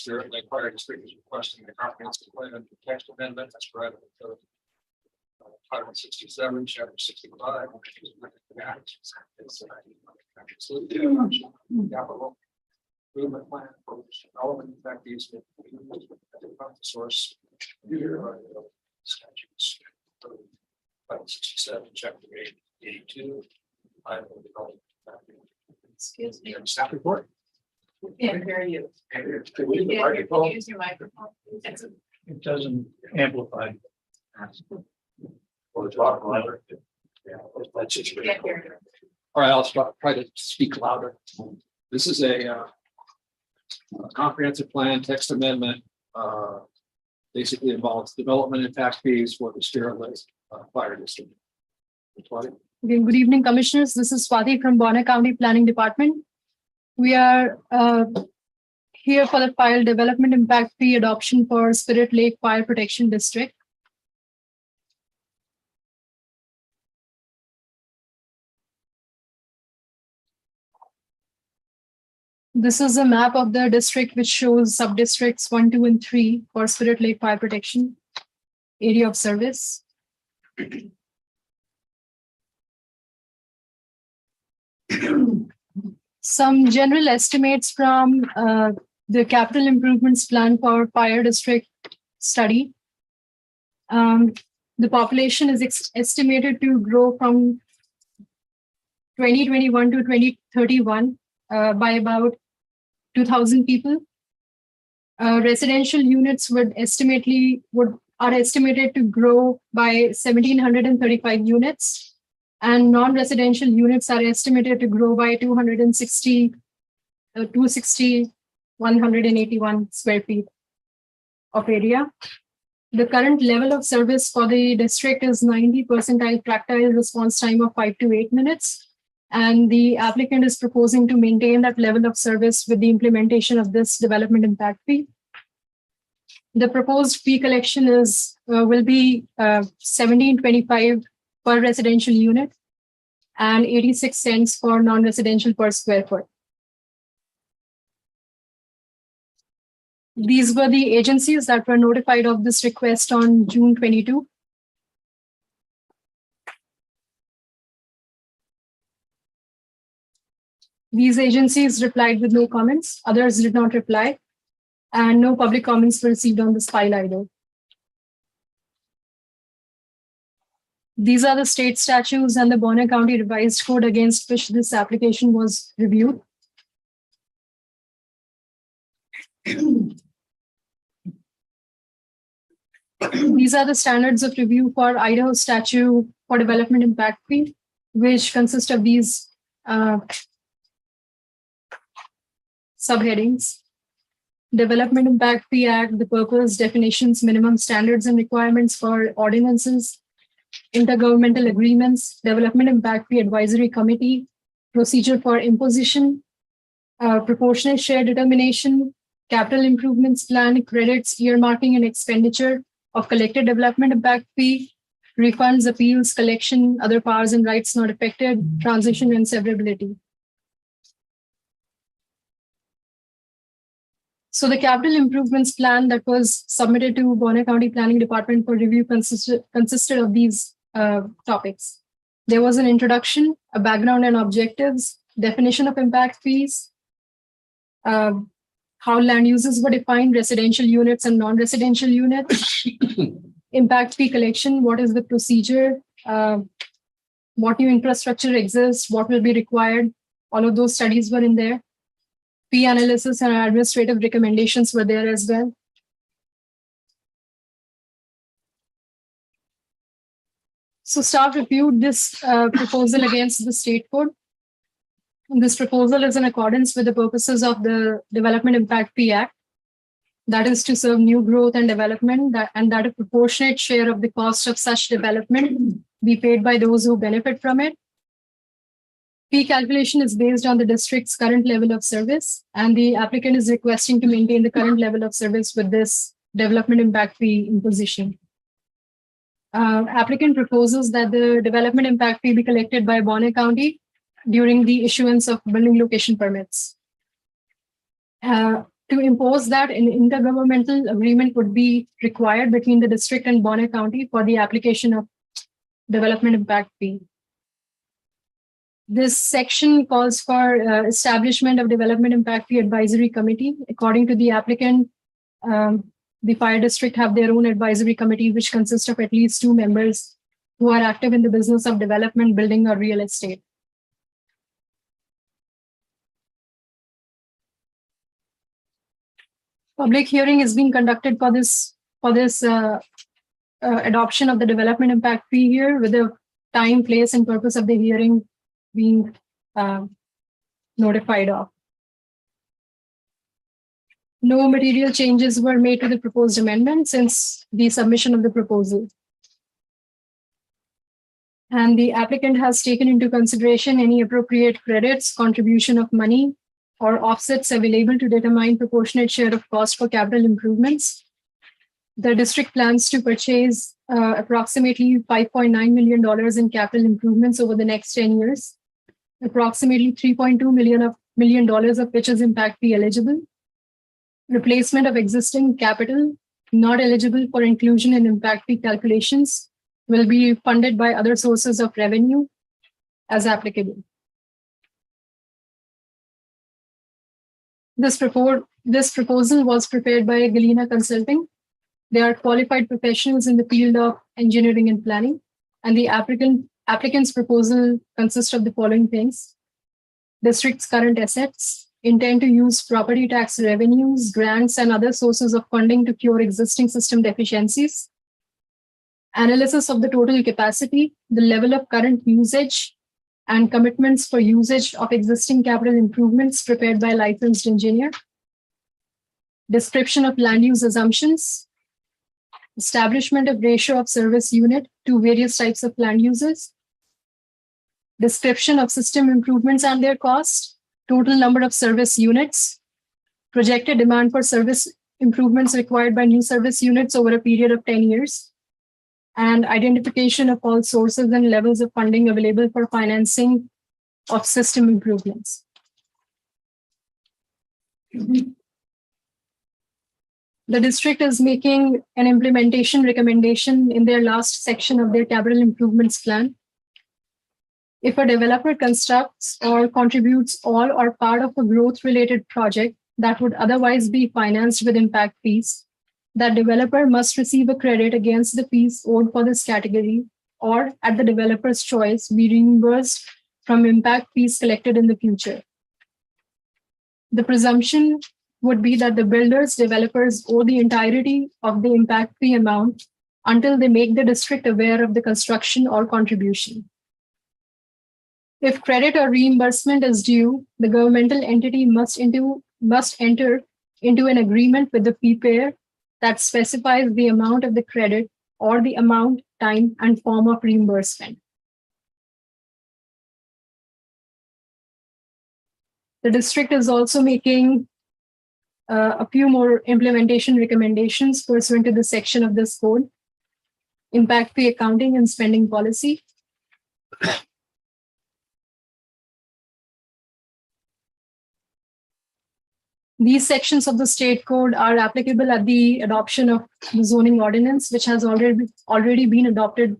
Spirit Lake Fire District is requesting the comprehensive plan and text amendment as provided in code. Title 67, Chapter 65. Capital improvement plan for development impact easement. Source statutes. Title 67, Chapter 82. Excuse me. Staff report. Can't hear you. Use your microphone. It doesn't amplify. All right, I'll try to speak louder. This is a comprehensive plan text amendment. Basically involves development impact fees for the Spirit Lake Fire District. Okay, good evening, Commissioners. This is Swati from Bonner County Planning Department. We are here for the file development impact fee adoption for Spirit Lake Fire Protection District. This is a map of the district which shows sub-districts 1, 2, and 3 for Spirit Lake Fire Protection area of service. Some general estimates from the capital improvements plan for fire district study. The population is estimated to grow from 2021 to 2031 by about 2,000 people. Residential units are estimated to grow by 1,735 units. And non-residential units are estimated to grow by 181 square feet of area. The current level of service for the district is 90 percentile tractile response time of 5 to 8 minutes. And the applicant is proposing to maintain that level of service with the implementation of this development impact fee. The proposed fee collection will be $17.25 per residential unit and 86 cents for non-residential per square foot. These were the agencies that were notified of this request on June 22. These agencies replied with no comments. Others did not reply, and no public comments were received on this file either. These are the state statutes and the Bonner County revised code against which this application was reviewed. These are the standards of review for Idaho statute for development impact fee, which consist of these subheadings. Development Impact Fee Act, the purpose, definitions, minimum standards and requirements for ordinances, intergovernmental agreements, Development Impact Fee Advisory Committee, procedure for imposition, proportionate share determination, capital improvements plan, credits, earmarking and expenditure of collected development impact fee, refunds, appeals, collection, other powers and rights not affected, transition and severability. So the capital improvements plan that was submitted to Bonner County Planning Department for review consisted of these topics. There was an introduction, a background and objectives, definition of impact fees, how land uses were defined, residential units and non-residential units, impact fee collection, what is the procedure, what new infrastructure exists, what will be required. All of those studies were in there. Fee analysis and administrative recommendations were there as well. So staff reviewed this proposal against the state code. This proposal is in accordance with the purposes of the Development Impact Fee Act. That is to serve new growth and development, and that a proportionate share of the cost of such development be paid by those who benefit from it. Fee calculation is based on the district's current level of service, and the applicant is requesting to maintain the current level of service with this development impact fee imposition. Applicant proposes that the development impact fee be collected by Bonner County during the issuance of building location permits. To impose that, an intergovernmental agreement would be required between the district and Bonner County for the application of development impact fee. This section calls for establishment of development impact fee advisory committee. According to the applicant, the fire district have their own advisory committee, which consists of at least 2 members who are active in the business of development, building, or real estate. Public hearing is being conducted for this adoption of the development impact fee here, with the time, place, and purpose of the hearing being notified of. No material changes were made to the proposed amendment since the submission of the proposal. And the applicant has taken into consideration any appropriate credits, contribution of money, or offsets available to determine proportionate share of cost for capital improvements. The district plans to purchase approximately $5.9 million in capital improvements over the next 10 years, approximately $3.2 million of which is impact fee eligible. Replacement of existing capital not eligible for inclusion in impact fee calculations will be funded by other sources of revenue as applicable. This proposal was prepared by Galena Consulting. They are qualified professionals in the field of engineering and planning, and the applicant's proposal consists of the following things: district's current assets, intend to use property tax revenues, grants, and other sources of funding to cure existing system deficiencies, analysis of the total capacity, the level of current usage, and commitments for usage of existing capital improvements prepared by a licensed engineer, description of land use assumptions, establishment of ratio of service unit to various types of land uses, description of system improvements and their cost, total number of service units, projected demand for service improvements required by new service units over a period of 10 years, and identification of all sources and levels of funding available for financing of system improvements. The district is making an implementation recommendation in their last section of their capital improvements plan. If a developer constructs or contributes all or part of a growth-related project that would otherwise be financed with impact fees, that developer must receive a credit against the fees owed for this category, or at the developer's choice, be reimbursed from impact fees collected in the future. The presumption would be that the builders, developers owe the entirety of the impact fee amount until they make the district aware of the construction or contribution. If credit or reimbursement is due, the governmental entity must enter into an agreement with the fee payer that specifies the amount of the credit or the amount, time, and form of reimbursement. The district is also making a few more implementation recommendations pursuant to the section of this code: impact fee accounting and spending policy. These sections of the state code are applicable at the adoption of the zoning ordinance, which has already been adopted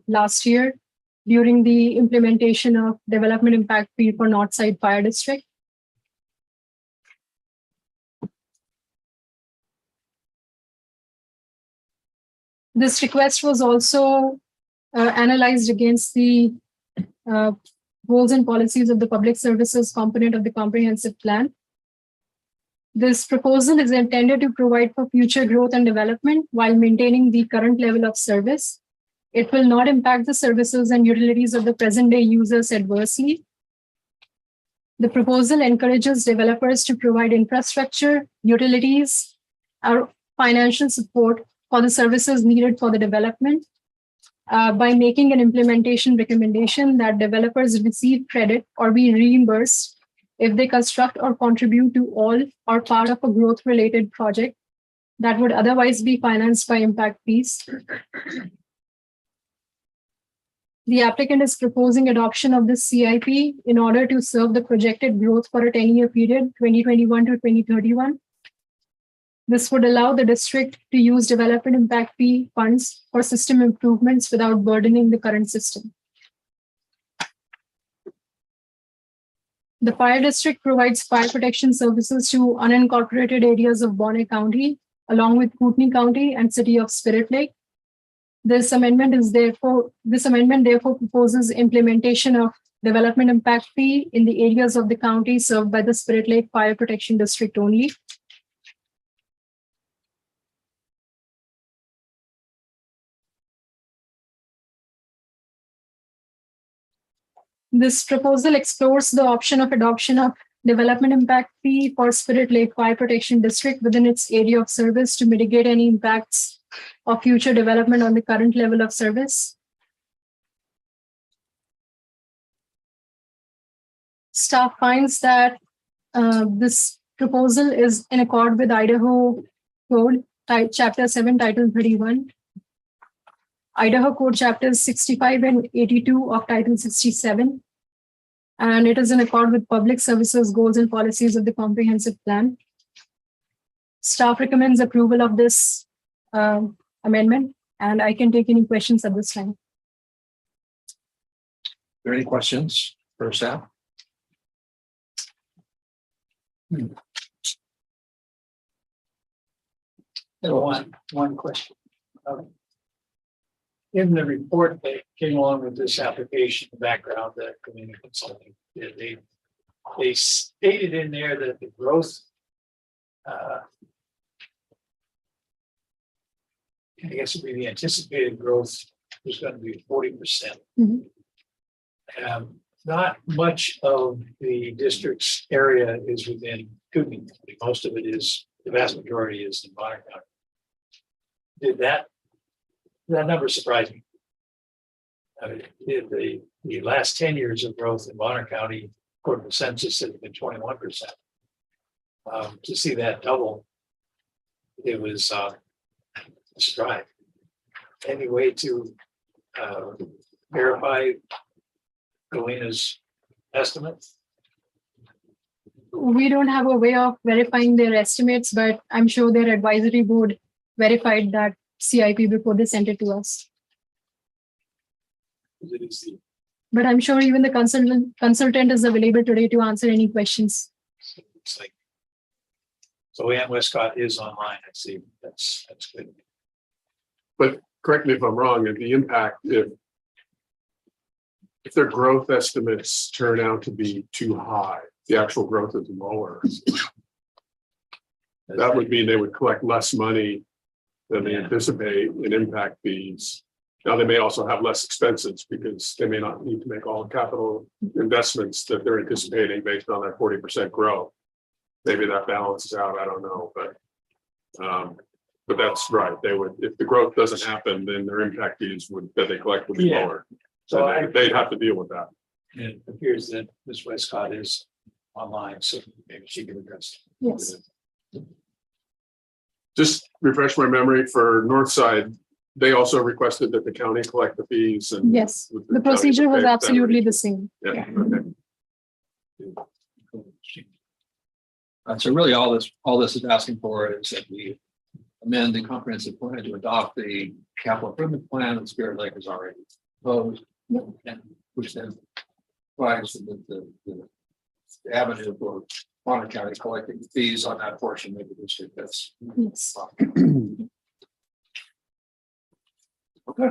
last year during the implementation of development impact fee for Northside Fire District. This request was also analyzed against the goals and policies of the public services component of the comprehensive plan. This proposal is intended to provide for future growth and development while maintaining the current level of service. It will not impact the services and utilities of the present day users adversely. The proposal encourages developers to provide infrastructure, utilities, or financial support for the services needed for the development by making an implementation recommendation that developers receive credit or be reimbursed if they construct or contribute to all or part of a growth-related project that would otherwise be financed by impact fees. The applicant is proposing adoption of this CIP in order to serve the projected growth for a 10-year period, 2021 to 2031, This would allow the district to use development impact fee funds for system improvements without burdening the current system. The fire district provides fire protection services to unincorporated areas of Bonner County, along with Kootenai County and City of Spirit Lake. This amendment therefore proposes implementation of development impact fee in the areas of the county served by the Spirit Lake Fire Protection District only. This proposal explores the option of adoption of development impact fee for Spirit Lake Fire Protection District within its area of service to mitigate any impacts of future development on the current level of service. Staff finds that this proposal is in accord with Idaho Code, Chapter 7, Title 31. Idaho Code Chapters 65 and 82 of Title 67. And it is in accord with public services goals and policies of the comprehensive plan. Staff recommends approval of this amendment, and I can take any questions at this time. Are there any questions for staff? One question. In the report that came along with this application, the background that community consulting, they stated in there that the growth, I guess it would be the anticipated growth was going to be 40%. Mhm. Not much of the district's area is within Kootenai County. Most of it is, the vast majority is in Bonner County. Did that number surprised me. The last 10 years of growth in Bonner County, according to the census, has been 21%. To see that double, it was a stride. Any way to verify Galena's estimate? We don't have a way of verifying their estimates, but I'm sure their advisory board verified that CIP before they sent it to us. But I'm sure even the consultant is available today to answer any questions. It's like, so Ann Westcott is online. I see. That's good. But correct me if I'm wrong, if the impact, if their growth estimates turn out to be too high, the actual growth is lower. That would mean they would collect less money than they anticipate in impact fees. Now, they may also have less expenses because they may not need to make all the capital investments that they're anticipating based on that 40% growth. Maybe that balances out, I don't know, but that's right. They would, if the growth doesn't happen, then their impact fees that they collect would be lower. So they'd have to deal with that. It appears that Ms. Westcott is online, so maybe she can address it. Yes. Just refresh my memory for Northside. They also requested that the county collect the fees. And Yes, the procedure was absolutely the same. Yeah. Okay. So really all this is asking for is that we amend the comprehensive plan to adopt the capital improvement plan that Spirit Lake has already proposed. And which then provides the avenue for Bonner County collecting fees on that portion of the district. That's Yes. okay.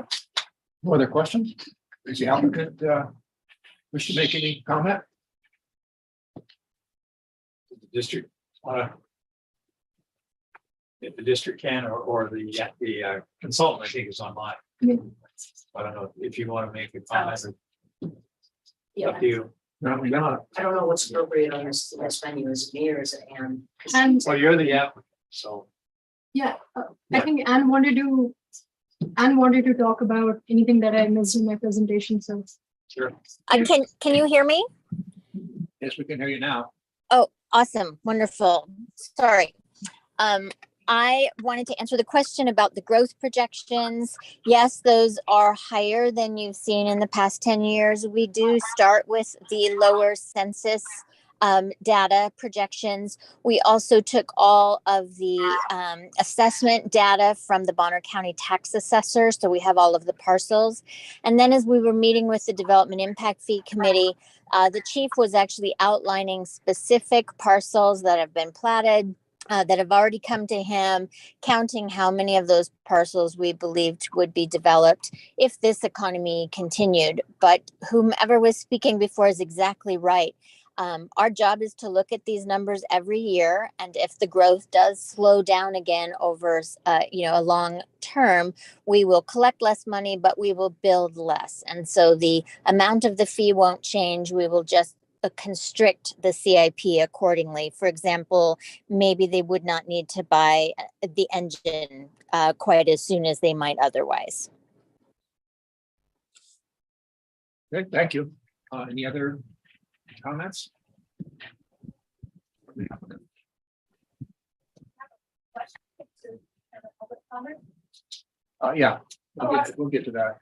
No other questions? Is the applicant wish to make any comment? The district, if the district can, or the consultant, I think, is online. Yeah. I don't know if you want to make a comment. Yeah, Up to you. No, we not. I don't know what's appropriate on this venue, is it me or is it Ann? And Well, you're the applicant, so. yeah, I think Anne wanted to talk about anything that I missed in my presentation. So Sure. Can you hear me? Yes, we can hear you now. Oh, awesome. Wonderful. Sorry. I wanted to answer the question about the growth projections. Yes, those are higher than you've seen in the past 10 years. We do start with the lower census data projections. We also took all of the assessment data from the Bonner County tax assessor. So we have all of the parcels. And then as we were meeting with the Development Impact Fee Committee, the chief was actually outlining specific parcels that have been platted, that have already come to him, counting how many of those parcels we believed would be developed if this economy continued. But whomever was speaking before is exactly right. Our job is to look at these numbers every year, and if the growth does slow down again over a long term, we will collect less money, but we will build less. And so the amount of the fee won't change. We will just constrict the CIP accordingly. For example, maybe they would not need to buy the engine quite as soon as they might otherwise. Good, thank you. Any other comments? Yeah, we'll get to that.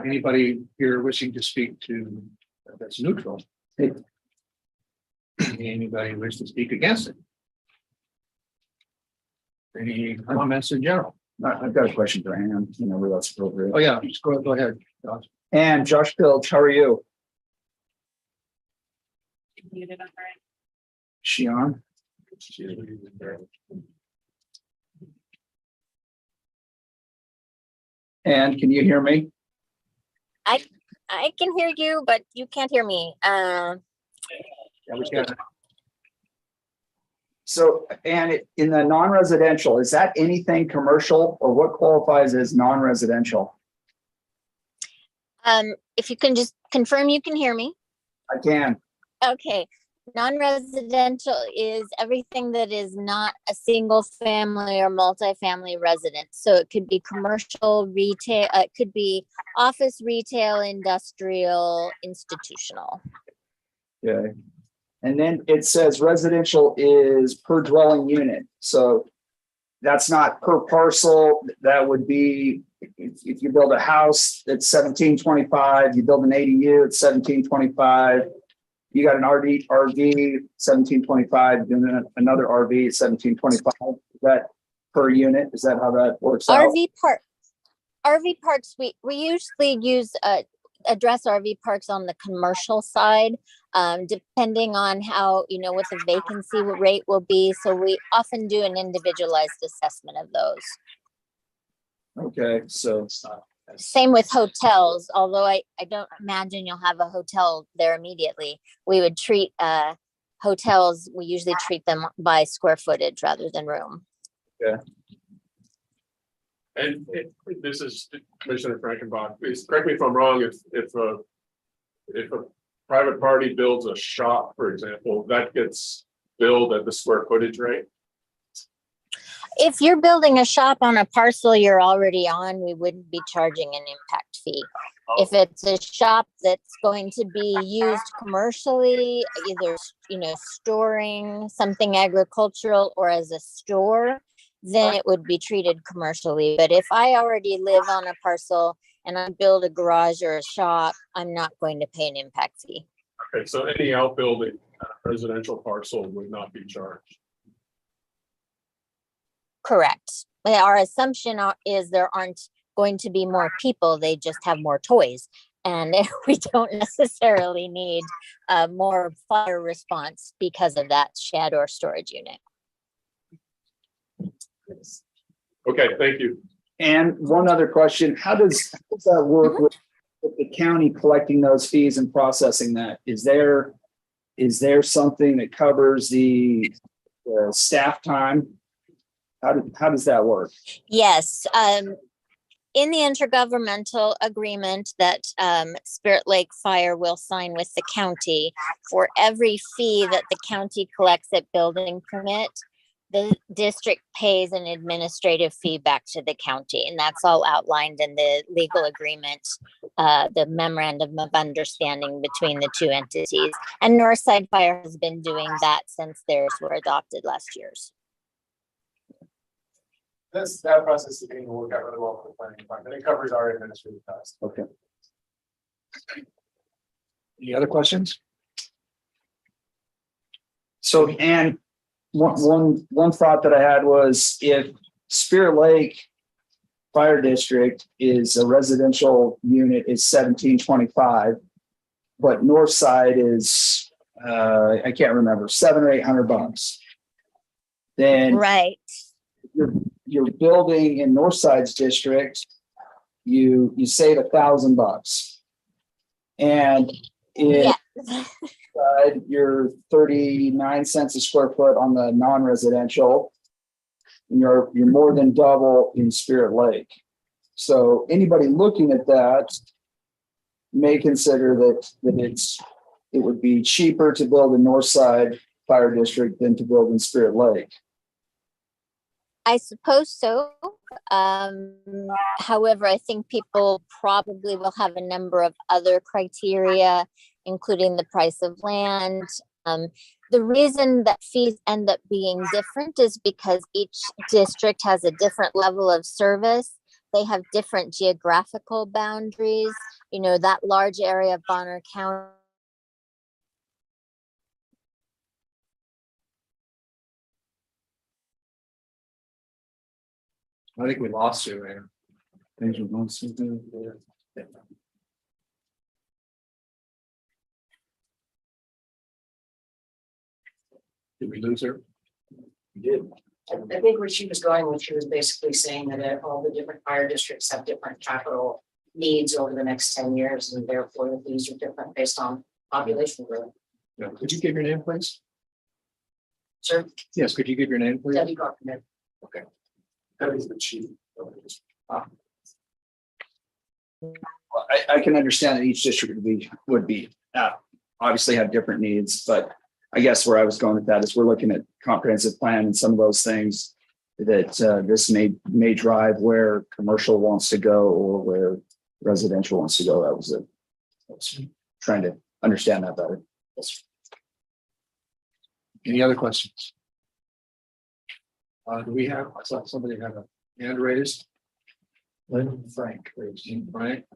Anybody here wishing to speak to that's neutral? Anybody wish to speak against it? Any comments in general? I've got a question for Ann, where that's appropriate. Oh, yeah, just go ahead. Josh. And Josh Pilch, how are you? She on? And can you hear me? I can hear you, but you can't hear me. Yeah, we can. So, and in the non-residential, is that anything commercial, or what qualifies as non-residential? If you can just confirm you can hear me. I can. Okay. Non-residential is everything that is not a single family or multifamily residence. So it could be commercial, retail, it could be office, retail, industrial, institutional. Okay. And then it says residential is per dwelling unit. So that's not per parcel. That would be if you build a house, it's 1725. You build an ADU, it's 1725. You got an RV 1725, doing another RV 1725. Is that per unit? Is that how that works out? RV parks, we usually use address RV parks on the commercial side, depending on how, what the vacancy rate will be. So we often do an individualized assessment of those. Okay, so Same with hotels, although I don't imagine you'll have a hotel there immediately. We would treat hotels, we usually treat them by square footage rather than room. yeah. And this is Commissioner Frankenbach. Please correct me if I'm wrong. If a private party builds a shop, for example, that gets billed at the square footage rate. If you're building a shop on a parcel you're already on, we wouldn't be charging an impact fee. If it's a shop that's going to be used commercially, either, storing something agricultural or as a store, then it would be treated commercially. But if I already live on a parcel and I build a garage or a shop, I'm not going to pay an impact fee. Okay, so any outbuilding residential parcel would not be charged. Correct. Our assumption is there aren't going to be more people, they just have more toys. And we don't necessarily need more fire response because of that shed or storage unit. Okay, thank you. And one other question, how does that work with the county collecting those fees and processing that? Is there something that covers the staff time? How does that work? Yes. In the intergovernmental agreement that Spirit Lake Fire will sign with the county, for every fee that the county collects at building permit, the district pays an administrative fee back to the county. And that's all outlined in the legal agreement, the memorandum of understanding between the two entities. And Northside Fire has been doing that since theirs were adopted last year. That process is being worked out really well for the planning department. It covers our administrative costs. Okay. Any other questions? So, and one thought that I had was if Spirit Lake Fire District is a residential unit is 1725, but North Side is I can't remember, $700 or $800. Then Right. you're building in North Side's district, you save $1,000. And in Yeah. you're 39 cents a square foot on the non-residential. And you're more than double in Spirit Lake. So anybody looking at that may consider that it would be cheaper to build in North Side Fire District than to build in Spirit Lake. I suppose so. However, I think people probably will have a number of other criteria, including the price of land. The reason that fees end up being different is because each district has a different level of service. They have different geographical boundaries. You know, that large area of Bonner County. I think we lost you, man. Things were going so good. Yeah. Did we lose her? We did. I think where she was going, when she was basically saying that all the different fire districts have different capital needs over the next 10 years, and therefore the fees are different based on population growth. Yeah. Could you give your name, please? Sir, Yes, could you give your name, please? Debbie Carpenter. Okay. That is the chief. I can understand that each district would be obviously have different needs, but I guess where I was going with that is we're looking at comprehensive plan and some of those things that this may drive where commercial wants to go or where residential wants to go. I was trying to understand that better. Any other questions? Do we have, I saw somebody have a hand raised. Lynn Frank, raised. Frank.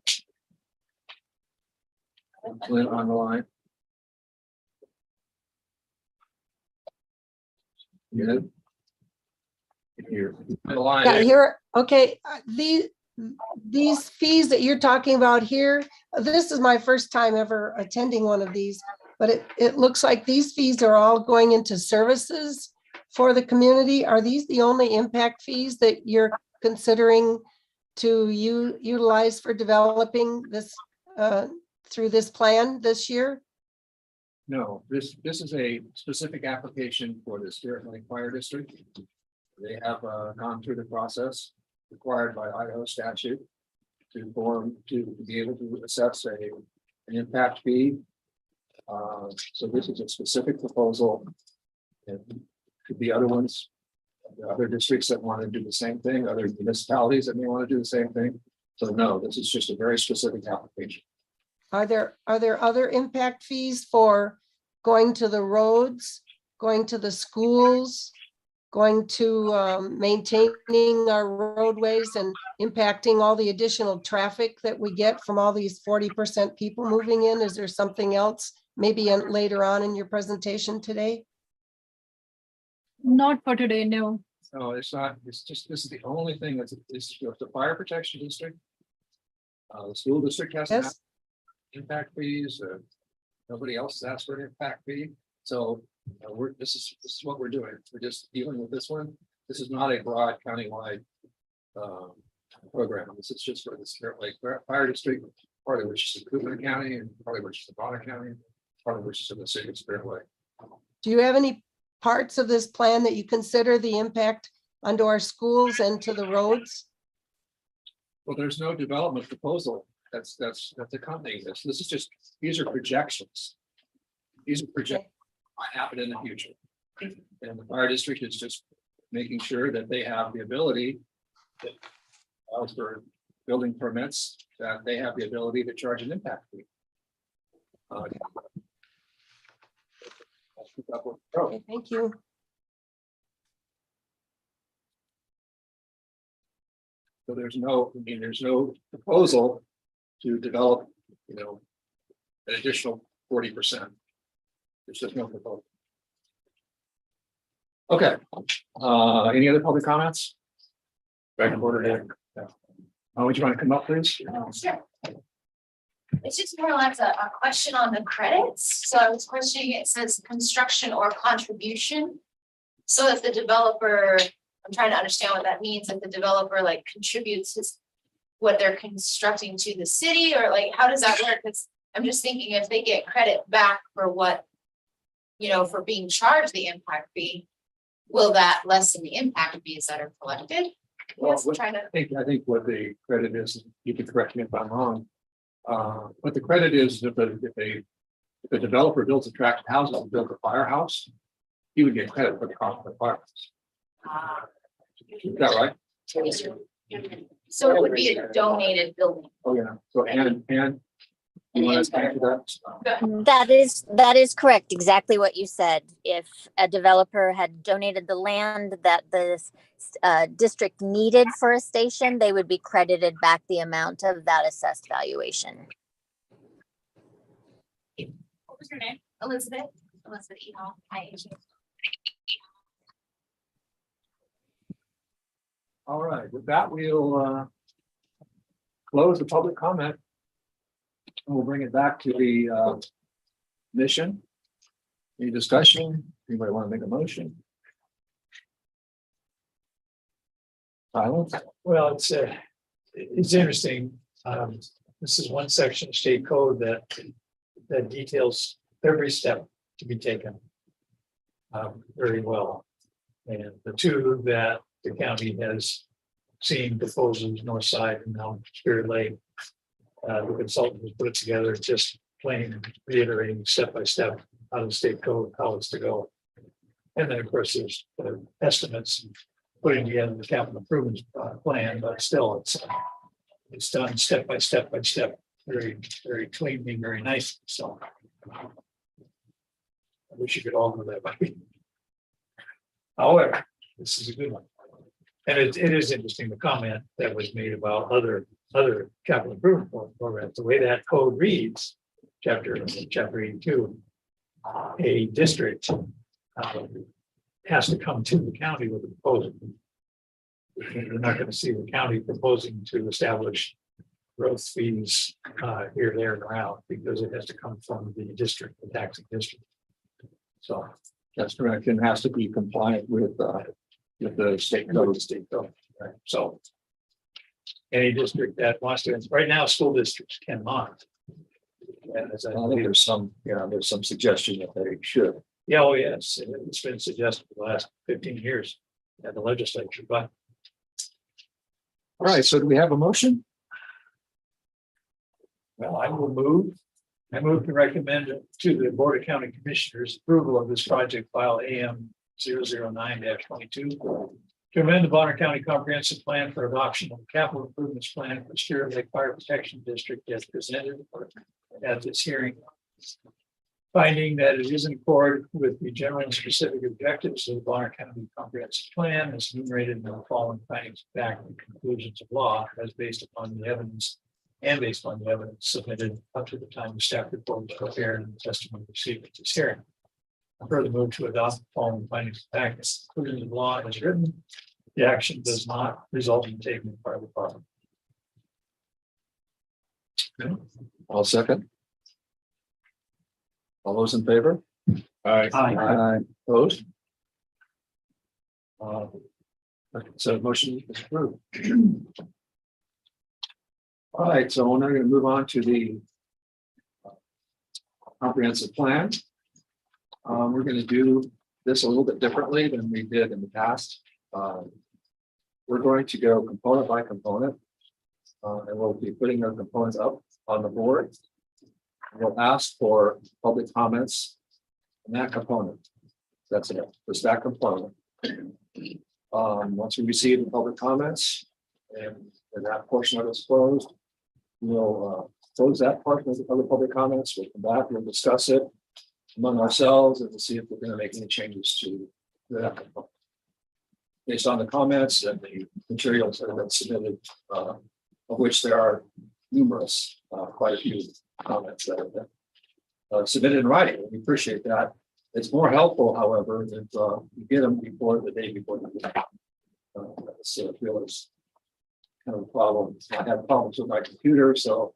Lynn on the line. Yeah. Here. On the line. Yeah, here, okay, these fees that you're talking about here, this is my first time ever attending one of these, but it looks like these fees are all going into services for the community. Are these the only impact fees that you're considering to utilize for developing this through this plan this year? No, this is a specific application for the Spirit Lake Fire District. They have gone through the process required by Idaho statute to be able to assess an impact fee. So this is a specific proposal. It could be other ones, other districts that want to do the same thing, other municipalities that may want to do the same thing. So no, this is just a very specific application. Are there other impact fees for going to the roads, going to the schools, going to maintaining our roadways and impacting all the additional traffic that we get from all these 40% people moving in? Is there something else maybe later on in your presentation today? Not for today, no. No, it's not. It's just, this is the only thing that's the fire protection district. The school district has to have Yes. impact fees. Nobody else has asked for an impact fee. So this is what we're doing. We're just dealing with this one. This is not a broad countywide program. This is just for the Spirit Lake Fire District, part of which is in Cooper County and part of which is in Bonner County, part of which is in the city of Spirit Lake. Do you have any parts of this plan that you consider the impact onto our schools and to the roads? Well, there's no development proposal that's accompanying this. This is just, these are projections. These are projections might happen in the future. And the fire district is just making sure that they have the ability that allows for building permits, that they have the ability to charge an impact fee. Okay, thank you. So there's no proposal to develop, an additional 40%. There's just no proposal. Okay, any other public comments? Back in order, Dick. Would you want to come up, please? Sure. It's just more or less a question on the credits. So I was questioning, it says construction or contribution. So if the developer, I'm trying to understand what that means, if the developer like contributes his, what they're constructing to the city, or like, how does that work? Because I'm just thinking if they get credit back for what, you know, for being charged the impact fee, will that lessen the impact fees that are collected? Well, Yes, trying to. I think what the credit is, you can correct me if I'm wrong. What the credit is, if a developer builds a tract of houses and builds a firehouse, he would get credit for the cost of the firehouse. Is that right? So it would be a donated building. Oh, yeah. So, and you want to answer that? That is correct. Exactly what you said. If a developer had donated the land that the district needed for a station, they would be credited back the amount of that assessed valuation. What was your name? Elizabeth? Elizabeth E. Hall. Hi. All right, with that, we'll close the public comment. And we'll bring it back to the mission. Any discussion? Anybody want to make a motion? Silence? Well, it's interesting. This is one section of state code that details every step to be taken very well. And the two that the county has seen proposals, North Side and now Spirit Lake. The consultant has put it together, just plain reiterating step by step out of the state code, how it's to go. And then, of course, there's estimates and putting together the capital improvements plan, but still it's done step by step, very, very cleanly, very nice. So I wish you could all go that way. However, this is a good one. And it is interesting, the comment that was made about other capital improvement programs, the way that code reads, chapter 82, a district has to come to the county with a proposal. You're not going to see the county proposing to establish growth fees here, there, and around, because it has to come from the district, the taxing district. So That's correct, and has to be compliant with the state code. Right. So any district that wants to, right now, school districts cannot. And as I think there's some suggestion that they should. yeah, oh, yes, it's been suggested for the last 15 years at the legislature, but All right, so do we have a motion? well, I move to recommend to the Board of County Commissioners approval of this project file AM 009-22 to amend the Bonner County Comprehensive Plan for adoption of capital improvements plan for Spirit Lake Fire Protection District as presented at this hearing. Finding that it is in accord with the general and specific objectives of the Bonner County Comprehensive Plan as enumerated in the following findings, fact, and conclusions of law as based upon the evidence submitted up to the time the staff report was prepared and the testimony received at this hearing. I further move to adopt the following findings, facts, conclusions of law as written. The action does not result in taking the private property. I'll second. All those in favor? Aye. Opposed? So motion is approved. All right, so we're now going to move on to the comprehensive plan. We're going to do this a little bit differently than we did in the past. We're going to go component by component, and we'll be putting our components up on the board. We'll ask for public comments on that component. That's it, just that component. Once we receive the public comments and that portion of it's closed, we'll close that portion of the public comments. We'll come back and we'll discuss it among ourselves and we'll see if we're going to make any changes to that component. Based on the comments and the materials that have been submitted, of which there are numerous, quite a few comments that have been submitted in writing. We appreciate that. It's more helpful, however, if you get them before the day before the meeting. So it was kind of a problem. I had problems with my computer, so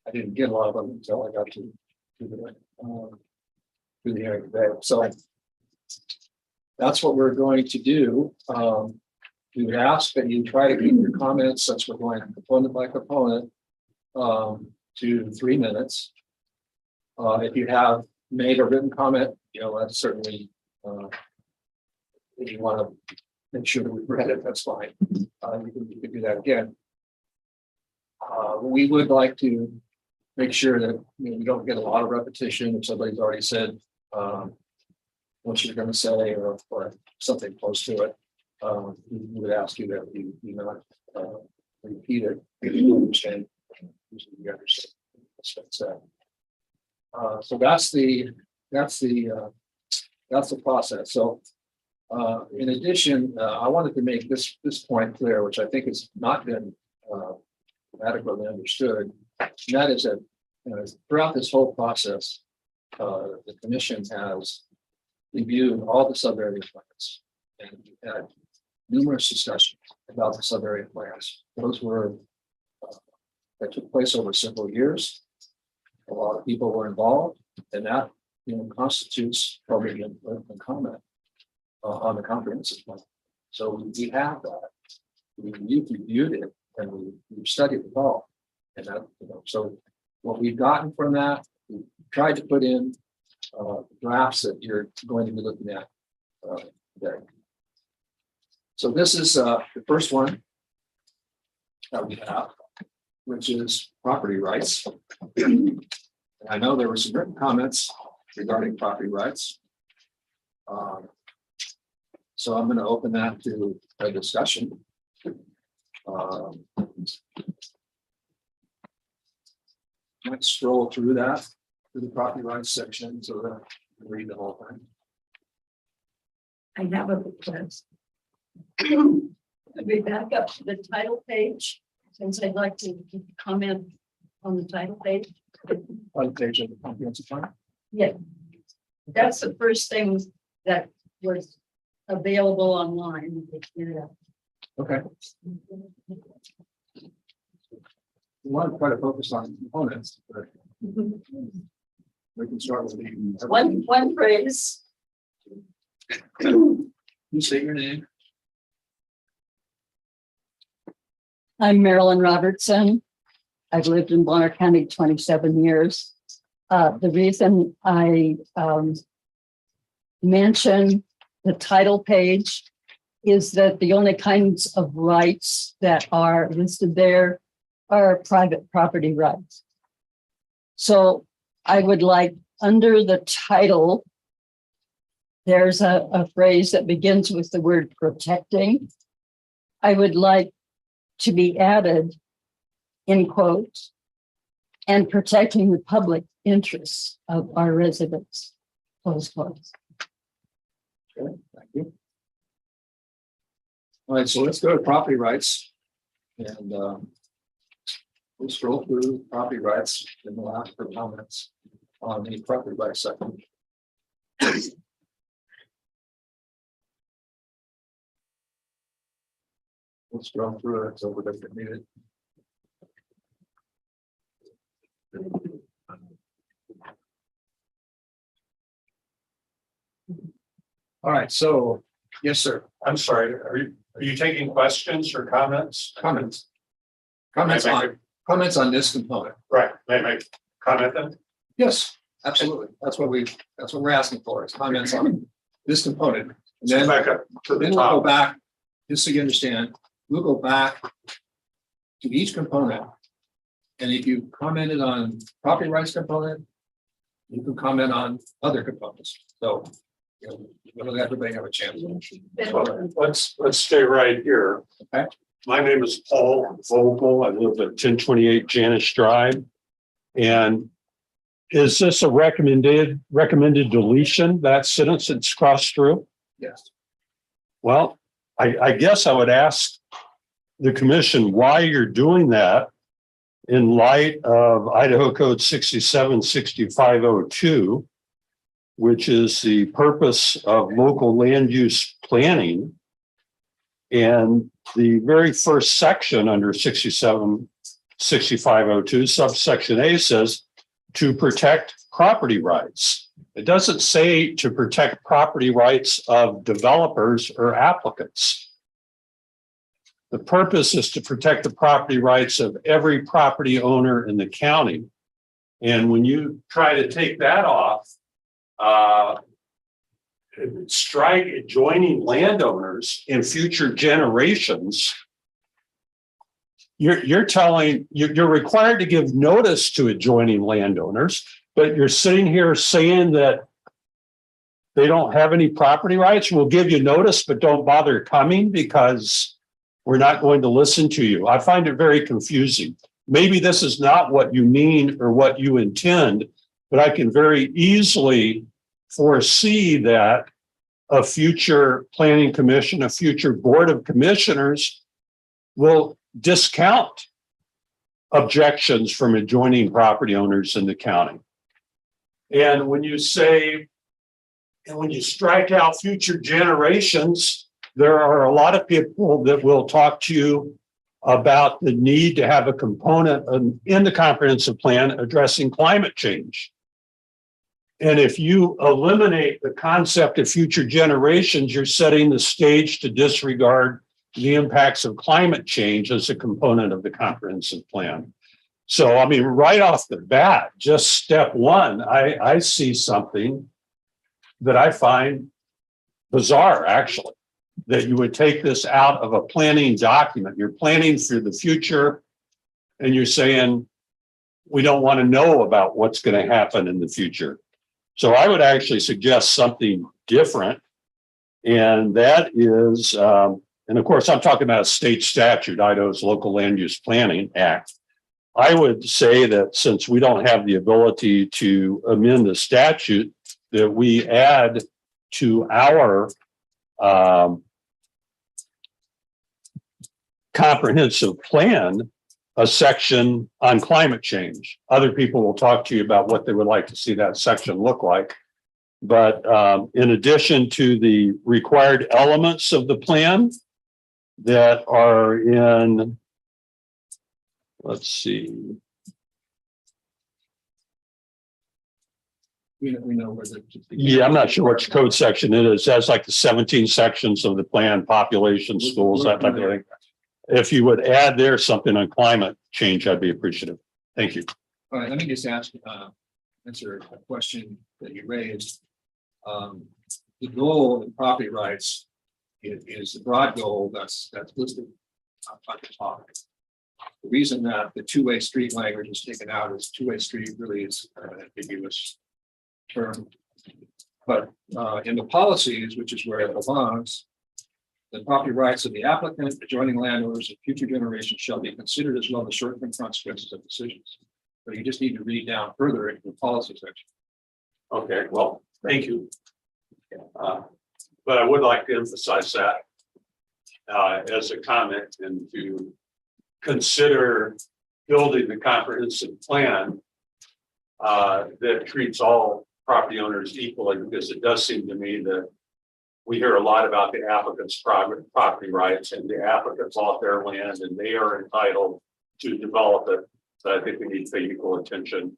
I didn't get a lot of them until I got to the hearing today. So that's what we're going to do. We would ask that you try to keep your comments, since we're going component by component, to 3 minutes. If you have made a written comment, that's certainly, if you want to make sure that we've read it, that's fine. You can do that again. We would like to make sure that we don't get a lot of repetition if somebody's already said what you're going to say, or something close to it. We would ask you that you not repeat it if you understand. You understand. So that's the process. So in addition, I wanted to make this point clear, which I think has not been adequately understood. And that is that throughout this whole process, the commission has reviewed all the sub-area plans and we've had numerous discussions about the sub-area plans. Those were that took place over several years. A lot of people were involved, and that constitutes public input and comment on the comprehensive plan. So we have that. We've reviewed it and we've studied it all. And that, so what we've gotten from that, we tried to put in drafts that you're going to be looking at today. So this is the first one that we have, which is property rights. And I know there were some written comments regarding property rights. So I'm going to open that to a discussion. Let's scroll through that, through the property rights section, so that I can read the whole thing. I have a request. I'll be back up to the title page, since I'd like to comment on the title page. On the page of the comprehensive plan. Yeah, that's the first thing that was available online. Okay. We want to try to focus on components, but we can start with the One phrase. You say your name. I'm Marilyn Robertson. I've lived in Bonner County 27 years. The reason I mention the title page is that the only kinds of rights that are listed there are private property rights. So I would like, under the title, there's a phrase that begins with the word protecting. I would like to be added in quotes, and protecting the public interests of our residents, close quotes. Okay, thank you. All right, so let's go to property rights. And we'll scroll through property rights and we'll ask for comments on the property rights section. Let's scroll through it so we don't need it. All right, so yes, sir. I'm sorry, are you taking questions or comments? Comments. Comments on this component. Right, may I make comment then? Yes, absolutely. That's what we're asking for, is comments on this component. And then Back up to the then we'll go top. back, just so you understand, we'll go back to each component. And if you commented on property rights component, you can comment on other components. So, we'll let everybody have a chance. So let's stay right here. Okay. My name is Paul Vogel. I live at 1028 Janice Drive. And is this a recommended deletion, that sentence that's crossed through? Yes. Well, I guess I would ask the commission why you're doing that in light of Idaho Code 676502, which is the purpose of local land use planning. And the very first section under 6502 subsection A says to protect property rights. It doesn't say to protect property rights of developers or applicants. The purpose is to protect the property rights of every property owner in the county. And when you try to take that off, strike adjoining landowners in future generations, you're telling, you're required to give notice to adjoining landowners, but you're sitting here saying that they don't have any property rights. We'll give you notice, but don't bother coming because we're not going to listen to you. I find it very confusing. Maybe this is not what you mean or what you intend, but I can very easily foresee that a future planning commission, a future board of commissioners will discount objections from adjoining property owners in the county. And when you say, and when you strike out future generations, there are a lot of people that will talk to you about the need to have a component in the comprehensive plan addressing climate change. And if you eliminate the concept of future generations, you're setting the stage to disregard the impacts of climate change as a component of the comprehensive plan. So, I mean, right off the bat, just step one, I see something that I find bizarre, actually, that you would take this out of a planning document. You're planning for the future, and you're saying, we don't want to know about what's going to happen in the future. So I would actually suggest something different. And that is, and of course, I'm talking about a state statute, Idaho's Local Land Use Planning Act. I would say that since we don't have the ability to amend the statute, that we add to our comprehensive plan a section on climate change. Other people will talk to you about what they would like to see that section look like. But in addition to the required elements of the plan that are in, let's see. We know where the. Yeah, I'm not sure which code section it is. That's like the 17 sections of the plan, population, schools, that type of thing. If you would add there something on climate change, I'd be appreciative. Thank you. All right, let me just answer a question that you raised. The goal of property rights is the broad goal that's listed on the top. The reason that the two-way street language is taken out is two-way street really is an ambiguous term. But in the policies, which is where it belongs, the property rights of the applicant, adjoining landowners, and future generations shall be considered as well as short-term consequences of decisions. But you just need to read down further into the policy section. Okay, well, thank you. But I would like to emphasize that as a comment and to consider building the comprehensive plan that treats all property owners equally, because it does seem to me that we hear a lot about the applicant's property rights, and the applicants bought their land and they are entitled to develop it. So I think we need to pay equal attention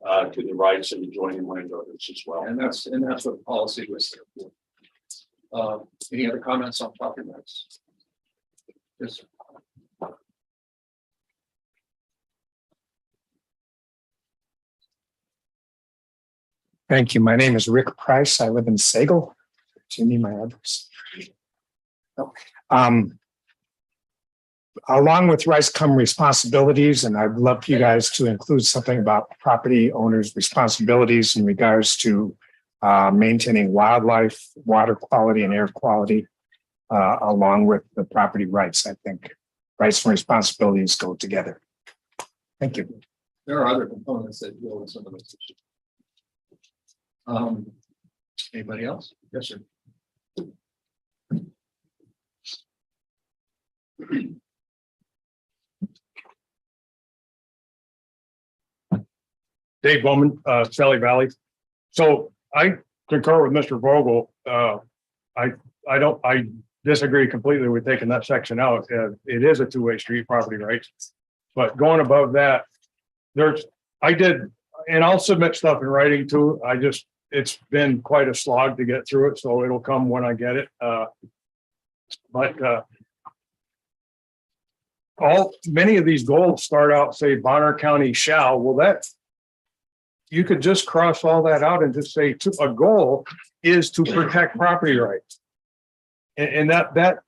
to the rights of adjoining landowners as well. And that's what the policy was there for. Any other comments on property rights? Yes, sir. Thank you. My name is Rick Price. I live in Sagal. Do you need my address? No. Along with rights come responsibilities, and I'd love for you guys to include something about property owners' responsibilities in regards to maintaining wildlife, water quality, and air quality, along with the property rights. I think rights and responsibilities go together. Thank you. There are other components that deal with some of those issues. Anybody else? Yes, sir. Dave Bowman, Sally Valley. So I concur with Mr. Vogel. I disagree completely with taking that section out. It is a two-way street, property rights. But going above that, and I'll submit stuff in writing too. It's been quite a slog to get through it, so it'll come when I get it. Many of these goals start out, say, Bonner County shall. Well, you could just cross all that out and just say a goal is to protect property rights. And that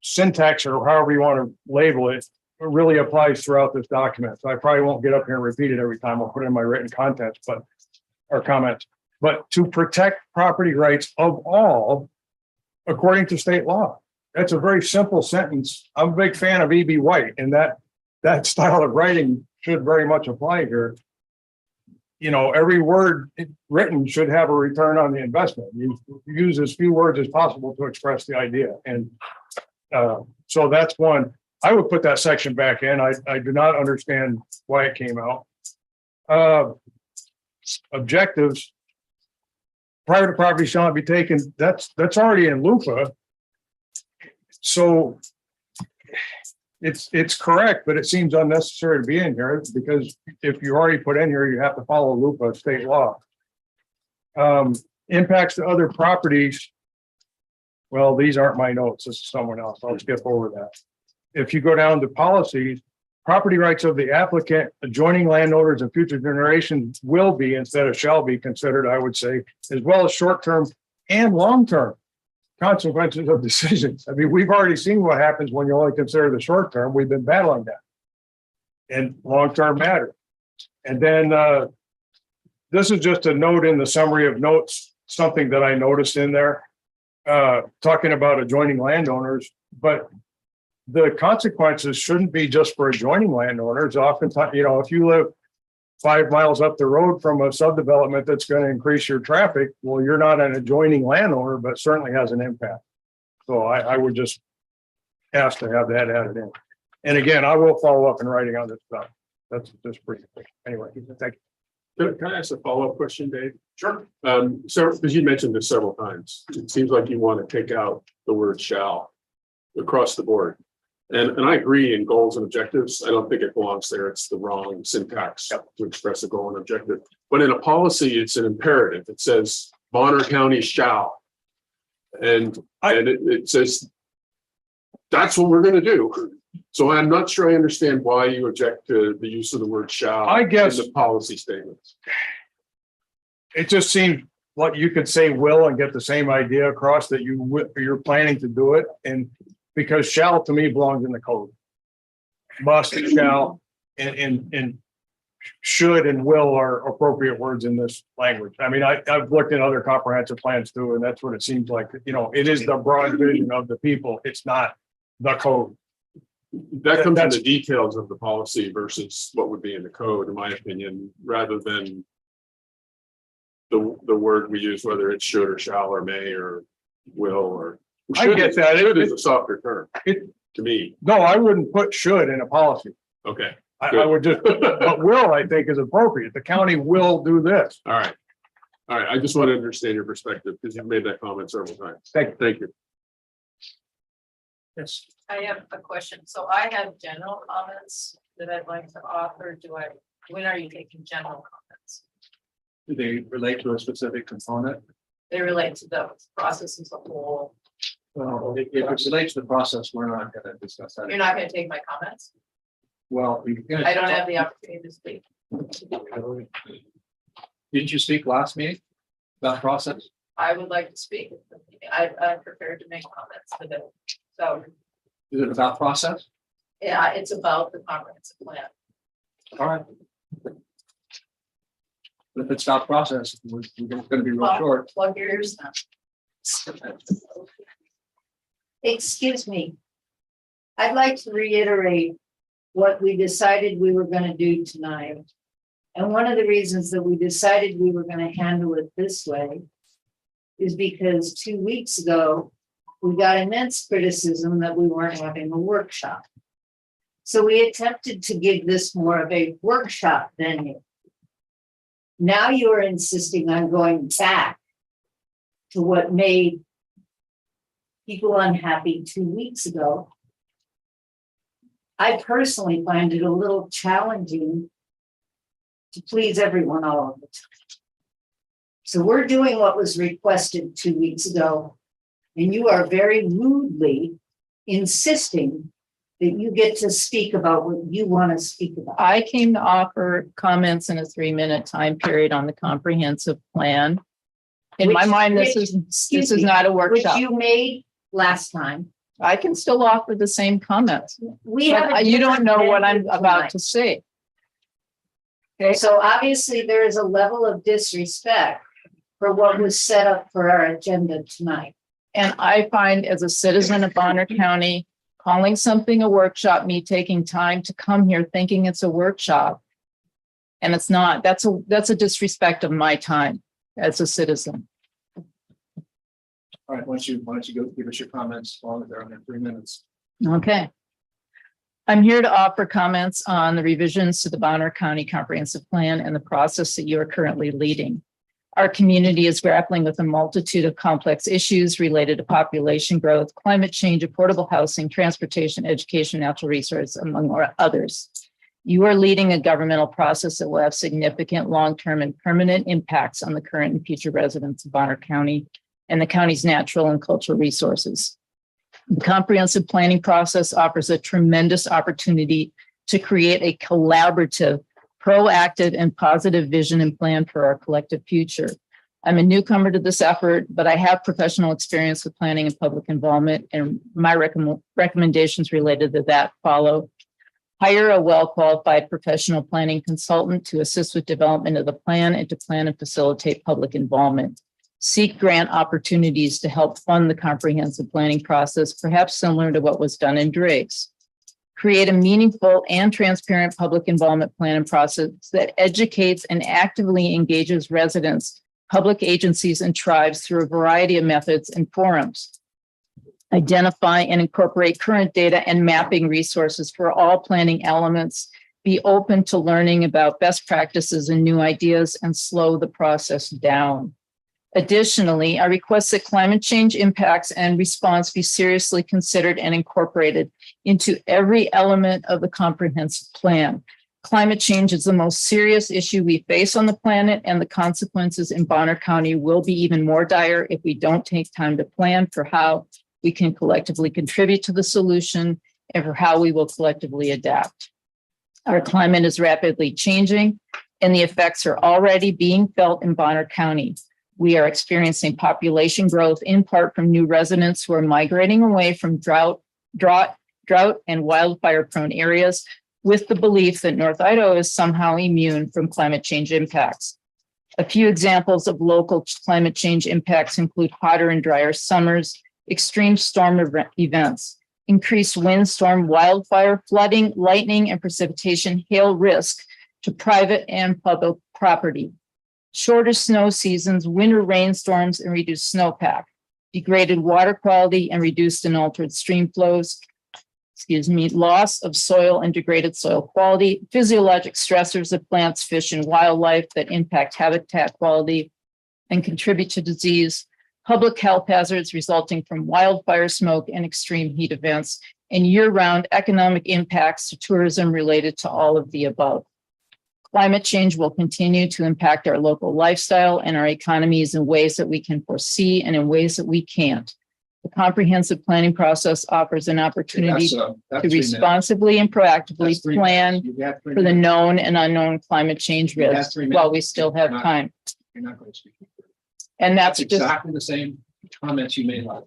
syntax, or however you want to label it, really applies throughout this document. So I probably won't get up here and repeat it every time. I'll put it in my written contents, or comments. But to protect property rights of all, according to state law. That's a very simple sentence. I'm a big fan of E.B. White, and that style of writing should very much apply here. You know, every word written should have a return on the investment. You use as few words as possible to express the idea. And so that's one. I would put that section back in. I do not understand why it came out. Objectives. Private property shall not be taken. That's already in LUPA. So it's correct, but it seems unnecessary to be in here because if you already put in here, you have to follow LUPA state law. Impacts to other properties. Well, these aren't my notes. This is someone else. I'll skip over that. If you go down to policies, property rights of the applicant, adjoining landowners and future generations will be instead of shall be considered, I would say, as well as short-term and long-term consequences of decisions. I mean, we've already seen what happens when you only consider the short-term. We've been battling that. And long-term matter. And then this is just a note in the summary of notes, something that I noticed in there, talking about adjoining landowners, but the consequences shouldn't be just for adjoining landowners. Oftentimes, you know, if you live 5 miles up the road from a subdevelopment that's going to increase your traffic, well, you're not an adjoining landowner, but certainly has an impact. So I would just ask to have that added in. And again, I will follow up in writing on this stuff. That's just pretty quick. Anyway, thank you. Can I ask a follow-up question, Dave? Sure. So, because you mentioned this several times, it seems like you want to take out the word shall across the board. And I agree in goals and objectives. I don't think it belongs there. It's the wrong syntax to express a goal and objective. But in a policy, it's an imperative. It says Bonner County shall. And it says that's what we're going to do. So I'm not sure I understand why you object to the use of the word shall. I guess in the policy statements. It just seems like you could say will and get the same idea across that you're planning to do it. And because shall to me belongs in the code. Must, shall, and should and will are appropriate words in this language. I mean, I've looked at other comprehensive plans too, and that's what it seems like. You know, it is the broad vision of the people. It's not the code. That comes in the details of the policy versus what would be in the code, in my opinion, rather than the word we use, whether it's should or shall or may or will or. I get that. Should is a softer term to me. No, I wouldn't put should in a policy. Okay. I would just, but will, I think, is appropriate. The county will do this. All right. I just want to understand your perspective because you've made that comment several times. Thank you. Yes. I have a question. So I have general comments that I'd like to offer. When are you taking general comments? Do they relate to a specific component? They relate to the process as a whole. Well, if it relates to the process, we're not going to discuss that. You're not going to take my comments? Well, I don't have the opportunity to speak. Didn't you speak last meeting about process? I would like to speak. I'm prepared to make comments today. So, Is it about process? yeah, it's about the comprehensive plan. All right. But if it's about process, we're going to be real short. Plug your ears now. Excuse me. I'd like to reiterate what we decided we were going to do tonight. And one of the reasons that we decided we were going to handle it this way is because 2 weeks ago, we got immense criticism that we weren't having a workshop. So we attempted to give this more of a workshop venue. Now you are insisting on going back to what made people unhappy 2 weeks ago. I personally find it a little challenging to please everyone all of the time. So we're doing what was requested 2 weeks ago, and you are very rudely insisting that you get to speak about what you want to speak about. I came to offer comments in a 3-minute time period on the comprehensive plan. In my mind, this is not a workshop. Which you made last time. I can still offer the same comments. We have. But you don't know what I'm about to say. Okay, so obviously there is a level of disrespect for what was set up for our agenda tonight. And I find as a citizen of Bonner County, calling something a workshop, me taking time to come here thinking it's a workshop. And it's not, that's a disrespect of my time as a citizen. All right, why don't you go give us your comments while they're on there, 3 minutes. Okay. I'm here to offer comments on the revisions to the Bonner County Comprehensive Plan and the process that you are currently leading. Our community is grappling with a multitude of complex issues related to population growth, climate change, affordable housing, transportation, education, natural resources, among others. You are leading a governmental process that will have significant long-term and permanent impacts on the current and future residents of Bonner County and the county's natural and cultural resources. The comprehensive planning process offers a tremendous opportunity to create a collaborative, proactive, and positive vision and plan for our collective future. I'm a newcomer to this effort, but I have professional experience with planning and public involvement, and my recommendations related to that follow. Hire a well-qualified professional planning consultant to assist with development of the plan and to plan and facilitate public involvement. Seek grant opportunities to help fund the comprehensive planning process, perhaps similar to what was done in Drake's. Create a meaningful and transparent public involvement plan and process that educates and actively engages residents, public agencies, and tribes through a variety of methods and forums. Identify and incorporate current data and mapping resources for all planning elements. Be open to learning about best practices and new ideas, and slow the process down. Additionally, I request that climate change impacts and response be seriously considered and incorporated into every element of the comprehensive plan. Climate change is the most serious issue we face on the planet, and the consequences in Bonner County will be even more dire if we don't take time to plan for how we can collectively contribute to the solution and for how we will collectively adapt. Our climate is rapidly changing, and the effects are already being felt in Bonner County. We are experiencing population growth in part from new residents who are migrating away from drought and wildfire-prone areas, with the belief that North Idaho is somehow immune from climate change impacts. A few examples of local climate change impacts include hotter and drier summers, extreme storm events, increased windstorm, wildfire, flooding, lightning, and precipitation hail risk to private and public property. Shorter snow seasons, winter rainstorms, and reduced snowpack, degraded water quality and reduced and altered stream flows, loss of soil and degraded soil quality, physiologic stressors of plants, fish, and wildlife that impact habitat quality and contribute to disease, public health hazards resulting from wildfire smoke and extreme heat events, and year-round economic impacts to tourism related to all of the above. Climate change will continue to impact our local lifestyle and our economies in ways that we can foresee and in ways that we can't. The comprehensive planning process offers an opportunity to responsibly and proactively plan for the known and unknown climate change risks while we still have time. You're not going to speak. And that's exactly the same comments you made last.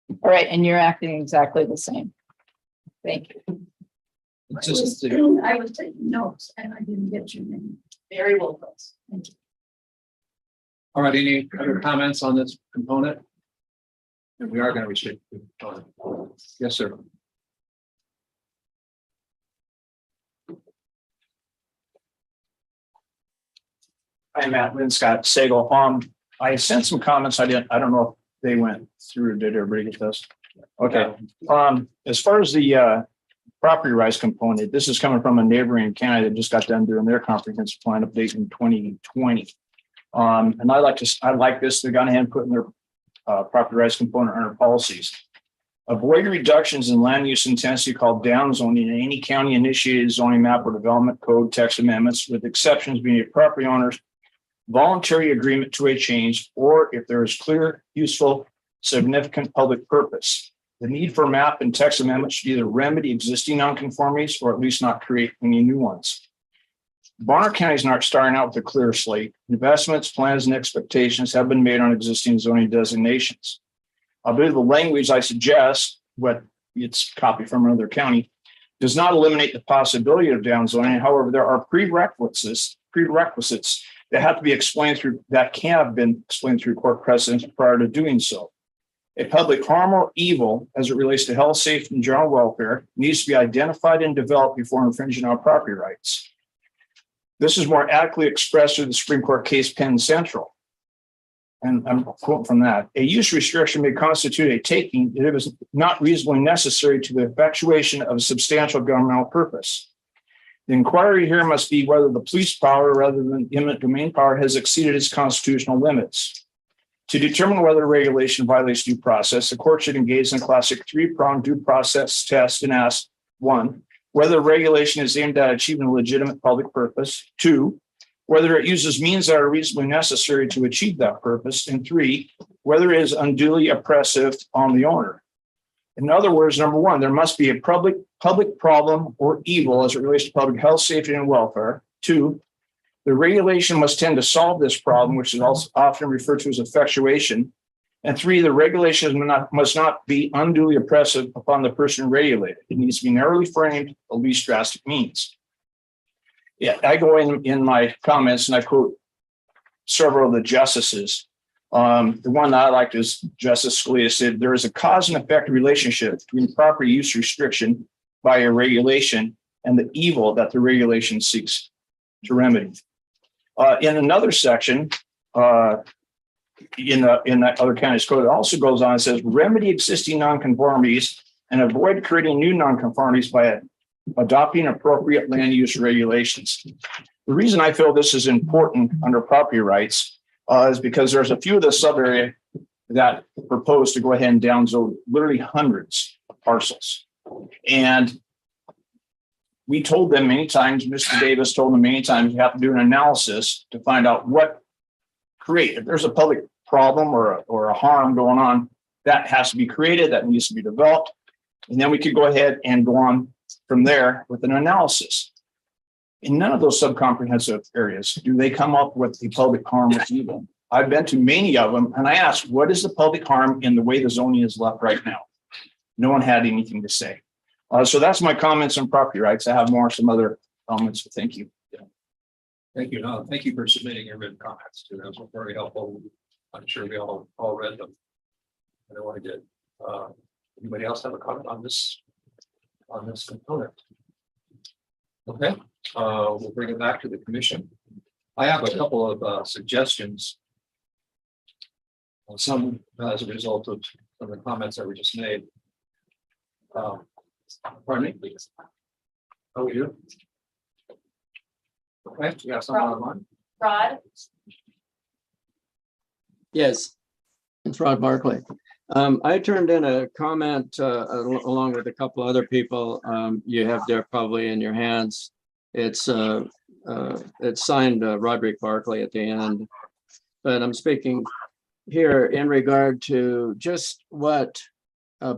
All right, and you're acting exactly the same. Thank you. I was taking notes and I didn't get your name. Very well done. Thank you. All right, any other comments on this component? And we are going to restrict the component. Yes, sir. Hi, Matt, Lynn Scott, Sagal. I sent some comments. I don't know if they went through. Did everybody get this? Okay. As far as the property rights component, this is coming from a neighboring county that just got done doing their comprehensive plan update in 2020. And I like this, they're gone ahead and put in their property rights component under policies. Avoid reductions in land use intensity called downzoning in any county initiated zoning map or development code text amendments, with exceptions being a property owner's voluntary agreement to a change, or if there is clear, useful, significant public purpose. The need for map and text amendments should either remedy existing nonconformities or at least not create any new ones. Bonner County is not starting out with a clear slate. Investments, plans, and expectations have been made on existing zoning designations. I believe the language I suggest, what it's copied from another county, does not eliminate the possibility of downzoning. However, there are prerequisites that have to be explained through, that can have been explained through court precedents prior to doing so. A public harm or evil as it relates to health, safety, and general welfare needs to be identified and developed before infringing on property rights. This is more adequately expressed through the Supreme Court case Penn Central. And I'm quoting from that. A use restriction may constitute a taking if it is not reasonably necessary to the effectuation of a substantial governmental purpose. The inquiry here must be whether the police power rather than eminent domain power has exceeded its constitutional limits. To determine whether a regulation violates due process, the court should engage in a classic three-pronged due process test and ask: 1, whether a regulation is aimed at achieving a legitimate public purpose; 2, whether it uses means that are reasonably necessary to achieve that purpose; and 3, whether it is unduly oppressive on the owner. In other words, number 1, there must be a public problem or evil as it relates to public health, safety, and welfare. 2, the regulation must tend to solve this problem, which is also often referred to as effectuation. And 3, the regulation must not be unduly oppressive upon the person regulated. It needs to be narrowly framed, the least drastic means. Yeah, I go in my comments and I quote several of the justices. The one that I liked is Justice Scalia said, there is a cause and effect relationship between property use restriction by a regulation and the evil that the regulation seeks to remedy. In another section, in that other county's code, it also goes on and says, remedy existing nonconformities and avoid creating new nonconformities by adopting appropriate land use regulations. The reason I feel this is important under property rights is because there's a few of the sub area that propose to go ahead and downzone literally hundreds of parcels. And we told them many times, Mr. Davis told them many times, you have to do an analysis to find out what create. If there's a public problem or a harm going on, that has to be created, that needs to be developed. And then we could go ahead and go on from there with an analysis. In none of those sub-comprehensive areas do they come up with the public harm or evil. I've been to many of them and I asked, what is the public harm in the way the zoning is left right now? No one had anything to say. So that's my comments on property rights. I have some other comments, but thank you. Thank you. No, thank you for submitting your written comments too. Those were very helpful. I'm sure we all read them. I know what I did. Anybody else have a comment on this component? Okay, we'll bring it back to the commission. I have a couple of suggestions. Some as a result of some of the comments that were just made. Pardon me, please. Oh, we do? Okay, we have someone online. Rod? Yes, it's Rod Barkley. I turned in a comment along with a couple other people. You have there probably in your hands. It's signed Roderick Barkley at the end, but I'm speaking here in regard to just what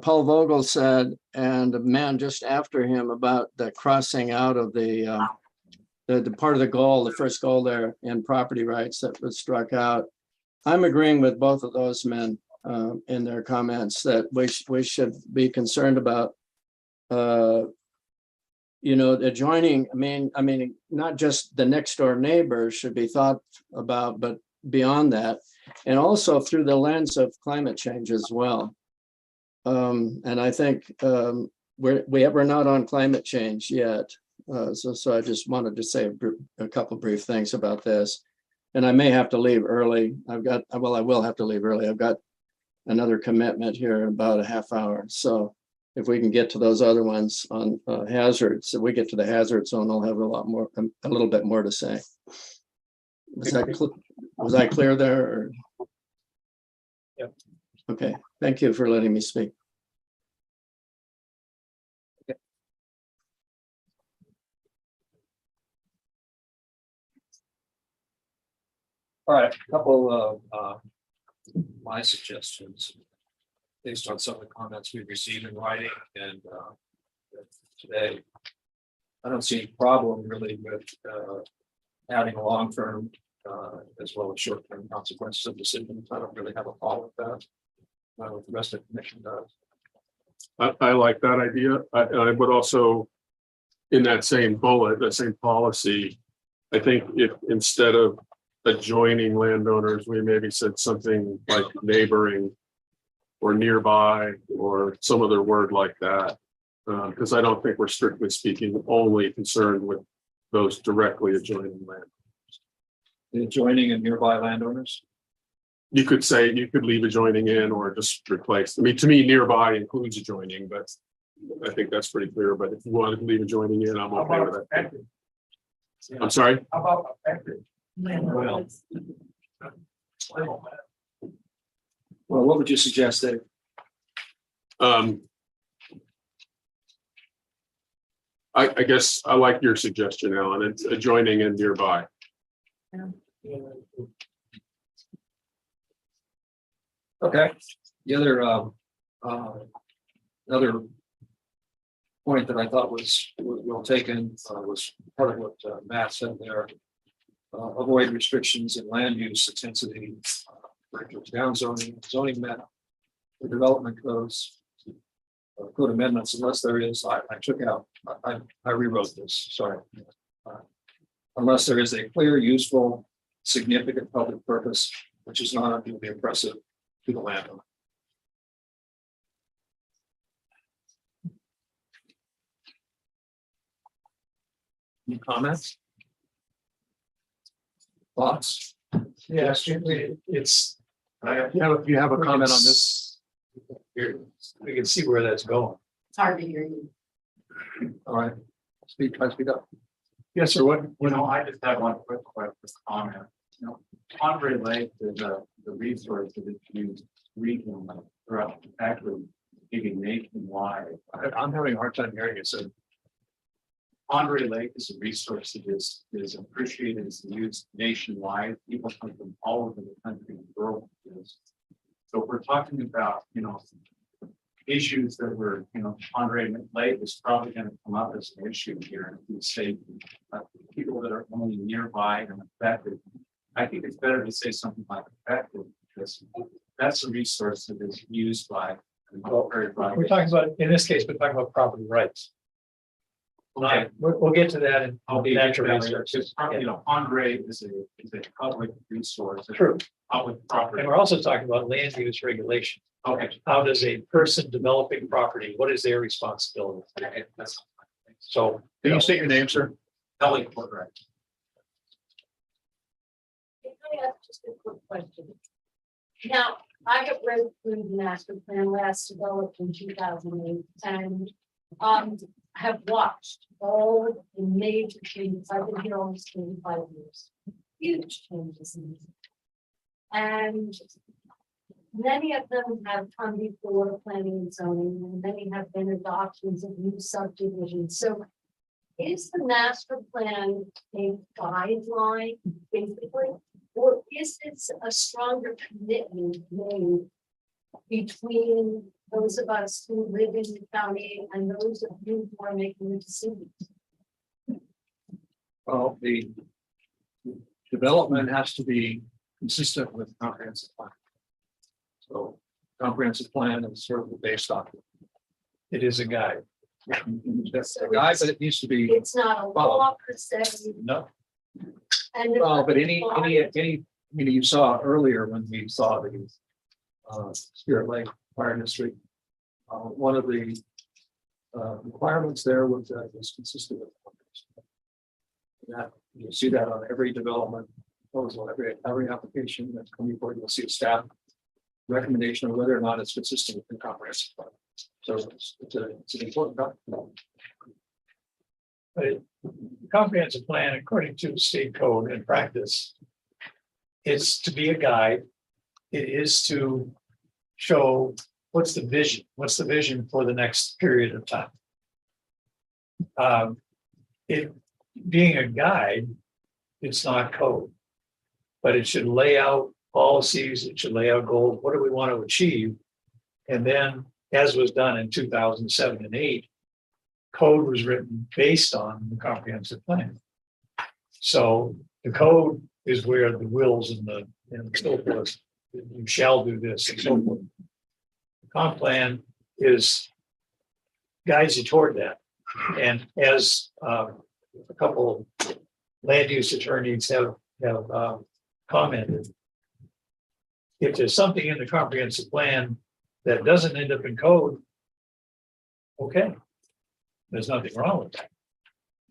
Paul Vogel said and the man just after him about the crossing out of the part of the goal, the first goal there in property rights that was struck out. I'm agreeing with both of those men in their comments that we should be concerned about, adjoining. I mean, not just the next door neighbors should be thought about, but beyond that, and also through the lens of climate change as well. And I think we're not on climate change yet. So I just wanted to say a couple brief things about this. And I may have to leave early. I will have to leave early. I've got another commitment here in about a half hour. So if we can get to those other ones on hazards, if we get to the hazard zone, I'll have a little bit more to say. Was I clear there? Or? Yep. Okay, thank you for letting me speak. All right, a couple of my suggestions based on some of the comments we've received in writing and today. I don't see any problem really with adding a long-term as well as short-term consequences of decisions. I don't really have a problem with that. The rest of the commission does. I like that idea. I would also, in that same bullet, that same policy, I think if instead of adjoining landowners, we maybe said something like neighboring or nearby or some other word like that. Because I don't think we're strictly speaking only concerned with those directly adjoining land. The adjoining and nearby landowners. You could say, you could leave adjoining in or just replace. I mean, to me, nearby includes adjoining, but I think that's pretty clear. But if you wanted to leave adjoining in, I'm okay with that. I'm sorry? How about affected? Well, what would you suggest, Dave? I guess I like your suggestion, Alan. It's adjoining and nearby. Okay. The other another point that I thought was well taken was part of what Matt said there. Avoid restrictions in land use intensity, down zoning map, the development codes, code amendments, unless there is, I took out, I rewrote this, sorry. Unless there is a clear, useful, significant public purpose, which is not unduly oppressive to the landowner. Any comments? Thoughts? Yes, it's. You have a comment on this? Here, we can see where that's going. It's hard to hear you. All right, speak up. Yes, sir. What? I just have one quick comment. Andre Lake is the resource that is used regionally throughout, actually even nationwide. I'm having a hard time hearing you, so. Andre Lake is a resource that is appreciated, is used nationwide. People come from all over the country and world. So if we're talking about, issues that were, Andre Lake is probably going to come up as an issue here in the state. People that are only nearby and affected. I think it's better to say something like affected because that's a resource that is used by. We're talking about, in this case, we're talking about property rights. Okay, We'll get to that in I'll be natural natural resources. Andre is a public resource. True. Public property. And we're also talking about land use regulation. Okay. How does a person developing property, what is their responsibility? Okay, that's. So. Can you state your name, sir? Ellie Porter. Just a quick question. Now, I have read through the master plan last developed in 2008 and have watched all the major changes. I've been here almost 25 years. Huge changes in it. And many of them have come before planning and zoning, and many have been adoptions of new subdivisions. So is the master plan a guideline, basically, or is it a stronger commitment made between those of us who live in the county and those of you who are making the decisions? Well, the development has to be consistent with comprehensive plan. So comprehensive plan is sort of the base document. It is a guide. That's a guide, but it needs to be. It's not a law per se. No. And Well, but any, you saw earlier when we saw the Spirit Lake Fire District, one of the requirements there was that it was consistent with that. You see that on every development proposal, every application that's coming forward, you'll see a staff recommendation of whether or not it's consistent with the comprehensive plan. So it's an important document. But the comprehensive plan, according to state code and practice, it's to be a guide. It is to show what's the vision for the next period of time. It being a guide, it's not code, but it should lay out policies, it should lay out goals, what do we want to achieve? And then, as was done in 2007 and 8, code was written based on the comprehensive plan. So the code is where the wills and so forth, you shall do this and so forth. The comp plan guides you toward that. And as a couple land use attorneys have commented, if there's something in the comprehensive plan that doesn't end up in code, okay, there's nothing wrong with that.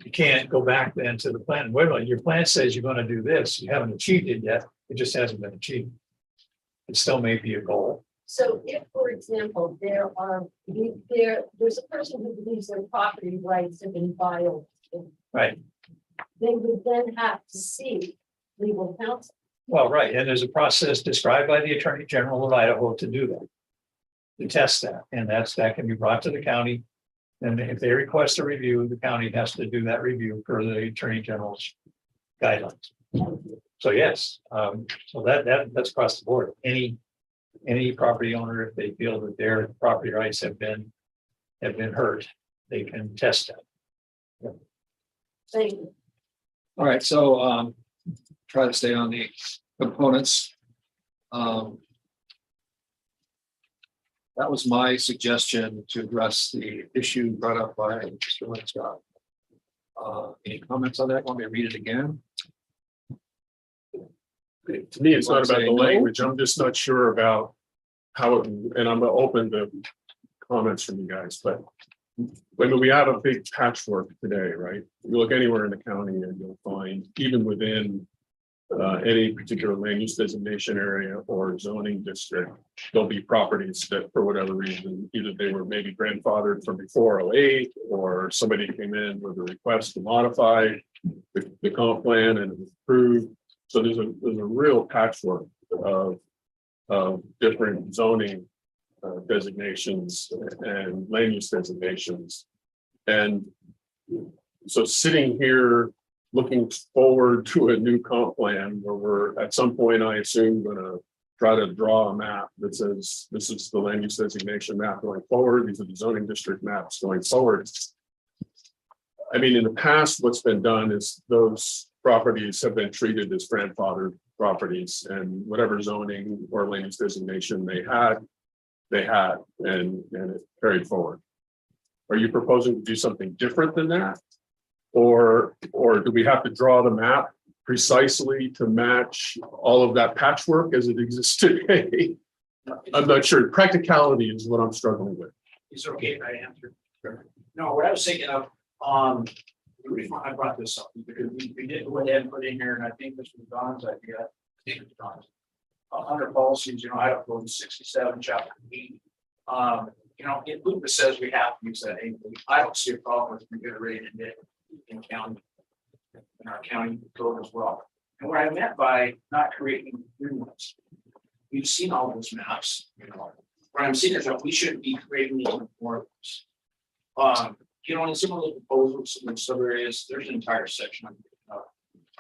You can't go back then to the plan. Wait a minute, your plan says you're going to do this. You haven't achieved it yet. It just hasn't been achieved. It still may be a goal. So if, for example, there's a person who believes their property rights have been violated. Right. They would then have to seek legal counsel. Well, right. And there's a process described by the Attorney General of Idaho to do that. To test that. And that can be brought to the county. And if they request a review, the county has to do that review per the Attorney General's guidelines. So yes, so that's across the board. Any property owner, if they feel that their property rights have been hurt, they can test that. Thank you. All right, so try to stay on the components. That was my suggestion to address the issue brought up by Mr. Linscott. Any comments on that? Want me to read it again? To me, it's not about the language. I'm just not sure about how it, and I'm open to comments from you guys, but when we have a big patchwork today, right? You look anywhere in the county and you'll find, even within any particular land use designation area or zoning district, there'll be properties that for whatever reason, either they were maybe grandfathered from before 2008, or somebody came in with a request to modify the comp plan and it was approved. So there's a real patchwork of different zoning designations and land use designations. And so sitting here looking forward to a new comp plan where we're at some point, I assume, going to try to draw a map that says this is the land use designation map going forward. These are the zoning district maps going forward. I mean, in the past, what's been done is those properties have been treated as grandfathered properties, and whatever zoning or land use designation they had, and it carried forward. Are you proposing to do something different than that? Or do we have to draw the map precisely to match all of that patchwork as it exists today? I'm not sure. Practicality is what I'm struggling with. Is it okay if I answer? Sure. No, what I was thinking of, the reason why I brought this up is because we did go ahead and put in here, and I think this was Don's idea. I think it was Don's. Under policies, I don't go to 67, chapter 80. It Lucas says we have to use that. I don't see a problem with reiterating it in county, in our county code as well. And what I meant by not creating new ones, we've seen all those maps. What I'm seeing is that we shouldn't be creating even more of those. In some of the proposals in some areas, there's an entire section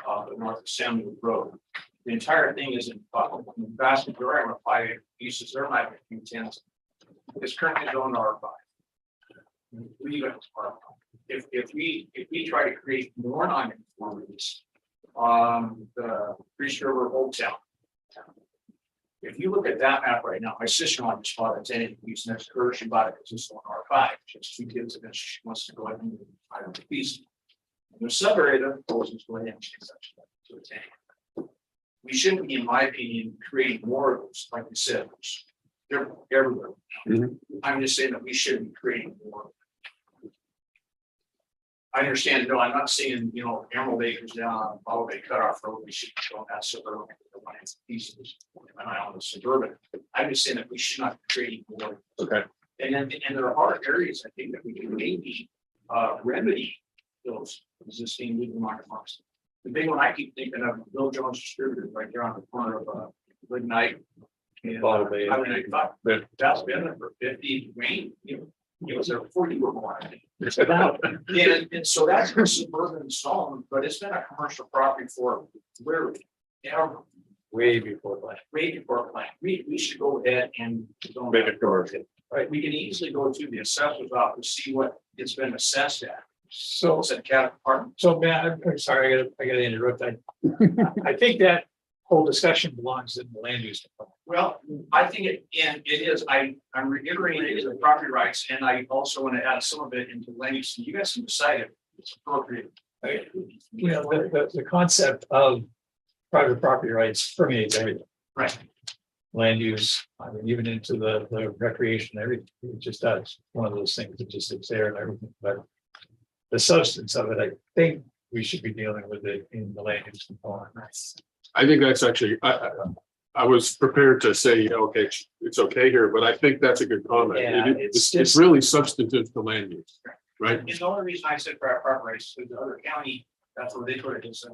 of the north of Samuel Road. The entire thing is in the vast majority of 5 acre pieces. There might be a few tens. It's currently zoned R5. Leave it as R5. If we try to create more non-conformities, the Priest River Old Town. If you look at that map right now, my sister-in-law just bought a 10 acre piece next to her. She bought it because it's on R5. She has 2 kids, and she wants to go ahead and move 5 acre piece. And the sub-area that proposes to go ahead and change that to a 10 acre. We shouldn't be, in my opinion, creating more of those, like you said. They're everywhere. I'm just saying that we shouldn't be creating more. I understand. No, I'm not saying, Emerald Acres down on Follow Bay Cutoff Road, we should show that suburban pieces. And I own the suburban. I'm just saying that we should not be creating more. Okay. And there are areas I think that we can maybe remedy those existing legal non-conformities. The big one I keep thinking of, Bill Jones Distributor, right there on the corner of, Lignite. And, Bottle Bay. I mean, that's been there for 50, Wayne, it was there before you were born. And so that's been suburban zone, but it's been a commercial property for where, Way before that. way before plan. We should go ahead and. Make it commercial. Right, we can easily go to the assessor's office, see what it's been assessed at. So, It's at cat apartment. so Matt, I'm sorry, I gotta interrupt. I think that whole discussion belongs in the land use component. Well, I think it is, I'm reiterating it is the property rights, and I also want to add some of it into land use, and you guys can decide if it's appropriate. You know, the concept of private property rights permeates everything. Right. Land use, I mean, even into the recreation, everything, it just does. One of those things that just is there and everything, but the substance of it, I think we should be dealing with it in the land use component. I think that's actually, I was prepared to say, okay, it's okay here, but I think that's a good comment. Yeah, It's really substantive to land use, right? And the only reason I said private property rights is the other county, that's where they put it, is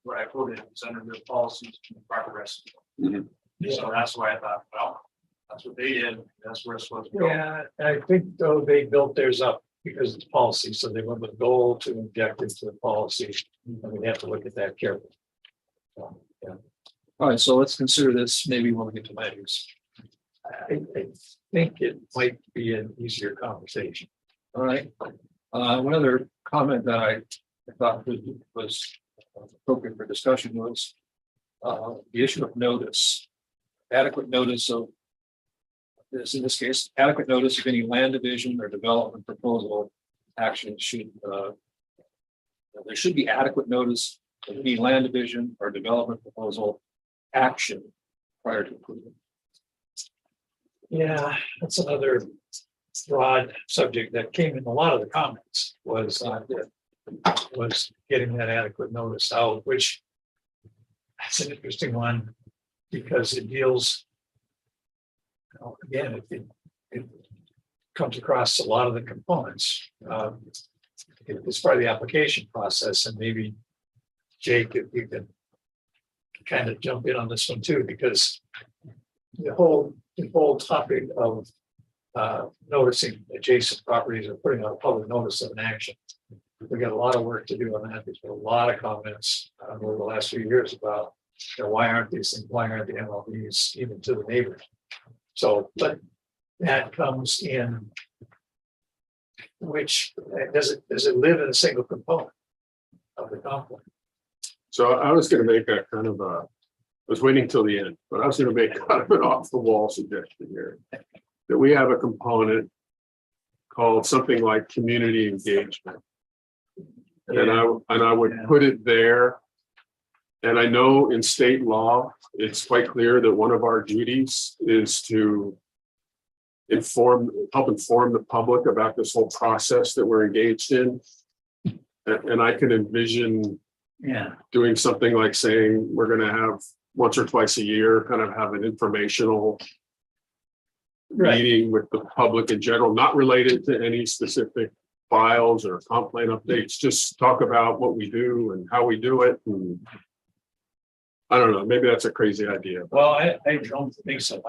what I quoted, it's under their policies, private rights. Mhm. So that's why I thought, well, that's what they did, that's where it's supposed to go. Yeah, I think though they built theirs up because it's policy, so they went with a goal to inject into the policy, and we have to look at that carefully. So, yeah. All right, so let's consider this maybe when we get to land use. I think it might be an easier conversation. All right. One other comment that I thought was appropriate for discussion was the issue of notice. Adequate notice of this, in this case, adequate notice of any land division or development proposal action should there should be adequate notice of any land division or development proposal action prior to approval. Yeah, that's another broad subject that came in a lot of the comments was getting that adequate notice out, which that's an interesting one because it deals, you know, again, it comes across a lot of the components. It's part of the application process, and maybe Jake, if you can kind of jump in on this one too, because the whole topic of noticing adjacent properties or putting out a public notice of an action. We got a lot of work to do on that. There's been a lot of comments over the last few years about, you know, why aren't these things, why aren't the MLBs even to the neighbors? So, but that comes in, which does it live in a single component of the conflict? So I was gonna make a kind of a, I was waiting till the end, but I was gonna make kind of an off the wall suggestion here. That we have a called something like community engagement. And I would put it there. And I know in state law, it's quite clear that one of our duties is to help inform the public about this whole process that we're engaged in. And I can envision doing something like saying, we're gonna have once or twice a year, kind of have an informational meeting with the public in general, not related to any specific files or complaint updates, just talk about what we do and how we do it. And I don't know, maybe that's a crazy idea. Well, I don't think so.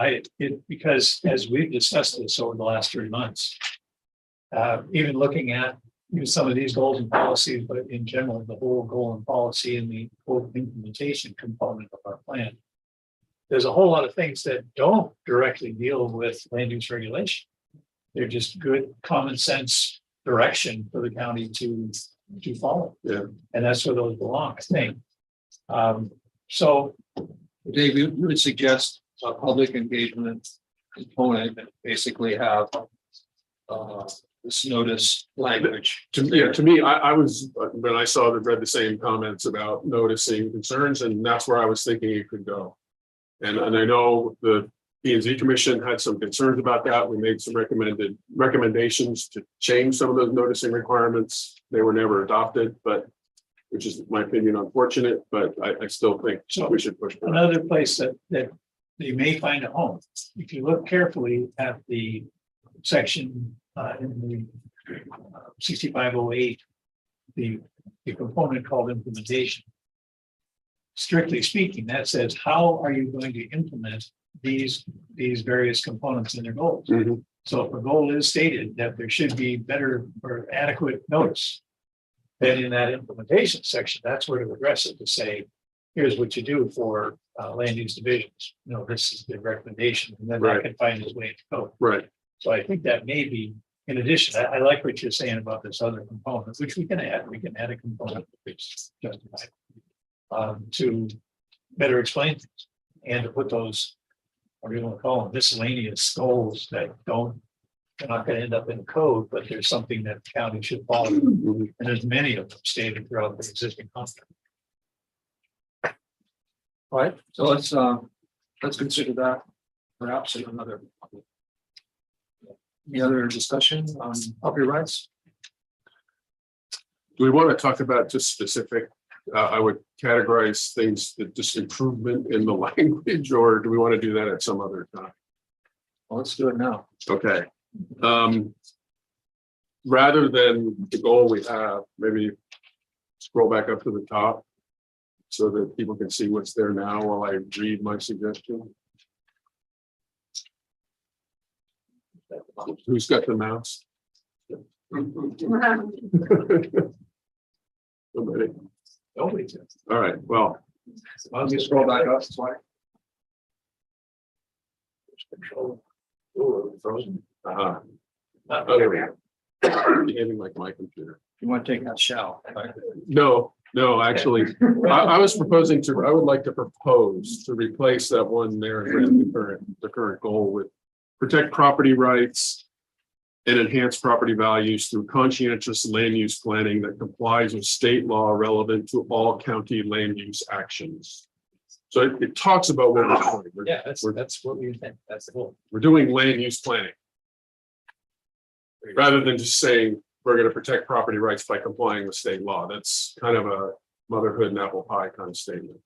Because as we've discussed this over the last 3 months, even looking at some of these goals and policies, but in general, the whole goal and policy and the whole implementation component of our plan. There's a whole lot of things that don't directly deal with land use regulation. They're just good common sense direction for the county to follow. Yeah. And that's where those belong, I think. So Dave, you would suggest a public engagement component that basically have this notice language. To me, I was, when I read the same comments about noticing concerns, and that's where I was thinking it could go. And I know the P&Z Commission had some concerns about that. We made some recommendations to change some of those noticing requirements. They were never adopted, but which is, in my opinion, unfortunate, but I still think we should push for another place that you may find a home. If you look carefully at the section in the 6508, the component called implementation, strictly speaking, that says, how are you going to implement these various components in their goals? Mhm. So if a goal is stated that there should be better or adequate notice, then in that implementation section, that's where to address it, to say, here's what you do for land use divisions. You know, this is the recommendation, and then that Right. can find its way into code. Right. So I think that may be, in addition, I like what you're saying about this other component, which we can add a component that's justified. To better explain things and to put those, what do you want to call them, miscellaneous goals that they're not going to end up in code, but there's something that the county should follow. And there's many of them stated throughout the existing contract. All right, so let's consider that perhaps in another. Any other discussion on property rights? Do we want to talk about just specific, I would categorize things that just improvement in the language, or do we want to do that at some other time? Well, let's do it now. Okay. Rather than the goal we have, maybe scroll back up to the top so that people can see what's there now while I read my suggestion. Who's got the mouse? Somebody. Nobody does. All right, well, I'll just scroll back up. That's why. Control. Ooh, frozen. oh, There we are. behaving like my computer. You want to take that shall? No, actually, I was proposing I would like to propose to replace that one there in the current goal with protect property rights and enhance property values through conscientious land use planning that complies with state law relevant to all county land use actions. So it talks about what we're doing. Yeah, that's what we think. That's the goal. We're doing land use planning. Rather than just saying, we're going to protect property rights by complying with state law. That's kind of a motherhood and apple pie kind of statement.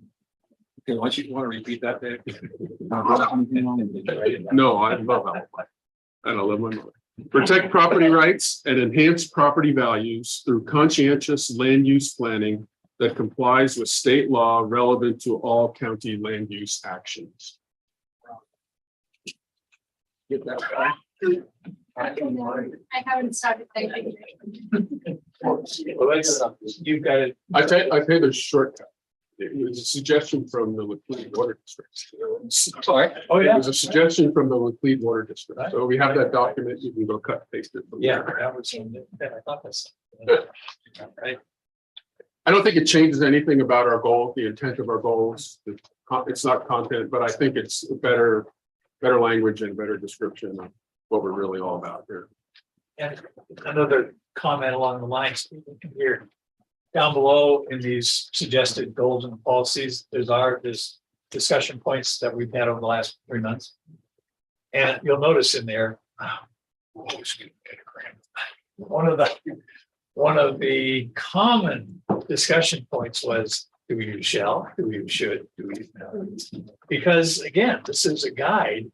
Okay, why don't you want to repeat that, Dave? No, I love apple pie. I don't live my mother. Protect property rights and enhance property values through conscientious land use planning that complies with state law relevant to all county land use actions. Get that. I haven't started typing. Well, that's, you've got it. I paid a shortcut. It was a suggestion from the Laclede Water District. Sorry. Oh, It yeah. was a suggestion from the Laclede Water District. So we have that document. You can go cut and paste it. from Yeah, there. that was, I thought that's. Right. I don't think it changes anything about our goal, the intent of our goals. It's not content, but I think it's better language and better description of what we're really all about here. And another comment along the lines here. Down below in these suggested goals and policies, there's discussion points that we've had over the last 3 months. And you'll notice in there, one of the common discussion points was, do we use shall, do we use should, do we use now? Because again, this is a guide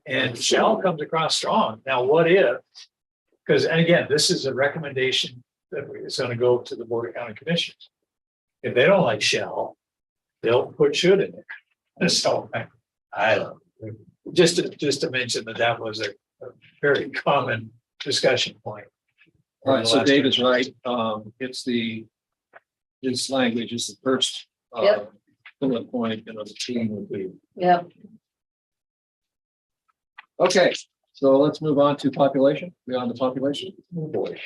and shall comes across strong. Now, what if? Because, and again, this is a recommendation that is going to go to the Board of County Commissioners. If they don't like shall, they'll put should in there. So I don't know. Just to mention that was a very common discussion point. All right, so Dave is right. This language is the first Yep. bullet point, and the team would be. Yep. Okay, so let's move on to population. Beyond the population. Oh, boy.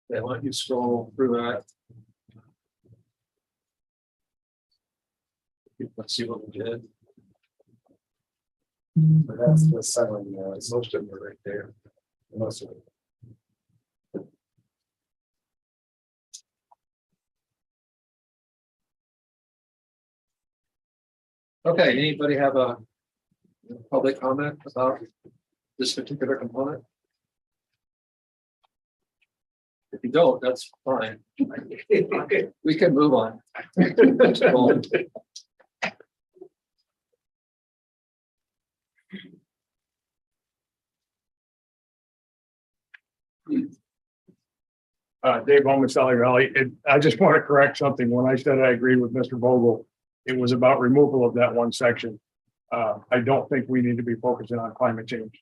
They want you to scroll through that. Let's see what we did. That's the seven, most of them are right there. Most of them. Okay, anybody have a public comment about this particular component? If you don't, that's fine. We can move on. Dave Bowman, Sally Valley. I just want to correct something. When I said I agreed with Mr. Vogel, it was about removal of that one section. I don't think we need to be focusing on climate change.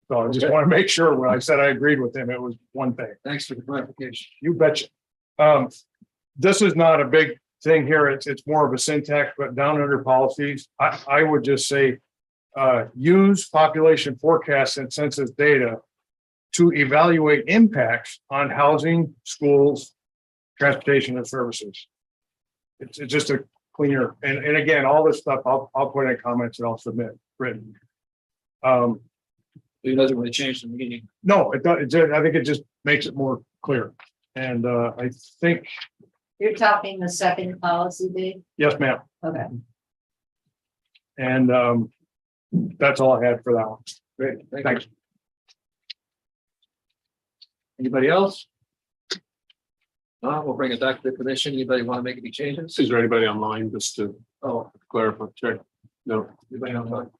So I just want to make sure when I said I agreed with him, it was one thing. Thanks for the clarification. You betcha. This is not a big thing here. It's more of a syntax, but down under policies, I would just say, use population forecasts and census data to evaluate impacts on housing, schools, transportation and services. It's just a cleaner, and again, all this stuff, I'll put in comments and I'll submit written. It doesn't really change the meaning. No, it does. I think it just makes it more clear. And I think, You're talking the second policy, Dave? yes, ma'am. Okay. And that's all I had for that one. Great, Thanks. you. Anybody else? We'll bring it back to the commission. Anybody want to make any changes? Is there anybody online just to clarify? Check. No. Anybody online?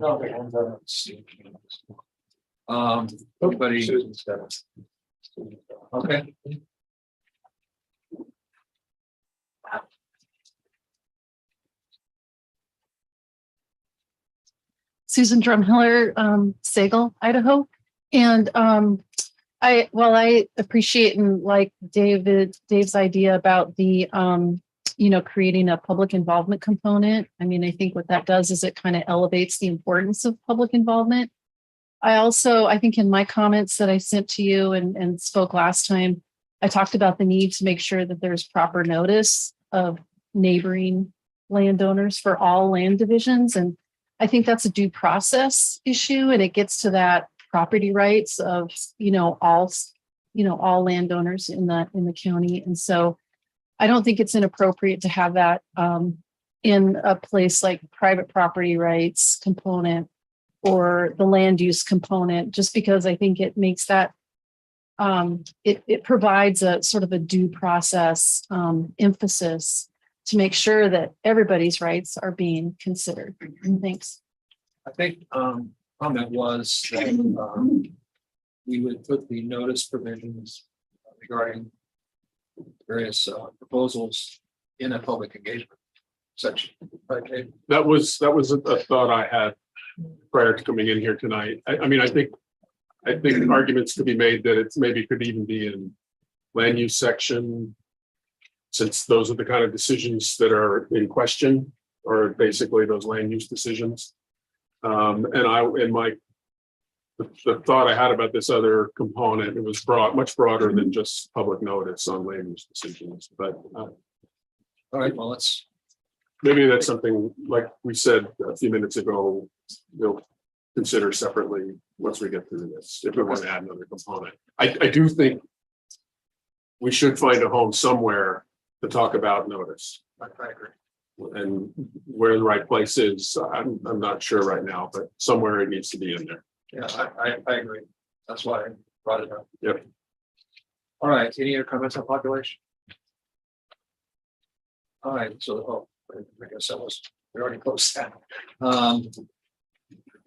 No. Anybody? Okay. Susan Drumhiller, Sagal, Idaho. And I appreciate and like Dave's idea about the creating a public involvement component. I mean, I think what that does is it kind of elevates the importance of public involvement. I think in my comments that I sent to you and spoke last time, I talked about the need to make sure that there's proper notice of neighboring landowners for all land divisions. And I think that's a due process issue, and it gets to that property rights of, all landowners in the county. And so I don't think it's inappropriate to have that in a place like private property rights component or the land use component, just because I think it makes that it provides a sort of a due process emphasis to make sure that everybody's rights are being considered. Thanks. I think comment was that we would put the notice provisions regarding various proposals in a public engagement section. Okay. That was a thought I had prior to coming in here tonight. I mean, I think arguments could be made that it's maybe could even be in land use section, since those are the kind of decisions that are in question, or basically those land use decisions. The thought I had about this other component, it was much broader than just public notice on land use decisions. But all right, well, maybe that's something, like we said a few minutes ago, we'll consider separately once we get through this, if we want to add another component. I do think we should find a home somewhere to talk about notice. I agree. And where the right place is, I'm not sure right now, but somewhere it needs to be in there. Yeah, I agree. That's why I brought it up. Yep. All right, any other comments on population? All right, so I guess we already closed that.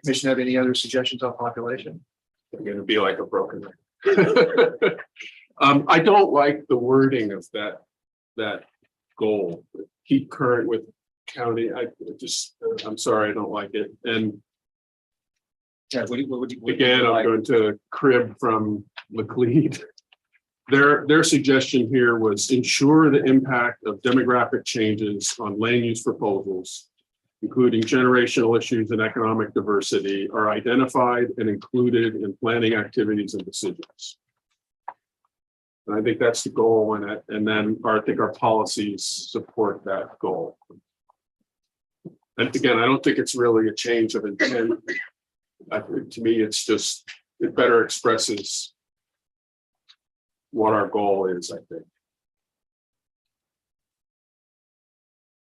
Commission have any other suggestions on population? It's going to be like a broken record. I don't like the wording of that goal. Keep current with county. I'm sorry, I don't like it. And yeah, what again, I'm going to crib from Laclede. Their suggestion here was ensure the impact of demographic changes on land use proposals, including generational issues and economic diversity, are identified and included in planning activities and decisions. And I think that's the goal in it. And then I think our policies support that goal. And again, I don't think it's really a change of intent. To me, it's just, it better expresses what our goal is, I think.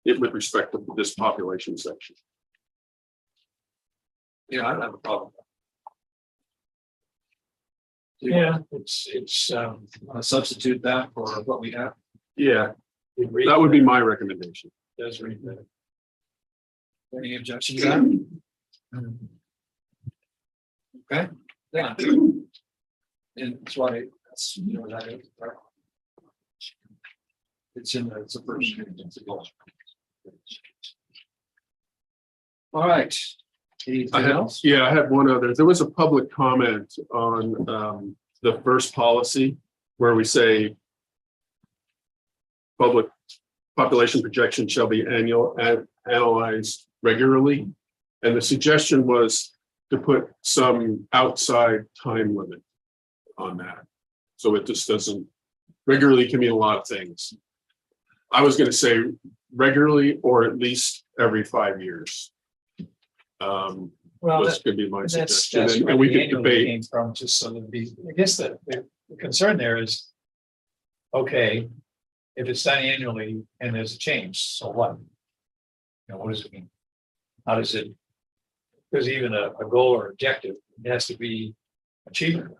with respect to this population section. Yeah, I don't have a problem. Yeah, it's, Substitute that for what we have. Yeah, it reads that would be my recommendation. does read better. Any objections to that? Okay, yeah. And that's why, that's, you know, that is. It's in the, it's the first. It's a goal. All right. Anything else? Yeah, I had one other. There was a public comment on the first policy where we say public population projection shall be annual and analyzed regularly. And the suggestion was to put some outside time limit on that. So it just doesn't, regularly can mean a lot of things. I was going to say regularly or at least every 5 years. Well, this could be my that's suggestion, where and we the could annual debate. came from, just so that I guess the concern there is, okay, if it's done annually and there's a change, so what? You know, what does it mean? How does it? There's even a goal or objective, it has to be achievable.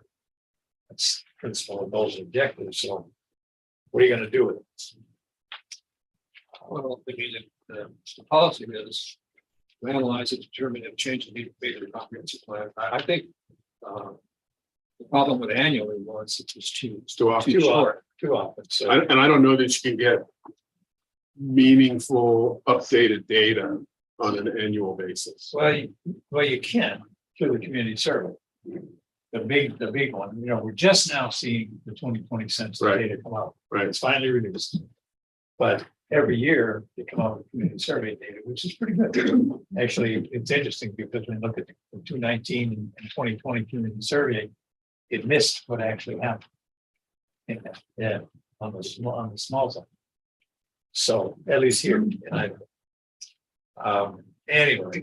That's the principle of goals and objectives. So what are you going to do with it? Well, I mean, the policy is to analyze it, determine if change in the comprehensive plan. I think the problem with annually was it was too short. Too often. So And I don't know that you can get meaningful updated data on an annual basis. well, you can through the community survey. The big one, you know, we're just now seeing the 2020 census data come out. Right. It's finally released. But every year they come out with community survey data, which is pretty good. Actually, it's interesting because when you look at the 2019 and 2020 community survey, it missed what actually happened. Yeah, on the small side. So at least here, anyway.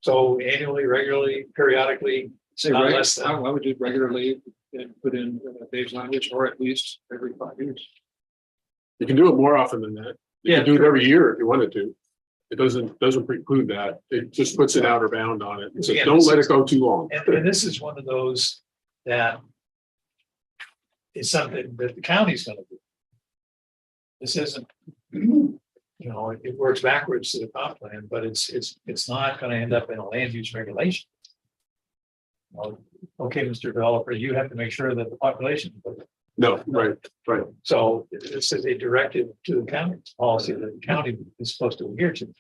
So annually, regularly, periodically. Say not right, less than- I would do regularly and put in Dave's language, or at least every 5 years. You can do it more often than that. You can do it every year if you wanted to. It doesn't preclude that. It just puts an outer bound on it. So Again, don't this let is- it go too long. And this is one of those that is something that the county's gonna do. This isn't, you know, it works backwards to the comp plan, but it's not gonna end up in a land use regulation. Well, okay, Mr. Developer, you have to make sure that the population. No, right. So this is a directive to the county, it's policy that the county is supposed to adhere to.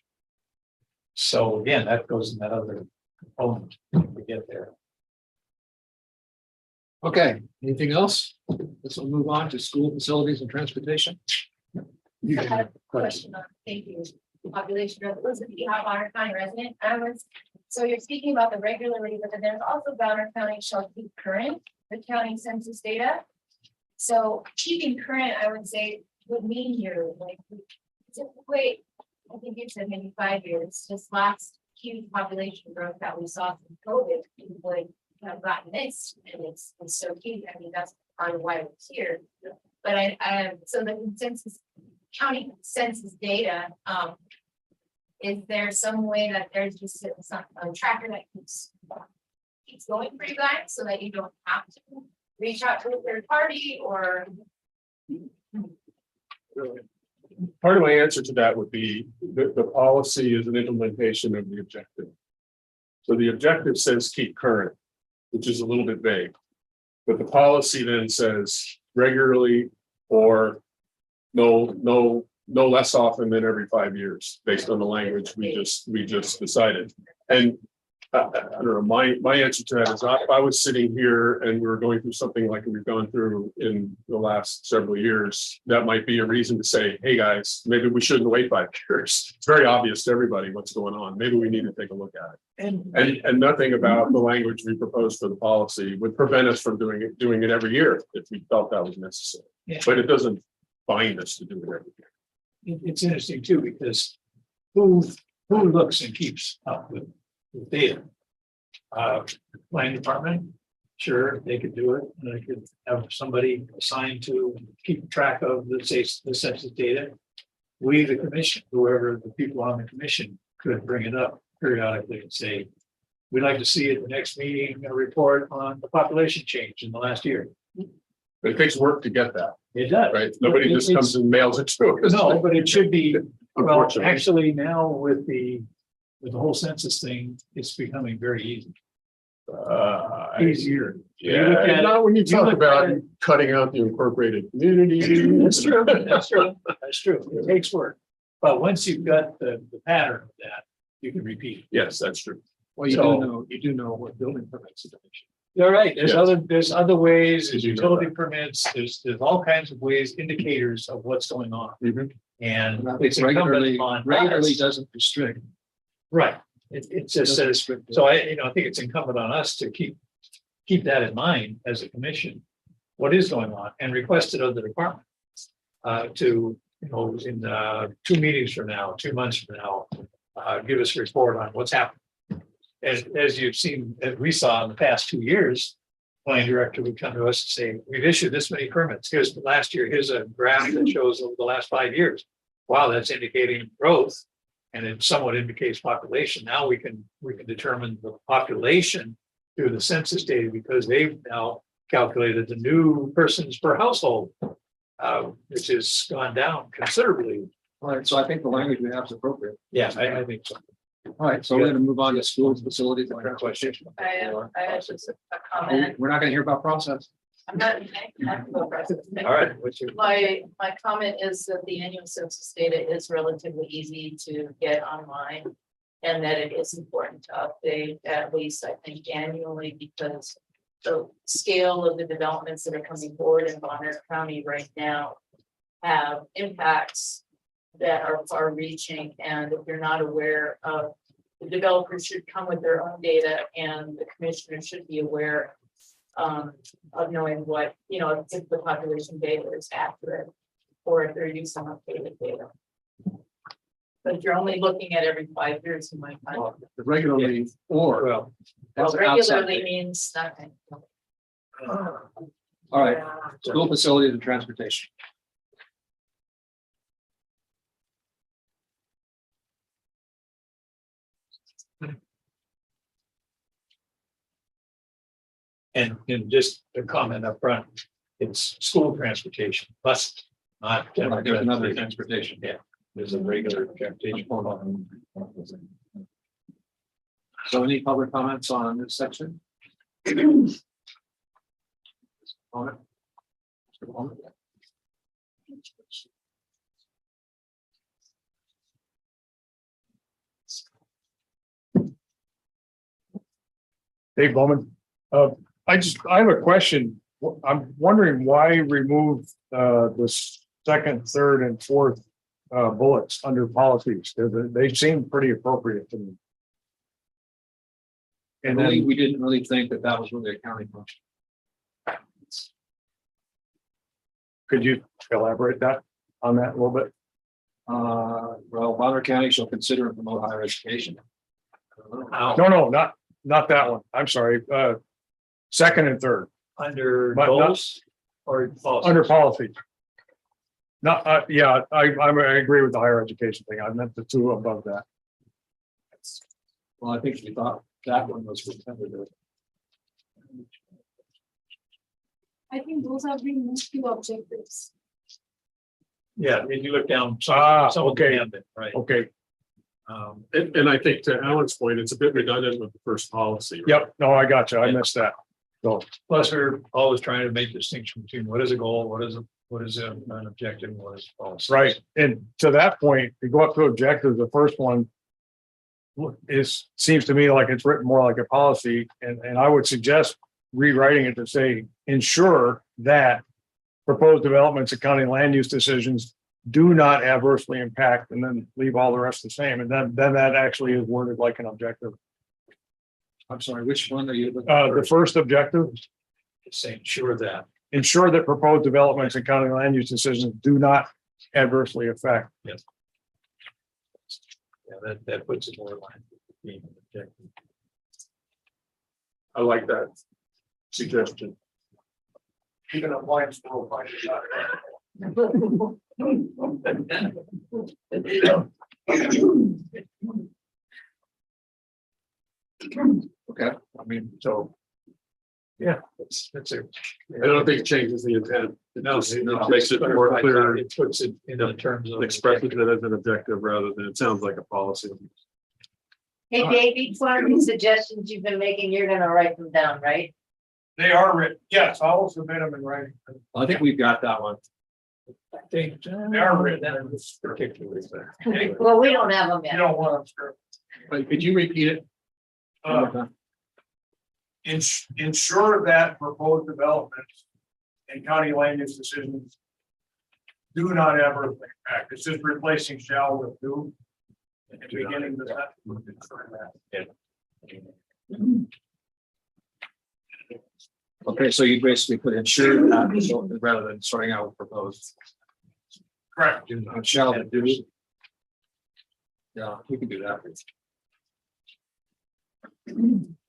So again, that goes in that other component to get there. Okay, anything else? Let's move on to school facilities and transportation. I have a question on, thank you, population growth, Elizabeth, you have Bonner County resident, so you're speaking about the regularly, but then there's also Bonner County shall keep current the county census data. So keeping current, I would say, would mean yearly, like, wait, I think you said maybe 5 years, this last huge population growth that we saw from COVID, would have gotten this, and it's so key, I mean, that's part of why it's here. But I so the consensus, county census data, is there some way that there's just a tracker that keeps going for you guys so that you don't have to reach out to a third party or? Part of my answer to that would be the policy is an implementation of the objective. So the objective says keep current, which is a little bit vague. But the policy then says regularly or no less often than every 5 years, based on the language we just decided. And I don't know, my answer to that is if I was sitting here and we were going through something like we've gone through in the last several years, that might be a reason to say, hey guys, maybe we shouldn't wait 5 years. It's very obvious to everybody what's going on. Maybe we need to take a look at it. And nothing about the language we proposed for the policy would prevent us from doing it every year if we felt that was necessary. Yeah. But it doesn't bind us to do it every year. It's interesting too, because who looks and keeps up with data? Planning department, sure, they could do it, and they could have somebody assigned to keep track of the census data. we, the commission, whoever the people on the commission could bring it up periodically and say, we'd like to see at the next meeting a report on the population change in the last year. But it takes work to get that, It does. right? Nobody just comes and mails it to us. No, but it should be, well, Unfortunately. actually now with the whole census thing, it's becoming very easy. Easier. You look Yeah, at not when you you talk look about at it- cutting out the incorporated community. That's true, that's true, that's true. It takes work. But once you've got the pattern of that, you can repeat. Yes, that's true. Well, you So- do know what building permits are. You're right. There's Yes. there's other ways, there's You do know utility permits, there's all kinds of ways, indicators of what's going on. Mhm. And It's it's incumbent regularly, upon regularly us. doesn't restrict. Right. It just says, so I think it's incumbent on us to keep that in mind as a commission. What is going on and request it of the department. To, in 2 meetings from now, 2 months from now, give us a report on what's happening. As you've seen, as we saw in the past 2 years, planning director would come to us and say, we've issued this many permits. Here's the last year, here's a graph that shows over the last 5 years. Wow, that's indicating growth. And it somewhat indicates population. Now we can determine the population through the census data because they've now calculated the new persons per household, which has gone down considerably. All right, so I think the language we have is appropriate. Yeah, I think so. All right, so we're gonna move on to schools, facilities, and transportation. I had just a comment. We're not gonna hear about process. I'm not. All right, what's your? My comment is that the annual census data is relatively easy to get online. And that it is important to update at least, I think, annually, because the scale of the developments that are coming forward in Bonner County right now have impacts that are far reaching. And if you're not aware of, the developers should come with their own data and the commissioner should be aware of knowing what, if the population data is accurate or if they're using updated data. But if you're only looking at every 5 years, you might find. Regularly, or. Well, that's outside. Regularly means nothing. All right, school facilities and transportation. And just a comment up front, it's school transportation, bus, not. Right, there's another transportation. Yeah, there's a regular transportation. So any public comments on this section? Comment? Mr. Palmer? Dave Bowman. I have a question. I'm wondering why remove the second, third, and fourth bullets under policies. They seem pretty appropriate to me. And then we didn't really think that that was really a county function. Could you elaborate on that a little bit? Well, Bonner County shall consider and promote higher education. No, not that one. I'm sorry. Second and third. Under But not- goals or policies? Under policy. Not, yeah, I agree with the higher education thing. I meant the two above that. Well, I think we thought that one was intended to. I think those are the most two objectives. Yeah, if you look down. Okay. Right. Okay, And I think to Alan's point, it's a bit redundant with the first policy. right? yep, no, I got you. I missed that. So, Plus, we're always trying to make distinction between what is a goal, what is an objective, and what is policy. right, and to that point, to go up to objectives, the first one seems to me like it's written more like a policy, and I would suggest rewriting it to say, ensure that proposed developments and county land use decisions do not adversely impact, and then leave all the rest the same, and then that actually is worded like an objective. I'm sorry, which one are you? The first objective, Just saying, sure that. ensure that proposed developments and county land use decisions do not adversely affect. Yes. Yeah, that puts it more in line with being an objective. I like that suggestion. Even appliance will find Okay, I mean, so. Yeah, that's it. I don't think it changes the intent. It No, just no, makes it more clear. It puts it in the terms of. Expresses it as an objective rather than it sounds like a policy. Hey, Dave, each one of these suggestions you've been making, you're gonna write them down, right? They are written, yes, I'll submit them in writing. I think we've got that one. I think They are written. that was particularly there. Well, we don't have them You yet. don't want them, sure. Wait, could you repeat it? Ensure that proposed developments and county land use decisions do not ever impact. It's just replacing shall with do. At the beginning of that. Okay, so you basically put ensure that so rather than starting out with proposed. Correct. Do not shall do. Yeah, we can do that.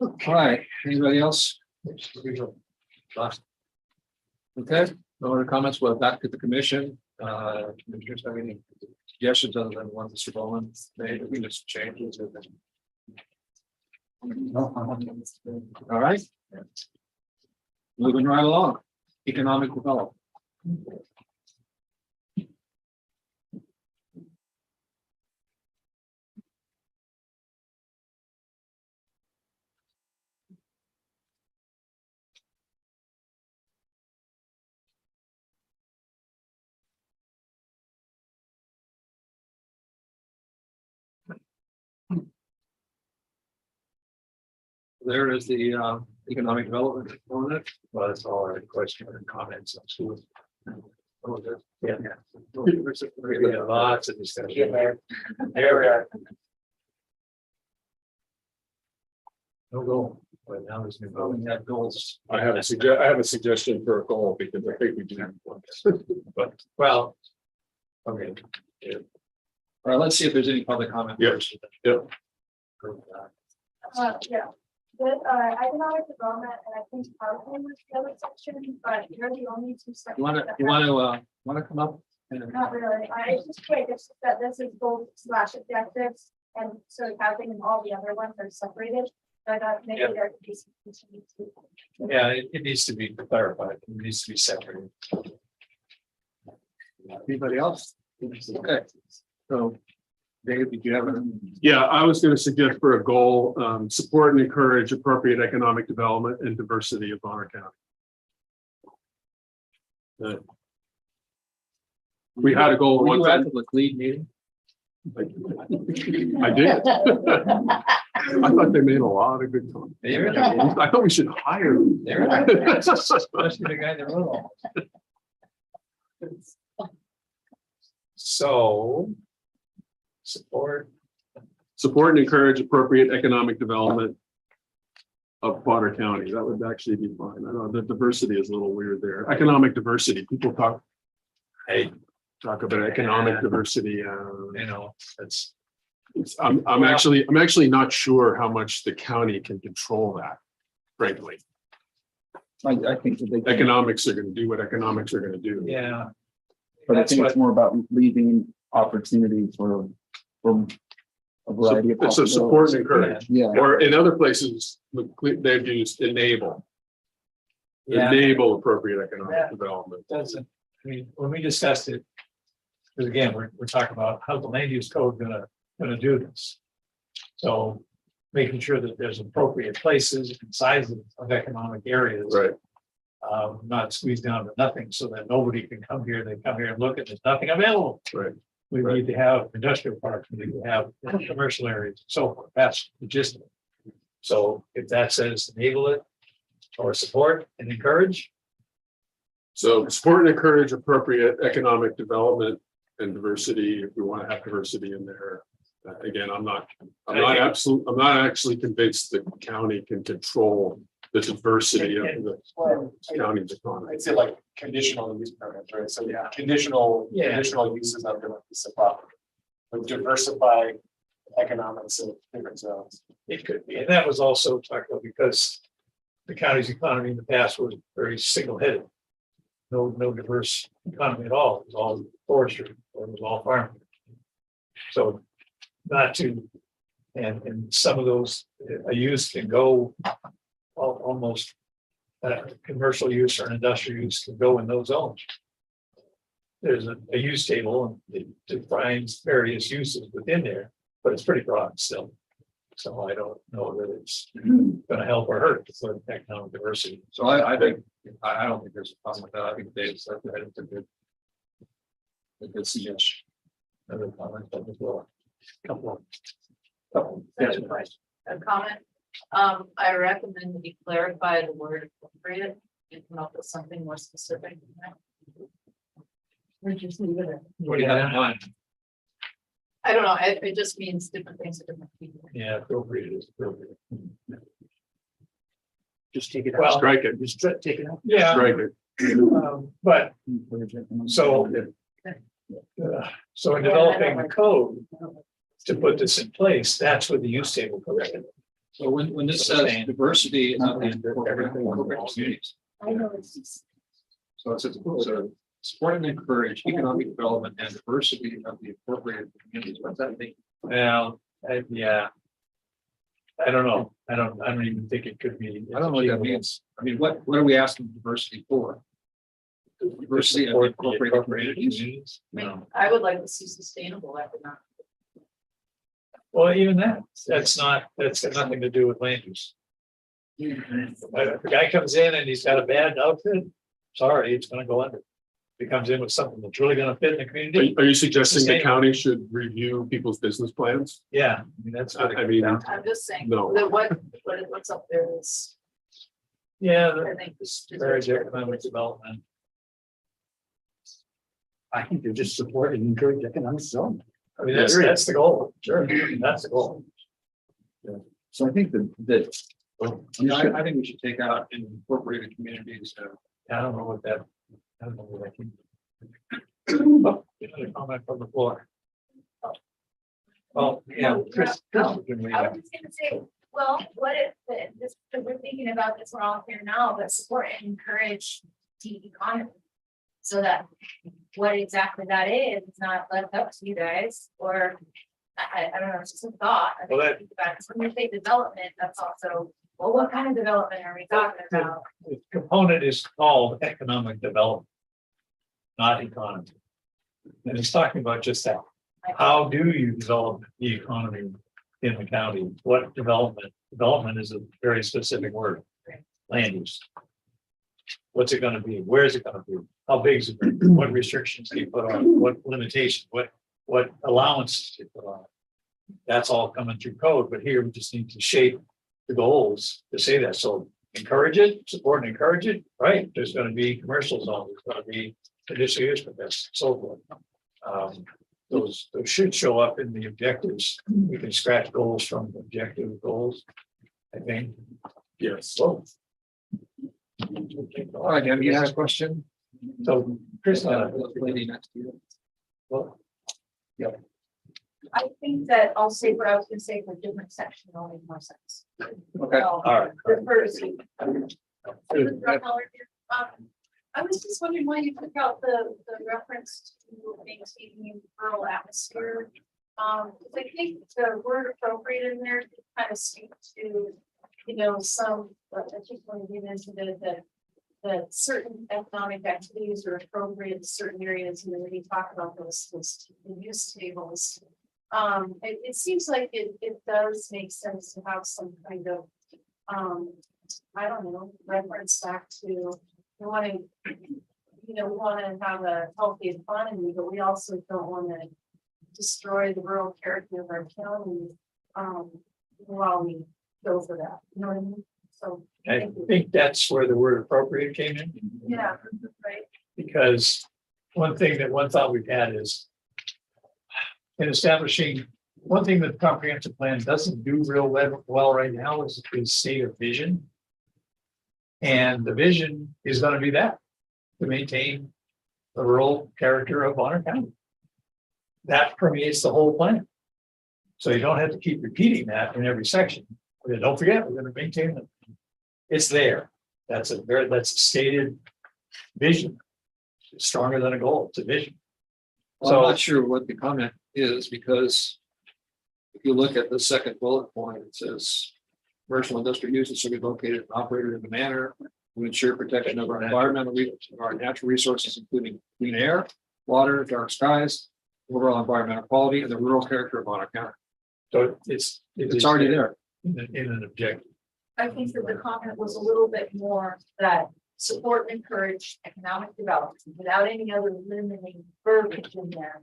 All right, anybody else? Okay, no other comments. Well, back to the commission. Commissioners have any suggestions other than one Mr. Bowen made? We just changes. All right. Moving right along, economic development. There is the economic development component. Well, that's all our question and comments. Yeah. Lots of discussion. There we are. No goal, but now there's new goal. We have goals. I have a suggestion for a goal because I think we do have one. But, well, okay. All right, let's see if there's any public comment. Yep. First. Yep. Yeah, with economic development, and I think housing was the other section, but you're the only two sections. You want to come up? Not really, I just think it's that this is goals / objectives, and so housing and all the other ones are separated. So I thought maybe there could be some continuity. Yeah, it needs to be clarified. It needs to be separated. Anybody else? Okay, so Dave, did you have a? Yeah, I was going to suggest for a goal, support and encourage appropriate economic development and diversity of Bonner County. We had a goal. Were One you time. at the lead meeting? I did. I thought they made a lot of good comments. I thought we should hire them. Especially the guy that wrote all. So. Support. Support and encourage appropriate economic development of Bonner County. That would actually be fine. I know the diversity is a little weird there. Economic diversity. People talk about economic diversity. You know, that's. I'm actually not sure how much the county can control that, frankly. I think that they. Economics are going to do what economics are going to do. Yeah. But I That's think it's what- more about leaving opportunity for a variety of. It's a support and encourage. Yeah. Or in other places, they've used enable. Yeah. Enable appropriate economic Yeah. development. Doesn't, I mean, when we discussed it. Because again, we're talking about how the land use code gonna do this. So making sure that there's appropriate places and sizes of economic areas. Right. Not squeezed down to nothing so that nobody can come here, they come here and look and there's nothing available. Right. We need to have industrial parks, we need to have commercial areas, and so forth, that's the gist of it. So if that says enable it or support and encourage. So support and encourage appropriate economic development and diversity, if we want to have diversity in there. Again, I'm not actually convinced the county can control the diversity of the county's economy. I'd say like conditional use permits, right? So yeah, conditional uses of the piece of property. Would diversify economics in different zones. It could be, and that was also talked about because the county's economy in the past was very single-headed. no diverse economy at all. It was all forestry, or it was all farming. So not to, and some of those, a use can go almost commercial use or an industrial use can go in those zones. There's a use table and it defines various uses within there, but it's pretty broad still. So I don't know that it's gonna help or hurt for economic diversity. So I think, I don't think there's a problem with that. I think Dave's, I think it's a good suggestion. Other comments on the floor? Couple. Yes, a comment. I recommend that you clarify the word appropriate and come up with something more specific than that. Or just leave it at. What do you have in mind? I don't know, it just means different things to different people. Yeah, appropriate is appropriate. Just take it Well, Strike it. Just take it out. Yeah, Strike it. but so so in developing the code to put this in place, that's what the use table corrected. So when this says diversity of the incorporated communities, I know it's. so it says, so support and encourage economic development and diversity of the incorporated communities. What's that mean? Well, yeah. I don't know. I don't even think it could be. I don't know what that means. I mean, what are we asking diversity for? Diversity of the incorporated communities? No. I would like to see sustainable economic. Well, even that's got nothing to do with land use. If a guy comes in and he's got a bad outfit, sorry, it's gonna go under. If he comes in with something that's really gonna fit in the community, Are you suggesting the county should review people's business plans? yeah, I mean, that's. what it I comes mean, down to. I'm just saying, No. that what's up there is, Yeah, I think. this very economic development. I think they're just support and encourage economic development. I mean, that's the goal. Sure, that's the goal. So I think that I think we should take out incorporated communities. I don't know what that. I don't know what I can. Oh, another comment from the floor. Oh, yeah, Chris. I was just gonna say, well, what if this, because we're thinking about this, we're all here now, but support and encourage the economy. So that what exactly that is, it's not left up to you guys, or I don't know, it's just a thought. I think Well, that- think about it. 'Cause when you say development, that's also, well, what kind of development are we talking about? The component is called economic development, not economy. And it's talking about just that. How do you develop the economy in the county? What development? Development is a very specific word. Land use. What's it gonna be? Where is it gonna be? How big is it? What restrictions do you put on? What limitations? What allowances do you put on? That's all coming through code, but here we just need to shape the goals to say that. So encourage it, support and encourage it, right? There's gonna be commercial zones, there's gonna be conditional use permits, so forth. Those should show up in the objectives. We can scratch goals from objective goals, I think. Yes. So. All right, Gabby, you have a question? So Chris, Lady next to you. well, I think that I'll say what I was gonna say for different section, will make more sense. Okay, all right. The first. I was just wondering why you took out the reference to maintaining rural atmosphere. I think the word appropriate in there kind of speak to, some, I just want to get into that certain economic activities are appropriate in certain areas, and then when you talk about those use tables. It seems like it does make sense to have some kind of, I don't know, reference back to, we want to have a healthy economy, but we also don't want to destroy the rural character of our county while we go for that. You know what I mean? So I think that's where the word appropriate came in. yeah, right. Because one thought we've had is in establishing, one thing that the comprehensive plan doesn't do real well right now is state of vision. And the vision is going to be that, to maintain the rural character of Bonner County. That permeates the whole plan. So you don't have to keep repeating that in every section. Don't forget, we're going to maintain them. It's there. That's a stated vision stronger than a goal, it's a vision. Well, I'm not sure what the comment is, because if you look at the second bullet point, it says commercial industrial uses should be located and operated in a manner to ensure protection of our our natural resources, including clean air, water, dark skies, overall environmental quality, and the rural character of Bonner County. So It's already there. In an objective. I think that the comment was a little bit more that support and encourage economic development without any other limiting verbiage in there.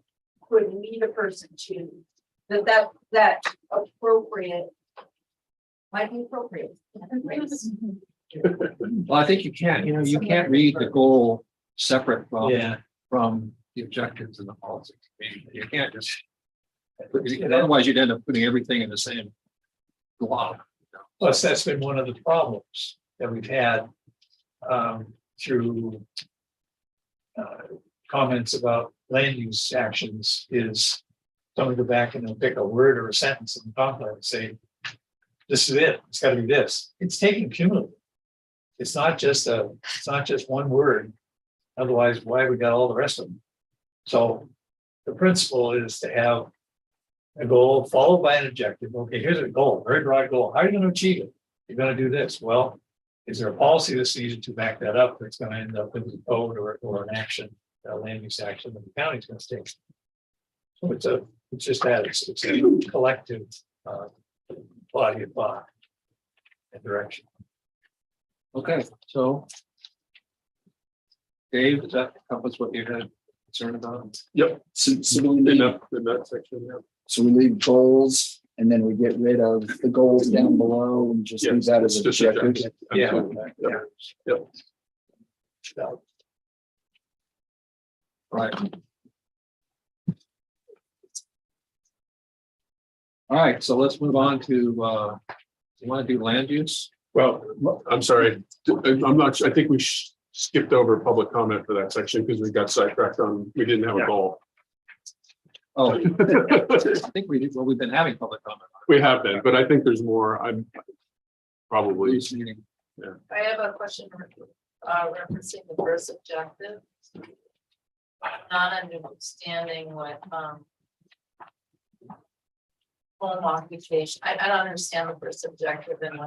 Could lead a person to that appropriate. Might be appropriate. Well, I think you can't, you can't read the goal separate from the objectives and the policies. You can't just, otherwise you'd end up putting everything in the same block. Plus, that's been one of the problems that we've had through comments about land use actions is someone go back and they'll pick a word or a sentence in the document and say, this is it, it's got to be this. It's taking cumulative. It's not just one word. Otherwise, why we got all the rest of them? So the principle is to have a goal followed by an objective. Okay, here's a goal, very broad goal. How are you going to achieve it? You're going to do this. Well, is there a policy that's needed to back that up that's going to end up in the code or an action, a land use action that the county's going to take? So it's just that it's a collective body of thought and direction. Okay, so Dave, does that encompass what you had concern about? Yep. So we leave, In that section, yeah. so we leave goals and then we get rid of the goals down below and just leave that as It's just objectives. objective. Yeah. Yep. Right. All right, so let's move on to, you want to do land use? Well, I'm sorry, I'm not, I think we skipped over public comment for that section because we got sidetracked on, we didn't have a goal. Oh, I think we did, well, we've been having public comment. We have been, but I think there's more. I'm probably. I have a question referencing the first objective. Not understanding what home occupation. I don't understand the first objective and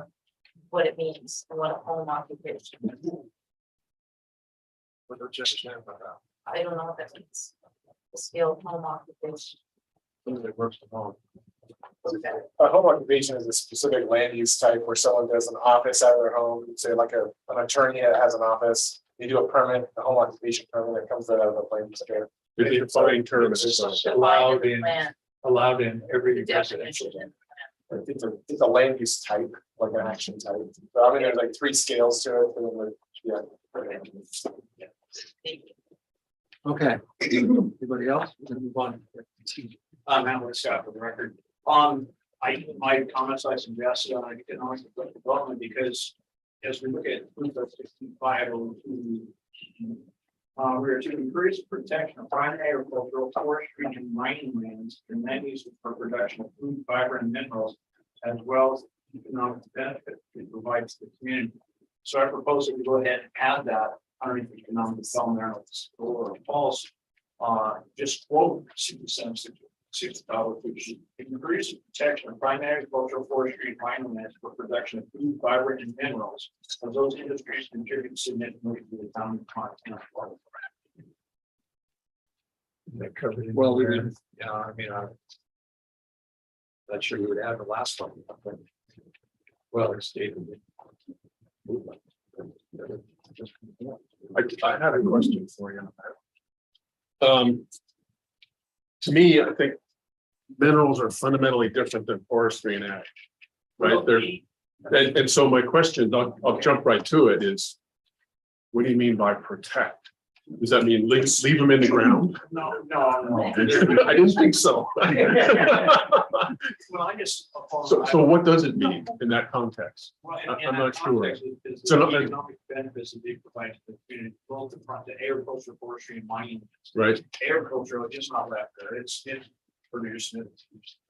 what it means and what a home occupation is. What don't you understand about that? I don't know what that means. The scale of home occupation. Somebody that works from home. A home occupation is a specific land use type where someone does an office out of their home, say like an attorney that has an office, they do a permit, a home occupation permit that comes out of the land use area. The defined term is allowed in every Definition. residential. It's a land use type, like an action type. So I mean, there's like 3 scales to it. And then Okay, anybody else? We're gonna move on. Marilyn Scott for the record. My comments I suggest on economic development, because as we look at 6502, we're to increase protection of primary agricultural, forestry, and mining lands and land use for production of food, fiber, and minerals, as well as economic benefit it provides to the community. So I propose that we go ahead and add that underneath economic development or false. Just quote 6 which increase protection of primary agricultural, forestry, and mining lands for production of food, fiber, and minerals, as those industries contribute significantly to the economic content. Well, we would, yeah, I mean, I'm not sure we would add the last one. Well, it's stated. I have a question for you. To me, I think minerals are fundamentally different than forestry and ag. Right there. And so my question, I'll jump right to it, is what do you mean by protect? Does that mean leave them in the ground? No. I didn't think so. Well, I just. So what does it mean in that context? Well, I'm not sure. So the economic benefits that they provide to the community, both in front of agriculture, forestry, and mining. Right. Agriculture is just not left there. It's produced.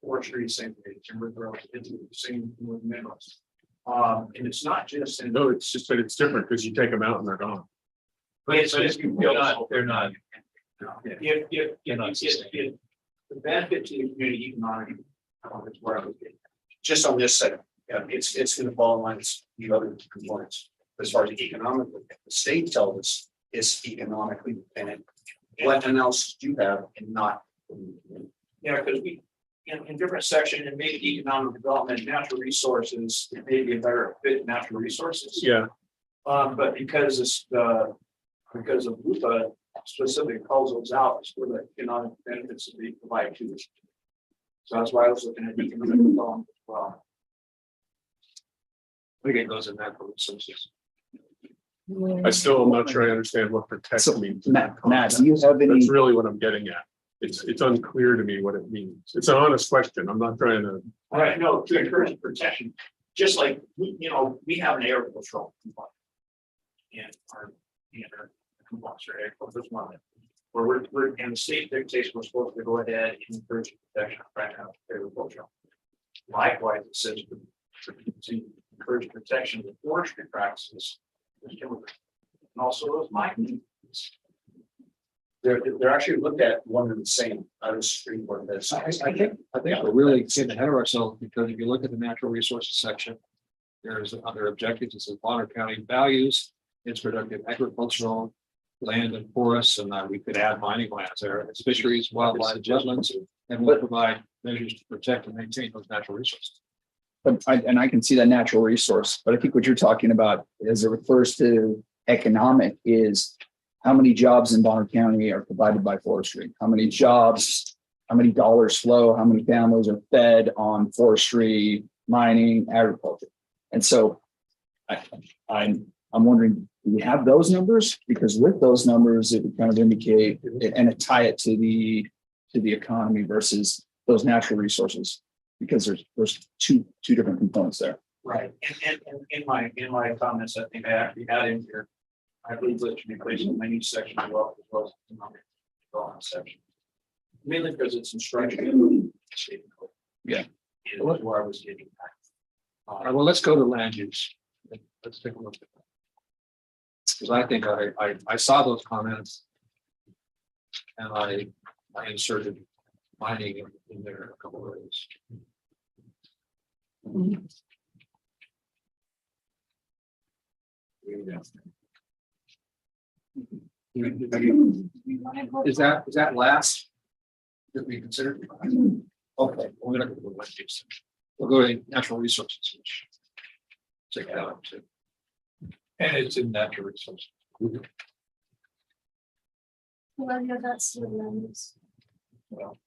Forestry, same thing. Timber growth, it's the same with minerals. And it's not just. No, it's just that it's different because you take them out and they're gone. They're not. The benefit to the community economic. Is where I was getting. Just on this side, yeah, it's gonna fall in line with the other components. As far as economically, the state tells us it's economically dependent. What else do you have and not? Yeah, because we, in different section, and maybe economic development, natural resources, it may be a better fit natural resources. Yeah, But because because of LUPA specifically calls those out, it's for the economic benefits that they provide to us. So that's why I was looking at economic development as well. We get those in natural resources. I still am not sure I understand what protect means. Matt, do you have any? That's really what I'm getting at. It's unclear to me what it means. It's an honest question. I'm not trying to. All right, no, to encourage protection, just like, we have an agricultural component. And our components are agricultural component. Where we're in the state dictates we're supposed to go ahead and encourage protection of agriculture. Likewise, it says to encourage protection of the forestry practices. And also those mining. They're actually looked at one and the same. I was Supreme Court. I think we're really getting ahead of ourselves, because if you look at the natural resources section, there's other objectives. It says Bonner County values its productive agricultural land and forests, and we could add mining lands there. It's fisheries, wildlife, wetlands, and will provide measures to protect and maintain those natural resources. But I can see that natural resource, but I think what you're talking about as it refers to economic is how many jobs in Bonner County are provided by forestry? How many jobs, how many dollars flow, how many families are fed on forestry, mining, agriculture? And so I'm wondering, do we have those numbers? Because with those numbers, it would kind of indicate and tie it to the economy versus those natural resources. Because there's two different components there. Right, and in my comments, I think I actually had in here, I believe that should be placed in many sections as well as economic development section. Mainly because it's instruction. Yeah. Is where I was getting at. All right, well, let's go to land use. Let's take a look at that. Because I think I saw those comments, and I inserted mining in there a couple of ways. Is that last that we considered? Okay, we're gonna go to land use. We'll go to natural resources. Check that out too. And it's in natural resources. Well, yeah, that's the lens. Well,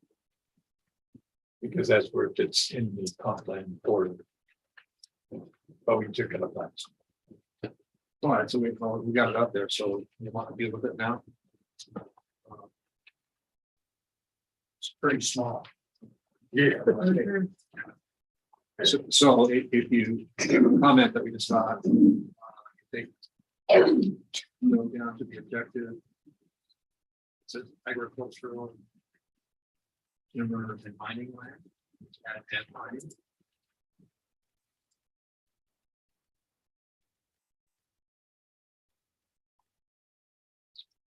because that's where it fits in the comp plan order. But we took it up last. All right, so we got it up there, so you want to deal with it now? It's pretty small. Yeah. So if you comment that we just saw, I think go down to the objective. It says agricultural, timber and mining land. And mining.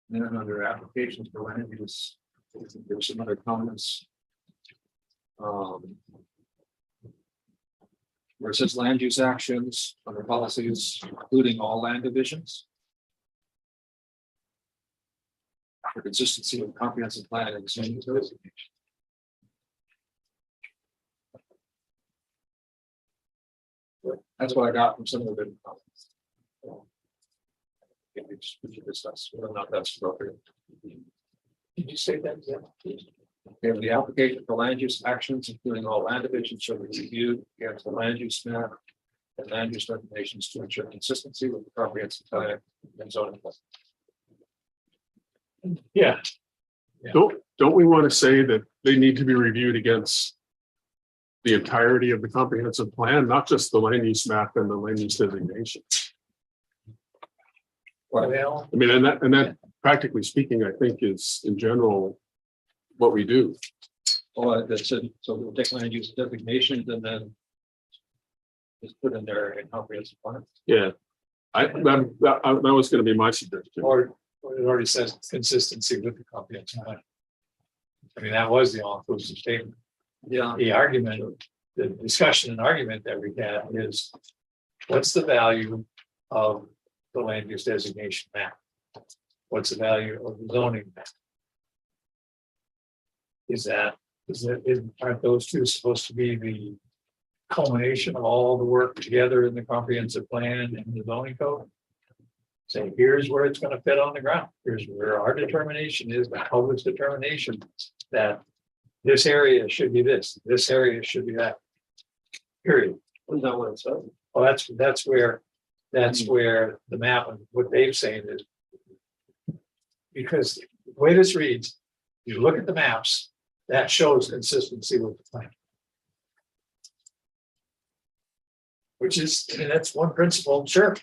And then under applications for land use, there's some other comments. Where it says land use actions under policies, including all land divisions. For consistency with comprehensive plan and zoning designation. That's what I got from some of the comments. We should discuss whether or not that's appropriate. Did you say that? Okay, the application for land use actions, including all land divisions, shall be reviewed against the land use map and land use regulations to ensure consistency with the comprehensive plan and zoning. Yeah. Don't we want to say that they need to be reviewed against the entirety of the comprehensive plan, not just the land use map and the land use designation? Well, I mean, and that practically speaking, I think is in general what we do. Oh, that's it. So we'll take land use designations and then just put in there a comprehensive plan. Yeah, that was going to be my suggestion. or Well, it already says consistency with the comprehensive plan. I mean, that was the all-inclusive statement. Yeah. The argument, the discussion and argument that we had is, what's the value of the land use designation map? What's the value of the zoning map? Aren't those two supposed to be the culmination of all the work together in the comprehensive plan and the zoning code? Say, here's where it's gonna fit on the ground. Here's where our determination is, the public's determination that this area should be this area should be that. Period. Isn't that what it says? Well, that's where the map and what Dave's saying is. Because the way this reads, you look at the maps, that shows consistency with the plan. Which is, I mean, that's one principle, sure,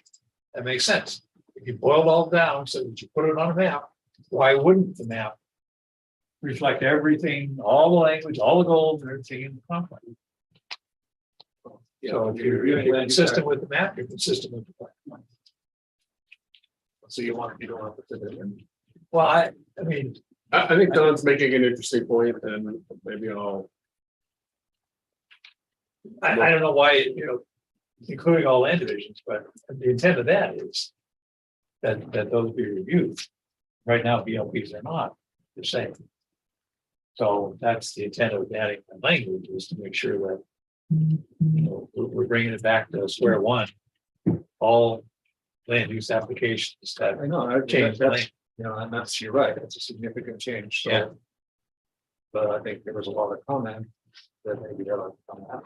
that makes sense. If you boil it all down so that you put it on a map, why wouldn't the map reflect everything, all the language, all the goals and everything in the comp plan? So if you're consistent with the map, you're consistent with the plan. So you want to want to put it in. Well, I mean, I think Don's making an interesting point, and maybe I'll. I don't know why, including all land divisions, but the intent of that is that those be reviewed. Right now, BLPs are not the same. So that's the intent of adding the language, is to make sure that we're bringing it back to square one. All land use applications that I know, change the land. and that's, you're right, it's a significant change, so. Yeah. But I think there was a lot of comment that maybe they're on that.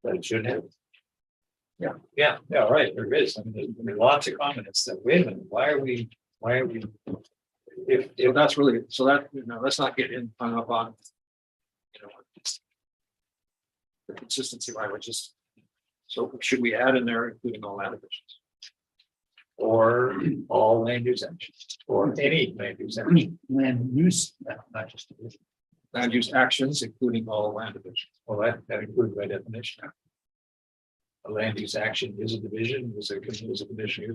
That it should have. Yeah. Yeah, right, there is. I mean, there's lots of comments that, wait a minute, why are we? If that's really, so that, let's not get hung up on. The consistency, right, which is, so should we add in there, including all land divisions? Or all land use actions, or any land use action. Land use, not just division. Land use actions, including all land divisions. Well, that includes by definition. A land use action is a division, is a conditional use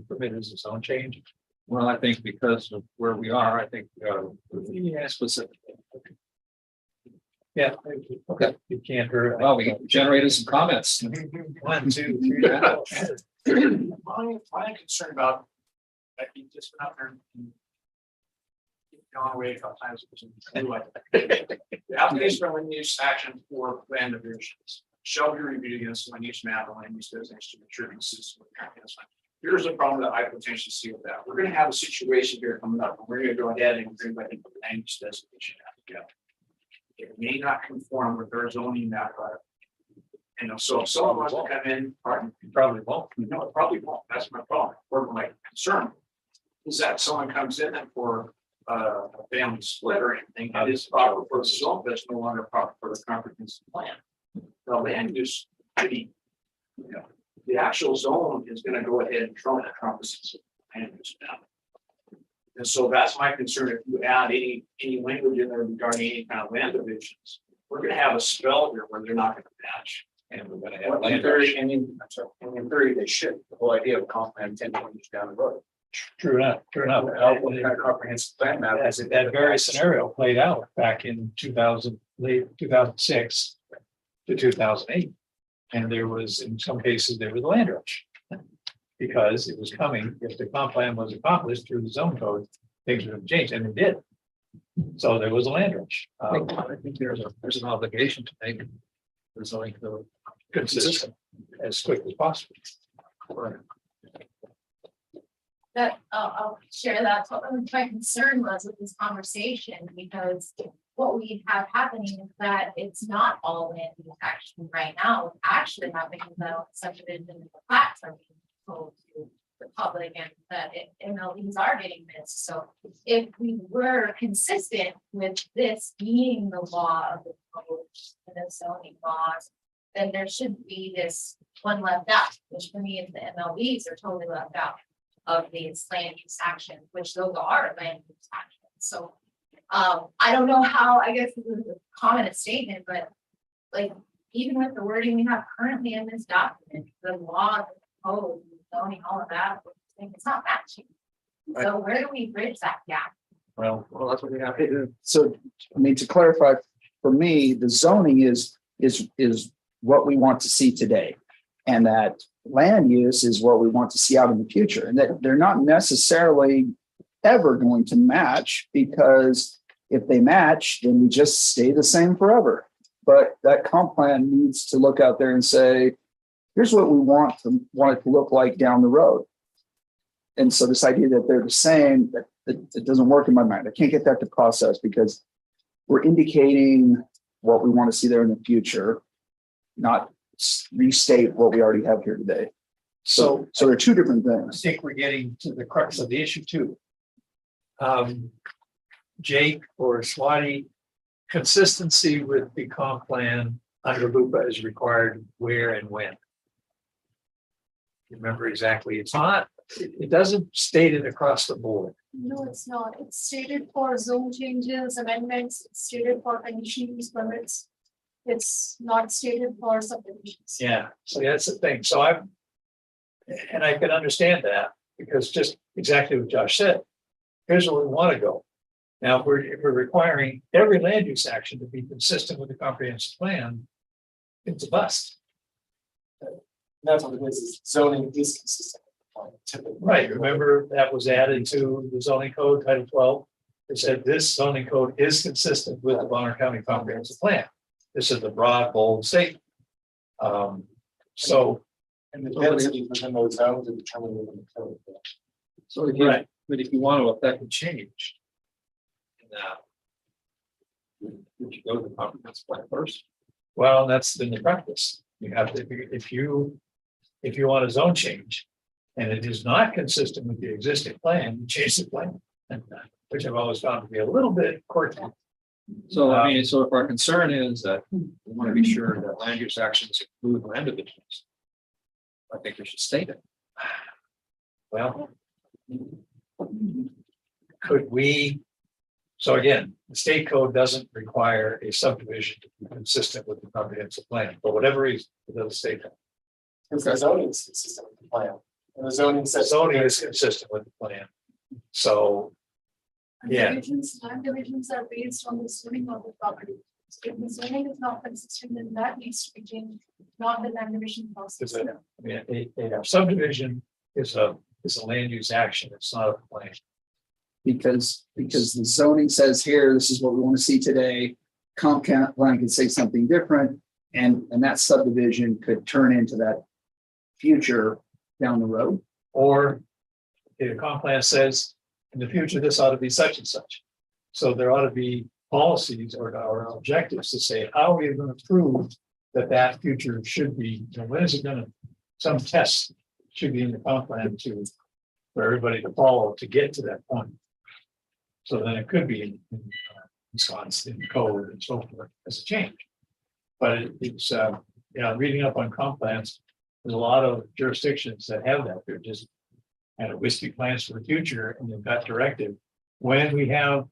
permit, is its own change. Well, I think because of where we are, I think specific. Yeah, okay, you can't hurt. Well, we generated some comments. 1, 2, 3. My concern about, I think just went out there and gone away a couple times. Anyway, the application for land use action for land divisions shall be reviewed against the land use map and land use designation to ensure consistent with current plan. Here's the problem that I potentially see with that. We're going to have a situation here coming up, and we're going to go ahead and bring back the land use designation together. It may not conform with their zoning map. So if someone wants to come in, Probably won't. no, it probably won't. That's my problem. Or my concern is that someone comes in and for a family split or anything, it is proper for the zone, but it's no longer proper for the comprehensive plan. The land use, the actual zone is going to go ahead and trump the comprehensive land use map. And so that's my concern. If you add any language in there regarding any kind of land divisions, we're going to have a spell here where they're not going to match. And we're gonna have In theory, in theory, they should. The whole idea of comp plan 10 years down the road. True enough. What kind of comprehensive plan map is it? That very scenario played out back in late 2006 to 2008. And there was, in some cases, there was a land rush. Because it was coming, if the comp plan was accomplished through the zone code, things would have changed, and it did. So there was a land rush. I think there's an obligation to make the zoning code Consistent as quick as possible. That, I'll share that. What my concern was with this conversation, because what we have happening is that it's not all land use action right now. It's actually happening that subdivision and the plats are being told to the public, and that MLBs are getting missed. So if we were consistent with this being the law of the code and the zoning laws, then there shouldn't be this one left out, which for me is the MLBs are totally left out of these land use actions, which those are land use actions. So I don't know how, I guess this is a common statement, but like even with the wording we have currently in this document, the law, the code, the zoning, all of that, it's not matching. So where do we bridge that gap? Well, that's what we have. So, I mean, to clarify, for me, the zoning is what we want to see today. And that land use is what we want to see out in the future, and that they're not necessarily ever going to match, because if they match, then we just stay the same forever. But that comp plan needs to look out there and say, here's what we want it to look like down the road. And so this idea that they're the same, that it doesn't work in my mind. I can't get that to process, because we're indicating what we want to see there in the future, not restate what we already have here today. So they're two different I things. think we're getting to the crux of the issue too. Jake or Swati, consistency with the comp plan under LUPA is required where and when. Remember exactly, it's not, it doesn't state it across the board. No, it's not. It's stated for zone changes, amendments, it's stated for conditional use permits. It's not stated for subdivisions. Yeah, so that's the thing. So I can understand that, because just exactly what Josh said, here's where we want to go. Now, if we're requiring every land use action to be consistent with the comprehensive plan, it's a bust. That's what it is zoning is consistent. Typically. Right, remember that was added to the zoning code, Title 12. It said this zoning code is consistent with the Bonner County Comprehensive Plan. This is the broad, bold statement. So. And the density within those zones are determined within the code. So if you, but if you want to affect a change in that, would you go to the comprehensive plan first? Well, that's been the practice. You have to, if you want a zone change and it is not consistent with the existing plan, you change the plan, which I've always found to be a little bit quirky. So I mean, so if our concern is that we want to be sure that land use actions include land divisions, I think we should state it. Well, could we? So again, the state code doesn't require a subdivision to be consistent with the comprehensive plan, for whatever reason, it doesn't state that. Because the zoning is consistent with the plan. And the zoning says. Zoning is consistent with the plan. So, yeah. Land divisions are based on the zoning of the property. So if the zoning is not consistent, then that needs to be changed, not the land division process. I mean, a subdivision is a land use action. It's not a plan. Because the zoning says here, this is what we want to see today. Comp plan can say something different, and that subdivision could turn into that future down the road. Or the comp plan says, in the future, this ought to be such and such. So there ought to be policies or objectives to say, how are we going to prove that future should be, when is it going to, some tests should be in the comp plan for everybody to follow to get to that point. So then it could be in Wisconsin code and so forth as a change. But it's reading up on comp plans, there's a lot of jurisdictions that have that. They're just kind of wispy plans for the future, and they've got directive when we have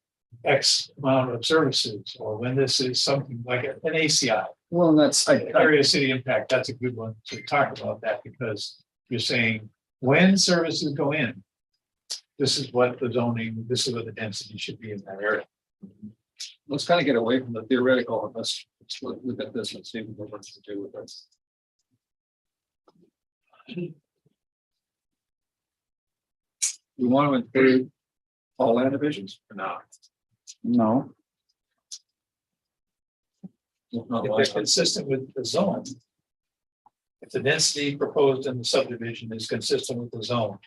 X amount of services, or when this is something like an ACI. Well, and that's area city impact. That's a good one to talk about that, because you're saying when services go in, this is what the zoning, this is what the density should be in that area. Let's kind of get away from the theoretical and let's look at this and see what we're to do with this. We want to include all land divisions or not? No. If it's consistent with the zone. If the density proposed in the subdivision is consistent with the zone,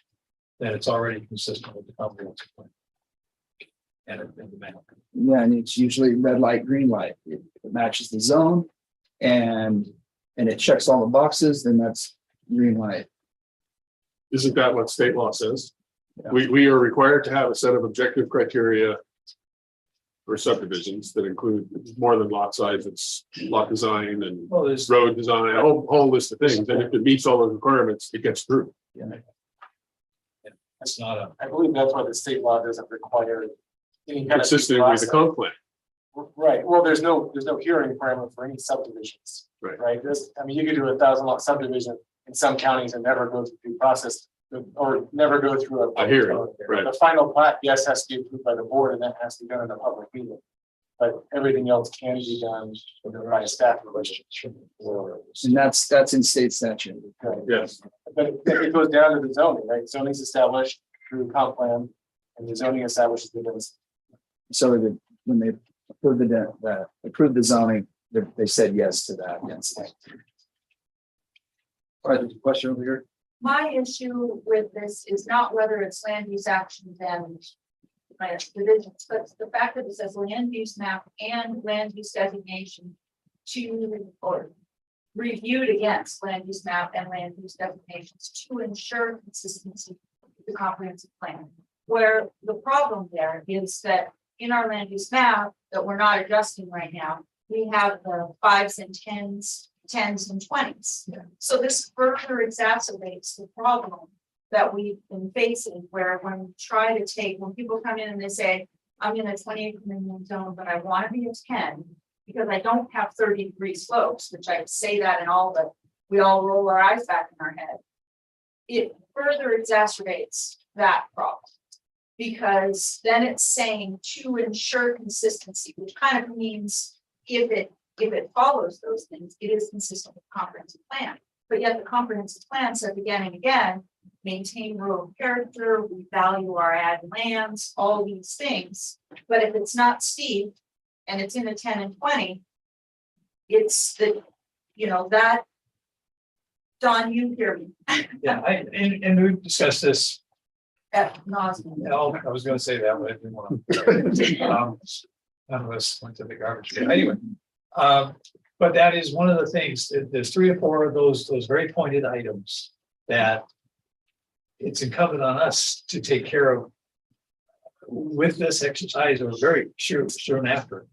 then it's already consistent with the comprehensive plan. And the map. Yeah, and it's usually red light, green light. It matches the zone and it checks all the boxes, then that's green light. Isn't that what state law says? Yeah. We are required to have a set of objective criteria for subdivisions that include more than lot size, it's lot design and road design, a whole list of things. And if it meets all those requirements, it gets through. Yeah. That's not a. I believe that's why the state law doesn't require any kind of Consistent with the comp plan. Right, well, there's no hearing requirement for any subdivisions. Right. Right, I mean, you could do 1,000 lot subdivision in some counties and never go through due process. or never go through A hearing, right. The final plat, yes, has to be approved by the board and that has to be done in a public meeting. But everything else can be done by a staff relationship. And that's in state statute. Yes. But it goes down to the zoning, right? Zoning's established through comp plan and the zoning establishes the density. So when they approved the zoning, they said yes to that. Yes. All right, there's a question over here. My issue with this is not whether it's land use actions and divisions, but the fact that it says land use map and land use designation or reviewed against land use map and land use designations to ensure consistency with the comprehensive plan. Where the problem there is that in our land use map that we're not adjusting right now, we have the 5s and 10s and 20s. Yeah. So this further exacerbates the problem that we've been facing, where when people come in and they say, I'm in a 20-acre minimum zone, but I want to be a 10 because I don't have 30-degree slopes, which I say that in we all roll our eyes back in our head. It further exacerbates that problem. Because then it's saying to ensure consistency, which kind of means if it follows those things, it is consistent with the comprehensive plan. But yet the comprehensive plan says again and again, maintain rural character, we value our ag lands, all these things. But if it's not steep and it's in a 10 and 20, it's that. Don, you hear me. Yeah, and we've discussed this. At nauseam. No, I was gonna say that, but I didn't want to. None of us went to the garbage can. Anyway. But that is one of the things, there's 3 or 4 of those very pointed items that it's incumbent on us to take care of with this exercise or very soon after.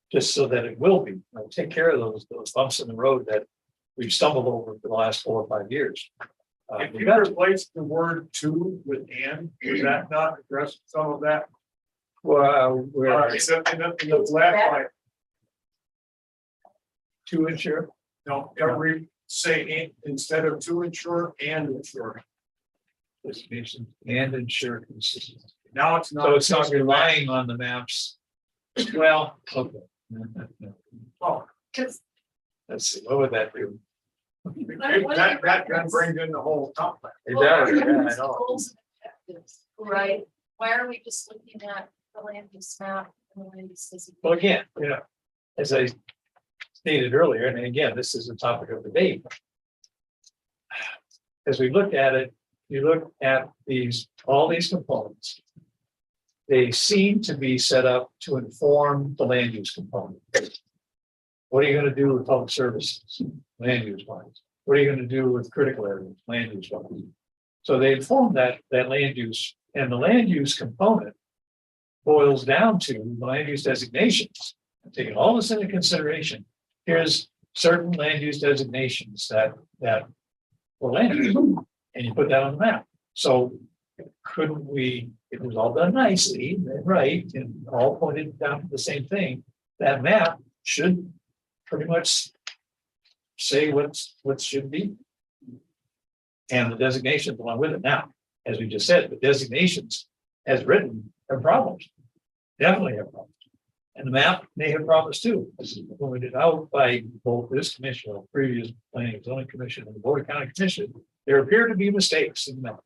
Just so that it will be, take care of those bumps in the road that we've stumbled over for the last 4 or 5 years. If you replace the word to with and, does that not address some of that? Well, In the last line, to ensure. no, every say instead of to ensure and ensure. Destination and ensure consistency. Now it's not. So it's not relying on the maps. Well, okay. Oh, Let's see, what would that do? That brings in the whole top. It does, yeah, I know. Goals and objectives, right? Why are we just looking at the land use map and the land use designation? Well, again, as I stated earlier, and again, this is a topic of debate. As we look at it, you look at all these components. They seem to be set up to inform the land use component. What are you going to do with public services, land use wise? What are you going to do with critical areas, land use wise? So they inform that land use, and the land use component boils down to the land use designations. Taking all this into consideration, here's certain land use designations that for land use, and you put that on the map. So couldn't we, if it was all done nicely, right, and all pointed down to the same thing, that map should pretty much say what should be. And the designations along with it. Now, as we just said, the designations as written have problems. Definitely have problems. And the map may have problems too. This is pointed out by both this commission, or previous planning and zoning commission, and the Board of County Commission. There appear to be mistakes in the map.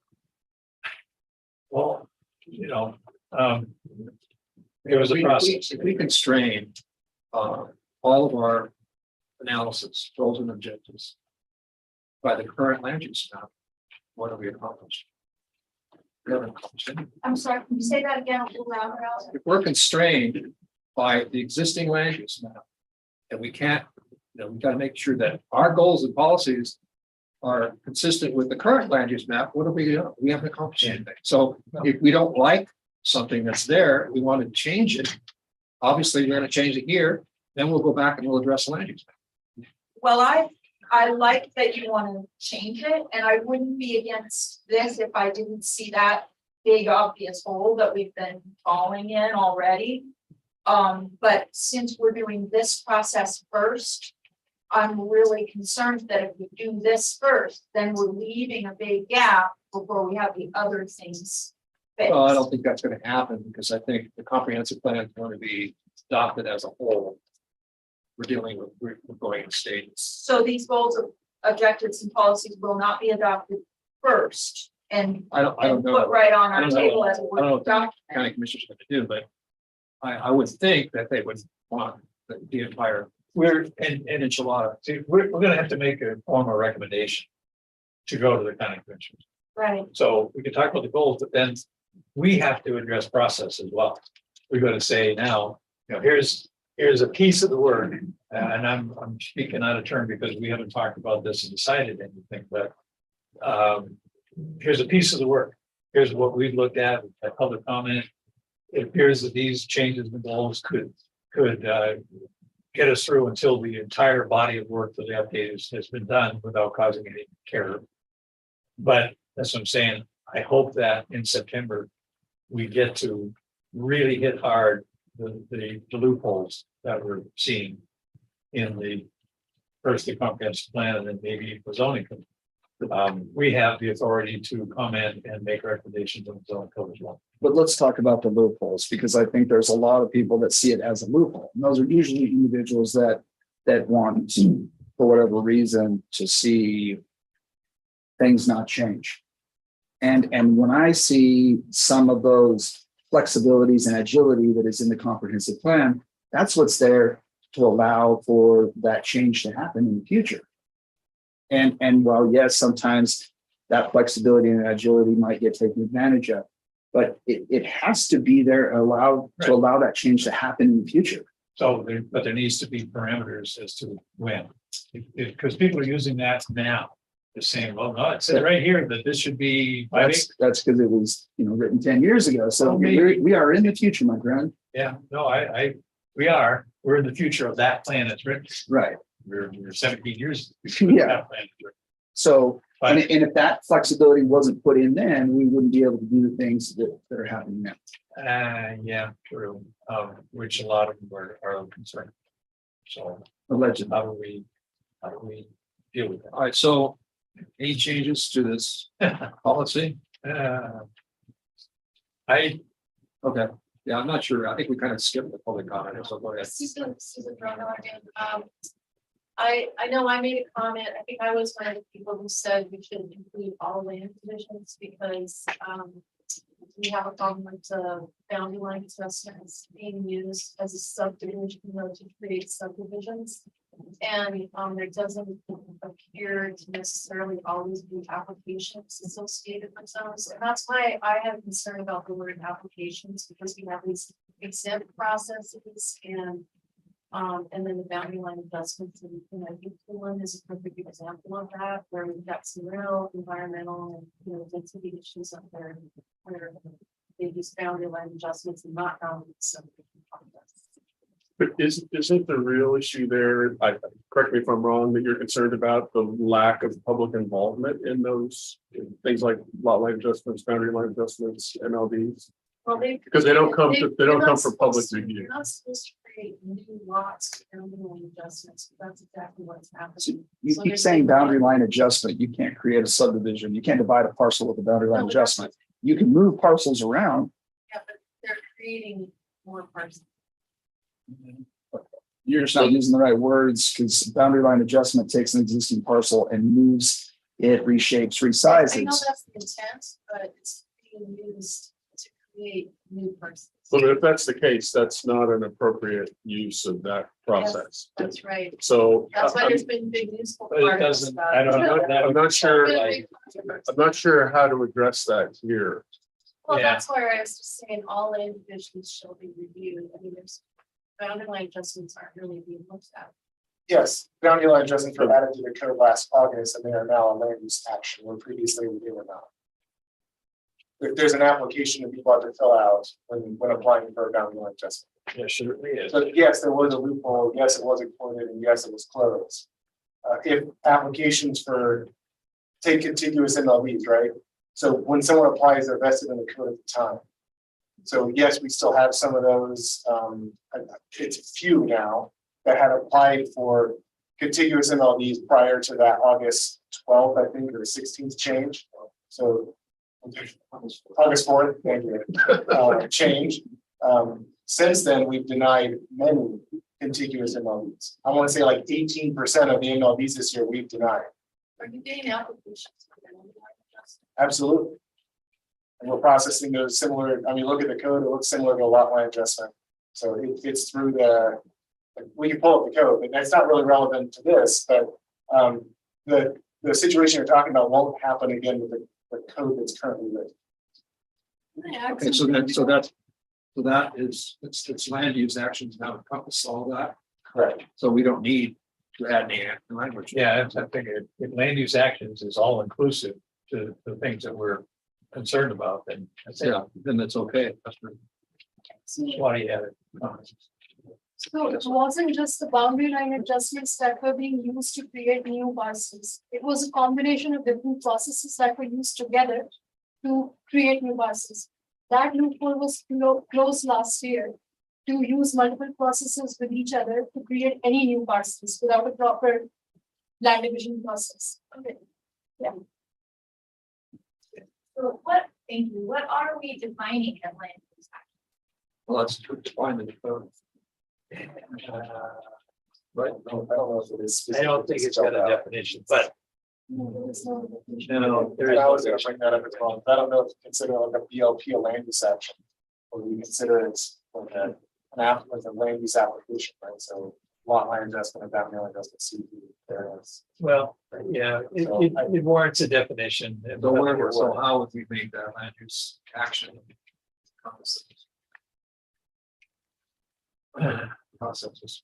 Well, there was a process. If we constrain all of our analysis, goals and objectives by the current land use map, what have we accomplished? We haven't accomplished anything. I'm sorry, can you say that again a little louder? If we're constrained by the existing land use map, and we can't, we got to make sure that our goals and policies are consistent with the current land use map. What have we done? We haven't accomplished anything. So if we don't like something that's there, we want to change it. Obviously, we're going to change it here. Then we'll go back and we'll address the land use map. Well, I like that you want to change it, and I wouldn't be against this if I didn't see that big obvious hole that we've been falling in already. But since we're doing this process first, I'm really concerned that if we do this first, then we're leaving a big gap before we have the other things Well, I fixed. don't think that's gonna happen because I think the comprehensive plan is going to be adopted as a whole. We're dealing with, we're going in stages. So these goals, objectives and policies will not be adopted first and I don't know. put right on I our don't know. table as a I don't know working what the document. county commissioners are gonna do, but I would think that they would want the entire We're, enchilada. see, we're gonna have to make a formal recommendation to go to the county commissioners. Right. So we can talk about the goals, but then we have to address process as well. We're gonna say now, here's a piece of the work, and I'm speaking out of turn because we haven't talked about this and decided anything, but here's a piece of the work. Here's what we've looked at, public comment. It appears that these changes and goals could get us through until the entire body of work for the update has been done without causing any care. But that's what I'm saying. I hope that in September, we get to really hit hard the loopholes that we're seeing in the first the comprehensive plan and then maybe the zoning. We have the authority to comment and make recommendations on the zone code as well. But let's talk about the loopholes, because I think there's a lot of people that see it as a loophole. And those are usually individuals that want, for whatever reason, to see things not change. And when I see some of those flexibilities and agility that is in the comprehensive plan, that's what's there to allow for that change to happen in the future. And while, yes, sometimes that flexibility and agility might get taken advantage of, but it has to be there to allow that change to happen in the future. So but there needs to be parameters as to when, because people are using that now. They're saying, well, no, it says right here that this should be. That's because it was, written 10 years ago. So Okay. we are in the future, my friend. Yeah, no, we're in the future of that plan that's written. Right. We're 17 years. Yeah. That plan is written. So, But- and if that flexibility wasn't put in then, we wouldn't be able to do the things that are happening now. Yeah, true, which a lot of them are concerned. So Allegedly. how do we deal with that? All right, so any changes to this policy? Okay, yeah, I'm not sure. I think we kind of skipped the public comment. So go ahead. Susan Brownell again. I know I made a comment. I think I was one of the people who said we should include all land divisions because we have a problem with the boundary line adjustments being used as a subdivision, to create subdivisions. And there doesn't appear to necessarily always be applications associated with those. And that's why I have concern about the word applications, because we have these exempt processes and then the boundary line adjustments. And I think the one is a perfect example of that, where we've got some real environmental and density issues up there where they use boundary line adjustments and not boundary subdivision process. But isn't the real issue there, correct me if I'm wrong, that you're concerned about the lack of public involvement in those things like lot line adjustments, boundary line adjustments, MLDs? Well, Because they don't come for public review. You're not supposed to create new lots for boundary line adjustments, but that's exactly what's happening. You So keep there's saying no- boundary line adjustment. You can't create a subdivision. You can't divide a parcel with a boundary line No, but that's adjustment. You can move parcels around. Yeah, but they're creating more parcels. You're just not using the right words, because boundary line adjustment takes an existing parcel and moves it, reshapes, I know resizes. that's the intent, but it's being used to create new parcels. But if that's the case, that's not an appropriate use of that process. That's right. So That's why there's been big useful. But it articles doesn't, about I it. don't know. I'm not sure, It's been a big controversy. I'm not sure how to address that here. Well, Yeah. that's where I was just saying all land divisions shall be reviewed. I mean, there's boundary line adjustments aren't really being looked at. Yes, boundary line adjustments were added to the code last August and they are now a land use action where previously they were not. There's an application that people have to fill out when applying for a boundary line adjustment. Yeah, sure it is. But yes, there was a loophole, yes, it was included, and yes, it was closed. If applications for, take contiguous MLBs, right? So when someone applies, they're vested in the code at the time. So yes, we still have some of those, it's few now that had applied for contiguous MLBs prior to that August 12th, I think, or 16th change. So August 4th, thank you, change. Since then, we've denied many contiguous MLBs. I want to say like 18% of the MLBs this year we've denied. Are you getting applications? Absolutely. And we're processing those similar, I mean, look at the code, it looks similar to a lot line adjustment. So it's through we can pull up the code, but that's not really relevant to this, but the situation you're talking about won't happen again with the code that's currently written. Okay, so that is, it's land use actions now encompass all that. Correct. So we don't need to add any language. Yeah, I think land use actions is all inclusive to the things that we're concerned about, then. Yeah, then that's okay. Why do you have it? So it wasn't just the boundary line adjustments that were being used to create new parcels. It was a combination of different processes that were used together to create new parcels. That loophole was closed last year to use multiple processes with each other to create any new parcels without a proper land division process. Okay. Yeah. So thank you, what are we defining as land use action? Well, that's to define the code. Right, no, I don't know if it is. I don't think it's got a definition, but No, there is no definition. no, there I was is. gonna bring that up as well. I don't know if you consider like a BLP a land use action. Or you consider it like a land use application, right? So lot line adjustment and boundary line adjustment. CUP. Well, yeah, it warrants a definition. So how would we make that land use action? Processes.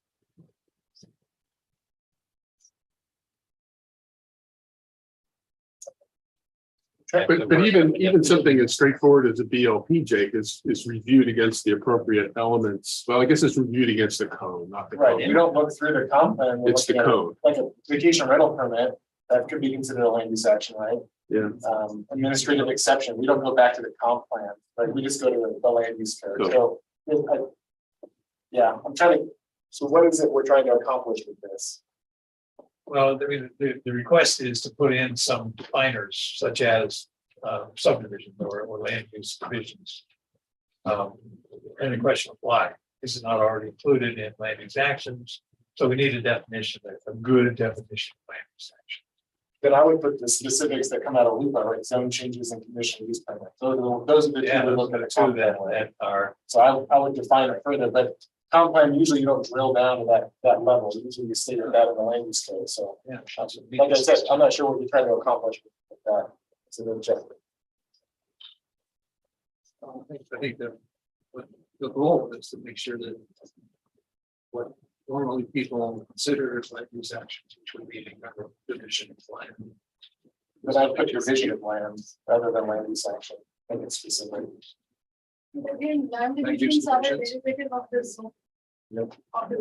But even something as straightforward as a BLP, Jake, is reviewed against the appropriate elements. Well, I guess it's reviewed against the code, not the Right, code. we don't look through the comp plan. we're It's the looking at it code. Like a vacation rental permit, that could be considered a land use action, right? Yeah. Administrative exception, we don't go back to the comp plan, right? We just go to the land use code. So, yeah, I'm trying to, so what is it we're trying to accomplish with this? Well, the request is to put in some definers such as subdivisions or land use divisions. And the question of why is it not already included in land use actions? So we need a definition, a good definition of land use action. Then I would put the specifics that come out of LUPA, right? Zone changes and conditional use permit. Those are the two we look at the comp plan with. that are. So I would define it further, but comp plan, usually you don't drill down to that level. Usually you state that in the land use code. So Yeah. like I said, I'm not sure what you're trying to accomplish with that. It's an objective. I think the goal is to make sure that what normally people consider as land use actions, which would be a division of land. But I put your vision of land rather than land use action. I think it's specific. Again, land Land use divisions are a divisions. derivative of the zone. Yep. Of the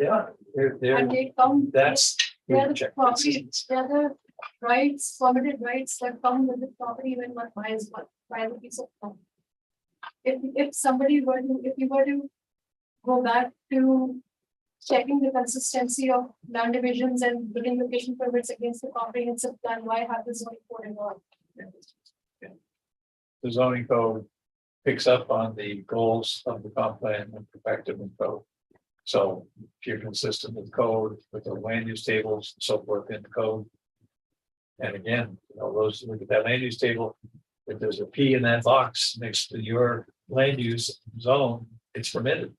Yeah, And they come. that's. They're the property, they're the rights, permitted rights that come with the property when one buys a piece of property. If somebody were to, if you were to go back to checking the consistency of land divisions and building location permits against the comprehensive plan, why have the zoning code involved? The zoning code picks up on the goals of the comp plan and perspective and code. So if you're consistent with code, with the land use tables and so forth in the code. And again, those look at that land use table, if there's a P in that box next to your land use zone, it's permitted.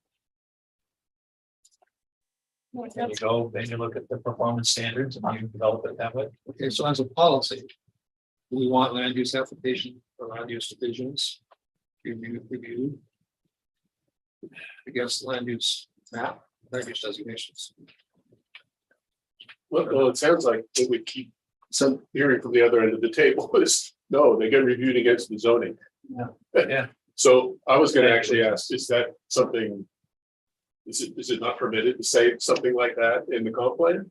And you go, then you look at the performance standards and you develop it that way. Okay, so as a policy, do we want land use application or land use divisions reviewed against land use map, land use designations? Well, it sounds like it would keep some hearing from the other end of the table is, no, they get reviewed against the zoning. Yeah. So I was gonna actually ask, is that something? Is it not permitted to say something like that in the comp plan?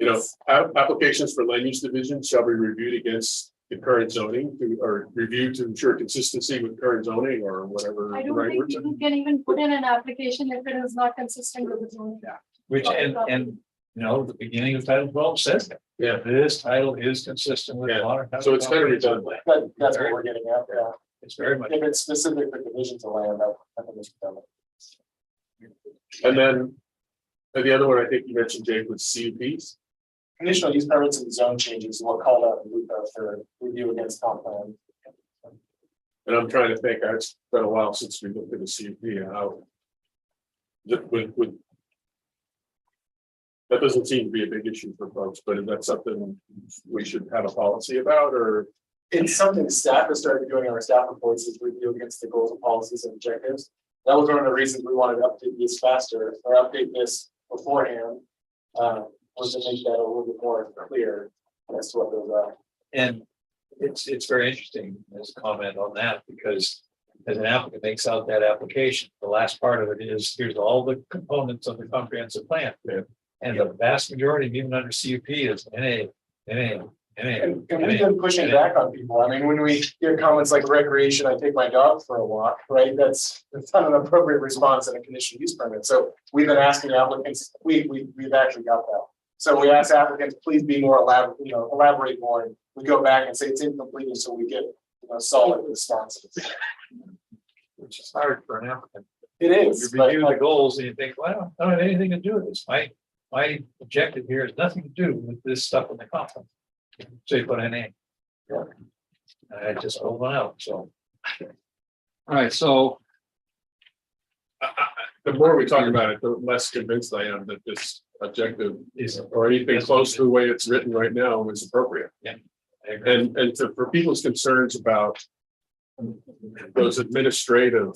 You know, applications for land use divisions shall be reviewed against the current zoning or reviewed to ensure consistency with current zoning or whatever. I the don't right think words are. you can even put in an application if it is not consistent with the zoning. Which and The beginning of Title 12 says that. Yeah. This title is consistent with. Yeah. Bonner County So it's kind of Comprehensive redundant. Plan. That's what we're getting at, yeah. It's very much. If it's specific for divisions of land, I think it's redundant. And then the other one I think you mentioned, Jake, was CUPs. Conditional use permits and zone changes were called out in LUPA for review against comp plan. And I'm trying to think, it's been a while since we looked at the CUP and how. That doesn't seem to be a big issue for folks, but is that something we should have a policy about, or? It's something staff has started doing in our staff reports is review against the goals and policies and objectives. That was one of the reasons we wanted to update this faster or update this beforehand. Was to make that a little bit more clear as to what those are. And it's very interesting as a comment on that, because as an applicant makes out that application, the last part of it is, here's all the components of the comprehensive plan. Yeah. And the vast majority, even under CUP, is NA. And we've been pushing back on people. I mean, when we hear comments like recreation, I take my dog for a walk, right? That's not an appropriate response in a conditional use permit. So we've been asking applicants, we've actually got that. So we ask applicants, please be more elaborate more. And we go back and say it's incomplete, so we get solid responses. Which is hard for an applicant. It is. You review the goals and you think, well, I don't have anything to do with this. My objective here has nothing to do with this stuff in the comp. So you put an A. Yeah. I just rolled one out, so. All right, so The more we talk about it, the less convinced I am that this objective is, or anything close to the way it's written right now is appropriate. Yeah. And for people's concerns about those administrative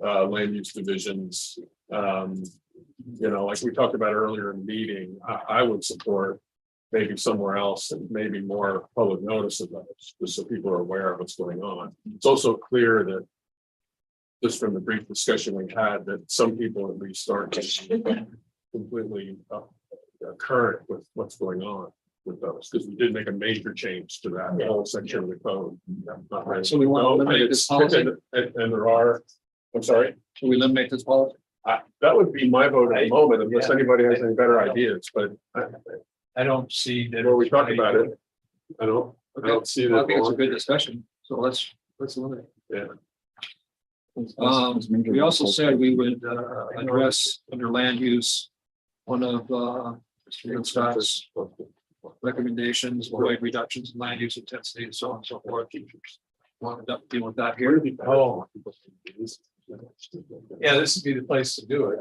land use divisions, like we talked about earlier in the meeting, I would support maybe somewhere else and maybe more public notice of those, just so people are aware of what's going on. It's also clear that just from the brief discussion we had, that some people at least aren't completely current with what's going on with those, because we did make a major change to that whole section of the code. So we want to eliminate this policy? And there are, I'm sorry? Should we eliminate this policy? That would be my vote at the moment, unless anybody has any better ideas, but I don't see that. Where we talk about it, I don't see that. I think it's a good discussion, so let's eliminate. Yeah. We also said we would address under land use one of Mr. Scott's recommendations, avoid reductions in land use intensity and so on and so forth. Want to deal with that here? Oh. Yeah, this would be the place to do it.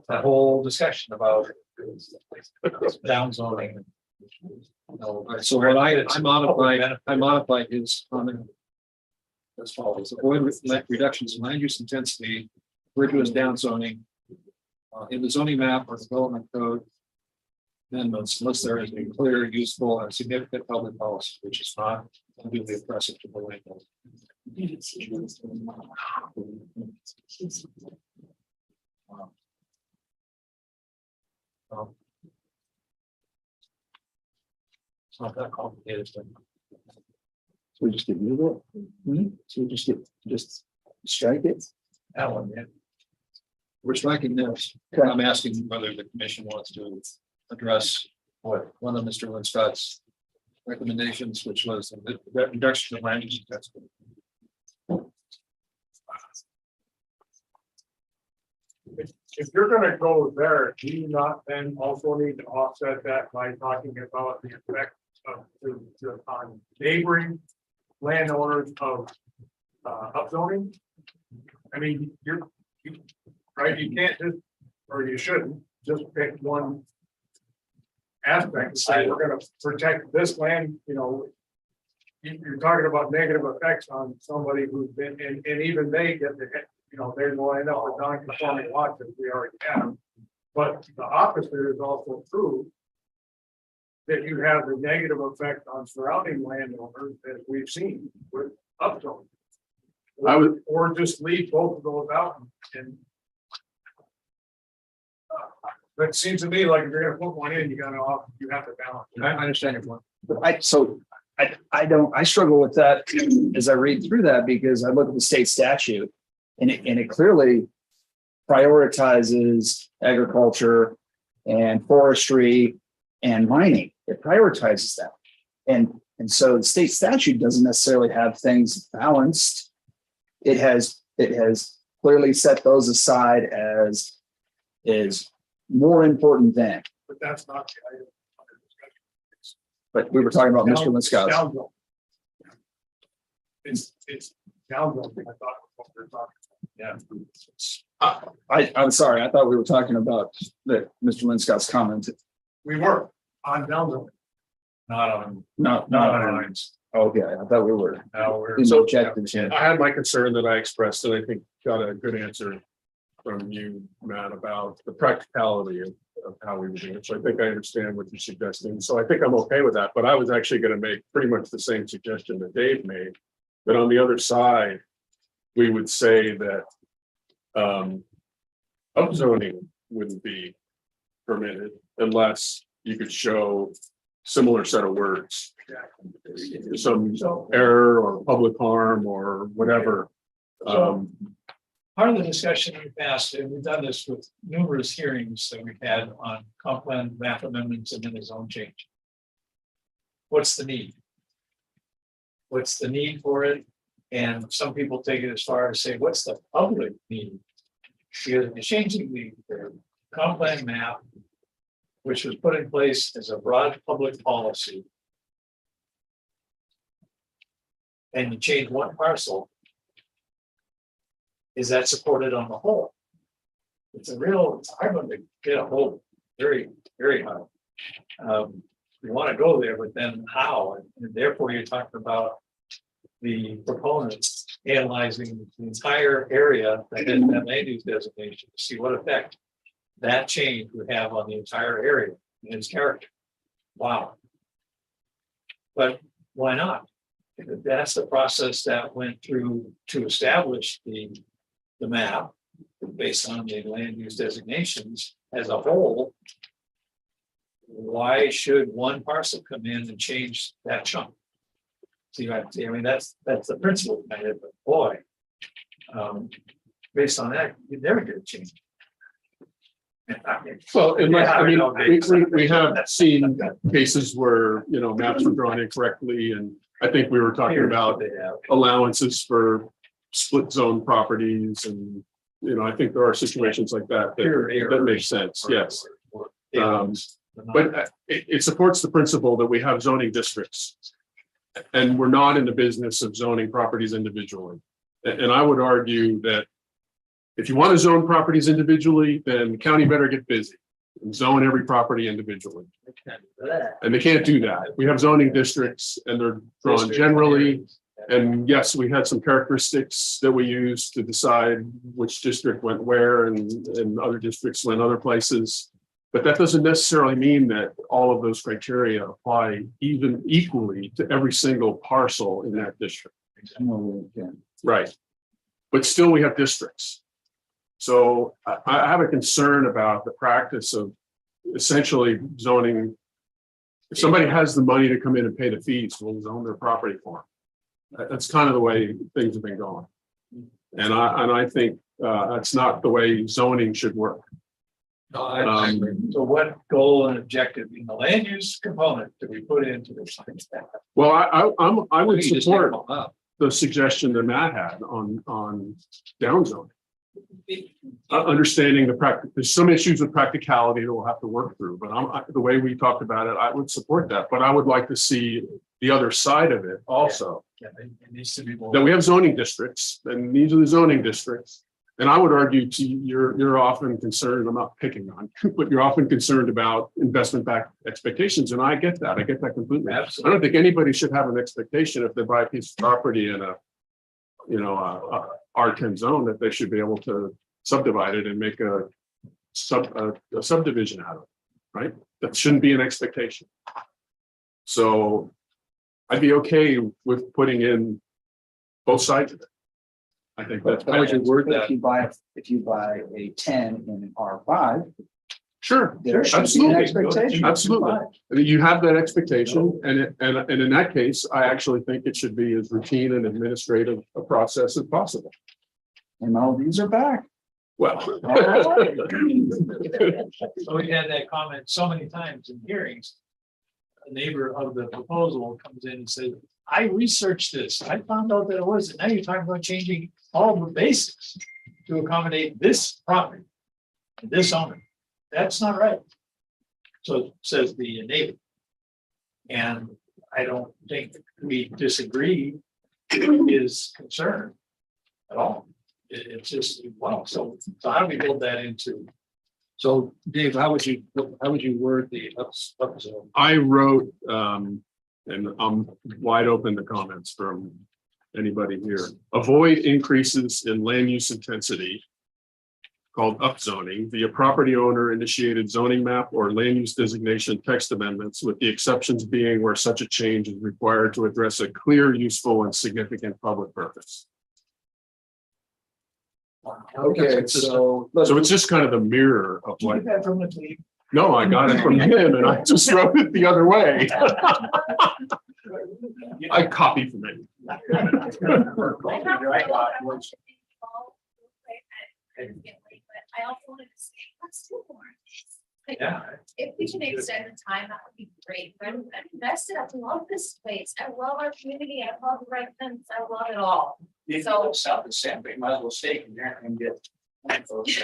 That whole discussion about down zoning. So what I modified his comment as follows: avoid reductions in land use intensity, referred to as down zoning, in the zoning map or development code amendments, unless there is a clear, useful, and significant public policy, which is not unduly oppressive to the landlord. It's not that complicated. So we just get rid of it? So we just strike it? That one, yeah. We're striking this. Okay. I'm asking whether the commission wants to address what one of Mr. Linscott's recommendations, which was the reduction of land use intensity. If you're gonna go there, do you not then also need to offset that by talking about the effect of on neighboring landowners of upzoning? I mean, right, you can't just, or you shouldn't just pick one aspect and say, we're gonna protect this land, you're talking about negative effects on somebody who's been, and even they get the, they're going to end up with non-conforming lots that we already have. But the opposite is also true. That you have the negative effect on surrounding landowners, as we've seen with upzoning. Or just leave both of those out and. But it seems to me like if you're gonna put one in, you have to balance. I understand your point. But I struggle with that as I read through that, because I look at the state statute and it clearly prioritizes agriculture and forestry and mining. It prioritizes that. And so the state statute doesn't necessarily have things balanced. It has clearly set those aside as is more important than. But that's not the item. But we were talking about Mr. Linscott's. Scoundrel. It's scoundrel. I thought what we were talking about. Yeah. I'm sorry, I thought we were talking about Mr. Linscott's comment. We were on scoundrel. Not on. Not on lines. Okay, I thought we were. No, we're. in the objectives here. I had my concern that I expressed, and I think got a good answer from you, Matt, about the practicality of how we would do it. So I think I understand what you're suggesting. So I think I'm okay with that, but I was actually going to make pretty much the same suggestion that Dave made. But on the other side, we would say that upzoning wouldn't be permitted unless you could show similar set of words. Some error or public harm or whatever. Part of the discussion in the past, and we've done this with numerous hearings that we've had on comp plan map amendments and then the zone change. What's the need? What's the need for it? And some people take it as far as say, what's the public need? Because you're changing the comp plan map, which was put in place as a broad public policy. And you change one parcel. Is that supported on the whole? It's hard one to get a hold, very, very hard. You want to go there, but then how? And therefore you're talking about the proponents analyzing the entire area that has that land use designation to see what effect that change would have on the entire area and its character. Wow. But why not? That's the process that went through to establish the map based on the land use designations as a whole. Why should one parcel come in and change that chunk? See, I mean, that's the principle behind it, but boy, based on that, you never get a change. Well, we have seen cases where, maps were drawn incorrectly, and I think we were talking about allowances for split zone properties, and, I think there are situations like that that make sense, yes. But it supports the principle that we have zoning districts, and we're not in the business of zoning properties individually. And I would argue that if you want to zone properties individually, then the county better get busy and zone every property individually. And they can't do that. We have zoning districts and they're drawn generally. And yes, we had some characteristics that we used to decide which district went where and other districts went other places. But that doesn't necessarily mean that all of those criteria apply even equally to every single parcel in that district. Right. But still we have districts. So I have a concern about the practice of essentially zoning. If somebody has the money to come in and pay the fees, we'll zone their property for them. That's kind of the way things have been going. And I think that's not the way zoning should work. No, I agree. So what goal and objective in the land use component do we put into this? Well, I would support the suggestion that Matt had on downzoning. Understanding there's some issues with practicality that we'll have to work through, but the way we talked about it, I would support that. But I would like to see the other side of it also. Yeah, it needs to be more. That we have zoning districts, and these are the zoning districts. And I would argue you're often concerned, I'm not picking on you, but you're often concerned about investment back expectations. And I get that. I get that completely. Absolutely. I don't think anybody should have an expectation if they buy a piece of property in a R10 zone that they should be able to subdivide it and make a subdivision out of it, right? That shouldn't be an expectation. So I'd be okay with putting in both sides of it. I think that's how would you word that? If you buy a 10 in an R5. Sure, There should be an expectation. Absolutely. I mean, you have that expectation, and in that case, I actually think it should be as routine and administrative a process as possible. And all these are back. Well. So we had that comment so many times in hearings. A neighbor of the proposal comes in and says, I researched this. I found out that it was, and now you're talking about changing all the basics to accommodate this property, and this owner. That's not right. So says the neighbor. And I don't think we disagree with his concern at all. It's just, wow, so how do we build that into? So Dave, how would you word the up zone? I wrote, and I'm wide open to comments from anybody here. Avoid increases in land use intensity called upzoning via property owner initiated zoning map or land use designation text amendments, with the exceptions being where such a change is required to address a clear, useful, and significant public purpose. Okay, so. So it's just kind of the mirror of what. Get that from the team. No, I got it from him and I just wrote it the other way. I copied from it. I also wanted to say, let's do more. Like, Yeah. if we can extend the time, that would be great. But I'm invested. I love this place. I love our community. I love the residents. I love it all. If you So- go south of Sandwich, might as well stay in there and get. Please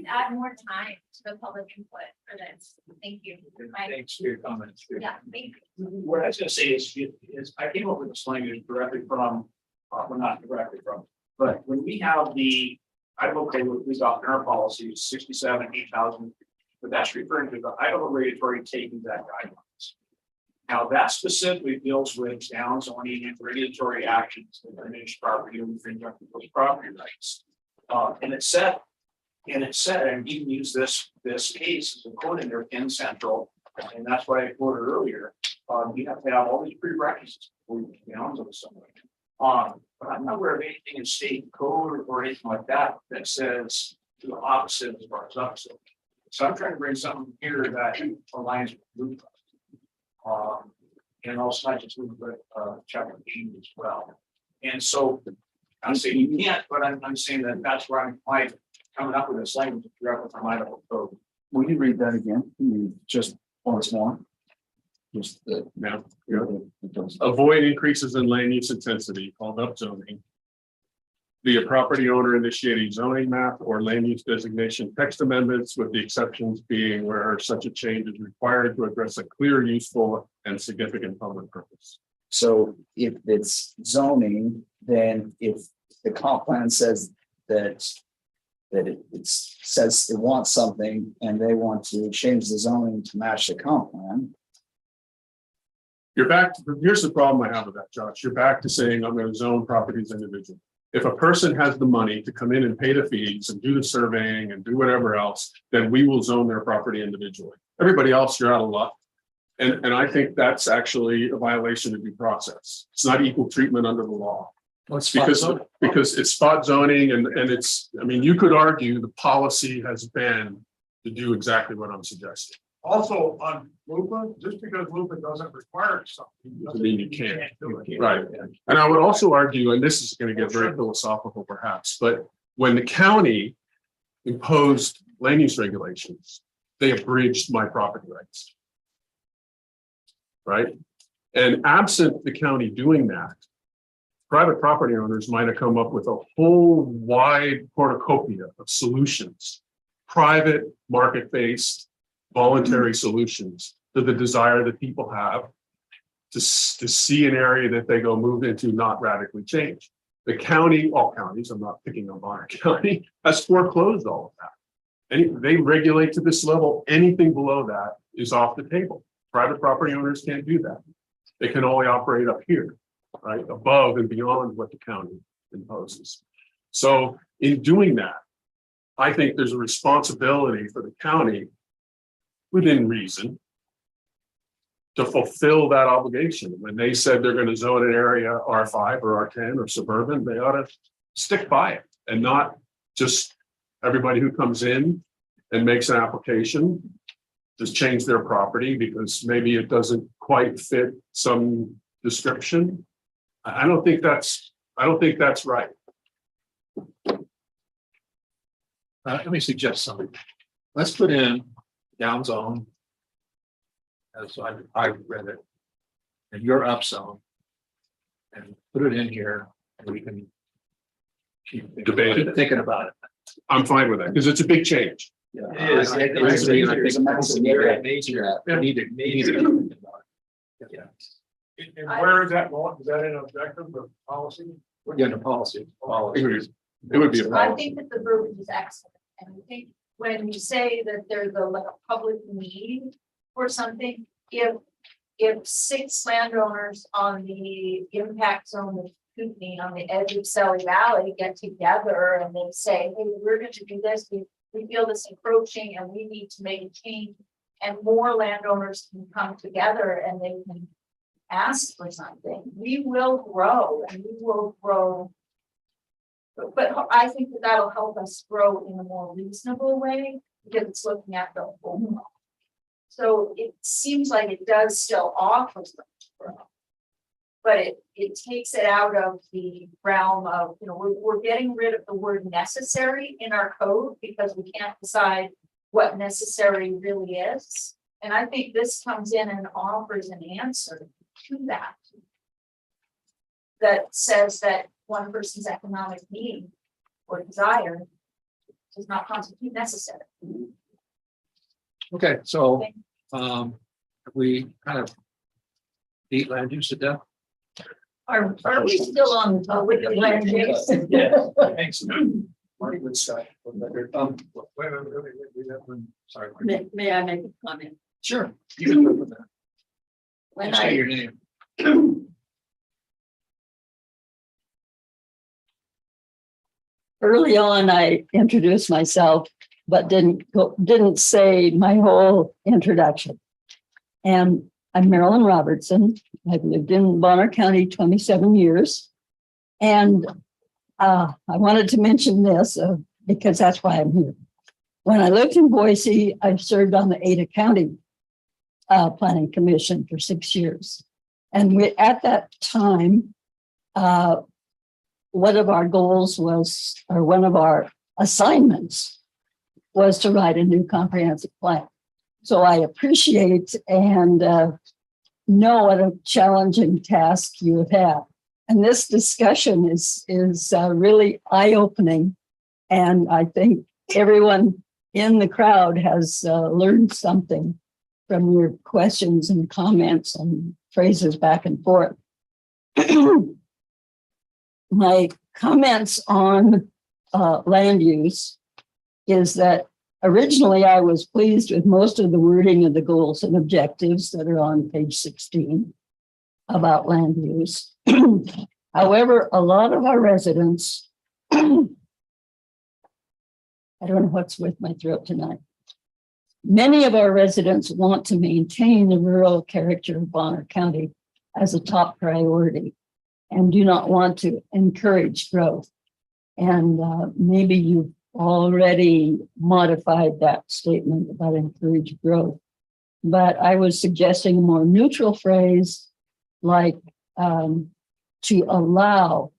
add more time to the public input for this. Thank you. Thanks for your comments. Yeah, thank you. What I was gonna say is I came up with this language directly from, well, not directly from, but when we have I'm okay with these in our policies, 67, 8,000, but that's referring to the Idaho Regulatory Takings Act guidelines. Now that specifically deals with downzoning and regulatory actions that diminish property and infringe on people's property rights. And it said, and you can use this case as a quote in there in central, and that's why I quoted earlier. You have to have all these prerequisites before you can downzone somebody. But I'm not aware of anything in state code or anything like that that says the opposite as far as upzone. So I'm trying to bring something here that aligns with Blue. And also not just Blue, but chapter 8 as well. And so I'm saying you can't, but I'm saying that that's where I'm coming up with this language directly from Idaho code. Will you read that again? Just once more? Just the. Now, avoid increases in land use intensity called upzoning via property owner initiating zoning map or land use designation text amendments, with the exceptions being where such a change is required to address a clear, useful, and significant public purpose. So if it's zoning, then if the comp plan says that it says it wants something and they want to change the zoning to match the comp plan. You're back, here's the problem I have with that, Josh. You're back to saying I'm going to zone properties individually. If a person has the money to come in and pay the fees and do the surveying and do whatever else, then we will zone their property individually. Everybody else, you're out of luck. And I think that's actually a violation of due process. It's not equal treatment under the law. Because it's spot zoning and it's, I mean, you could argue the policy has been to do exactly what I'm suggesting. Also on Lupa, just because Lupa doesn't require something. I mean, you can't. Right. And I would also argue, and this is going to get very philosophical perhaps, but when the county imposed land use regulations, they abridged my property rights. Right. And absent the county doing that, private property owners might have come up with a whole wide cornucopia of solutions, private market-based voluntary solutions to the desire that people have to see an area that they go move into not radically change. The county, all counties, I'm not picking on Bonner County, has foreclosed all of that. And they regulate to this level, anything below that is off the table. Private property owners can't do that. They can only operate up here, right, above and beyond what the county imposes. So in doing that, I think there's a responsibility for the county within reason to fulfill that obligation. When they said they're going to zone an area R5 or R10 or suburban, they ought to stick by it and not just everybody who comes in and makes an application just change their property because maybe it doesn't quite fit some description. I don't think that's I don't think that's right. Let me suggest something. Let's put in down zone. As I read it. And your up zone. And put it in here and we can. Debate it. Keep thinking about it. I'm fine with that, because it's a big change. Yeah. It is. I agree, and I think we need to think about it. Yeah. And where is that going? Is that an objective of policy? We're getting a policy. It would be a I problem. think that the verbiage is excellent, and I think when you say that there's a like a public need for something, if 6 landowners on the impact zone of Kootenai on the edge of Sally Valley get together and they say, hey, we're going to do this, we feel this encroaching and we need to make a change, and more landowners can come together and they can ask for something, we will grow and we will grow. But I think that that'll help us grow in a more reasonable way because it's looking at the whole. So it seems like it does still offer some growth. But it takes it out of the realm of, we're getting rid of the word necessary in our code because we can't decide what necessary really is. And I think this comes in and offers an answer to that. That says that one person's economic need or desire does not constitute necessary. Okay, so we kind of beat land use to death. Are we still on the topic of land use? Yeah, thanks. Marty Woodstock. Sorry. May I make a comment? Sure. You can go for that. When Say I, your name. early on, I introduced myself, but didn't say my whole introduction. And I'm Marilyn Robertson. I've lived in Bonner County 27 years. And I wanted to mention this because that's why I'm here. When I lived in Boise, I served on the Ada County Planning Commission for 6 years. And at that time, one of our goals was, or one of our assignments was to write a new comprehensive plan. So I appreciate and know what a challenging task you have had. And this discussion is really eye-opening. And I think everyone in the crowd has learned something from your questions and comments and phrases back and forth. My comments on land use is that originally I was pleased with most of the wording of the goals and objectives that are on page 16 about land use. However, a lot of our residents, I don't know what's with my throat tonight. Many of our residents want to maintain the rural character of Bonner County as a top priority and do not want to encourage growth. And maybe you've already modified that statement about encourage growth. But I was suggesting a more neutral phrase like to allow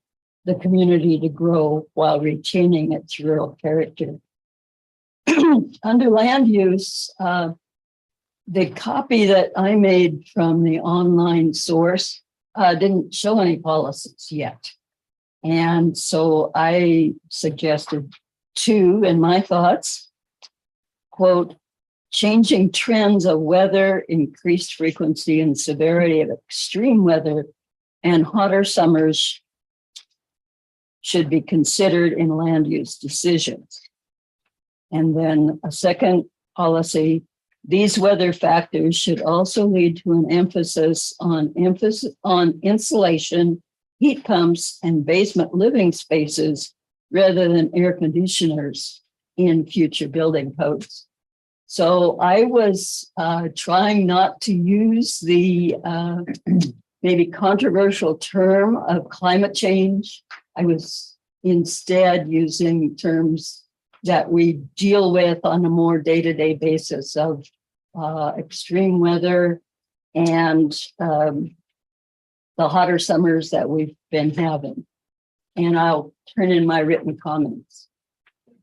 the community to grow while retaining its rural character. Under land use, the copy that I made from the online source didn't show any policies yet. And so I suggested two in my thoughts, quote, changing trends of weather, increased frequency and severity of extreme weather, and hotter summers should be considered in land use decisions. And then a second policy, these weather factors should also lead to an emphasis on insulation, heat pumps, and basement living spaces rather than air conditioners in future building codes. So I was trying not to use the maybe controversial term of climate change. I was instead using terms that we deal with on a more day-to-day basis of extreme weather and the hotter summers that we've been having. And I'll turn in my written comments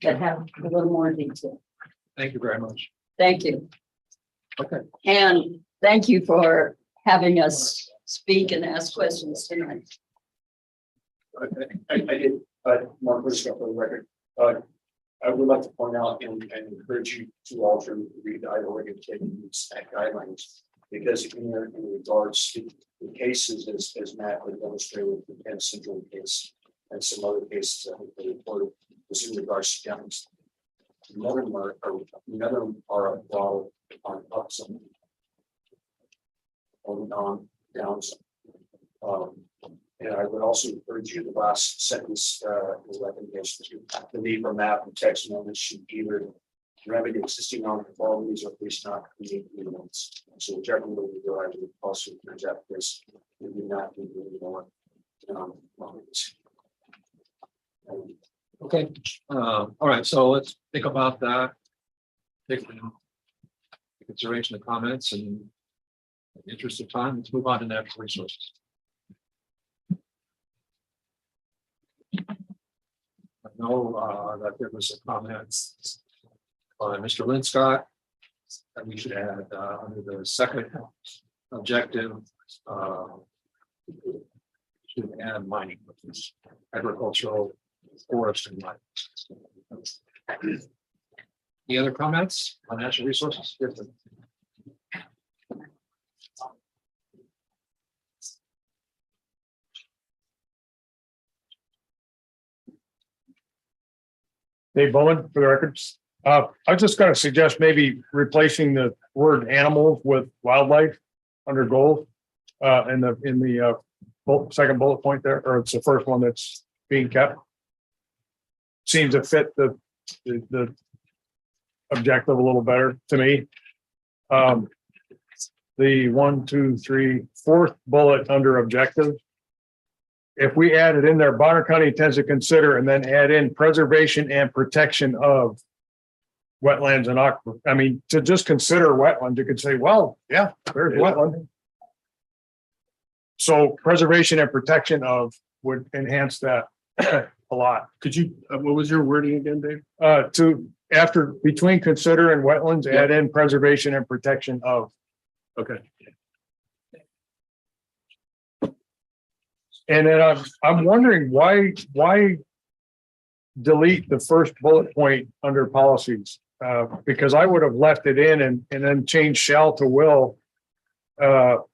that have a little more detail. Thank you very much. Thank you. Okay. And thank you for having us speak and ask questions tonight. I did, Mark Briscoe for the record. I would like to point out and encourage you to all to read the Iowa Regulatory Act guidelines. Because in regards to the cases, as Matt would demonstrate with the Penn Central case and some other cases that have been reported, was in regards to counties. None of them are brought on up some on downs. And I would also encourage you, the last sentence, the recommendation to the need for map and text moments should either remedy existing non-conformities or at least not create new ones. So whichever way we go, I would also encourage that because we do not need any more. Okay, all right, so let's think about that. Take into consideration the comments and in the interest of time, let's move on to natural resources. I know that there was a comment by Mr. Linscott that we should add under the second objective should add mining, which is agricultural, forest and mining. Any other comments on natural resources? Dave Bowen for the records. I was just gonna suggest maybe replacing the word animals with wildlife under goals. In the second bullet point there, or it's the first one that's being kept. Seems to fit the objective a little better to me. The 1, 2, 3, fourth bullet under objective. If we add it in there, Bonner County intends to consider and then add in preservation and protection of wetlands and aquifer. I mean, to just consider wetlands, you could say, well, yeah, there's wetland. So preservation and protection of would enhance that a lot. Could you, what was your wording again, Dave? To after between consider and wetlands, add in preservation and protection of. Okay. And then I'm wondering why delete the first bullet point under policies? Because I would have left it in and then changed shall to will to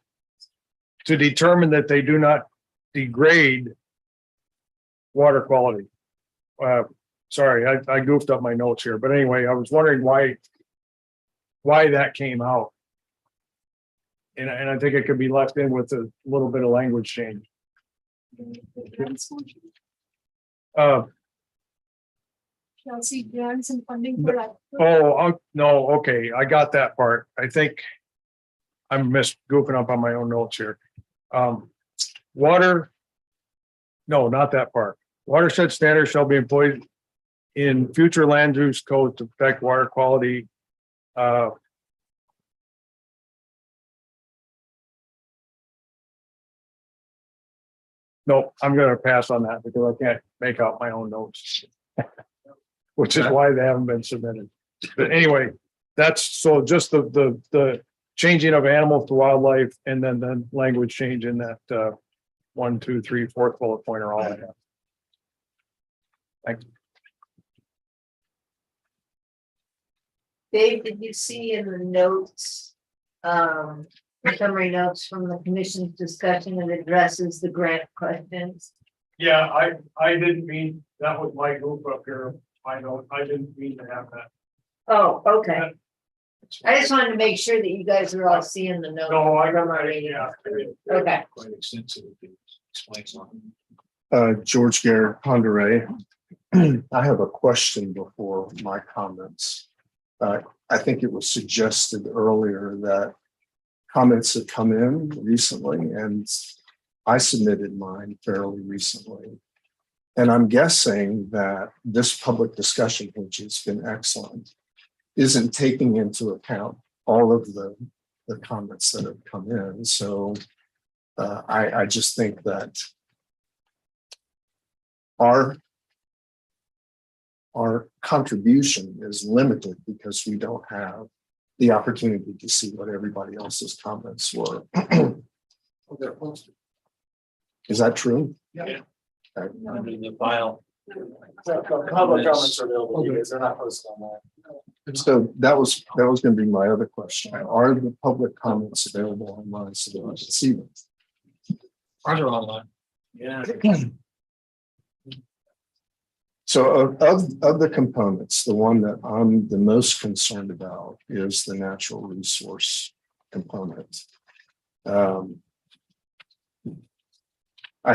determine that they do not degrade water quality. Sorry, I goofed up my notes here, but anyway, I was wondering why that came out. And I think it could be left in with a little bit of language change. Chelsea grants and funding for that. No, okay, I got that part. I think I'm goofing up on my own notes here. Water. No, not that part. Watershed standards shall be employed in future land use codes to protect water quality. No, I'm gonna pass on that because I can't make out my own notes. Which is why they haven't been submitted. But anyway, that's so just the changing of animals to wildlife and then language change in that 1, 2, 3, 4th bullet point are all I have. Thanks. Dave, did you see in the notes, summary notes from the commission's discussion that addresses the grant questions? Yeah, I didn't mean, that was my group up here. I know, I didn't mean to have that. Oh, okay. I just wanted to make sure that you guys are all seeing the notes. No, I got that, yeah. Okay. Quite extensive. Explains on. George Garrett, Ponderay. I have a question before my comments. I think it was suggested earlier that comments had come in recently, and I submitted mine fairly recently. And I'm guessing that this public discussion, which has been excellent, isn't taking into account all of the comments that have come in. So I just think that our contribution is limited because we don't have the opportunity to see what everybody else's comments were. Is that true? Yeah. Okay. Under the file. The public comments are available, because they're not posted online. So that was going to be my other question. Are the public comments available online so that we can see them? Are they online? Yeah. So of the components, the one that I'm the most concerned about is the natural resource component. I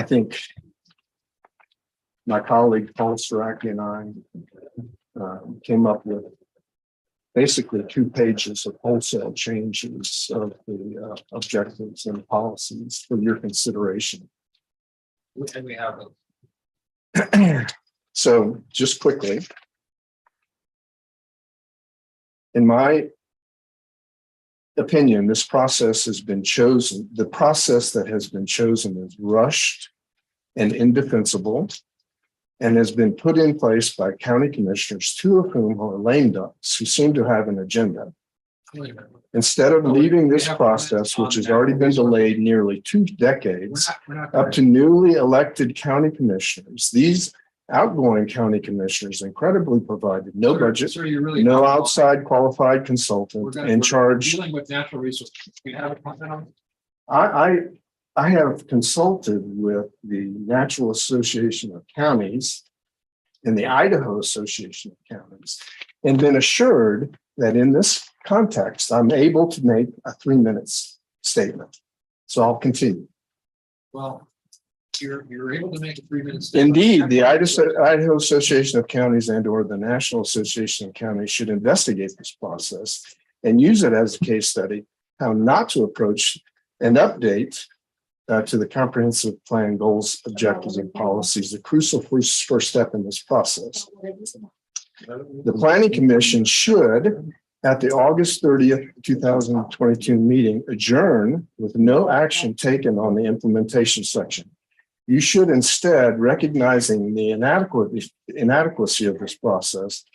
think my colleague Paul Saraki and I came up with basically 2 pages of wholesale changes of the objectives and policies for your consideration. And we have them. So just quickly, in my opinion, this process has been chosen. The process that has been chosen is rushed and indefensible and has been put in place by county commissioners, 2 of whom are lame ducks who seem to have an agenda. Instead of leaving this process, which has already been delayed nearly 2 decades, up to newly elected county commissioners, these outgoing county commissioners incredibly provided no budget, no outside qualified consultant in charge. Dealing with natural resources. We have a comment on. I have consulted with the Natural Association of Counties and the Idaho Association of Counties and been assured that in this context, I'm able to make a 3-minute statement. So I'll continue. Well, you're able to make a 3-minute statement. Indeed, the Idaho Association of Counties and or the National Association of Counties should investigate this process and use it as a case study, how not to approach and update to the comprehensive plan goals, objectives, and policies, the crucial first step in this process. The Planning Commission should, at the August 30th, 2022 meeting, adjourn with no action taken on the implementation section. You should instead, recognizing the inadequacy of this process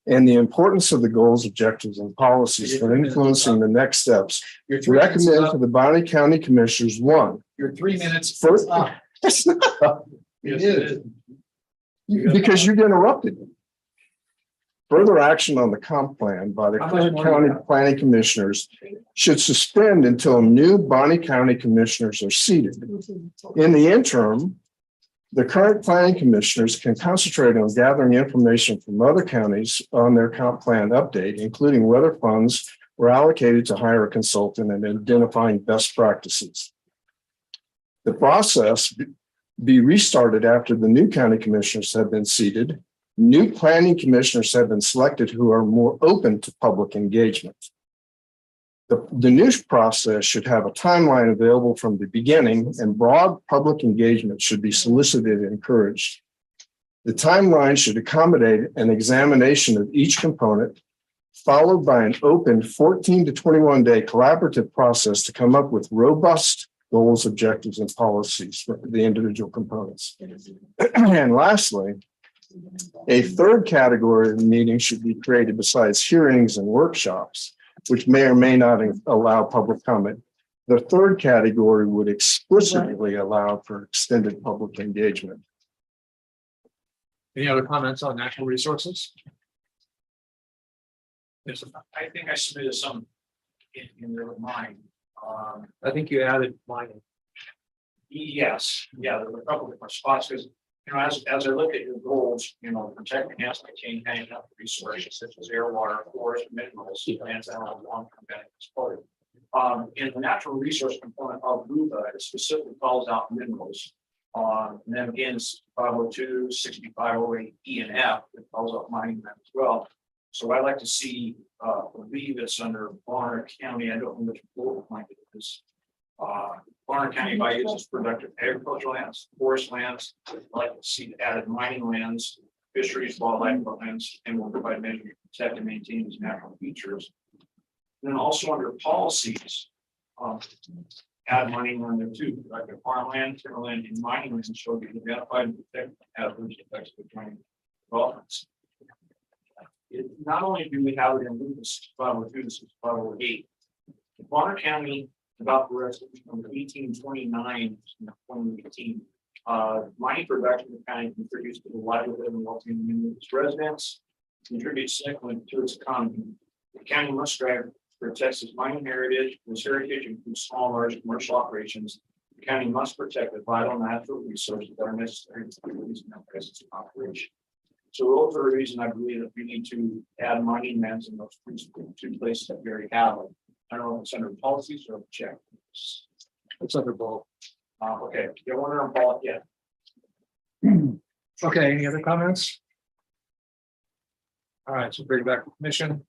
and the importance of the goals, objectives, and policies for influencing the next steps, recommend to the Bonner County Commissioners, 1. Your 3 minutes. First, It is. because you interrupted me. Further action on the comp plan by the current county planning commissioners should suspend until new Bonner County commissioners are seated. In the interim, the current planning commissioners can concentrate on gathering information from other counties on their comp plan update, including whether funds were allocated to hire a consultant and identifying best practices. The process be restarted after the new county commissioners have been seated. New planning commissioners have been selected who are more open to public engagement. The new process should have a timeline available from the beginning, and broad public engagement should be solicited and encouraged. The timeline should accommodate an examination of each component, followed by an open 14 to 21 day collaborative process to come up with robust goals, objectives, and policies for the individual components. And lastly, a 3rd category of meetings should be created besides hearings and workshops, which may or may not allow public comment. The 3rd category would explicitly allow for extended public engagement. Any other comments on natural resources? Yes, I think I submitted some in there with mine. I think you added mining. Yes, yeah, there were a couple of different spots because, as I look at your goals, protect, enhance, maintain, hanging up resources such as air, water, forest, minerals, lands, and long-term benefits. In the natural resource component of RUBA, it specifically calls out minerals. And then again, it's 502, 6508 E and F, it calls out mining as well. So I'd like to see, believe it's under Bonner County. I don't know which bullet point it is. Bonner County uses productive agricultural lands, forest lands. I'd like to see added mining lands, fisheries, wildlife lands, and will provide measures to protect and maintain these natural features. Then also under policies, add mining on there too, like the farmland, timberland, and mining lands show the identified and protected adverse effects of joint developments. Not only do we have it in Lucas 502, this is 508. Bonner County adopted a resolution number 1829 in 2018. Mining production in the county contributes to the livelihood and well-being of its residents, contributes significantly to its economy. The county must strive to protect its mining heritage. This heritage includes small and large commercial operations. The county must protect the vital natural resources that are necessary to the presence of operation. So those are the reason I believe that we need to add mining lands in those two places that we already have. I don't know if it's under policies or check. It's under both. Okay, you don't want to involve yet. Okay, any other comments? All right, so bring it back to commission.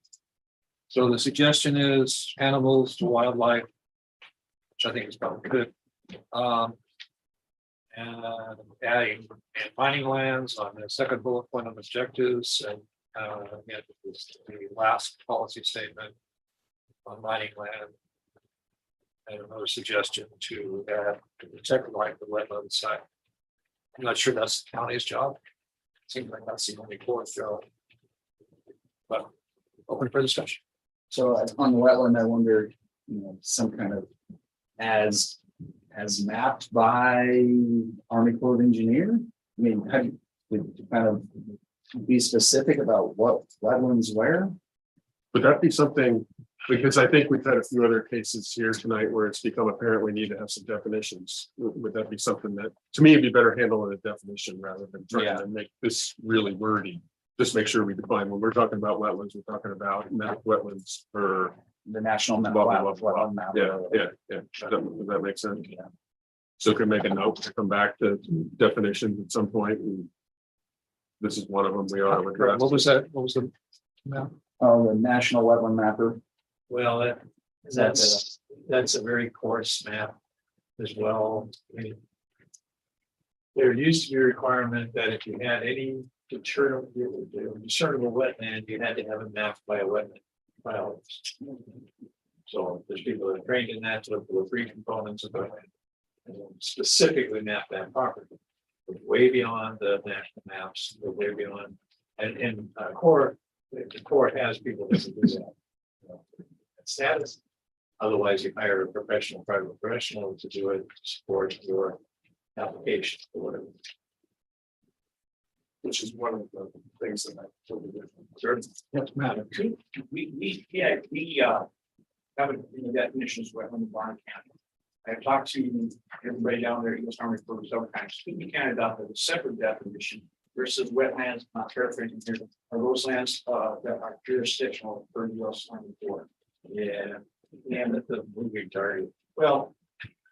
So the suggestion is animals to wildlife, which I think is probably good. And adding and mining lands on the second bullet point of objectives and again, the last policy statement on mining land. And another suggestion to add to protect like the wetland side. I'm not sure that's the county's job. Seems like that's the only court's job. But open for discussion. So on the wetland, I wonder, some kind of as mapped by Army Corps of Engineer? I mean, how do you kind of be specific about what wetlands where? Would that be something, because I think we've had a few other cases here tonight where it's become apparent we need to have some definitions. Would that be something that, to me, it'd be better handled in a definition rather than trying to make this really wordy? Just make sure we define, when we're talking about wetlands, we're talking about wetlands for the national map. Wetland map. Yeah. Does that make sense? Yeah. So can make a note to come back to definitions at some point. And this is one of them we ought to address. What was that? What was the map? Oh, the National Wetland Mapper. Well, that's a very coarse map as well. I mean, there used to be a requirement that if you had any discernible wetland, you had to have it mapped by a wetland biologist. So there's people that are trained in that to look for the three components of wetland and specifically map that property. Way beyond the national maps, way beyond, and Corps, the Corps has people that can do that. Status. Otherwise, you hire a private professional to do it to support your application or whatever. Which is one of the things that I totally different. That's matter. We have a definition of wetland in Bonner County. I've talked to everybody down there, U.S. Army Corps of Engineers. We can adopt a separate definition versus wetlands, not paraphrasing here, are those lands that are jurisdictional for U.S. Army Corps. Yeah, and the moving target. Well,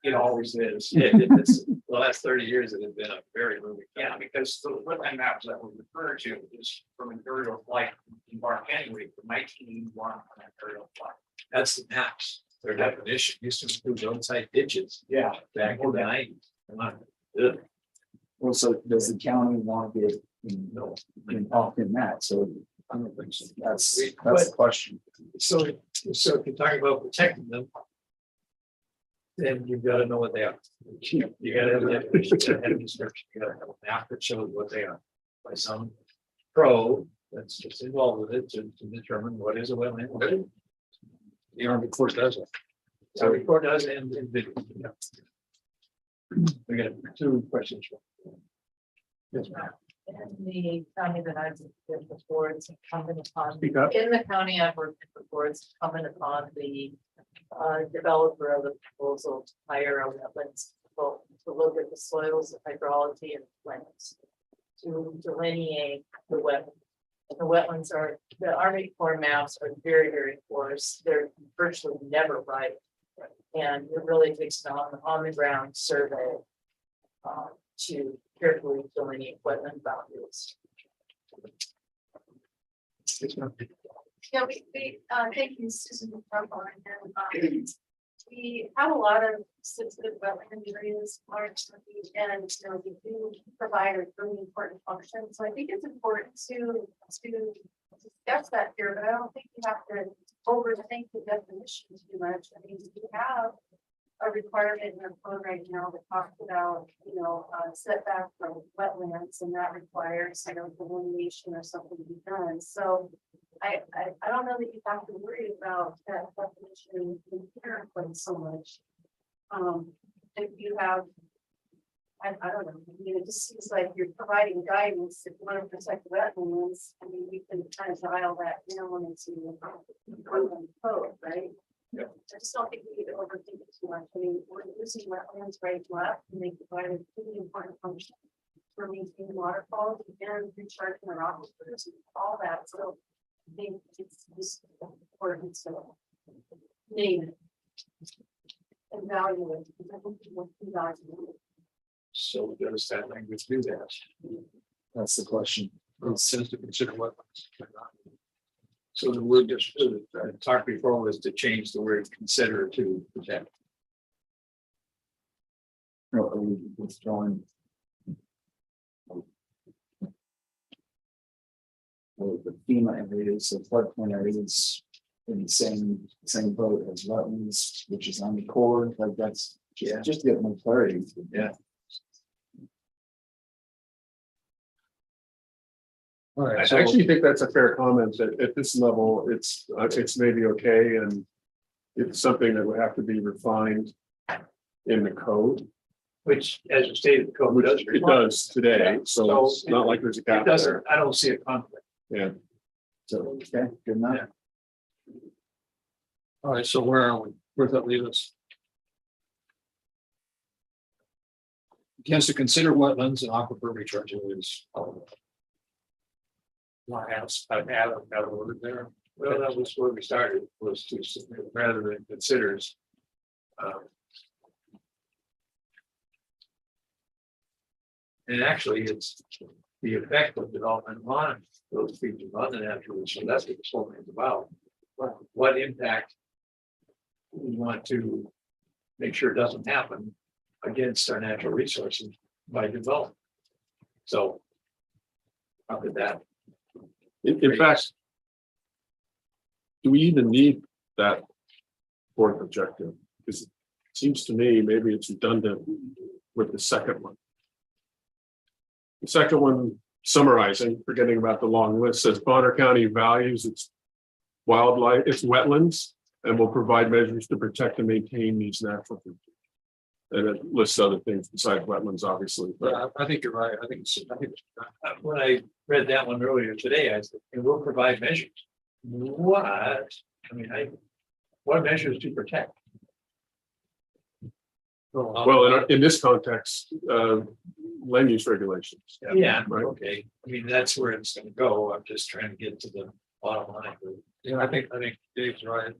it always is. It's the last 30 years it has been a very moving. Yeah, because the wetland maps that we refer to is from Imperial Flight in Bonner County from 1981 on Imperial Flight. That's the maps. Their definition used to include roadside ditches. Yeah, back in the 90s. Well, so does the county want to get involved in that? So I don't think so. That's the question. So if you're talking about protecting them, then you've got to know what they are. You got to have a description. You got to have a map that shows what they are by some pro that's just involved with it to determine what is a wetland. The Army Corps does it. The Army Corps does it and video. Yeah. We got two questions. Yes, ma'am. In the county that I've worked before, it's incumbent upon, Speak up. in the county I've worked before, it's incumbent upon the developer of the proposal to hire a wetlands consultant to look at the soils, the hydrology and plants to delineate the wetlands. And the wetlands are, the Army Corps maps are very, very coarse. They're virtually never right. And it really takes an on the ground survey to carefully delineate wetland boundaries. Yeah, thank you, Susan. We have a lot of sensitive wetland areas, and we do provide a really important function. So I think it's important to discuss that here, but I don't think you have to overthink the definition too much. I mean, we have a requirement in our code right now that talks about, setback from wetlands, and that requires, delineation or something to be done. So I don't know that you have to worry about that definition inherently so much. If you have, I don't know, it just seems like you're providing guidance. If you want to protect wetlands, you can kind of dial that down into the code, right? Yeah. I just don't think we need to overthink it too much. We're using wetlands right and left, and they provide a really important function for maintaining water quality and recharging our aquifers and all that. So I think it's just important to name it and value it. Because I think people can value it. So does that language do that? That's the question. It says to consider wetlands. So the word just talked before was to change the word consider to protect. No, are we withdrawing? Well, the FEMA areas, the floodplain areas in the same boat as wetlands, which is on the core, like that's, just to get more clarity. Yeah. All I right, so actually think that's a fair comment, that at this level, it's maybe okay, and it's something that would have to be refined in the code. which, as you stated, the code does. It does today, so it's not like there's a It gap doesn't, there. I don't see a conflict. Yeah. So, okay, good enough. Yeah. All right, so where are we? Where's that leave us? Yes, to consider wetlands and aquifer recharge areas. Add a word there. Well, that was where we started, was to, rather than considers. And actually, it's the effect of development on those features on the natural, so that's what this whole thing is about. What impact we want to make sure it doesn't happen against our natural resources by development. So how could that? In fact, do we even need that fourth objective? Because it seems to me maybe it's redundant with the second one. The second one, summarizing, forgetting about the long list, says Bonner County values its wildlife, its wetlands, and will provide measures to protect and maintain these natural features. And it lists other things besides wetlands, obviously. But Yeah, I think you're right. I think when I read that one earlier today, I said, it will provide measures. What? I mean, what measures to protect? well, in this context, land use regulations. Yeah, Right. okay. I mean, that's where it's gonna go. I'm just trying to get to the bottom line. Yeah, I think Dave's right.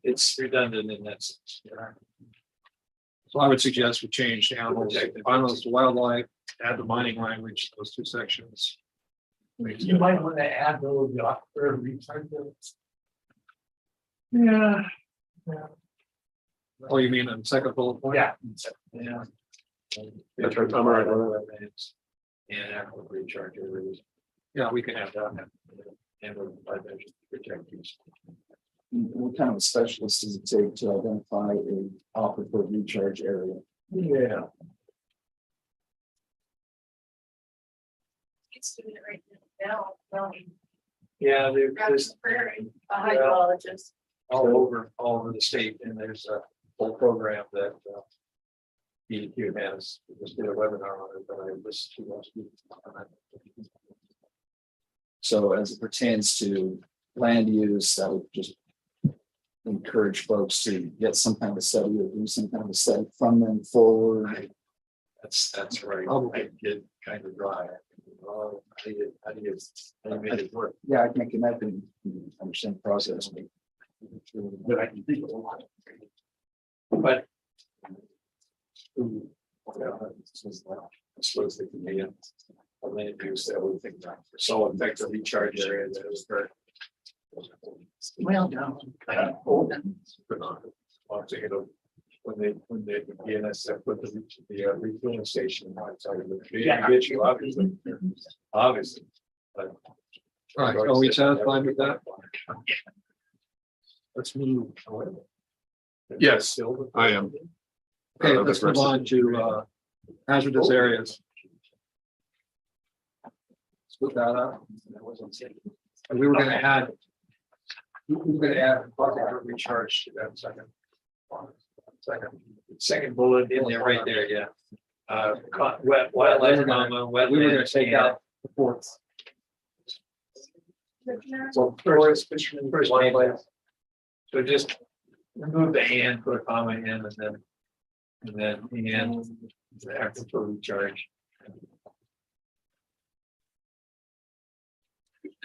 It's redundant in that sense. Yeah. So I would suggest we change animals to wildlife, add the mining language, those two sections. You might want to add those, the aquifer recharge. Yeah. Oh, you mean on the second bullet point? Yeah. Yeah. That's right, I'm all right with And aquifer recharge areas. Yeah, we can have that. And we'll provide measures to protect these. What kind of a specialist does it take to identify a aquifer recharge area? Yeah. It's doing it right now. Yeah, there's Prairie, a hydrologist. all over the state, and there's a whole program that DEQ has. Just did a webinar on it, but I listened to last week. So as it pertains to land use, that would just encourage folks to get some kind of a study or do some kind of a study from them forward. That's right. I get kind of dry. I made it work. Yeah, I can connect and understand the process. But I can think of a lot. But I suppose they can be a land use that would think that for so effective recharge area that is very. Well, no. When they begin us put the refueling station outside of the. Yeah. Get you obviously. Obviously. But. All right, are we satisfied with that? Let's move. Yes, I am. Okay, let's move on to hazardous areas. Split that up. And we were gonna add. We were gonna add recharge to that Second bullet in there, right there, yeah. Wet, wildlife, wet. We were gonna take out the fourth. So first, wildlife. So just remove the and, put a comma in, and then after for recharge.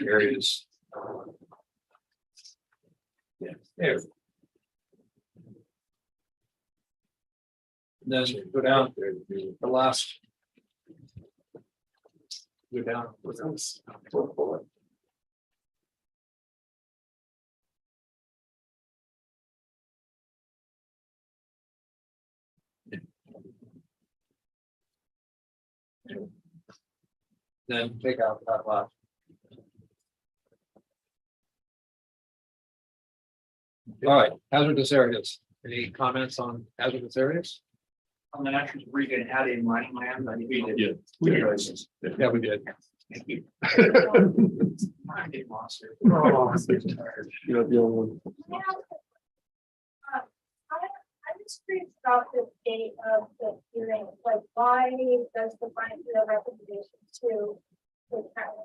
Areas. Yeah, there. Then go down the last. Go down. Fourth bullet. Then take out that last. All right, hazardous areas. Any comments on hazardous areas? On the next, were you gonna add in mining land? I think we did. Yeah. Yeah, we did. Thank you. I'm getting lost here. You're the only one. I'm just curious about the date of the hearing, like why does the final recommendation to the county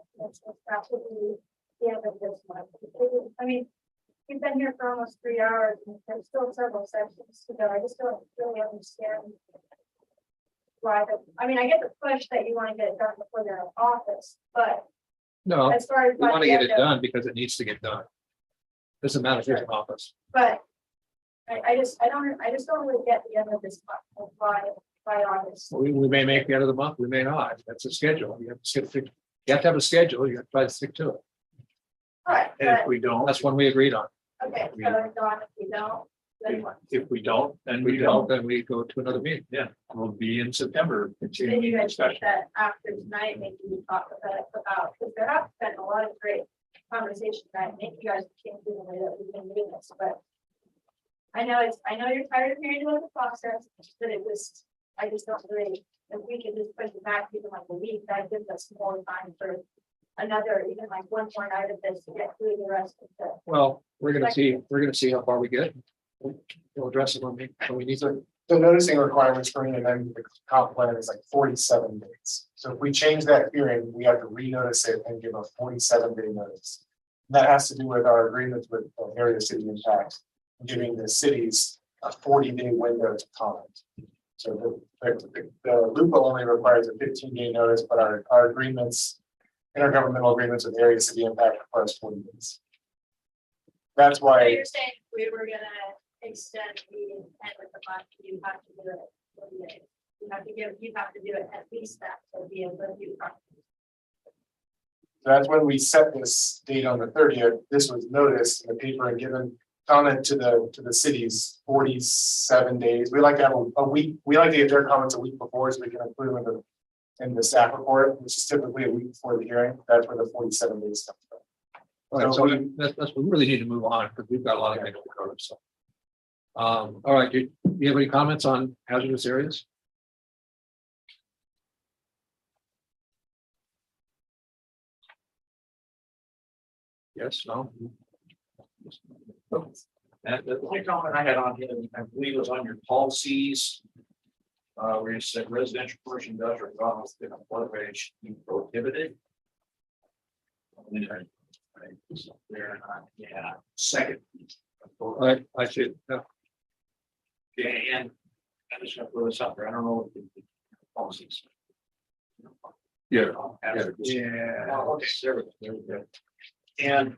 have to be the end of this month? I mean, we've been here for almost 3 hours and there's still several sections to go. I just don't really understand why. I mean, I get the push that you want to get it done before they're in office, but No, as far as we want to get it done because it needs to get done. Doesn't matter if you're in office. But I just don't really get the end of this month by August. We may make the end of the month, we may not. That's a schedule. You have to have a schedule. You have to try to stick to it. Right, And if we don't, that's one we agreed on. okay, so Dawn, if you don't, then what? If we don't, then we don't, then we go to another meeting. Yeah, we'll be in September. Then you Continuing guys discussion. think that after tonight, maybe we talk about, because there have been a lot of great conversations that maybe you guys can't do the way that we've been doing this, but I know you're tired of hearing about the process, but I just don't really, if we could just push it back even like a week, that gives us more time for another, even like one more night of this to get through the rest of the. Well, we're gonna see how far we get. We'll address it when we need to. The noticing requirements for an amendment to the comp plan is like 47 days. So if we change that hearing, we have to renotice it and give a 47-day notice. That has to do with our agreements with area city impact, giving the cities a 40-day window to comment. So the loop only requires a 15-day notice, but our agreements, intergovernmental agreements with area city impact requires 40 days. That's So why. you're saying we were gonna extend the end of the month, you have to do it 40 days. You have to do it at least that to be able to do. That's when we set this date on the 30th. This was noticed in the paper and given comment to the cities 47 days. We like to have a week. We like to get their comments a week before so we can include them in the staff report, which is typically a week before the hearing. That's where the 47 days comes from. All right, so that's we really need to move on because we've got a lot of things to cover. So, all right, do you have any comments on hazardous areas? Yes, no. And the only comment I had on here, I believe was on your policies. Where you said residential portion does or almost in a flood range be prohibited. There, yeah, second. I should. Okay, and I'm just gonna throw this out there, I don't know what the policies. Yeah. Yeah, okay, there we go. And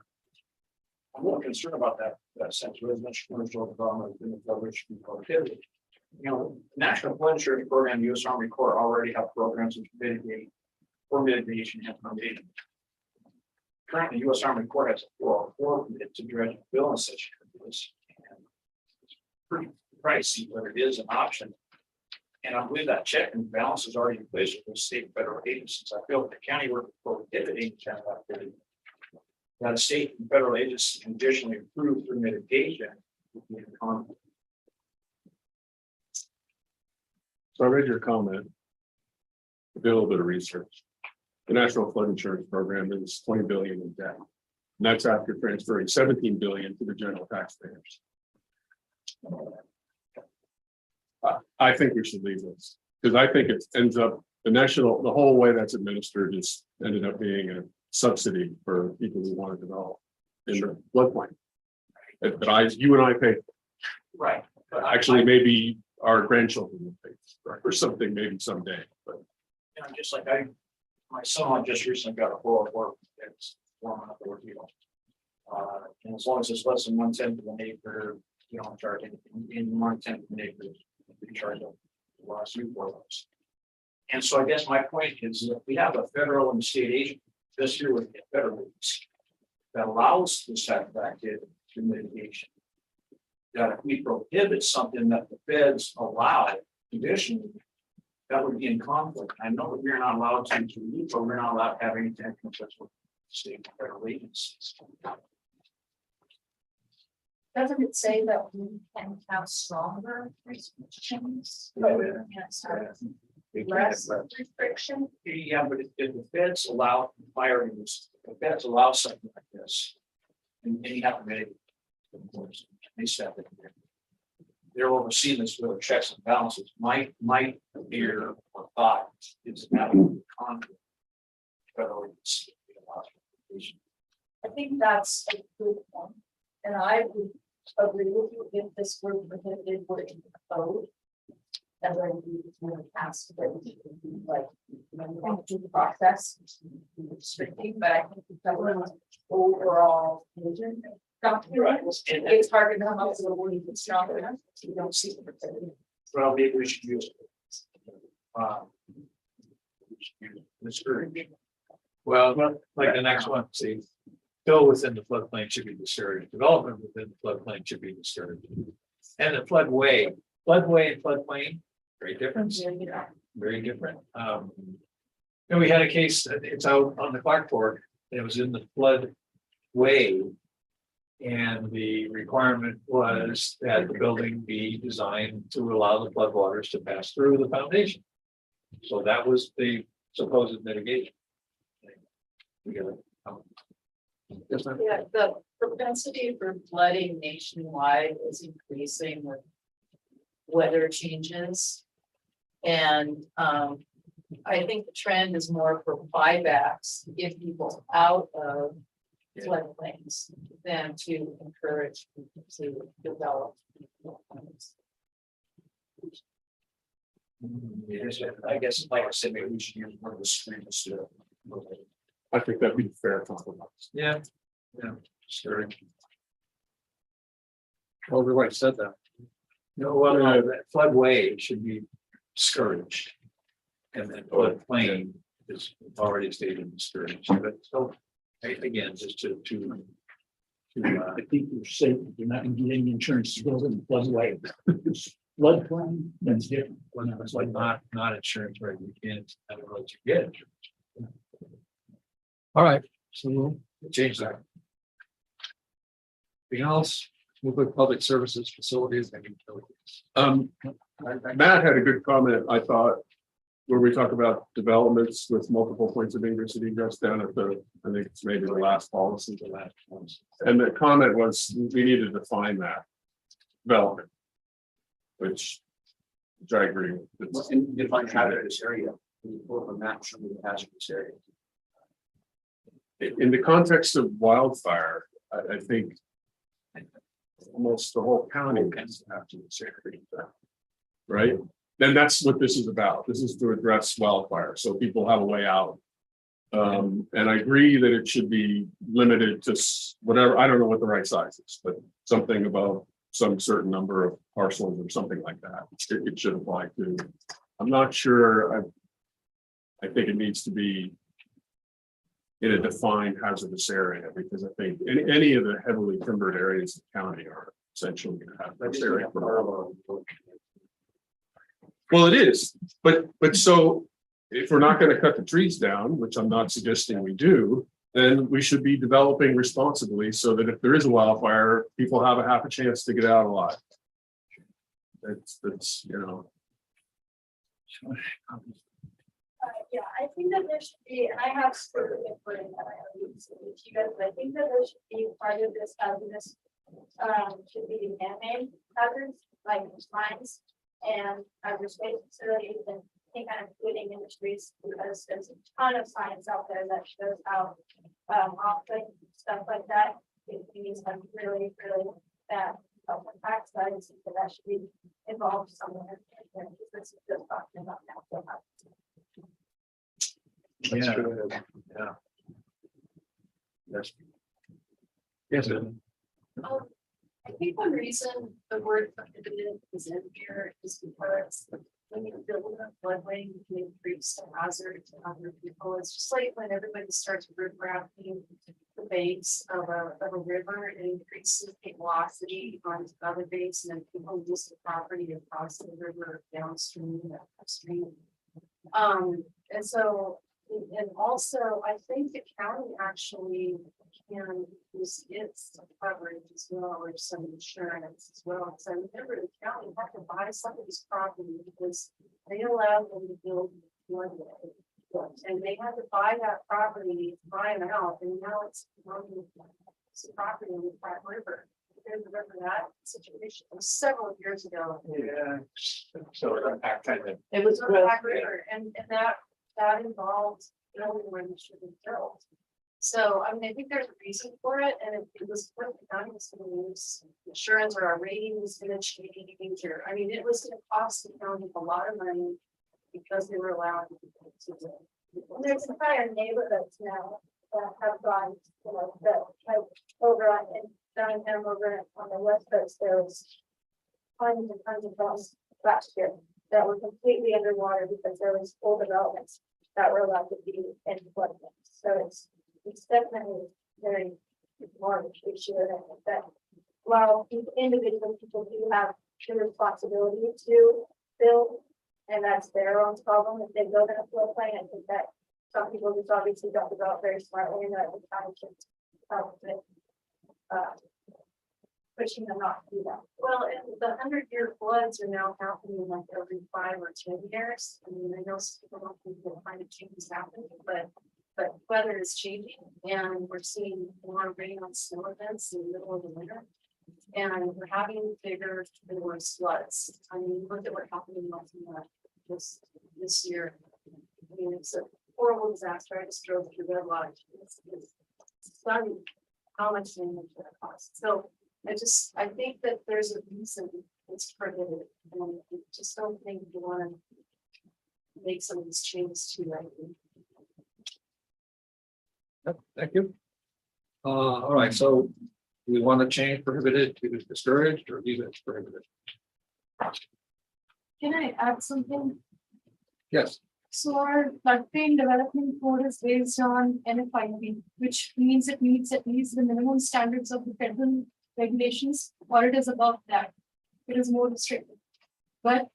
I'm a little concerned about that sense residential commercial development in the coverage be prohibited. You know, National Flood Insurance Program, U.S. Army Corps already have programs which mitigate for mitigation and mitigation. Currently, U.S. Army Corps has a 404 permit to dredge bill in such areas. And it's pretty pricey, but it is an option. And I believe that check and balance is already in place with the state and federal agencies. I feel that the county work prohibiting kind of activity. That a state and federal agency conditionally approved through mitigation would be in conflict. So I read your comment. Did a little bit of research. The National Flood Insurance Program is 20 billion in debt. And that's after transferring 17 billion to the general taxpayers. I think we should leave this because I think it ends up the whole way that's administered is ended up being a subsidy for people who want to develop in the floodplain. But you and I pay. Right. But actually, maybe our grandchildren will pay for something maybe someday. But You know, just like my son just recently got a 404. It's warming up the ordeal. And as long as it's less than 1/10 of an acre, you don't charge anything. In 1/10 of an acre, you charge a lawsuit for those. And so I guess my point is that we have a federal and state agent this year with the federal agency that allows this type of activity through mitigation. That if we prohibit something that the feds allow conditionally, that would be in conflict. I know that we're not allowed to leave, but we're not allowed to have any conflicts with state and federal agencies. Doesn't it say that we can have stronger restrictions? Less restriction? Yeah, but if the feds allow firings, the feds allow something like this, and you have to make it. They step in there. They're overseeing this with checks and balances. My fear or thought is that conflict. Federal agency. I think that's a good point. And I would agree with you if this were prohibited were in the code. And then we would ask that we like, do the process restricting, but I think the government's overall vision. It's hard to come up with a word that's strong enough. You don't see the. Well, maybe we should use. Discourage. Well, like the next one, see, fill within the floodplain should be discouraged, development within the floodplain should be discouraged. And the floodway and floodplain, great difference, very different. And we had a case, it's out on the Clark Fork, it was in the floodway. And the requirement was that the building be designed to allow the floodwaters to pass through the foundation. So that was the supposed mitigation. Yeah, the propensity for flooding nationwide is increasing with weather changes. And I think the trend is more for buybacks to get people out of floodplains than to encourage people to develop. I guess, like I said, maybe we should use one of the screens to. I think that'd be a fair compromise. Yeah. Sure. Well, everybody said that. No, well, no, that floodway should be discouraged. And then floodplain is already stated discouraged, but so again, just to I think you're safe, you're not gonna get any insurance to go in the floodway. Floodplain, that's different. when it's like not insurance, right? We can't, I don't know what you get. All right, so we'll change that. Anything else? Move with public services, facilities, and utilities. Matt had a good comment, I thought, where we talk about developments with multiple points of ingress and egress down at the, I think it's maybe the last policy, the last ones. And the comment was we need to define that development. Which I agree with. And define hazardous area. We pull up a map showing the hazardous area. In the context of wildfire, I think almost the whole county has to have to area, right? Then that's what this is about. This is to address wildfire, so people have a way out. And I agree that it should be limited to whatever, I don't know what the right size is, but something about some certain number of parcels or something like that. It should apply to. I'm not sure. I think it needs to be in a defined hazardous area, because I think any of the heavily timbered areas of the county are essentially going to have this area. Well, it is, but so if we're not going to cut the trees down, which I'm not suggesting we do, then we should be developing responsibly so that if there is a wildfire, people have a half a chance to get out alive. That's, you know. Yeah, I think that there should be, and I have sort of input in that I have used with you guys, but I think that there should be part of this hazardous, should be man-made hazards, like mines and hazardous waste facilities and any kind of polluting industries, because there's a ton of science out there that shows how, often stuff like that, it means like really, really bad health impacts, that I think that should be involved somewhere. And this is just talking about natural hazards. Yeah. Yeah. Yes. Yes. I think one reason the word prohibited is in here is because when you build a floodway, you can increase the hazard to other people. It's just like when everybody starts ripraping the banks of a river, it increases the velocity onto other banks, and then people use the property across the river downstream and upstream. And so, and also, I think the county actually can use its coverage as well, or some insurance as well. So I remember the county had to buy somebody's property because they allowed them to build one way. And they had to buy that property, buy them out, and now it's property in the Platte River. You guys remember that situation? It was several years ago. Yeah. So that kind of. It was on the Platte River, and that involved building where they should have built. So, I mean, I think there's a reason for it, and it was what the county was going to use insurance, or our rating was going to change, or, I mean, it was going to cost the county a lot of money because they were allowed to do it. There's entire neighborhoods now that have gone, you know, that like over on in downtown over on the west coast, there was tons and tons of homes last year that were completely underwater because there was full developments that were allowed to be in floodplains. So it's definitely very large issue, and I think that while individual people do have the responsibility to build, and that's their own problem if they build in a floodplain, I think that some people just obviously don't develop very smartly, and that the county should help with pushing them not to do that. Well, and the 100-year floods are now happening like every 5 or 10 years. I mean, I know some people don't think that climate change is happening, but weather is changing, and we're seeing more rain on snow events in the middle of the winter, and we're having bigger and worse floods. I mean, look at what happened in Montana this year. I mean, it's a horrible disaster. I just drove through Red Lodge. It's stunning how much damage that caused. So I think that there's a reason it's prohibited, and I just don't think you want to make some of these changes too lightly. Yep, thank you. All right, so we want to change prohibited to discouraged, or leave it prohibited? Can I add something? Yes. So our floodplain development code is based on NFIP, which means it meets at least the minimum standards of the federal regulations, or it is above that. It is more restrictive. But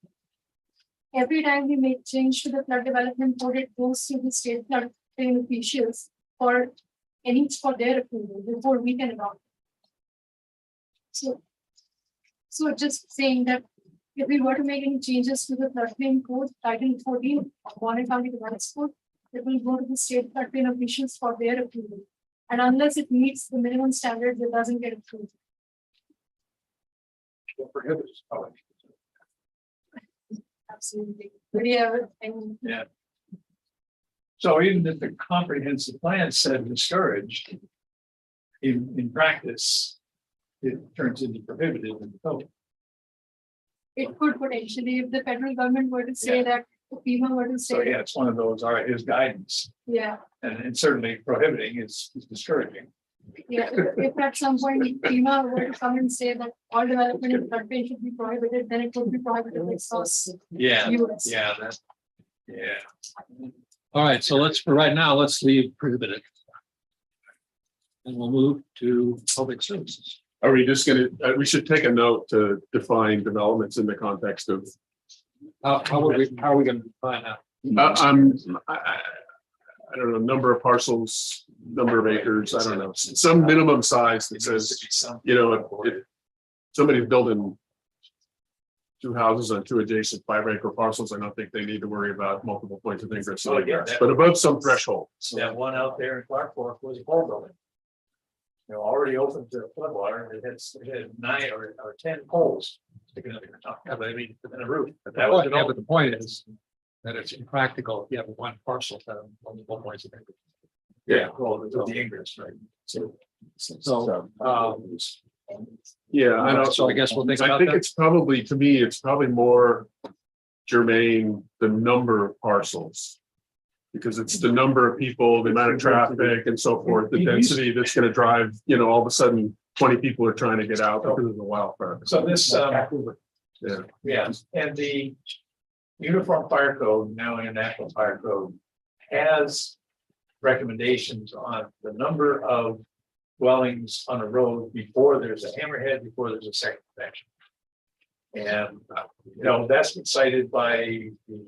every time we make change to the flood development code, it goes to the state floodplain officials for their approval before we can adopt it. So just saying that if we were to make any changes to the floodplain code, Title 14 of Bonner County Development Code, it will go to the state floodplain officials for their approval. And unless it meets the minimum standards, it doesn't get approved. Prohibits. Absolutely. But yeah, Yeah. So even if the comprehensive plan said discouraged, in practice, it turns into prohibited in the code. it could potentially, if the federal government were to say that, if FEMA were to So say, yeah, it's one of those, all right, here's guidance, yeah, and certainly prohibiting is discouraging. yeah, if at some point FEMA were to come and say that all development in floodplain should be prohibited, then it would be prohibited across. Yeah, US. yeah, that's, yeah. All right, so for right now, let's leave prohibited. And we'll move to public services. Are we just gonna, we should take a note to define developments in the context of. How are we going to define that? I don't know, number of parcels, number of acres, I don't know, some minimum size that says, you know, if somebody's building two houses on two adjacent 5-acre parcels, I don't think they need to worry about multiple points of ingress. Oh, yeah, that- But above some threshold. That one out there in Clark Fork was a pole building. Already open to floodwater, it had 9 or 10 poles sticking out of the top, but I mean, in a roof. But that was Yeah, but the point is that it's impractical if you have one parcel to have multiple points of ingress. Yeah, well, the ingress, right? Yeah, I know. So I guess we'll think I about think that. it's probably, to me, it's probably more germane, the number of parcels. Because it's the number of people, the amount of traffic and so forth, the density that's gonna drive, all of a sudden, 20 people are trying to get out because of the wildfire. So this, Yeah, and the Uniform Fire Code, now International Fire Code, has recommendations on the number of dwellings on a road before there's a hammerhead, before there's a second connection. And, that's been cited by the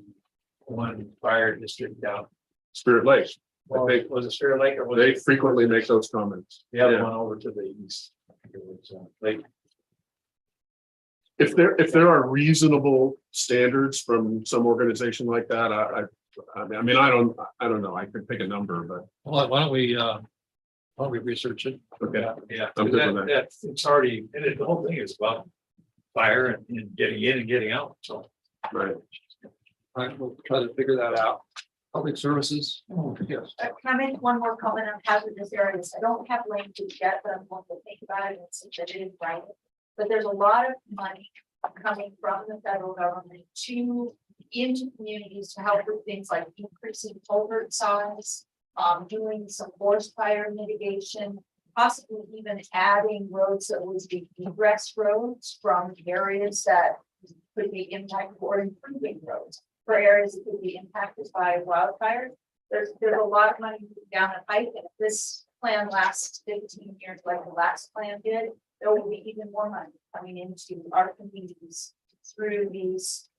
one fire district down. Spirit Lake. Well, was it Spirit Lake or was They it frequently make those comments. the other Yeah. one over to the east? It was, Lake. If there are reasonable standards from some organization like that, I mean, I don't know. I could pick a number, but Well, why don't we research it? okay. Yeah, I'm good with that. it's already, and the whole thing is about fire and getting in and getting out, so. Right. All right, we'll try to figure that out. Public services. Yes. Can I make one more comment on hazardous areas? I don't have language yet, but I'm going to think about it and see that it is right. But there's a lot of money coming from the federal government into communities to help with things like increasing culvert size, doing some forest fire mitigation, possibly even adding roads that would be egress roads from areas that could be impacted, or improving roads for areas that could be impacted by wildfires. There's a lot of money down the pipe, and if this plan lasts 15 years like the last plan did, there will be even more money coming into our communities through these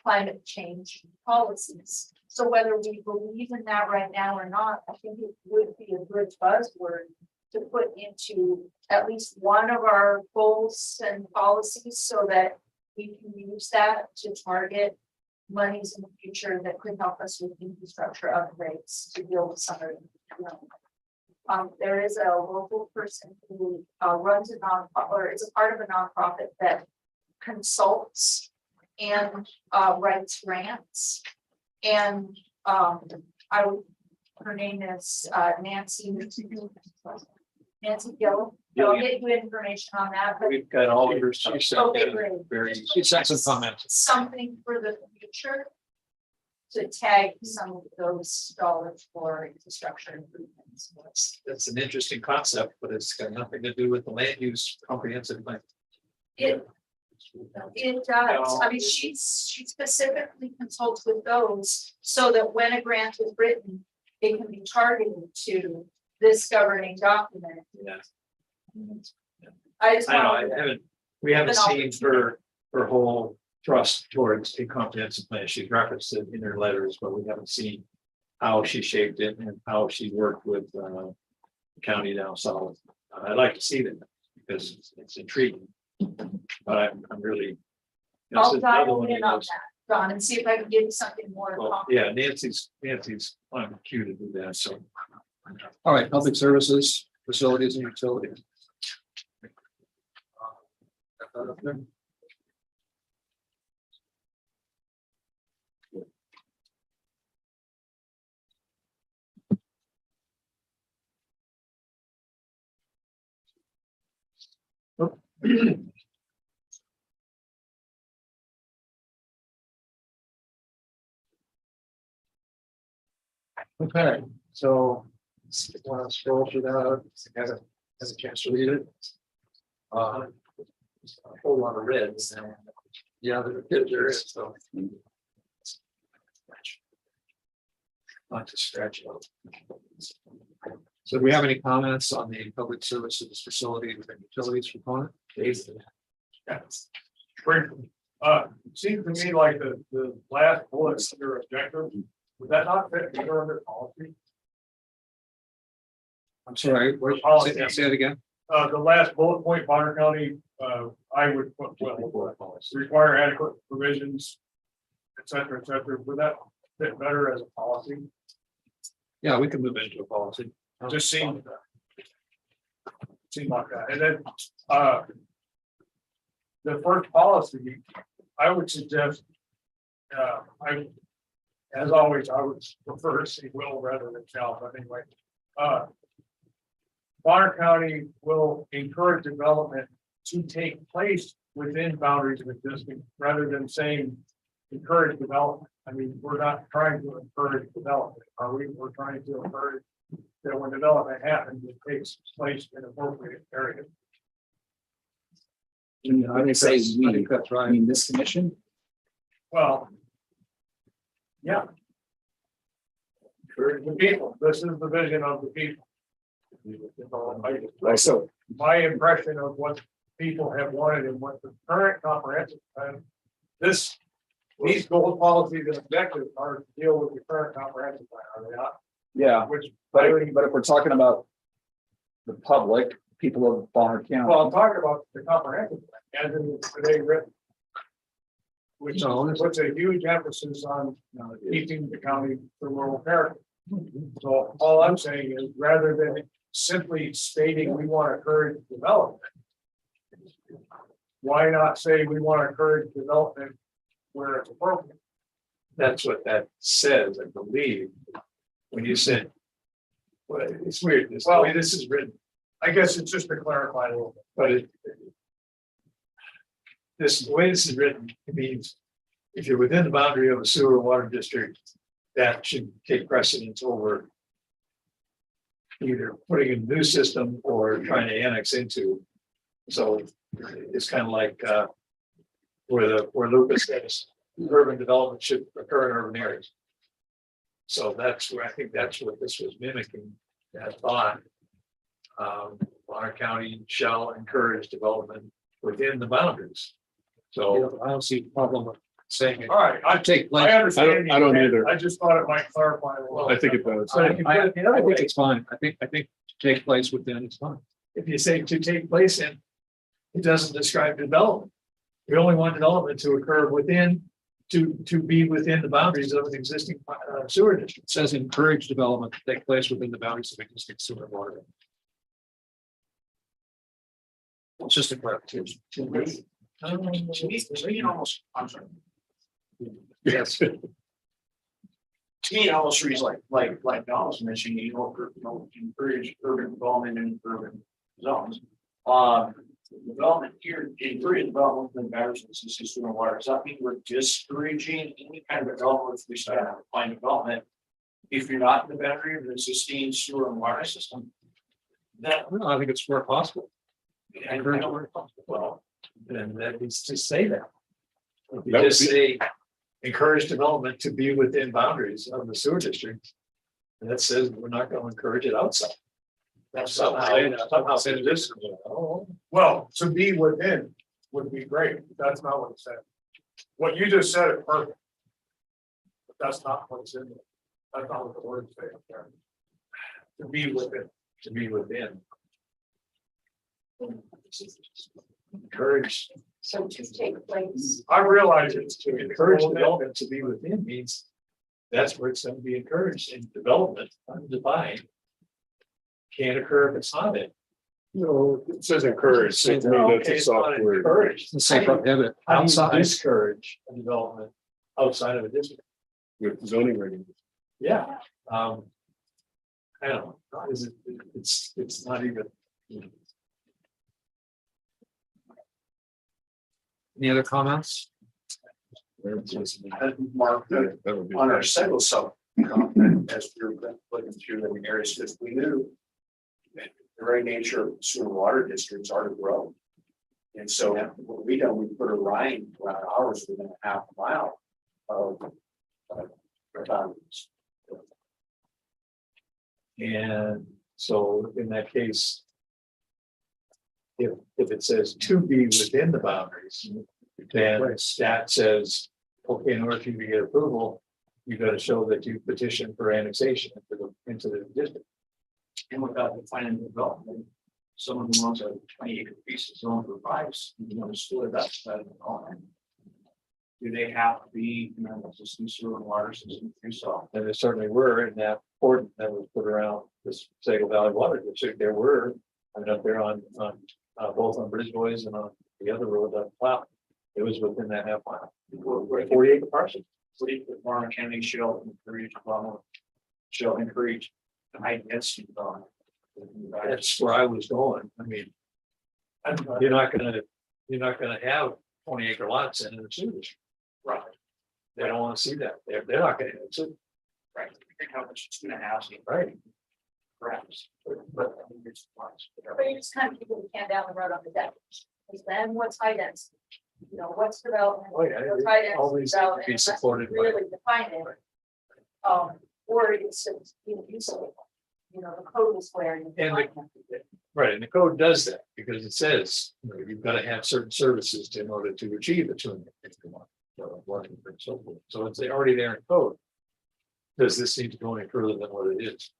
climate change policies. So whether we believe in that right now or not, I think it would be a good buzzword to put into at least one of our goals and policies so that we can use that to target monies in the future that could help us with infrastructure upgrades to deal with some of them. There is a local person who runs a nonprofit, or is a part of a nonprofit that consults and writes grants. And her name is Nancy Gill. I'll get you information on that. But We've got all of her, she okay, great. She sent some comments. Something for the future to tag some of those dollars for infrastructure improvements. That's an interesting concept, but it's got nothing to do with the land use comprehensive plan. It does. I mean, she specifically consults with those so that when a grant is written, it can be targeted to this governing document. Yeah. I just We haven't seen her whole thrust towards a comprehensive plan. She's referenced it in her letters, but we haven't seen how she shaped it and how she worked with the county down south. I'd like to see that because it's intriguing. But I'm really. I'll dial in on that, Don, and see if I can give you something more. Well, yeah, Nancy's on cue to do that, so. All right, public services, facilities and utilities. Okay, so want to scroll through that, has a chance to read it. A whole lot of reds. Yeah, there is, so. Not to stretch out. So do we have any comments on the public services facility and utilities component? Seems to me like the last bullet under objective, would that not fit under policy? I'm sorry, say that again. The last bullet point, Bonner County, I would put, require adequate provisions, et cetera, would that fit better as a policy? Yeah, we can move into a policy. Just seemed like that, and then, the first policy, I would suggest, as always, I would prefer to see will rather than shall, but anyway. Bonner County will encourage development to take place within boundaries of existing, rather than saying encourage development. I mean, we're not trying to encourage development, are we? We're trying to encourage that when development happens, it takes place in appropriate areas. When they say we, I think that's I right. mean, this commission, Well. Yeah. Encourage the people, this is the vision of the people. so, My impression of what people have wanted and what the current comprehensive plan, these goal policies and objectives are to deal with the current comprehensive plan, are they not? yeah, Which, but if we're talking about the public, people of Bonner County. well, I'm talking about the comprehensive plan, as in today written. Which puts a huge emphasis on keeping the county for rural character. So all I'm saying is, rather than simply stating we want to encourage development, why not say we want to encourage development where it's appropriate? That's what that says, I believe. When you said, well, it's weird, this, the way this is written, I guess it's just to clarify a little bit. but the way this is written, it means if you're within the boundary of a sewer or water district, that should take precedence over either putting in a new system or trying to annex into. So it's kind of like where Lucas says urban development should occur in urban areas. So that's where I think that's what this was mimicking, that thought. Bonner County shall encourage development within the boundaries. So I don't see a problem with saying it. All right, I Take I understand. I don't either. I just thought it might clarify a little. I think it does. I think it's fine. I think to take place within, it's fine. If you say to take place in, it doesn't describe development. We only want development to occur within, to be within the boundaries of an existing sewer district. It says encourage development to take place within the boundaries of existing sewer and water. It's just a clarification. To me, it almost, I'm sorry. Yes. To me, it almost reads like Don was mentioning, encourage urban development in urban zones. Development here, encourage development in boundaries of existing sewer and water. Does that mean we're discouraging any kind of development if we start to find development? If you're not in the boundary of an existing sewer and water system? That, No, I think it's where possible. encourage where possible. Well, then that needs to say that. If you That would just say encourage development to be within boundaries of the sewer district. And that says we're not going to encourage it outside. That's Somehow say this. Well, to be within would be great. That's not what it said. What you just said is perfect. But that's not what's in there. That's not what the words say up there. To be within. To be within. Encourage. So to take place. I realize it's To encourage development to be within means that's where it's going to be encouraged, and development undefined can't occur if it's not it. No, it says encourage. So to me, that's Okay, a it's not soft word. encouraged. Let's say prohibit How do you outside. discourage a development outside of a district? With zoning regulations. Yeah. I don't know, is it, it's not even. Any other comments? Mark, That would be. on our single sub, as we were looking through the areas, because we knew that the very nature of sewer and water districts are to grow. And so what we done, we put a line around ours within a half a mile of boundaries. And so in that case. If it says to be within the boundaries, then stat says, okay, in order for you to get approval. You got to show that you petitioned for annexation into the district. And without defining development. some of the ones are 20 acre pieces zoned for pipes, split up side of the home. Do they have to be, existing sewer and water system through salt? And there certainly were in that port that was put around this Sago Valley Water District, there were, up there on, both on Bridge Boys and on the other road up Plow. It was within that half mile, 40 acre parcel. What do you put Farmer County Shell encourage the high density on? That's where I was going. I mean, you're not gonna have 20 acre lots in the sewers. Right. They don't want to see that. They're not gonna, it's a, Right. Think how much it's gonna have. right. Perhaps. But I mean, it's lots. But you just kind of keep the can down the road on the deck. Because then what's high density? What's development? Oh, yeah, What's high all density these need to be development? supported by. Really define it. Or it's, useful. The code is where you And define the, right, and the code does that because it says, you've got to have certain services in order to achieve the 251. So forth. So it's already there in code. Does this need to go any further than what it is?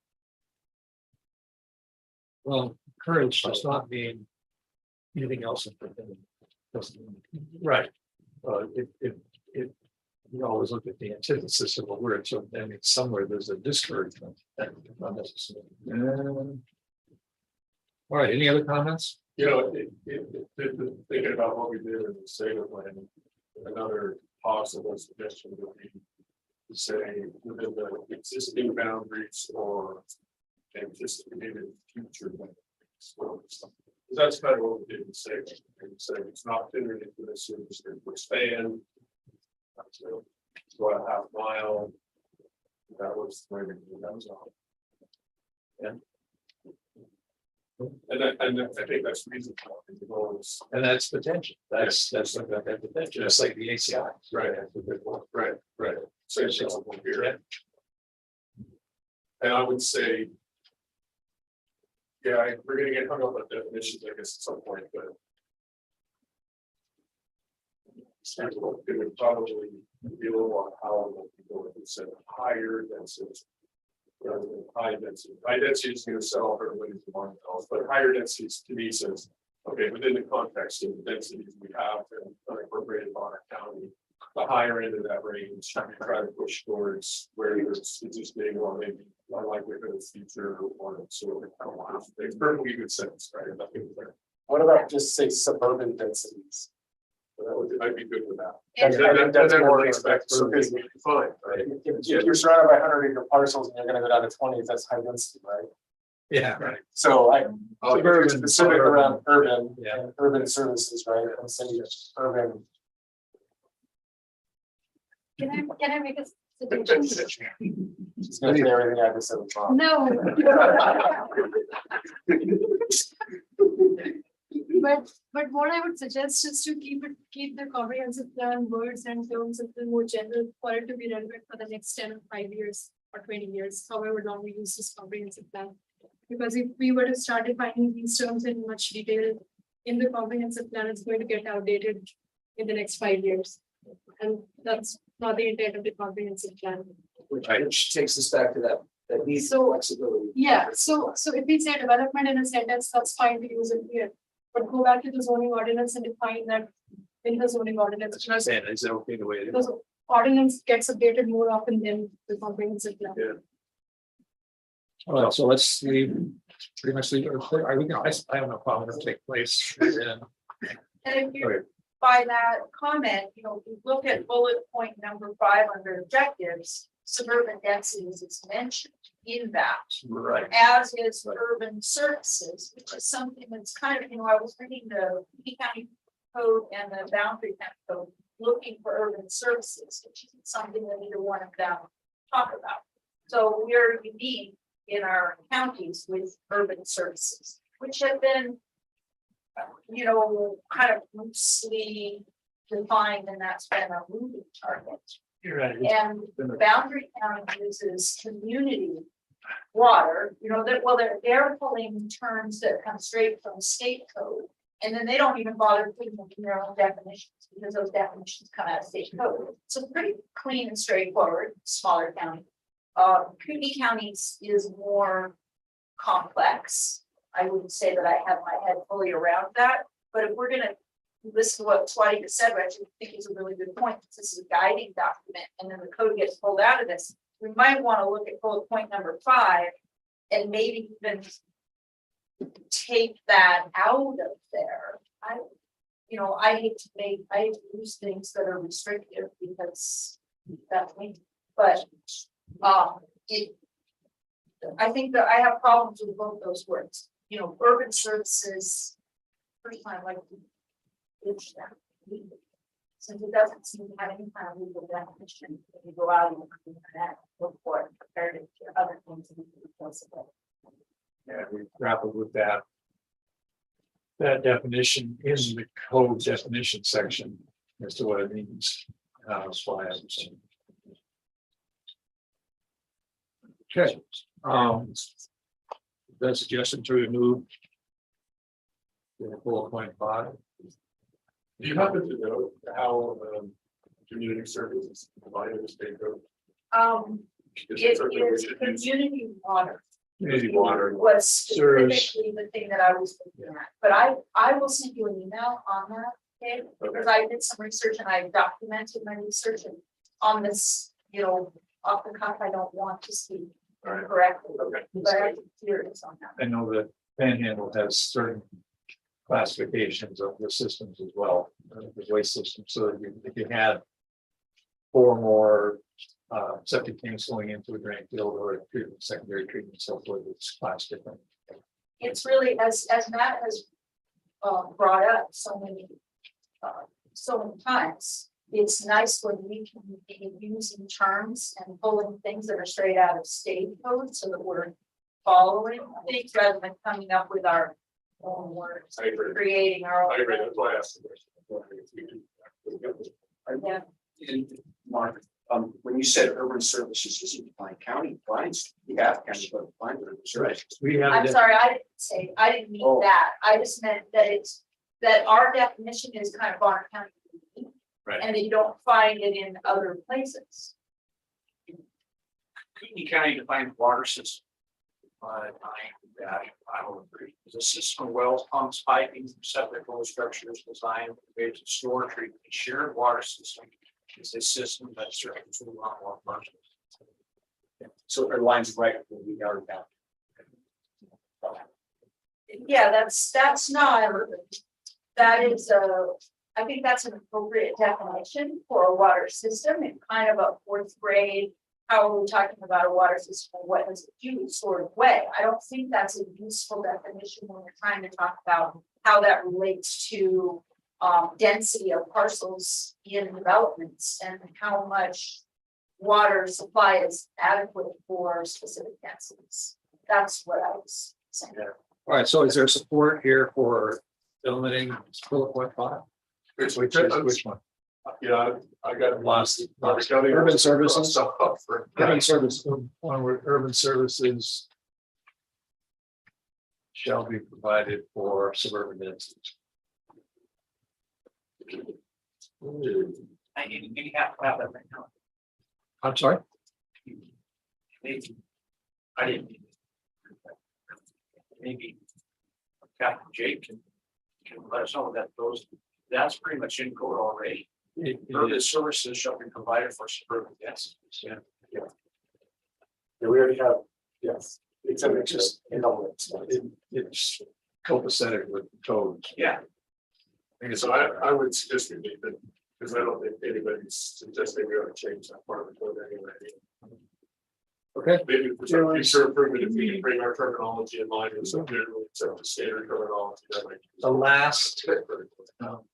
Well, courage does not mean anything else. Right. It you always look at the antithesis of a word, so then it's somewhere there's a discouragement. That not necessarily. All right, any other comments? Thinking about what we did in the Sago plan, another possible suggestion would be to say within the existing boundaries or anticipated future boundaries. Because that's kind of what we did in Sago. So it's not fitting into the service expand. So a half mile. That was where that was on. Yeah. And I think that's reasonable. And that's potential. That's like that potential. Just like the ACI. Right. Right. So it's here. And I would say. Yeah, we're gonna get hung up on definitions, I guess, at some point, but. It would probably be a little more palatable people if it said higher density. Rather than high density. High density is going to sell for everybody's one else, but higher densities to me says, okay, within the context of the densities we have in unincorporated Bonner County, the higher end of that range, try to push towards where it's existing or maybe unlikely for the future or so. It's perfectly good sense, right? What about just say suburban densities? I'd be good with that. That's more expected. So it's fine, right? If you're surrounded by 100 acre parcels and you're gonna go down to 20, that's high density, right? Yeah, right. So Suburban, specific around urban, yeah. and urban services, right? And city urban. Can I make a suggestion? She's gonna say everything I just said was wrong. No. But what I would suggest is to keep the comprehensive plan words and terms a little more general for it to be relevant for the next 10 or 5 years or 20 years, however long we use this comprehensive plan. Because if we were to start defining these terms in much detail in the comprehensive plan, it's going to get outdated in the next 5 years. And that's not the intent of the comprehensive plan. Which takes us back to that need for flexibility. Yeah, so if we say development in a sentence, that's fine to use it here. But go back to the zoning ordinance and define that in the zoning ordinance. That's what I'm saying. Is that okay the way it is? Because ordinance gets updated more often than the comprehensive plan. Yeah. All right, so let's leave, pretty much leave, are we gonna, I have no problem to take place. And if you, by that comment, you look at bullet point number 5 under objectives, suburban densities is mentioned in that. Right. As is urban services, which is something that's kind of, I was reading the P County code and the boundary county code, looking for urban services, which isn't something that either one of them talk about. So we're unique in our counties with urban services, which have been, kind of loosely defined, and that's been a moving target. You're right. And boundary county uses community water, they're pulling terms that come straight from state code. And then they don't even bother putting them in their own definitions because those definitions come out of state code. So pretty clean and straightforward, smaller county. Community counties is more complex. I wouldn't say that I have my head fully around that, but if we're gonna listen to what Swati just said, which I think is a really good point, this is a guiding document, and then the code gets pulled out of this, we might want to look at bullet point number 5, and maybe even take that out of there. I hate to use things that are restrictive because that's me, but I think that I have problems with both those words, urban services. First time, like, ditch that. Since it doesn't seem to have any kind of legal definition, if you go out and look at that, look for it, compared it to other things that we can replace it with. Yeah, we grappled with that. That definition in the code definition section as to what it means. That's why I was. Okay. The suggestion to remove. Bullet point 5. Do you happen to know how community services provided in the state code? It is community water. Community water Was serves. specifically the thing that I was looking at, but I will send you an email on that, okay? Because I did some research and I documented my research and on this, off the cuff, I don't want to speak correctly, but I'm curious on that. I know that Panhandle has certain classifications of the systems as well, the waste system, so that if you had 4 more septic tanks going into a drain field or a treatment, secondary treatment, so forth, it's class different. It's really, as Matt has brought up so many times, it's nice when we can be using terms and pulling things that are straight out of state code so that we're following things rather than coming up with our own words, creating our own. I agree, that's why I asked the question. Yeah. And Mark, when you said urban services, does it define county lines? Yeah, county lines. Right. We have. I'm sorry, I didn't mean that. I just meant that our definition is kind of Bonner County. Right. And that you don't find it in other places. Kootenai County defines water system. I will agree. It's a system of wells, pumps, piping, receptacle structures designed to store, treat, and shared water system. Is a system that serves a lot more functions. So our lines right when we are down. Yeah, that's not, that is I think that's an appropriate definition for a water system in kind of a 4th grade. How are we talking about a water system and what does it do sort of way? I don't think that's a useful definition when we're trying to talk about how that relates to density of parcels in developments and how much water supply is adequate for specific densities. That's what I was saying. Yeah. All right, so is there support here for eliminating bullet point 5? Which one? Yeah, I got Lost. urban services. Urban service, one word, urban services shall be provided for suburban densities. I need to have that right now. I'm sorry? Maybe. I didn't. Maybe. Captain Jake can let us know that that's pretty much in code already. Urban services shall be provided for suburban densities. Yeah, we already have, yes, it's just in elements. It's copacetic with codes. Yeah. So I would suggest we leave it, because I don't think anybody's suggesting we ought to change that part of the code anyway. Okay. Maybe for some future improvement, if we can bring our terminology in line with some generally accepted standard terminology. That might be The last,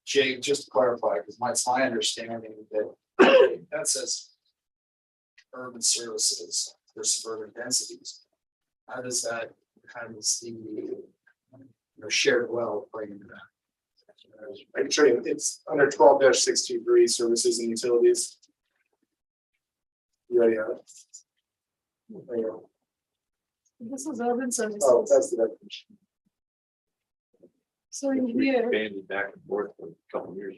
Jake, just to clarify, because it's my understanding that that says urban services for suburban densities. How does that, how does the shared well play into that? I can show you, it's under 12-63 services and utilities. You already have it. There you go. This is urban services. Oh, that's the definition. So in here, banded back and forth for a couple of years.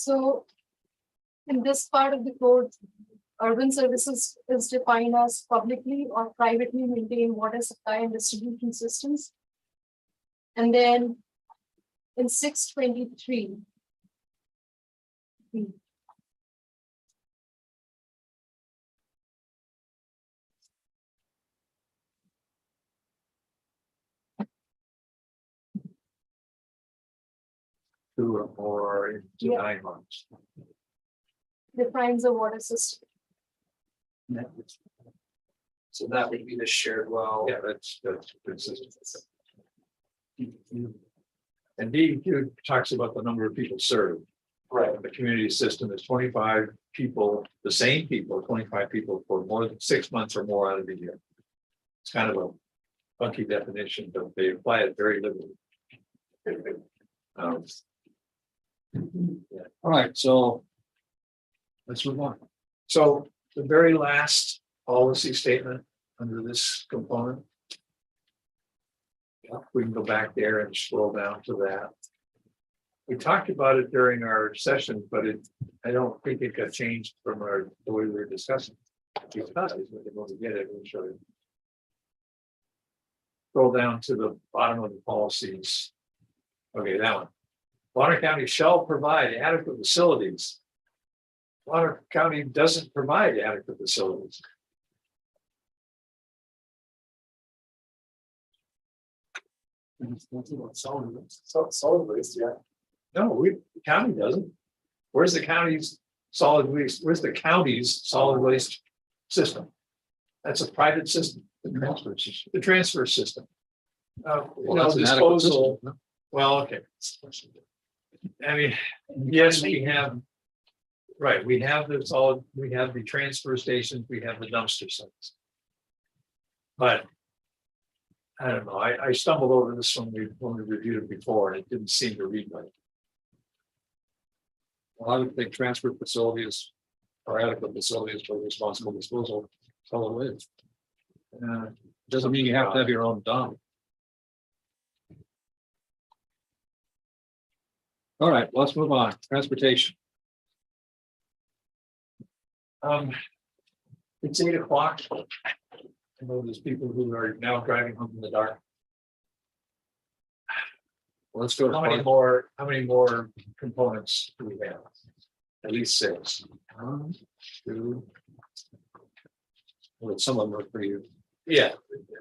so in this part of the code, urban services is defined as publicly or privately maintained water supply and distribution systems. And then in 623. Two or more into Yeah. 9 months. Defines a water system. So that would be the shared well. Yeah, that's consistent. And D talks about the number of people served. Right. The community system is 25 people, the same people, 25 people for more than 6 months or more out of the year. It's kind of a funky definition, but they apply it very liberally. Yeah. All right, so let's move on. So the very last policy statement under this component. Yeah, we can go back there and scroll down to that. We talked about it during our session, but I don't think it got changed from the way we were discussing. Because we can only get it, we'll show you. Scroll down to the bottom of the policies. Okay, that one. Bonner County shall provide adequate facilities. Bonner County doesn't provide adequate facilities. Solid waste, yeah. No, the county doesn't. Where's the county's solid waste? Where's the county's solid waste system? That's a private system. The transfer system. The transfer system. Well, that's an adequate Disposal. system. Well, okay. I mean, yes, we have. Right, we have the solid, we have the transfer stations, we have the dumpster sites. But. I don't know, I stumbled over this when we reviewed it before, and it didn't seem to read right. Well, I would think transfer facilities are adequate facilities for responsible disposal of solid waste. Doesn't mean you have to have your own dump. All right, let's move on. Transportation. It's 8 o'clock. I know there's people who are now driving home in the dark. Let's go. How many more components do we have? At least 6. 1, 2. Well, some of them are pretty. Yeah,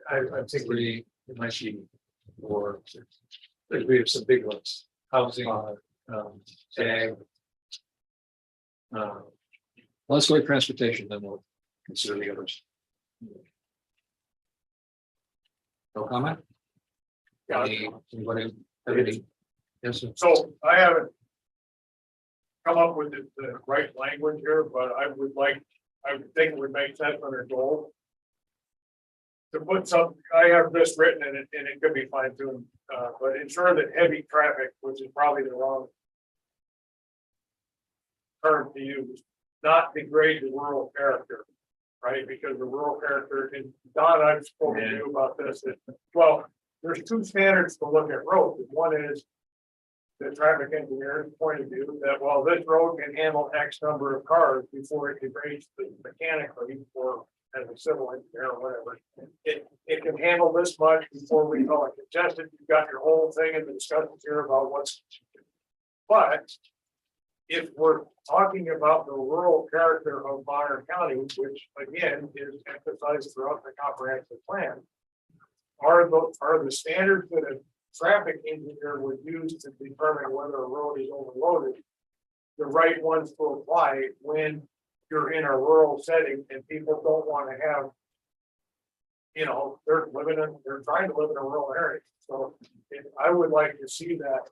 I think it might be 4. We have some big ones. Housing, ag. Let's go to transportation, then we'll consider the others. No comment? Yeah. Anybody have any? Yes, sir. So I haven't come up with the right language here, but I would think it would make sense under goal. To put some, I have this written and it could be fine tuned, but ensure that heavy traffic, which is probably the wrong term to use, not degrade the rural character, right? Because the rural character, and Don, I've spoken to you about this, well, there's 2 standards to look at roads. One is the traffic engineer's point of view that, well, this road can handle X number of cars before it degrades mechanically or as a civil engineer or whatever. It can handle this much before we call it congested. You've got your whole thing in the discussions here about what's. But if we're talking about the rural character of Bonner County, which again is emphasized throughout the comprehensive plan, are the standards that a traffic engineer would use to determine whether a road is overloaded the right ones to apply when you're in a rural setting and people don't want to have, they're trying to live in a rural area. So I would like to see that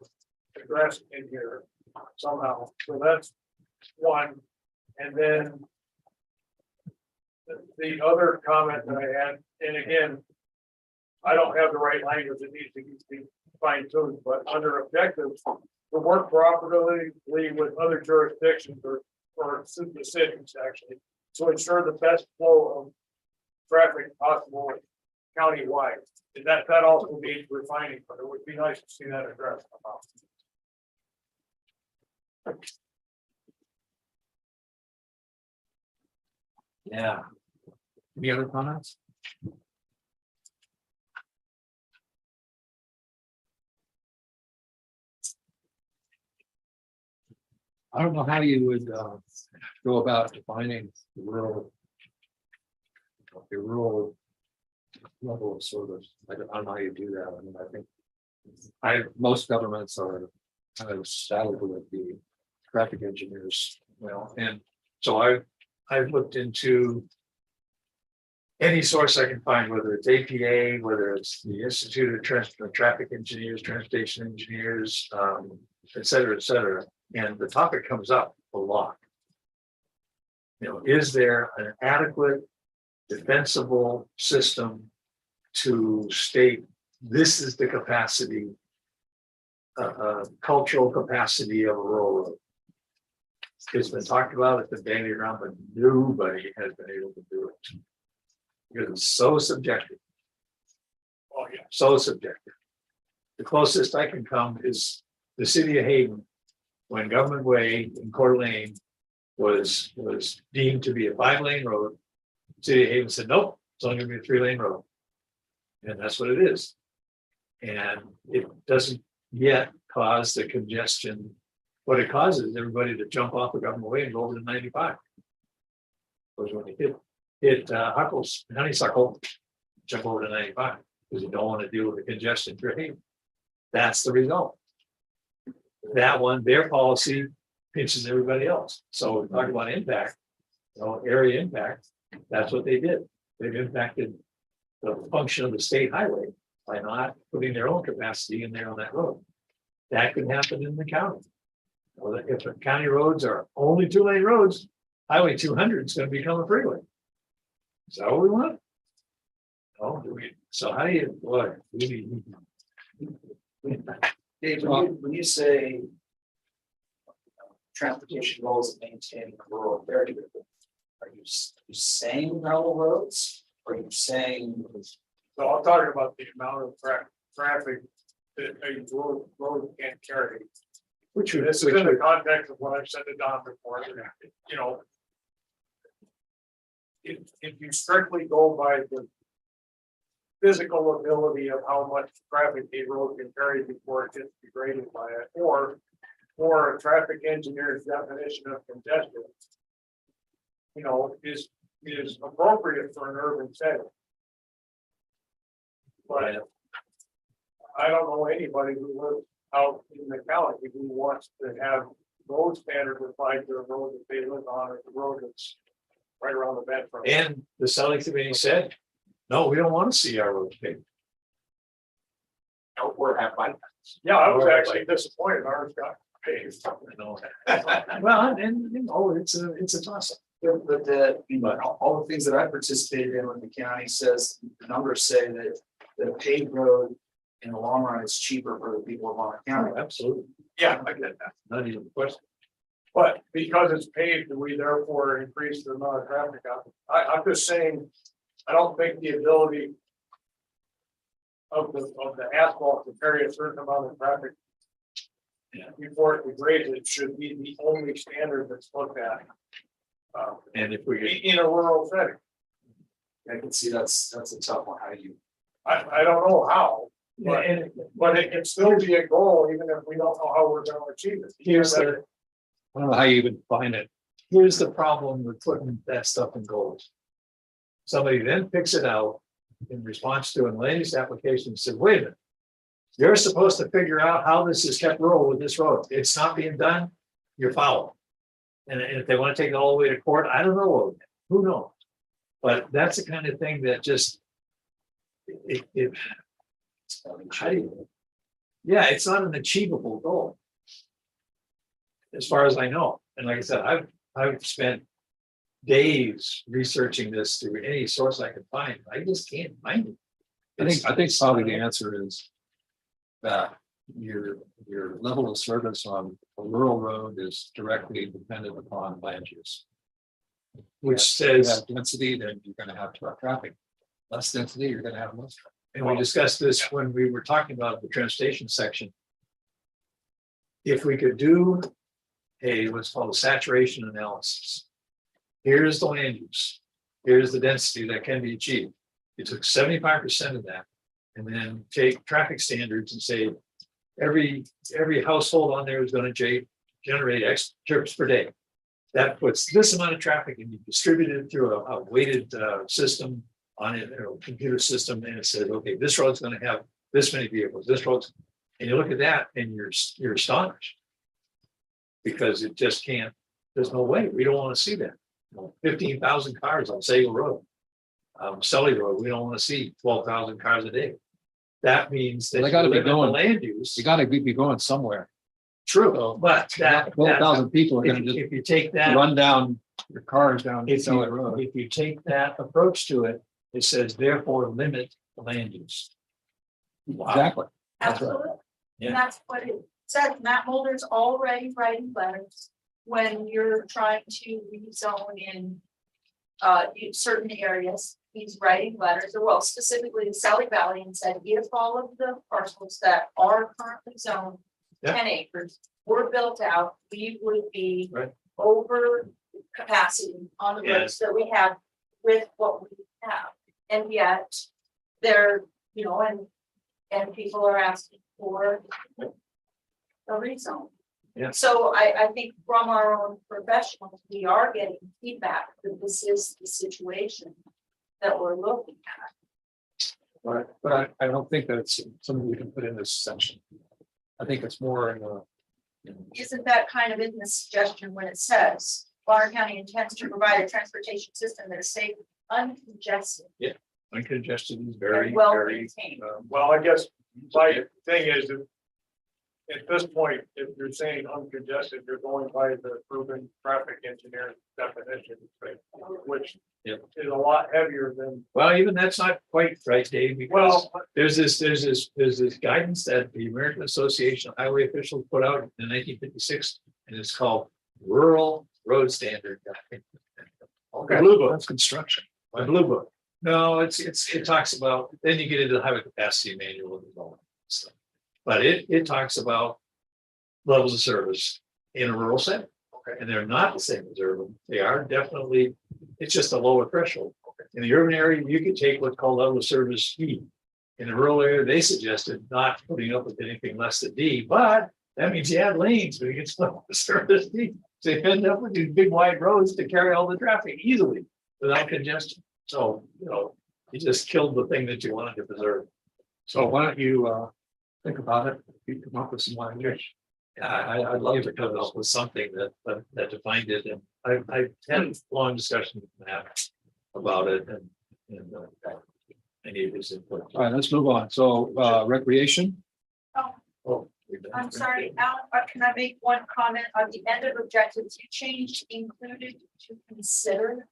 addressed in here somehow. So that's one. And then the other comment that I had, and again, I don't have the right language, it needs to be fine tuned, but under objectives, to work cooperatively with other jurisdictions or the cities actually, to ensure the best flow of traffic possible countywide. And that also needs refining, but it would be nice to see that addressed. Yeah. Any other comments? I don't know how you would go about defining the rural level of service. I don't know how you do that. I mean, I think most governments are kind of saddled with the traffic engineers. Well, and so I've looked into any source I can find, whether it's APA, whether it's the Institute of Traffic Engineers, Transportation Engineers, et cetera, et cetera. And the topic comes up a lot. You know, is there an adequate, defensible system to state this is the capacity, cultural capacity of a rural road? It's been talked about, it's been bandied around, but nobody has been able to do it. Because it's so subjective. Oh, yeah, so subjective. The closest I can come is the city of Hayden, when Government Way in Coeur d'Alene was deemed to be a 5-lane road. City of Hayden said, nope, it's only gonna be a 3-lane road. And that's what it is. And it doesn't yet cause the congestion. What it causes is everybody to jump off the Government Way and go over to 95. Because when you hit Huckles, Honeysuckle, jump over to 95 because you don't want to deal with the congestion for Hayden. That's the result. That one, their policy pinches everybody else. So talk about impact, area impact. That's what they did. They've impacted the function of the state highway by not putting their own capacity in there on that road. That could happen in the county. Well, if the county roads are only 2-lane roads, Highway 200 is going to become a freeway. Is that what we want? Oh, do we? So how do you, boy, Dave, when you say transportation goals and maintaining rural area, are you saying gravel roads? Or are you saying? So I'm talking about the amount of traffic that a road can carry. This is in the context of what I've said to Don before. You know, if you strictly go by the physical ability of how much traffic a road can carry before it gets degraded by it, or a traffic engineer's definition of congestion, you know, is appropriate for an urban setting. But I don't know anybody who lives out in the county who wants to have road standards applied to a road that they live on, or the road that's right around the bend from. and the selling committee said, no, we don't want to see our roads paved. Or have bike paths. Yeah, I was actually disappointed ours got paved. Well, and you know, it's a toss up. But all the things that I participated in with the county says, the numbers say that the paved road in the long run is cheaper for the people of Bonner County. Absolutely. Yeah, I get that. Not even a question. But because it's paved, we therefore increase the amount of traffic out. I'm just saying, I don't think the ability of the asphalt to carry a certain amount of traffic before it degrades, it should be the only standard that's looked at. And if we In a rural setting. I can see that's a tough one. How do you? I don't know how, but it can still be a goal, even if we don't know how we're gonna achieve it. I don't know how you even define it. Here's the problem with putting that stuff in goals. Somebody then picks it out in response to a land use application and says, wait a minute. You're supposed to figure out how this is kept rural with this road. It's not being done, you're foul. And if they want to take it all the way to court, I don't know. Who knows? But that's the kind of thing that just how do you, yeah, it's not an achievable goal. As far as I know. And like I said, I've spent days researching this through any source I could find. I just can't find it. I think probably the answer is that your level of service on a rural road is directly dependent upon land use. Which If you says, have density, then you're going to have truck traffic. Less density, you're going to have less traffic. and we discussed this when we were talking about the transportation section. If we could do what's called a saturation analysis. Here's the land use. here's the density that can be achieved. You took 75% of that and then take traffic standards and say, every household on there is going to generate X trips per day. That puts this amount of traffic and you distribute it through a weighted system on it, computer system, and it says, okay, this road's going to have this many vehicles, this road's, and you look at that and you're astonished. Because it just can't, there's no way, we don't want to see that. 15,000 cars on Sagal Road. Sully Road, we don't want to see 12,000 cars a day. That means that They gotta be limit the going, land use. you gotta be going somewhere. True, but that 12,000 people are gonna just if you take that, run down your cars down Sully Road. if you take that approach to it, it says therefore limit the land use. Exactly. That's right. Absolutely. Yeah. And that's what it said. Matt Mulder's already writing letters when you're trying to rezone in certain areas. He's writing letters, or well, specifically to Sally Valley, and said, if all of the parcels that are currently zoned 10 acres were built out, we would be over capacity on the roads that we have with what we have. And yet they're, and people are asking for a rezone. Yeah. So I think from our own professionals, we are getting feedback that this is the situation that we're looking at. But I don't think that's something we can put in this section. I think it's more in a. Isn't that kind of in the suggestion when it says Bonner County intends to provide a transportation system that is safe, uncongested? Yeah, uncongested is very, And well very. maintained. Well, I guess my thing is that at this point, if you're saying uncongested, you're going by the proven traffic engineer definition, right? Which is a lot heavier than. Well, even that's not quite right, Dave, because there's this guidance that the American Association of Highway Officials put out in 1956, and it's called Rural Road Standard. Okay. The Blue Book. That's construction. The Blue Book. No, it talks about, then you get into the highway capacity manual and all that stuff. But it talks about levels of service in a rural setting. Okay. And they're not the same as urban. They are definitely, it's just a lower threshold. In the urban area, you could take what's called level of service E. In the rural area, they suggested not putting up with anything less than D, but that means you add lanes, but it gets level of service D. So you end up with these big wide roads to carry all the traffic easily without congestion. So, you just killed the thing that you wanted to preserve. So why don't you think about it, you come up with some language. Yeah, I'd love to come up with something that defined it, and I had a long discussion with Matt about it, and I need his input. All right, let's move on. So recreation. Oh, I'm sorry, Alan, can I make one comment on the end of objectives? You changed included to consider.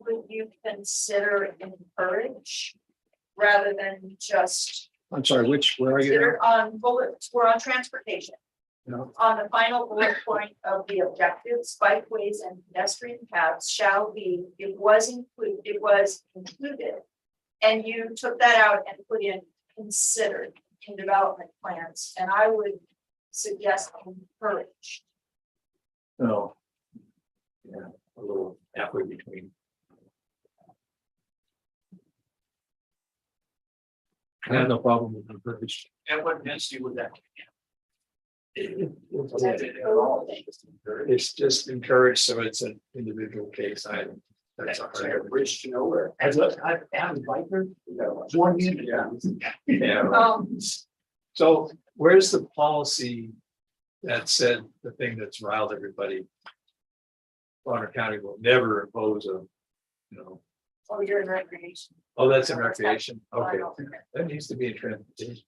Would you consider encourage rather than just? I'm sorry, where are you? Consider on bullets, we're on transportation. No. On the final bullet point of the objectives, bikeways and pedestrian paths shall be, it was included. And you took that out and put in considered in development plans, and I would suggest encourage. No. Yeah, a little halfway between. I have no problem with encouraged. And what density would that? It's just encouraged, so it's an individual case item. That's a hard bridge to nowhere. As a biker, one unit. Yeah. So where's the policy that said the thing that's riled everybody? Bonner County will never impose a, Oh, you're in recreation. Oh, that's in recreation. Okay, that needs to be in transportation.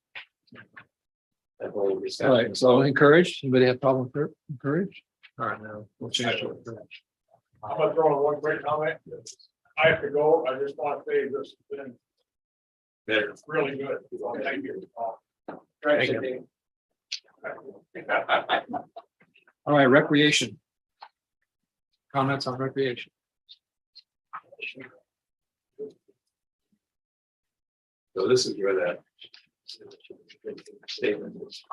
That whole All discussion. right, so encouraged. Anybody have problem with encouraged? All right, now we'll change it. I'm gonna throw in one quick comment. I have to go. I just want to say this has been Better. really good. Thank you. Thank you. All right, recreation. Comments on recreation? So this is where that statement is.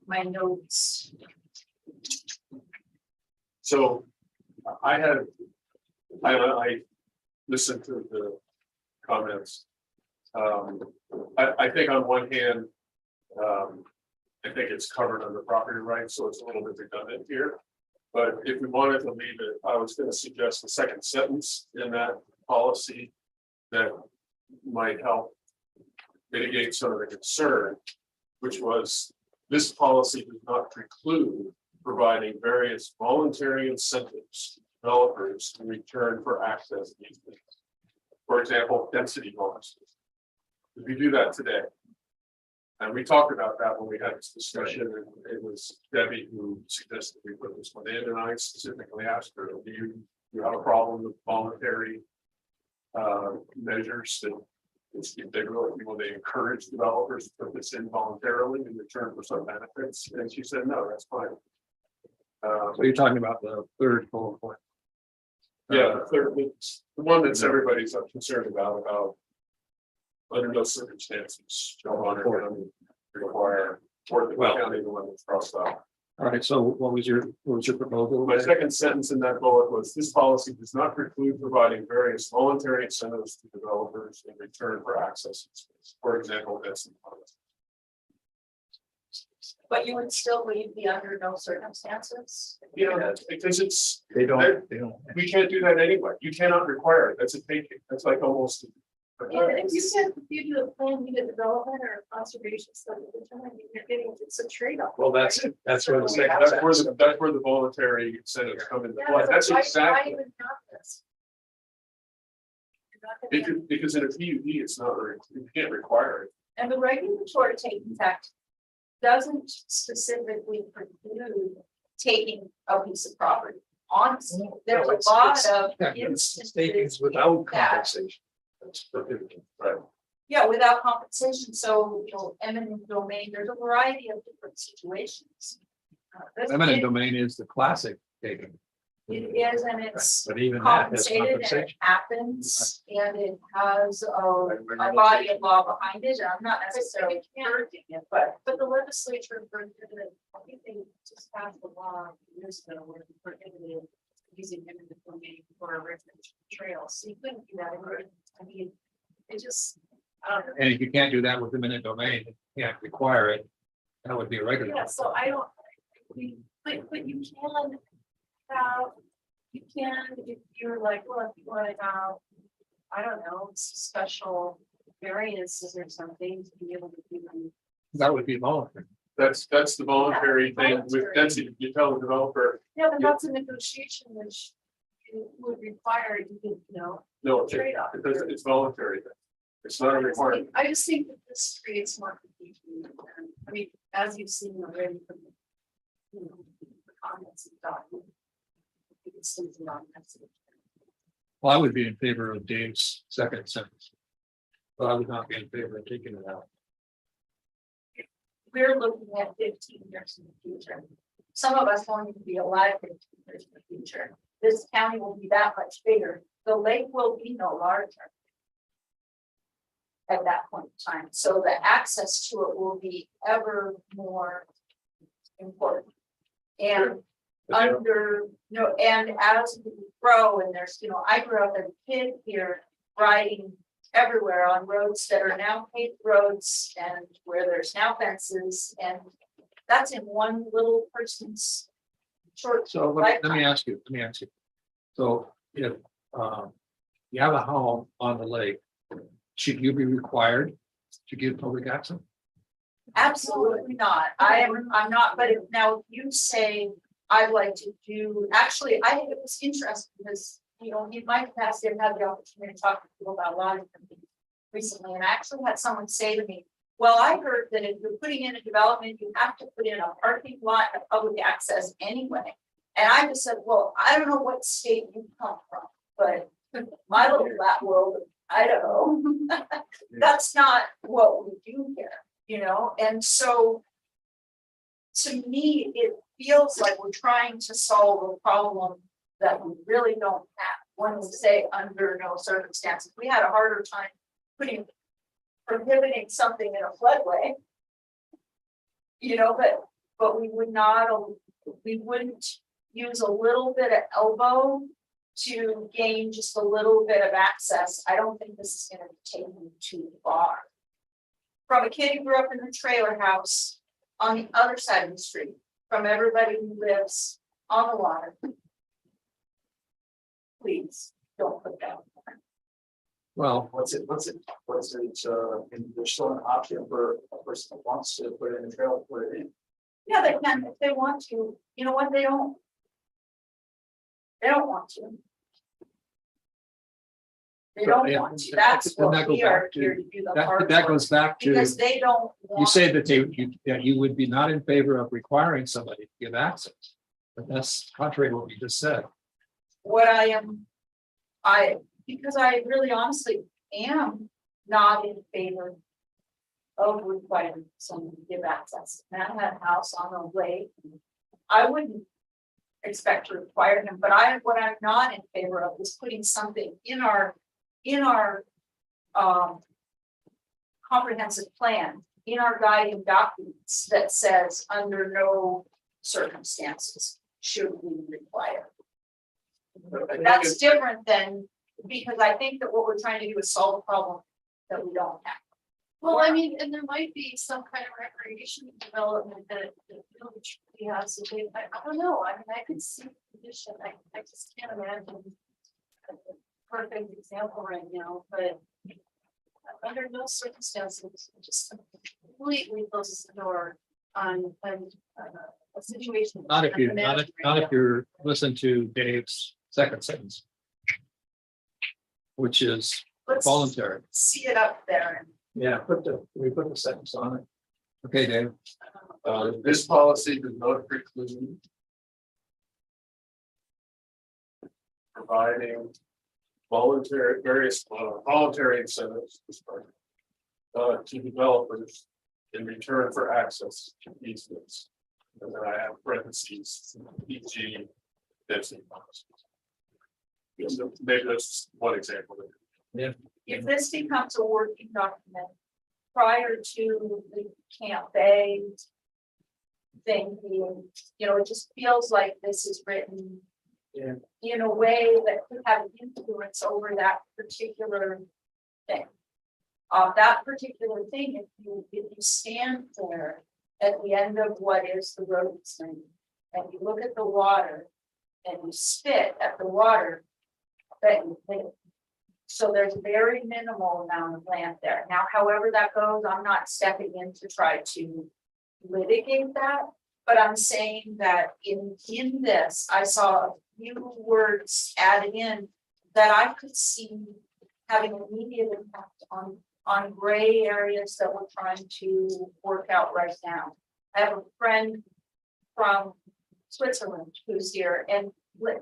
My notes. So I listened to the comments. I think on one hand, I think it's covered under property rights, so it's a little bit redundant here. But if we wanted to leave it, I was going to suggest the second sentence in that policy that might help mitigate some of the concern, which was this policy does not preclude providing various voluntary incentives to developers in return for access easements. For example, density bonuses. If you do that today, and we talked about that when we had this discussion, and it was Debbie who suggested we put this one in, and I specifically asked her, do you have a problem with voluntary measures that they encourage developers to put this in voluntarily in return for some benefits? And she said, no, that's fine. So you're talking about the third bullet point. Yeah, the third, the one that's everybody's concerned about under no circumstances shall Bonner County require or the county the one that's crossed out. All right, so what was your proposal? My second sentence in that bullet was this policy does not preclude providing various voluntary incentives to developers in return for access to space. For example, density bonuses. But you would still leave the under no circumstances? Yeah, because it's They don't. we can't do that anyway. You cannot require it. That's a taking. That's like almost. Yeah, if you said, if you do a plan, you get development or conservation study, you're getting, it's a trade-off. Well, that's it. That's where the That's where the voluntary incentives come into play. That's Why exactly. even have this? You're not gonna- Because in a PUD, it's not, you can't require it. And the regulatory taking fact doesn't specifically preclude taking a piece of property. Honestly, there's a lot of instances without that- compensation. That's prohibited, right? Yeah, without compensation, so, eminent domain, there's a variety of different situations. Eminent domain is the classic taking. It is, and it's But even that has compensated, and it compensation. happens, and it has a body of law behind it, and I'm not necessarily encouraging it, but. But the legislature prohibited, I think they just passed a law years ago where they prohibited using eminent domain for a residential trail, so you couldn't do that. I mean, it just, I don't know. And if you can't do that with eminent domain, you can't require it. That would be a regular. Yeah, so I don't, but you can have, you can, if you're like, well, if you want to have, I don't know, special variances or something to be able to do them. That would be voluntary. That's the voluntary thing with density. You tell the developer, Yeah, but that's a negotiation which you would require, no, trade-off. it's voluntary. It's not a requirement. I just think that this creates more confusion. I mean, as you've seen already from the comments and documents. It's something not necessary. Well, I would be in favor of Dave's second sentence. But I would not be in favor of taking it out. We're looking at 15 years in the future. Some of us won't even be alive 15 years in the future. This county will be that much bigger. The lake will be no larger at that point in time. So the access to it will be ever more important. And and as we grow, and there's, I grew up as a kid here riding everywhere on roads that are now paved roads and where there's now fences, and that's in one little person's short. So let me ask you. So if you have a home on the lake, should you be required to give public access? Absolutely not. I'm not, but if you say, I'd like to do, actually, I think it was interesting because, in my capacity, I've had the opportunity to talk to people about a lot of different things recently, and I actually had someone say to me, well, I heard that if you're putting in a development, you have to put in a parking lot of public access anyway. And I just said, well, I don't know what state you come from, but my little flat world, I don't know. That's not what we do here, and so to me, it feels like we're trying to solve a problem that we really don't have. When we say under no circumstances, we had a harder time prohibiting something in a floodway. But we would not, we wouldn't use a little bit of elbow to gain just a little bit of access, I don't think this is gonna take you too far. From a kid who grew up in a trailer house on the other side of the street, from everybody who lives on the water. Please don't put that. Well, and there's still an option for a person that wants to put in a trailer, put it in. Yeah, they can if they want to. You know what? They don't. They don't want to. They don't yeah, want to. That's then what that goes we are back to- here to do the that, hard that work. goes back to, Because they don't. you want say that you would be not in favor of requiring somebody to give access. But that's contrary to what you just said. what I am. Because I really honestly am not in favor of requiring someone to give access. Matt had a house on the lake. I wouldn't expect to require him, but what I'm not in favor of is putting something in our comprehensive plan, in our guiding documents that says under no circumstances should we require. That's different than, because I think that what we're trying to do is solve a problem that we don't have. Well, I mean, and there might be some kind of recreation development that the village truly has, so I don't know, I mean, I could see the condition, I just can't imagine. A perfect example right now, but under no circumstances, just completely closes the door on a situation. Not if you're listening to Dave's second sentence. Which is Let's voluntary. see it up there. Yeah, we put the sentence on it. Okay, Dave. This policy does not preclude providing various voluntary incentives to developers in return for access to easements. And then I have parentheses, PG density policies. Maybe that's one example. Yeah. If this becomes a working document prior to the Camp Bay thing being, it just feels like this is written in a way that could have influence over that particular thing. That particular thing, if you stand there at the end of what is the road sign, and you look at the water and you spit at the water, so there's very minimal amount of land there. Now, however that goes, I'm not stepping in to try to litigate that, but I'm saying that in this, I saw a few words added in that I could see having an immediate impact on gray areas that we're trying to work out right now. I have a friend from Switzerland who's here, and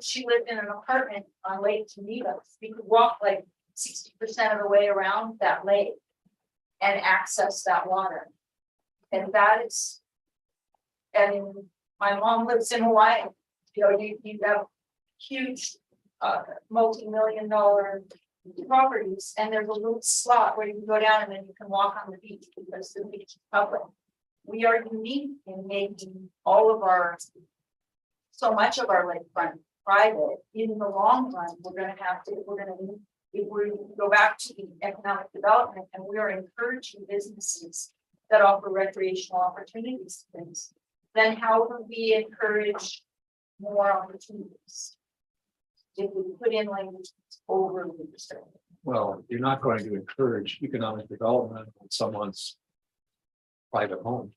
she lived in an apartment on Lake Geneva. We could walk like 60% of the way around that lake and access that water. And that is, and my mom lives in Hawaii. You have huge multi-million-dollar properties, and there's a little slot where you can go down and then you can walk on the beach because the beach is public. We are unique in making all of so much of our lakefront private. In the long run, if we go back to the economic development, and we are encouraging businesses that offer recreational opportunities to things, then how do we encourage more opportunities? If we put in language that's overly restrictive. Well, you're not going to encourage economic development on someone's private home.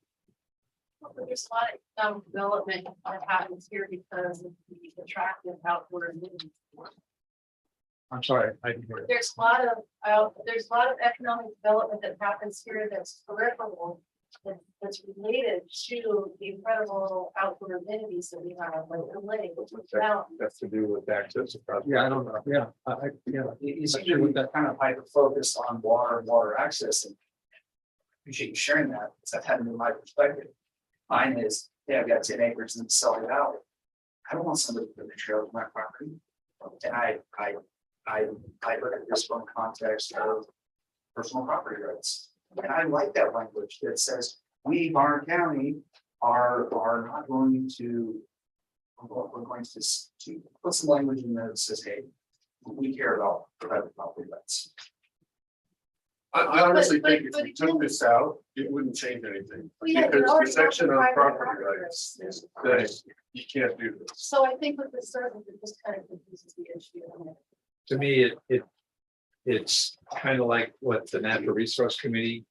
But there's a lot of development that happens here because of the attractive outdoor living. I'm sorry, I didn't hear it. There's a lot of economic development that happens here that's peripheral, that's related to the incredible outdoor amenities that we have, like the lake, which is now. That's to do with access. Yeah, I don't know. Yeah, You seem to be kind of hyper focused on water and water access, and appreciate you sharing that, because I've had it in my perspective. Mine is, I've got 10 acres and sell it out. I don't want somebody to put a trail to my property. And I look at this from context of personal property rights. And I like that language that says, we, Bonner County, are not going to, we're we're going to put some language in there that says, hey, we care about private property rights. I honestly But- think if but we took this out, it wouldn't change anything. Well, yeah, Because you the already section have on private property property rights rights. says you can't do this. So I think with the service, it just kind of confuses the issue. To me, it's kind of like what the Natural Resource Committee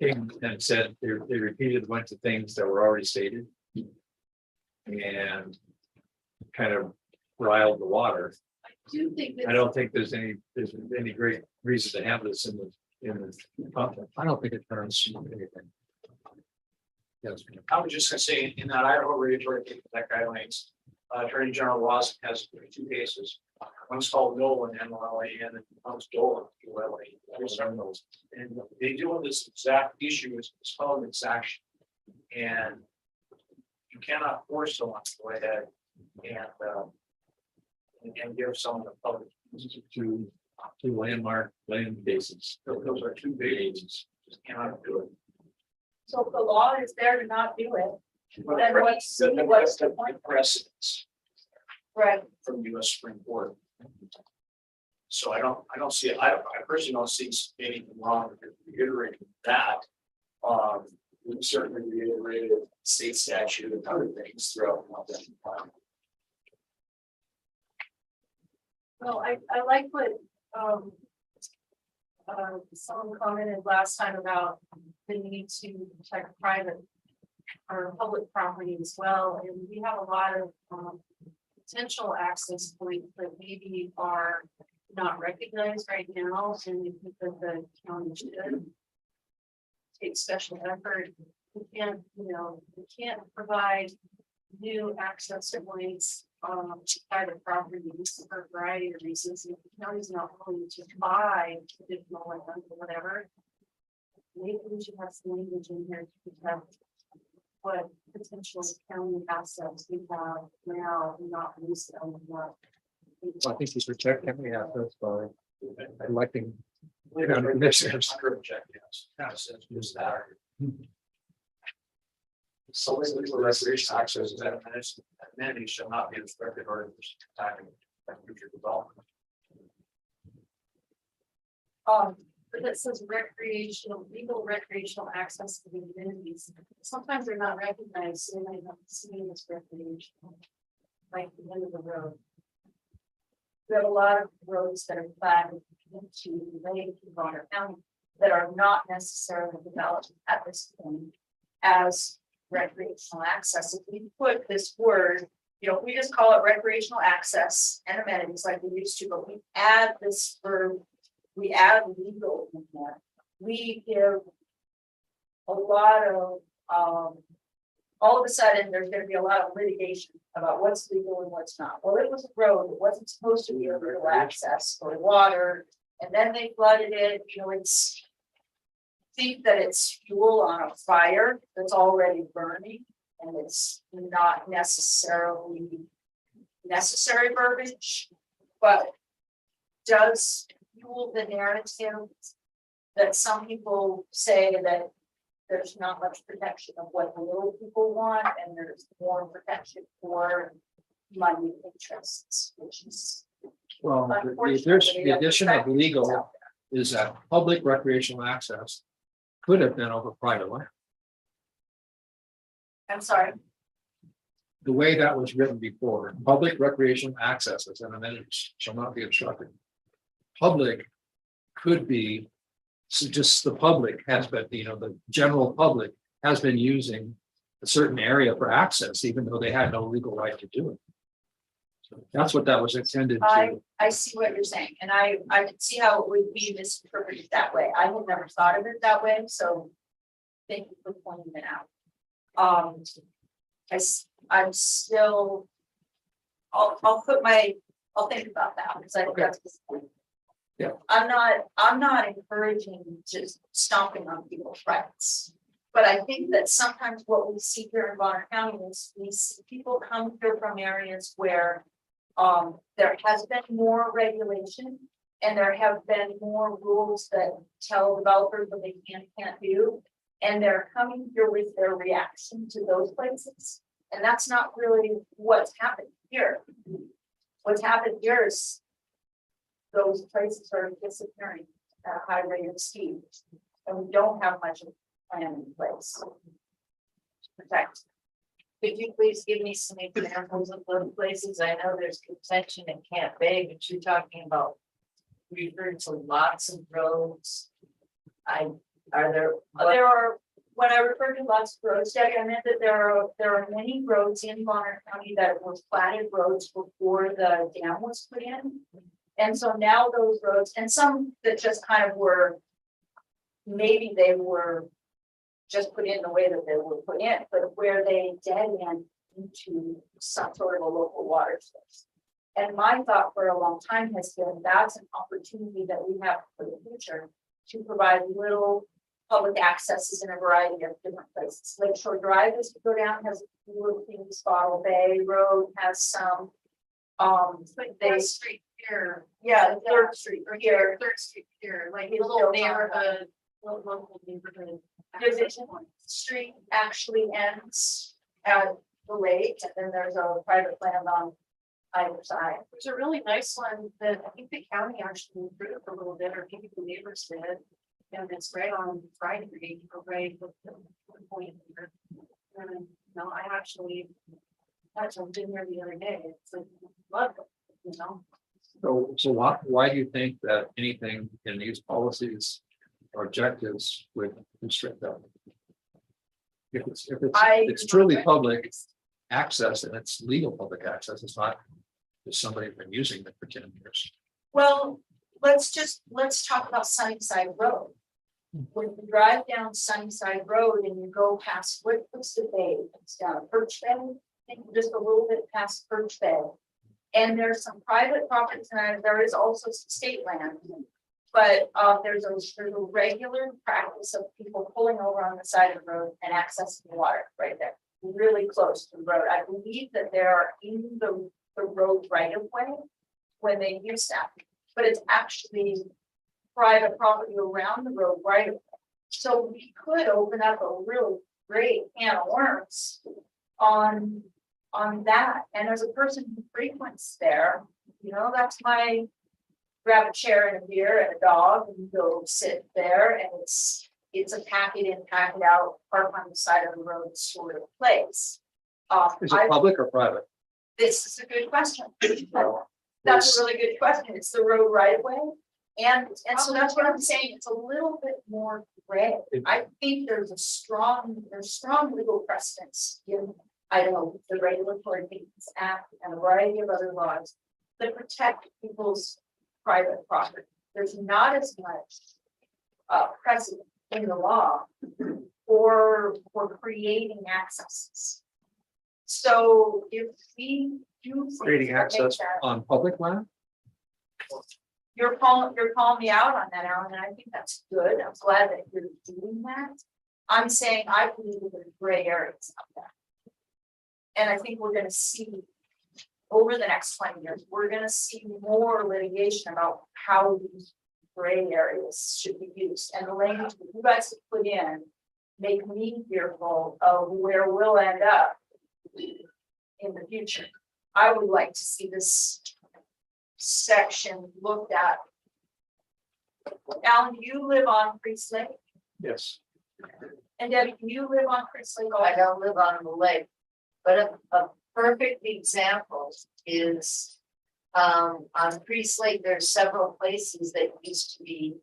came and said, they repeated a bunch of things that were already stated. And kind of riled the water. I do think that. I don't think there's any great reason to have this in the I don't think it turns anything. Yes. I was just gonna say, in that Idaho regulatory that guidelines, Attorney General Ross has 2 cases. One's called Nolan, NLLA, and one's Dolan, ULA. There's several of those. And they deal with this exact issue, it's called exaction. And you cannot force someone to go ahead and give someone a public. two landmark land bases. Those are 2 big agencies, just cannot do it. So if the law is there to not do it, But then what's the point? Precedents Right. from the US Supreme Court. So I don't see, I personally don't see anything wrong with reiterating that. We certainly reiterated state statute and other things throughout. Well, I like what, someone commented last time about the need to protect private or public property as well, and we have a lot of, potential access points that maybe are not recognized right now, and we think that the county should take special effort. We can't provide new access points to private properties for a variety of reasons. If the county's not willing to buy additional land or whatever, maybe we should have some language in here to protect what potential county assets we have now, not least them. I think you protect county assets by electing. Commissioners. Just that. So legal recreation access is that amenity shall not be restricted or attacking future development. But that says legal recreational access to the amenities. Sometimes they're not recognized, so they don't see it as recreational. Like the end of the road. We have a lot of roads that are platted into the lake in Bonner County that are not necessarily developed at this point as recreational access. If we put this word, we just call it recreational access and amenities like we used to, but we add this verb, we add legal in there. We give a lot of, all of a sudden, there's going to be a lot of litigation about what's legal and what's not. Well, it was a road, it wasn't supposed to be a legal access or water, and then they flooded it, it's think that it's fuel on a fire that's already burning, and it's not necessarily necessary verbiage, but does fuel the narrative that some people say that there's not much protection of what the little people want, and there's more protection for money interests, which is. Well, the addition of legal is that public recreational access could have been over private land. I'm sorry. The way that was written before, public recreational access as an amenity shall not be obstructed. Public could be, so just the public has been, the general public has been using a certain area for access, even though they had no legal right to do it. So that's what that was intended to. I see what you're saying, and I can see how it would be misinterpreted that way. I had never thought of it that way, so thank you for pointing it out. I'm still, I'll think about that, because I think that's the point. Yeah. I'm not encouraging just stomping on people's rights. But I think that sometimes what we see here in Bonner County is we see people come here from areas where there has been more regulation, and there have been more rules that tell developers what they can and can't do. And they're coming here with their reaction to those places. And that's not really what's happened here. What's happened here is those places are disappearing at a high rate of speed. And we don't have much of a plan in place to protect. Could you please give me some examples of those places? I know there's contention in Camp Bay, but you're talking about referring to lots of roads. There are, when I refer to lots of roads, Debbie, I meant that there are many roads in Bonner County that were platted roads before the dam was put in. And so now those roads, and some that just kind of were, maybe they were just put in the way that they were put in, but where they dead end into some sort of a local water source. And my thought for a long time has been that's an opportunity that we have for the future to provide little public accesses in a variety of different places. Lakeshore Drive, as you go down, has a few little things. Bottle Bay Road has some. Third Street here. Yeah, Third Street here. Third Street here, like a It's little still neighborhood, local neighborhood. Division Street actually ends at the lake, and then there's a private land on either side. There's a really nice one that I think the county actually improved a little bit, or maybe the neighbors did. And it's right on Friday, right with the point here. And no, I actually been there the other day. It's like, love it, you know. So why do you think that anything in these policies or objectives would constrict that? If it's truly public access and it's legal public access, it's not just somebody been using it for 10 years. Well, let's talk about Sunnyside Road. When you drive down Sunnyside Road and you go past what's the bay? It's down Perch Bay, I think just a little bit past Perch Bay. And there's some private properties and there is also some state land. But there's a regular practice of people pulling over on the side of the road and accessing the water right there, really close to the road. I believe that they are in the road right of way when they use that, but it's actually private property around the road right of way. So we could open up a really great can of worms on that. And as a person who frequents there, you know, that's my grab a chair and a beer and a dog and go sit there, and it's a pack it in, pack it out, park on the side of the road sort of place. Is it public or private? This is a good question. That's a really good question. It's the road right away. And so that's what I'm saying. It's a little bit more gray. I think there's strong legal precedents in, I don't know, the Regulatory Maintenance Act and a variety of other laws that protect people's private property. There's not as much precedent in the law for creating accesses. So if we do Creating access on public land? You're calling me out on that, Alan, and I think that's good. I'm glad that you're doing that. I'm saying I believe there's gray areas of that. And I think we're gonna see over the next 20 years, we're gonna see more litigation about how these gray areas should be used. And the language that you guys have put in make me fearful of where we'll end up in the future. I would like to see this section looked at. Alan, do you live on Priest Lake? Yes. And Debbie, do you live on Priest Lake? I don't live on the lake, but a perfect example is on Priest Lake, there's several places that used to be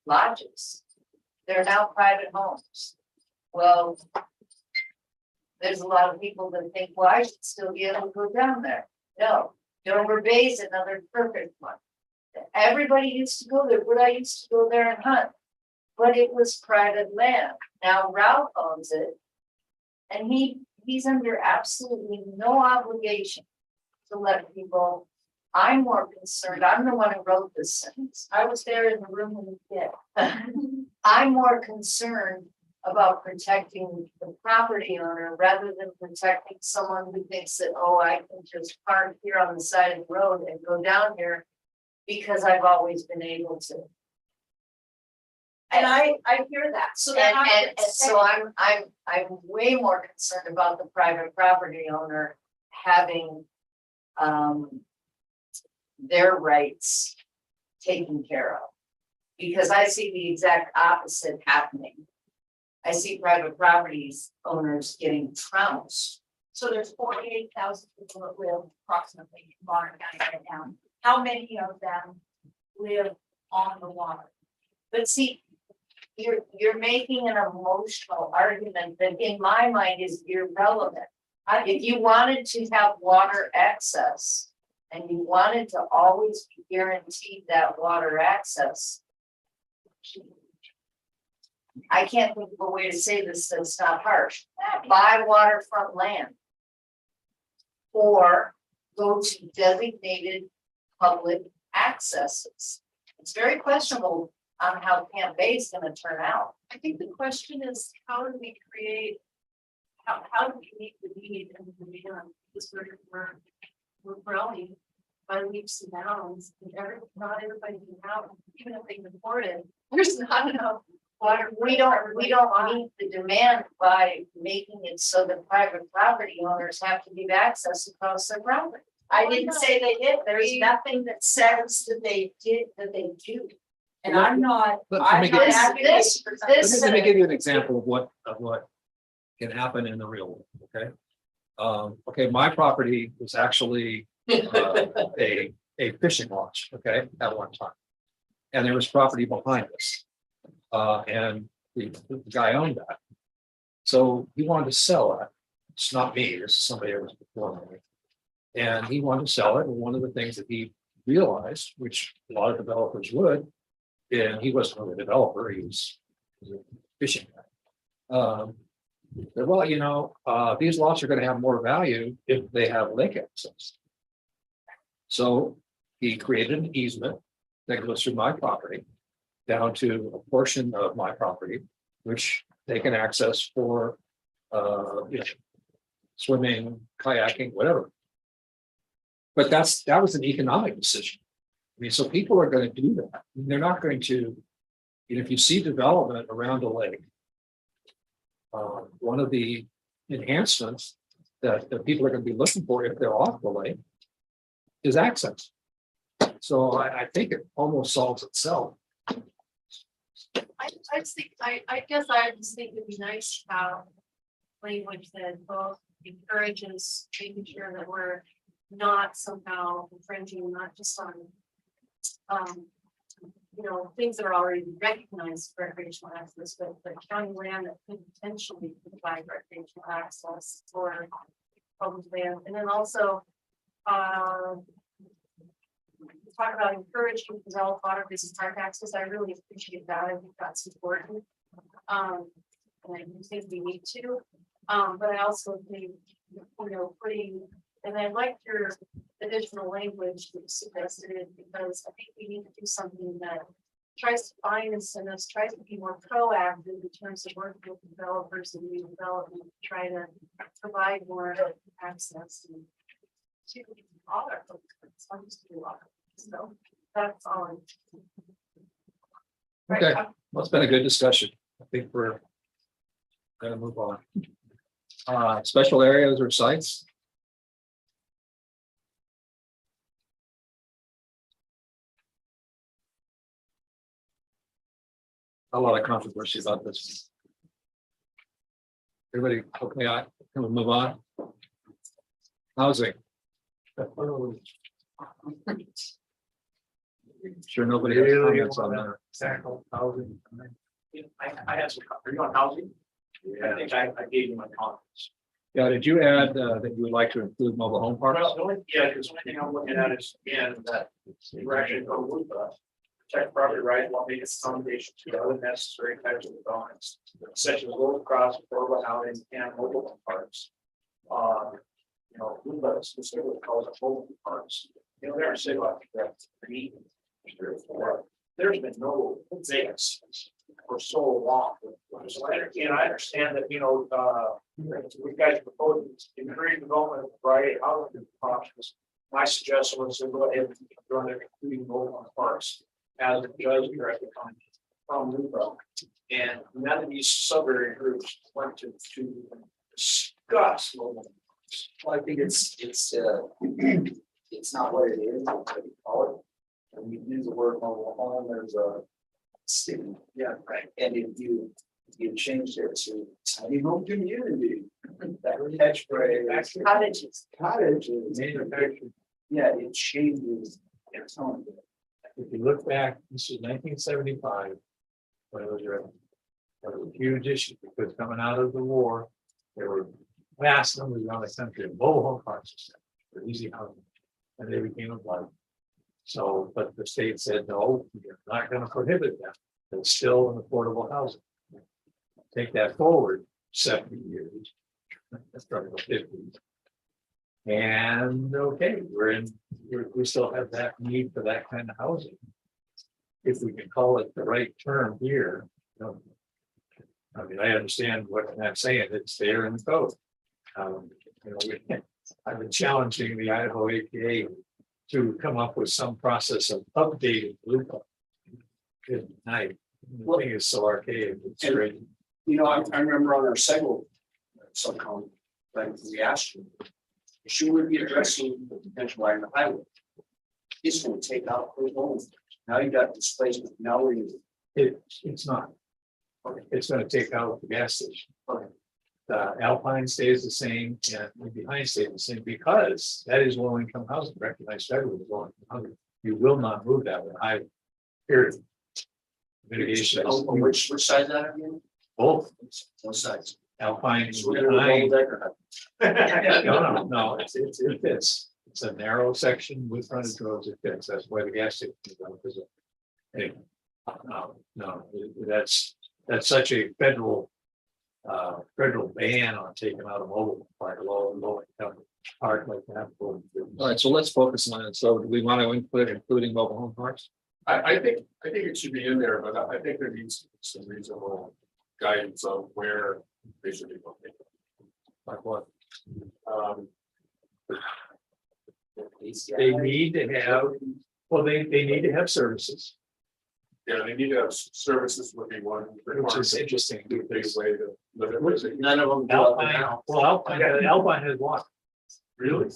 lodges. They're now private homes. Well, there's a lot of people that think, well, I should still be able to go down there. No, Dover Bay is another perfect one. Everybody used to go there, but I used to go there and hunt. But it was private land. Now Ralph owns it. And he's under absolutely no obligation to let people. I'm more concerned. I'm the one who wrote this sentence. I was there in the room when he did. I'm more concerned about protecting the property owner rather than protecting someone who thinks that, oh, I can just park here on the side of the road and go down here because I've always been able to. And I hear that, so then And so I'm way more concerned about the private property owner having their rights taken care of. Because I see the exact opposite happening. I see private properties owners getting trounced. So there's 48,000 people that live approximately in Bonner County right now. How many of them live on the water? But see, you're making an emotional argument that in my mind is irrelevant. If you wanted to have water access and you wanted to always be guaranteed that water access, I can't think of a way to say this that's not harsh. Buy waterfront land. Or go to designated public accesses. It's very questionable on how Camp Bay is gonna turn out. I think the question is, how do we create, how do we meet the need and the demand? Because we're growing by leaps and bounds, and not everybody can have, even if they can afford it, there's not enough water. We don't meet the demand by making it so that private property owners have to give access across their property. I didn't say they did. There's nothing that says that they do. And I'm not, Let I'm me not give- advocating for this- Let me give you an example of what can happen in the real world, okay? Okay, my property was actually a fishing lodge, okay, at one time. And there was property behind us. And the guy owned that. So he wanted to sell it. It's not me, this is somebody else before me. And he wanted to sell it, and one of the things that he realized, which a lot of developers would, and he wasn't really a developer, he was a fishing guy. Said, well, you know, these lots are gonna have more value if they have lake access. So he created an easement that goes through my property down to a portion of my property, which they can access for, you know, swimming, kayaking, whatever. But that was an economic decision. I mean, so people are going to do that. They're not going to, you know, if you see development around a lake, one of the enhancements that people are going to be looking for if they're off the lake is access. So I think it almost solves itself. I just think, I guess I just think it'd be nice to have language that both encourages making sure that we're not somehow infringing, not just on you know, things that are already recognized for recreational access, but county land that could potentially provide recreational access for public land. And then also talk about encouraging developed water business park access. I really appreciate that. I think that's important. And I think we need to. But I also think, you know, and I like your additional language that you suggested, because I think we need to do something that tries to find incentives, tries to be more proactive in terms of working with developers and new development, to try to provide more access to all our folks. So that's all. Okay, well, it's been a good discussion. I think we're gonna move on. Special areas or sites? A lot of controversy about this. Everybody, okay, can we move on? Housing. Sure, nobody has comments on that. Tackle housing. I had some, are you on housing? I think I gave you my comments. Yeah, did you add that you would like to include mobile home parks? Well, because the only thing I'm looking at is, again, that we're actually going with protect property right while making accommodation to other necessary types of developments, such as road cross, affordable housing, and mobile home parks. You know, Luba specifically calls it mobile parks. You know, there are city like that, 3, 3 or 4. There's been no advance for so long. And I understand that, you know, you guys proposing encourage development of variety of housing options. My suggestion was to go ahead and run it, including mobile home parks, as it does directly on And none of these sub-area groups wanted to discuss mobile homes. Well, I think it's not what it is, it's what you call it. And we use the word mobile home, there's a stigma. Yeah, right. And if you change it to tiny home community, that catchphrase. Cottages. Yeah, it changes its tone. If you look back, this is 1975. When it was written. It was a huge issue because coming out of the war, there were vast numbers around the country of mobile home parks for easy housing, and they became a blight. So, but the state said, no, you're not going to prohibit that. It's still an affordable housing. Take that forward 70 years. That's probably about 50. And okay, we still have that need for that kind of housing. If we can call it the right term here. I mean, I understand what I'm saying, it's there in the code. I've been challenging the Idaho APA to come up with some process of updating Blue Book. Good night. The thing is so archaic. It's great. I remember on our Sego subcon, like we asked you, should we be addressing the potential line of the highway? It's going to take out those homes. Now you got displacement. Now we're using. It's not. It's going to take out the gas station. The Alpine stays the same and behind stays the same because that is low income housing, recognized federally as low income housing. You will not move that with high period. Mitigation. Which side is that again? Both. Both sides. Alpine. So we're gonna behind. double No, it fits. It's a narrow section with frontage roads. It fits. That's why the gas station is on. Anyway, no, that's such a federal ban on taking out a mobile park, low income park like that. All right, so let's focus on it. So do we want to including mobile home parks? I think it should be in there, but I think there needs to be some reasonable guidance on where they should be located. Like what? They need to have, well, they need to have services. Yeah, they need to have services would be one. Which is interesting. Big way to live it. None of them. Alpine has water. Really?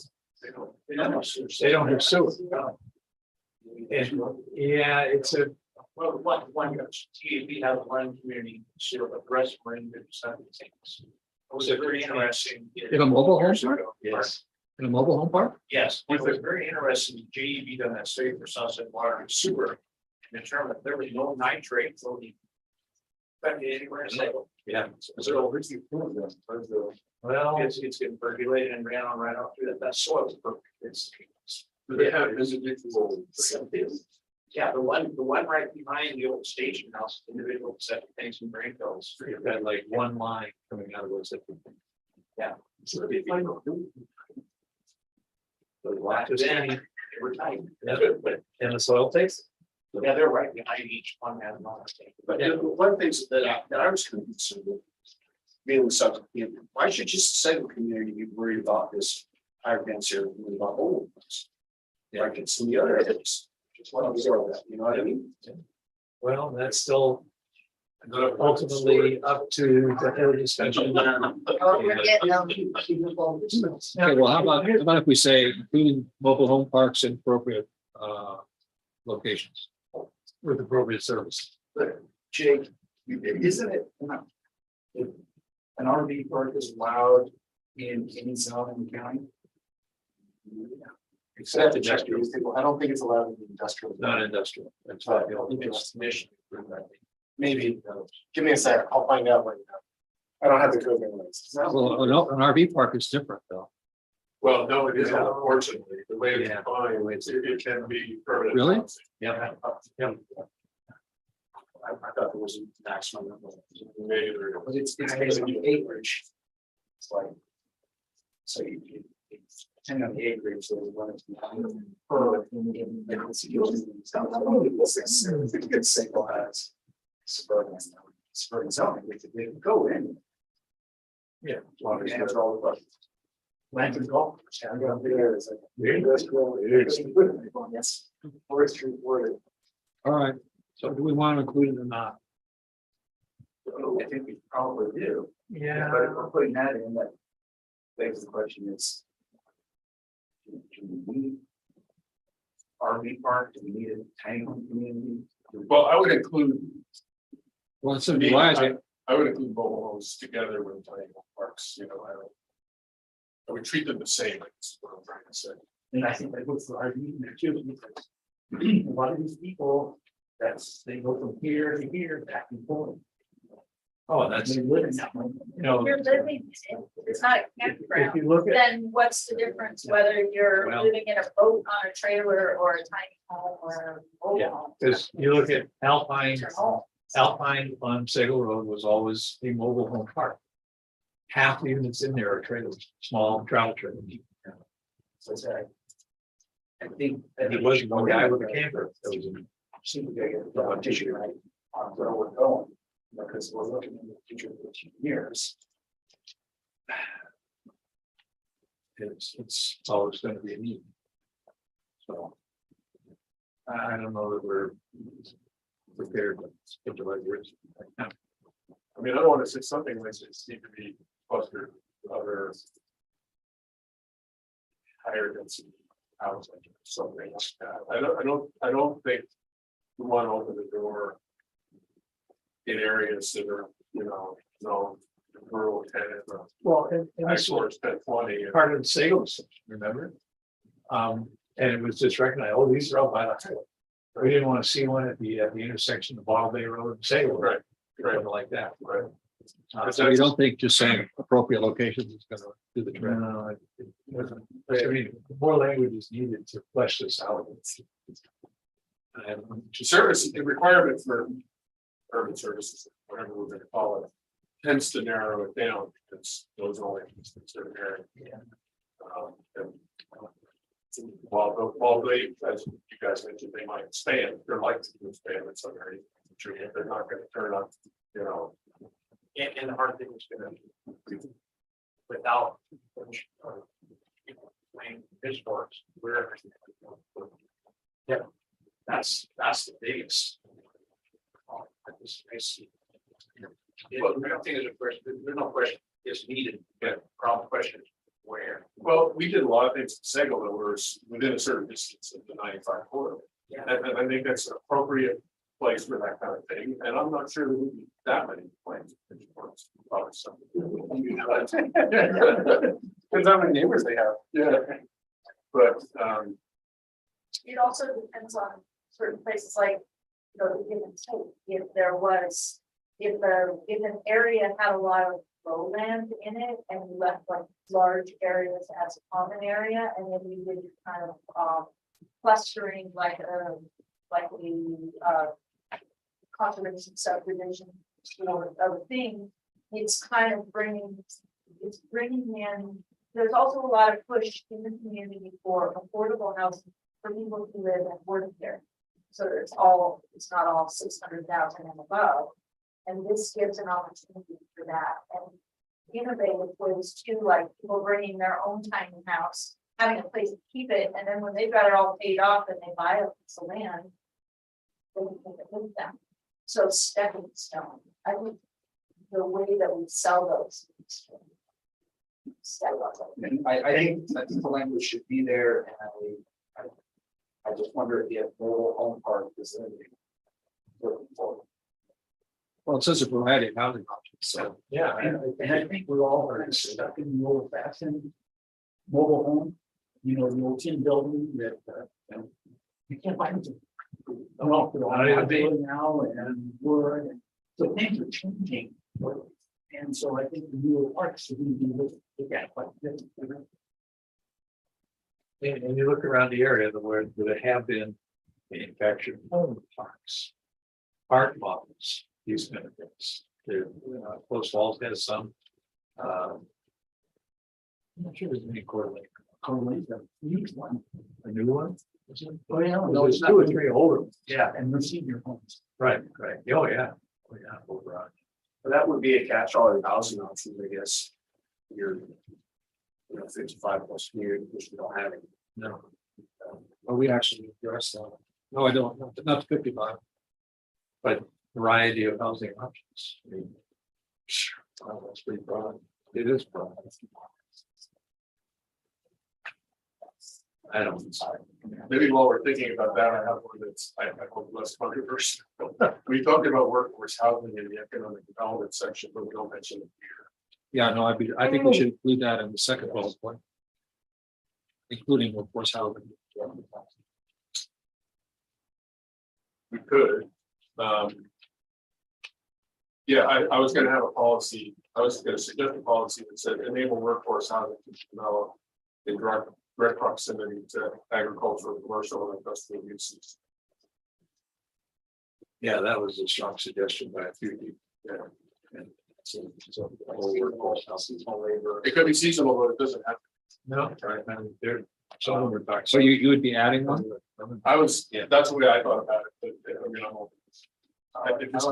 They don't have sewer. And, yeah, it's a. Well, one TAB has one community sewer, but the rest were in the things. It was very interesting. In a mobile home park? Yes. In a mobile home park? Yes, it was very interesting. JEB done that study for Sunset Water and Sewer. And determined that there was no nitrate floating. Anywhere in Salem. Yeah. So where's the prove them? Well, It's getting percolated and ran on right off through that. That soil is perfect. Do they have individual? Yeah, the one right behind the old station house, individual septic tanks and drain fields. you've got like one line coming out of those. Yeah. So they find out. Then we're tight. And the soil takes? Yeah, they're right behind each one has an tank. But one of the things that I was concerned with. Being the subject, why should just the second community be worried about this higher density than about old ones? Like it's in the other areas. Just want to absorb that, you know what I mean? Well, that's still ultimately up to the whole discussion. Okay, well, how about if we say including mobile home parks in appropriate locations? With appropriate service. But Jake, isn't it? An RV park is allowed in any zone in the county? Except industrial. I don't think it's allowed in industrial. Not industrial. That's But right. it's mission. Maybe, give me a second, I'll find out right now. I don't have the code anyways. Well, no, an RV park is different though. Well, no, it isn't, unfortunately, the way it's defined, it can be permanent. Really? housing. Yeah. I thought there was a maximum. Maybe there But it's basically acreage. It's like. So you. Depending on the acreage, so when it's. Good single has. Suburban zoning, they can go in. Yeah. Water answer all the questions. Land and golf. Yes. Forestry worded. All right, so do we want to include it or not? I think we probably do. Yeah. But if we're putting that in, that begs the question is. Do we need RV park? Do we need a tiny home community? Well, I would include. Well, it's a Me, variety. I would include mobile homes together with tiny home parks, I would treat them the same, that's what I'm trying to say. And I think that goes for RV in there too, because a lot of these people, they go from here to here, back and forth. Oh, that's, They live in that one. You're living, it's not a if campground, you look at, then what's the difference whether you're Well- living in a boat on a trailer or a tiny home or a mobile yeah, home? because you look at Alpine, It's your home. Alpine on Sagal Road was always a mobile home park. Half the units in there are trailers, small travel trailers. So it's, I think. And it wasn't one guy with a camper. That was in. Super big tissue, right, on where we're going, because we're looking in the future for 2 years. It's always gonna be a need. So. I don't know that we're prepared to get the right words. I mean, I don't want to say something like this need to be clustered with other. Higher density housing, or something like that. I don't think we want to open the door. In areas that are, no rural tenant. Well, and I that's sort of spent 20. part of the sales, remember? And it was just recognized, oh, these are all by the highway. We didn't want to see one at the intersection of Bottle Bay Road and Sale. Right. Something like that. Right. So You don't think just saying appropriate locations is gonna do the trick? no, it wasn't. I mean, more language is needed to flesh this out. And Service, the requirement for urban services, whatever we're gonna call it, tends to narrow it down, because those only considered area. And, while they, as you guys mentioned, they might expand, they're likely to expand in some areas. They're not gonna turn up, And the hard thing is gonna be without. Playing pitchforks, where. Yeah, that's the biggest. I see. Well, I don't think there's a question, there's no question, it's needed, but problem question is where. Well, we did a lot of things in Sagal that were within a certain distance of the 95 corridor. Yeah. And I think that's an appropriate place for that kind of thing, and I'm not sure there would be that many planes. Probably some. Depends how many neighbors they have. Yeah. But, It also depends on certain places like, the given state, if an area had a lot of lowland in it and you left like large areas as a common area, and then you did kind of clustering like a conservation subdivision or other thing, it's kind of bringing in, there's also a lot of push in the community for affordable housing for people who live and work there. So it's not all 600,000 and above. And this gives an opportunity for that and innovative ways too, like people bringing their own tiny house, having a place to keep it, and then when they've got it all paid off and they buy a piece of land, they can take it with them. So stepping stone, I think the way that we sell those. And I think the language should be there, and I just wonder if mobile home park is limited. Well, it says a variety of housing options, so. Yeah. And I think we're all kind of stuck in the old fashioned mobile home, the old tin building that you can't find them. Now and wood, and so things are changing. And so I think the newer parks are going to be looked at quite different. And you look around the area where there have been manufactured home parks, art models, these kind of things. Close Falls has some. I'm not sure there's any correlate. Correlate the huge one. A new one? Oh, yeah. No, it's 2 or 3 older. Yeah, and they're senior homes. Right. Oh, yeah. Oh, yeah. Over. But that would be a catch-all housing option, I guess. You're 55 plus community, which we don't have any. No. Well, we actually address that. No, I don't, not 55. But variety of housing options. I mean, wow, that's pretty broad. It is broad. I don't. Maybe while we're thinking about that, I have one that's, I hope less controversial. We talked about workforce housing in the economic development section, but we don't mention it here. Yeah, no, I think we should include that in the second bullet point. Including workforce housing. We could. Yeah, I was gonna have a policy, I was gonna suggest a policy that said enable workforce housing to develop in direct proximity to agricultural, commercial, and industrial uses. Yeah, that was a strong suggestion by a few people. Yeah. And so the whole workforce housing, all labor. It could be seasonal, but it doesn't have. No, right, and there, some of them were talking. So you would be adding one? I was, yeah, that's the way I thought about it, but I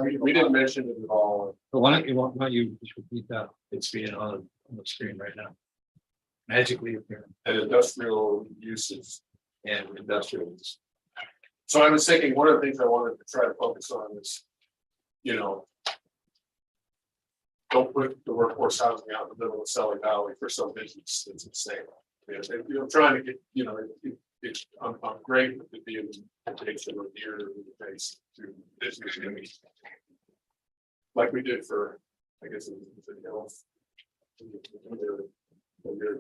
mean, we didn't mention it at all. But why don't you just repeat that? It's being on the screen right now. Magically appearing. And industrial uses. And industrial. So I was thinking, one of the things I wanted to try to focus on is, you know, don't put the workforce housing out in the middle of Sally Valley for some business that's insane. I'm trying to get, you know, I'm great with it being a temptation or near to the face to business. Like we did for, I guess, it was the health.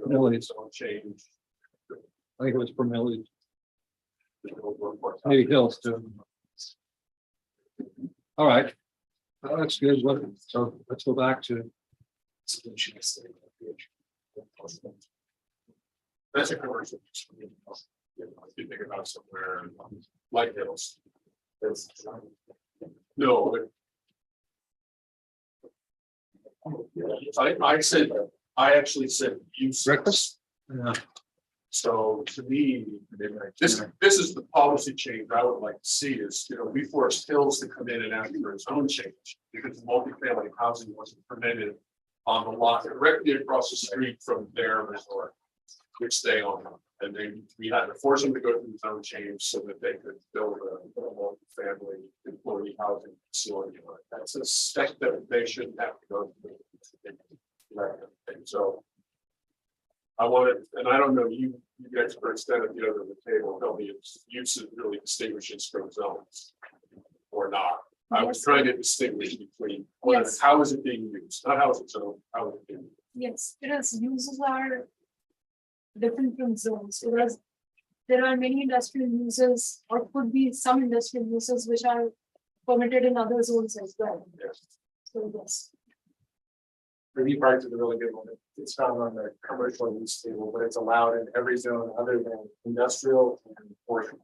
Millage. Change. I think it was for millage. Maybe Hills too. All right. Well, that's good. So let's go back to. That's a commercial. You know, if you think about somewhere like Hills. No. I actually said use. Breakfast? Yeah. So to me, this is the policy change I would like to see is, you know, we forced Hills to come in and ask for its own change because multifamily housing wasn't permitted on the lot directly across the street from their resort, which they own. And we had to force them to go through the zone change so that they could build a multifamily employee housing facility. That's a step that they shouldn't have to go through. And so I wanted, and I don't know, you experts stand at the other end of the table, tell me if use really distinguishes from zones or not. I was trying to distinguish between how is it being used, not how is it zoned, how is it being used. Yes, because uses are different from zones, because there are many industrial uses, or could be some industrial uses which are permitted in other zones as well. Yes. So yes. Review parks is a really good one. It's found on the commercial use table, but it's allowed in every zone other than industrial and commercial.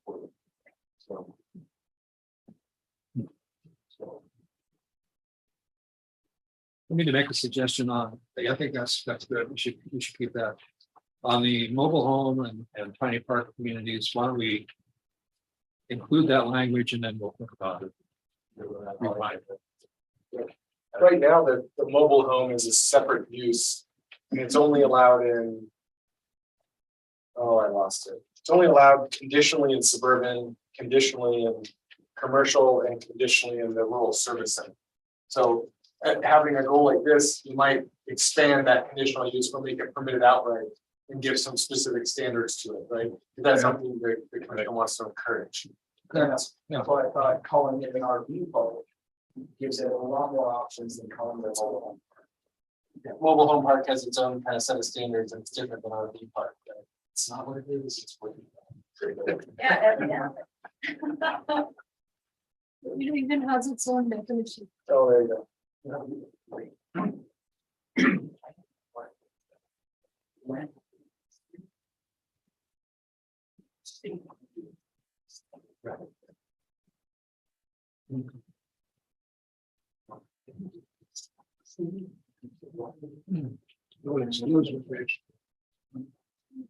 So. Let me make a suggestion on, I think that's good. We should keep that. On the mobile home and tiny park communities, why don't we include that language and then we'll think about it. Right now, the mobile home is a separate use, and it's only allowed in. Oh, I lost it. It's only allowed conditionally in suburban, conditionally in commercial, and conditionally in the rural service center. So, having a goal like this, you might expand that conditional use or make it permitted outright and give some specific standards to it, right? That's something that the commission wants to encourage. That's why I thought calling it an RV park gives it a lot more options than calling it a mobile home. Yeah, mobile home park has its own kind of set of standards and it's different than RV park. Right? It's not what it is, it's what it is. Yeah. It even has its own definition. Oh, there you go.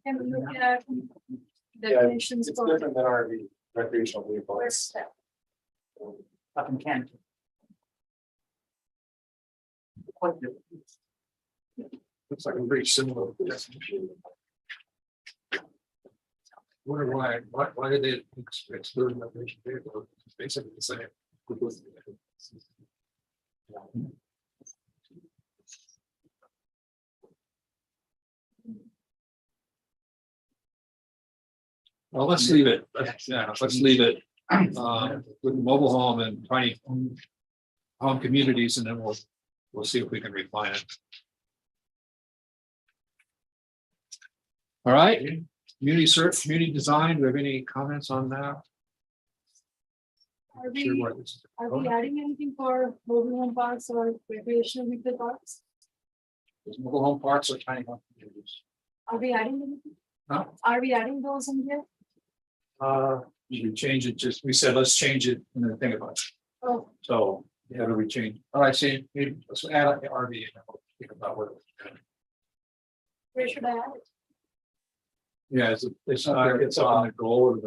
Can we look at Yeah, definitions it's for different than RV recreational vehicles. first step? Up in Canada. Looks like a very similar. Wonder why did they exclude recreation vehicles? It's basically the same. Well, let's leave it. Let's leave it with mobile home and tiny home communities, and then we'll see if we can refine it. All right, community search, community design. Do we have any comments on that? Are we adding anything for mobile home parks or recreational vehicle parks? Is mobile home parks or tiny home communities? Are we adding anything? Huh? Are we adding those in here? You change it, we said, let's change it and then think about it. Oh, So, how do we change? All right, see, maybe let's add an RV and we'll think about what. where should I add it? Yeah, it's up on the goal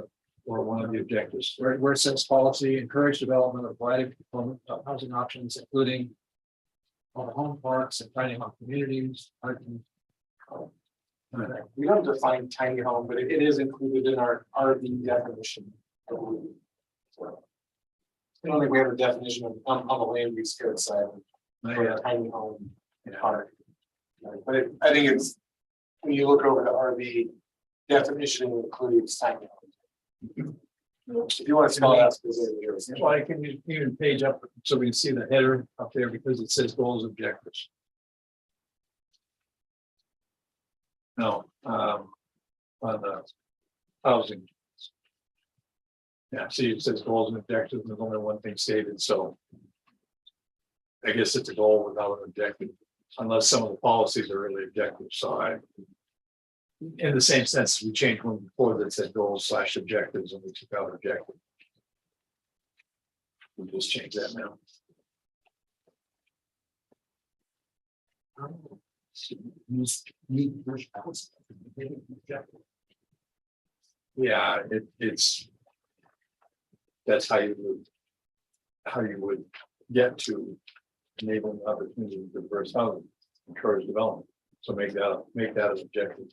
or one of the objectives, where it says policy, encourage development of a variety of housing options, including mobile home parks and tiny home communities. We don't define tiny home, but it is included in our RV definition. I don't think we have a definition on the land use code side for a tiny home park. But I think it's, when you look over the RV definition, it includes tiny home. If you want to spell it out specifically. Well, I can even page up so we can see the header up there because it says goals, objectives. No, on the housing. Yeah, see, it says goals and objectives, and there's only one thing stated, so. I guess it's a goal without an objective, unless some of the policies are really objective, so in the same sense, we changed one before that said goals / objectives, and we took out objective. We just changed that now. Yeah, it's. That's how you would get to enabling opportunities for diverse housing, encourage development. So make that an objective.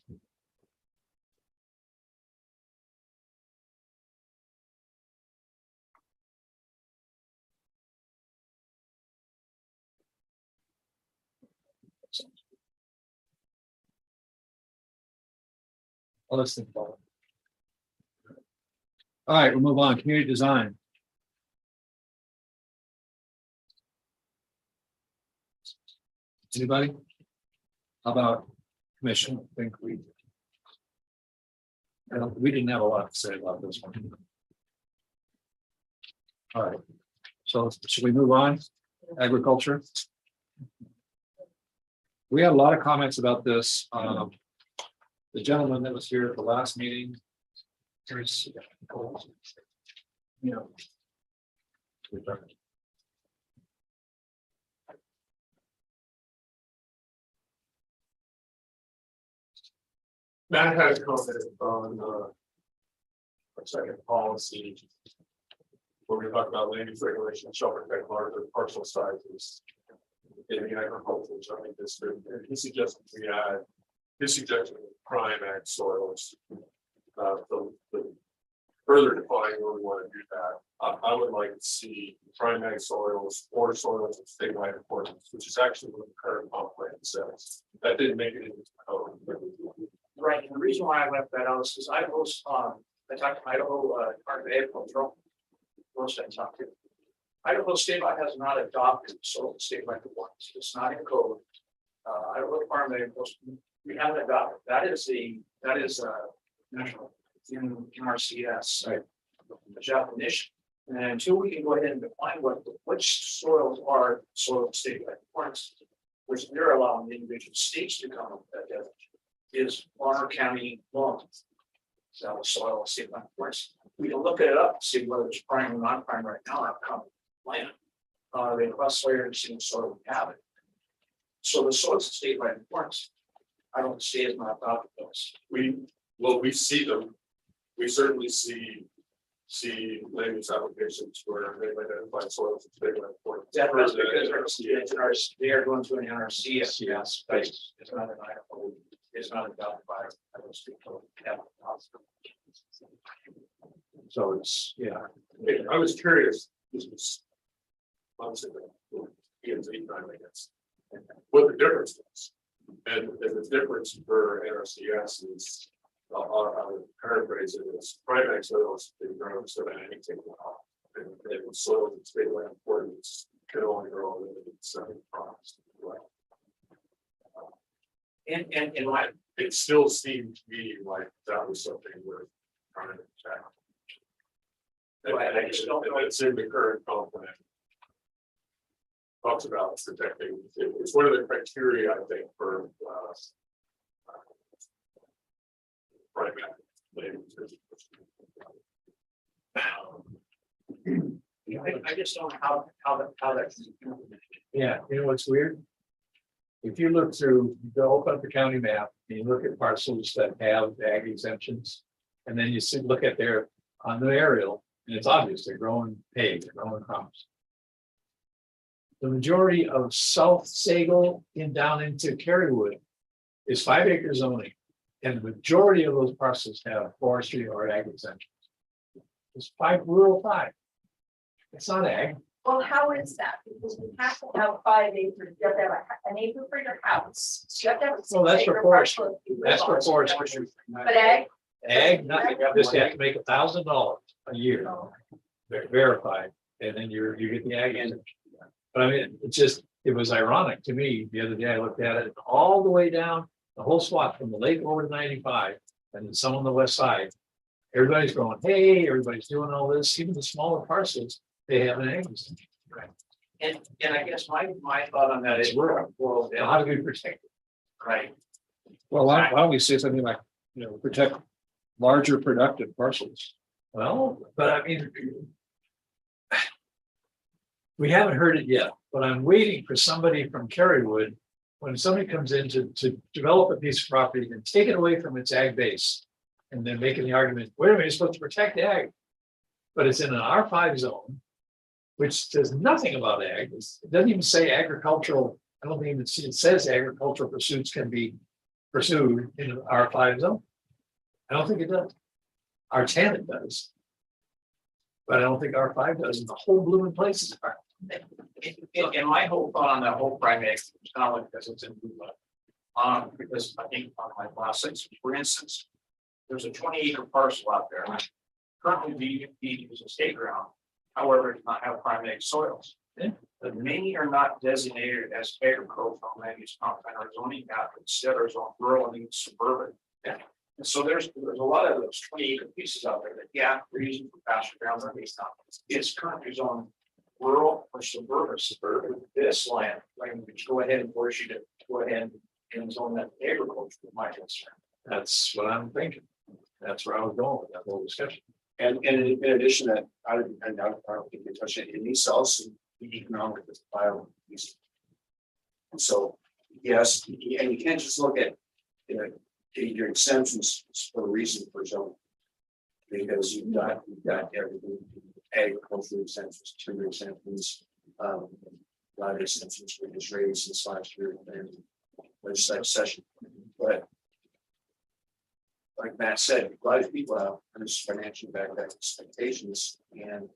Well, let's think about it. All right, we'll move on. Community design. Anybody? How about commission? I think we didn't have a lot to say about this one. All right, so should we move on? Agriculture. We had a lot of comments about this. The gentleman that was here at the last meeting. Matt had commented on our second policy, where we talk about land use regulation shall protect larger parcel sizes in the agricultural zoning district. And he suggested we add his suggestion of prime ag soils. The further defining where we want to do that, I would like to see prime ag soils or soils of statewide importance, which is actually what the current comp plan says. That didn't make it into the code. Right, and the reason why I left that out is because I talked to Idaho Department of Agriculture. Most I talked to. Idaho State has not adopted soil statewide importance. It's not in code. Idaho Department of Agriculture, we haven't adopted. That is national in RCS, right? The definition. And until we can go ahead and define which soils are soil statewide importance, which they're allowing the individual states to come up with that definition, is Bonner County law. So soil statewide importance. We can look it up and see whether it's prime or non-prime right now. I've come land. They classify and see soil we have it. So the soils of statewide importance. I don't see it not adopted those. We see them. We certainly see land use applications where they've identified soils as big and important. That's because they are going through an NRC. Yes, it's not an Idaho. It's not adopted by Idaho State Code. So it's, yeah. I was curious. months ago. What the difference is. And the difference for NRCS is, I would paraphrase it as primary soils being grown so that anything will help. And soils and state land importance can only grow in 7 crops. And like, it still seemed to me like that was something worth trying to check. And I just don't know it's in the current comp plan. Talks about protecting, it's one of the criteria, I think, for private land. I just don't know how that's. Yeah, you know what's weird? If you look through, you go open up the county map and you look at parcels that have ag exemptions. And then you see, look at their, on the aerial, and it's obvious they're growing hay, they're growing crops. The majority of South Sagal and down into Kerrywood is 5 acres only. And the majority of those parcels have forestry or ag exemptions. It's rural 5. It's not ag. Well, how is that? Because we have to have 5 acres, you have to have an acre for your house. So you have to have. Well, that's for forestry. That's for forestry. But ag? Ag, nothing. You just have to make $1,000 a year. Verified, and then you get the ag exemption. But I mean, it was ironic to me. The other day I looked at it all the way down the whole swath from the lake over to 95 and then some on the west side. Everybody's going, hey, everybody's doing all this, even the smaller parcels, they have an ag exemption. Right. And I guess my thought on that is rural. Well, How do we protect it? right. Well, why don't we say something like, protect larger productive parcels? Well, but I mean, we haven't heard it yet, but I'm waiting for somebody from Kerrywood. When somebody comes in to develop a piece of property and take it away from its ag base, and then making the argument, wait a minute, you're supposed to protect ag, but it's in an R5 zone, which says nothing about ag. It doesn't even say agricultural. I don't think it says agricultural pursuits can be pursued in an R5 zone. I don't think it does. R10 it does, but I don't think R5 does. And the whole blooming place is R. And my whole thought on that whole primary, it's not like because it's in blue line. Because I think on my last sentence, for instance, there's a 20-acre parcel out there. Currently being used as state ground, however, it does not have primary soils. But many are not designated as agricultural land use comp plan or zoning map, instead are zone rural and even suburban. And so there's a lot of those 20-acre pieces out there that we're using for pasture grounds and these not. It's currently zoned rural or suburban. This land, which go ahead and force you to go ahead and zone that agriculture, my concern. That's what I'm thinking. That's where I was going with that whole discussion. And in addition, that I don't think you touched it. It needs to also be economic as a bio. And so, yes, and you can't just look at your exemptions for a reason for zone, because you've got everything, agricultural exemptions, timber exemptions, lot exemptions for just raised this last year and legislative session. But like Matt said, a lot of people have financial background expectations, and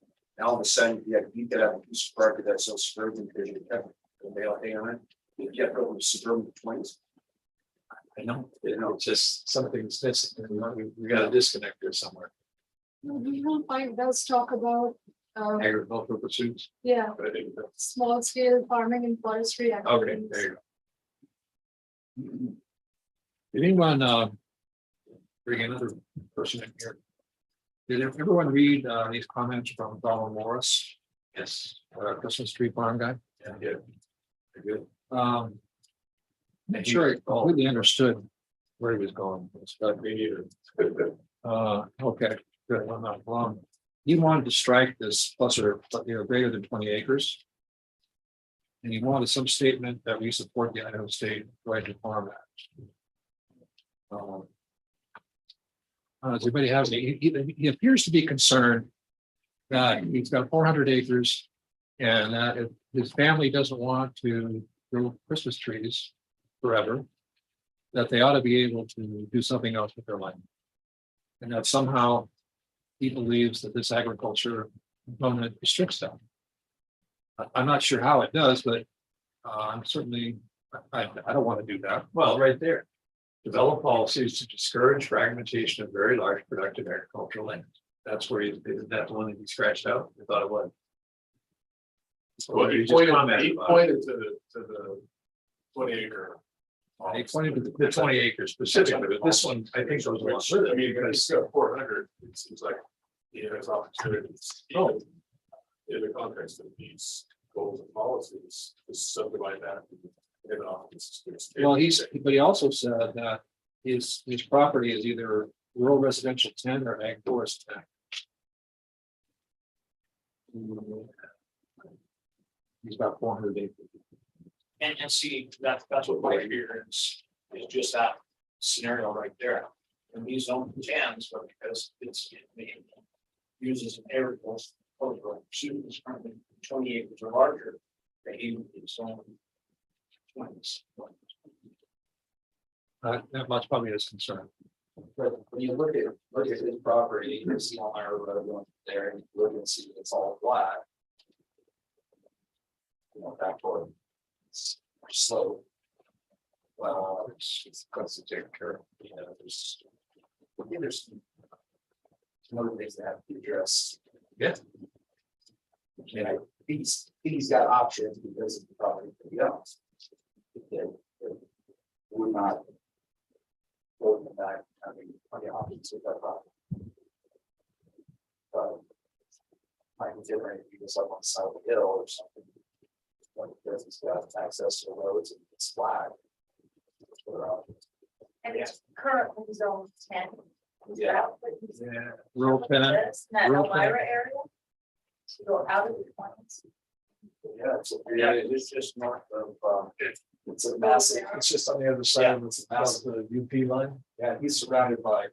all of a sudden you get a piece of property that's so suburban because you have a male on it. You get over to suburban 20s. I know, it's just something's missing. We got a disconnect there somewhere. Regional 5 does talk about Agricultural pursuits. yeah, But I think that's small scale farming and forestry okay. activities. There you go. Did anyone bring another person in here? Did everyone read these comments from Donald Morris? Yes. Christmas tree farm guy? Yeah. Good. Good. I'm sure I completely understood where he was going. But Me neither. okay, good. I'm not wrong. He wanted to strike this plus or greater than 20 acres. And he wanted some statement that we support the Idaho State Right to Farm Act. Does anybody have any? He appears to be concerned that he's got 400 acres and that if his family doesn't want to grow Christmas trees forever, that they ought to be able to do something else with their land. And that somehow he believes that this agriculture component restricts them. I'm not sure how it does, but I'm certainly, I don't want to do that. Well, right there. Develop policies to discourage fragmentation of very large productive agricultural land. That's where you, isn't that the one that you scratched out? I thought it was. Well, You he just pointed, commented about it. to the 20-acre. He pointed to the 20 acres specifically, but this one, I think goes along with it. I mean, because it's got 400, it seems like, there's opportunities. Oh. In the context of these goals and policies, to subdivide that. Well, but he also said that his property is either rural residential 10 or ag forest 10. He's about 400 acres. And see, that's what my fear is just that scenario right there. And these don't jams, but because it uses an aerial photo, shooting is currently 20 acres or larger, that he is only 20s. That much probably is concerned. But when you look at his property, you see on my road going there, and you look and see it's all flat. You know, backward. It's slow. Well, it's close to take care of, you know, there's some other things that have to be addressed. Yeah. You know, he's got options because of the property that he owns. We're not holding back, I mean, plenty of options with that property. But I can generate this up on the side of the hill or something. Because it's got access to the roads and it's flat. And it's currently zone 10. Yeah. Yeah. Rural 10. That Rural Elmira 10. area. To go out of the 20s. Yeah, it's just north of, it's a massive, It's just on the other side of the UP line. yeah, he's surrounded by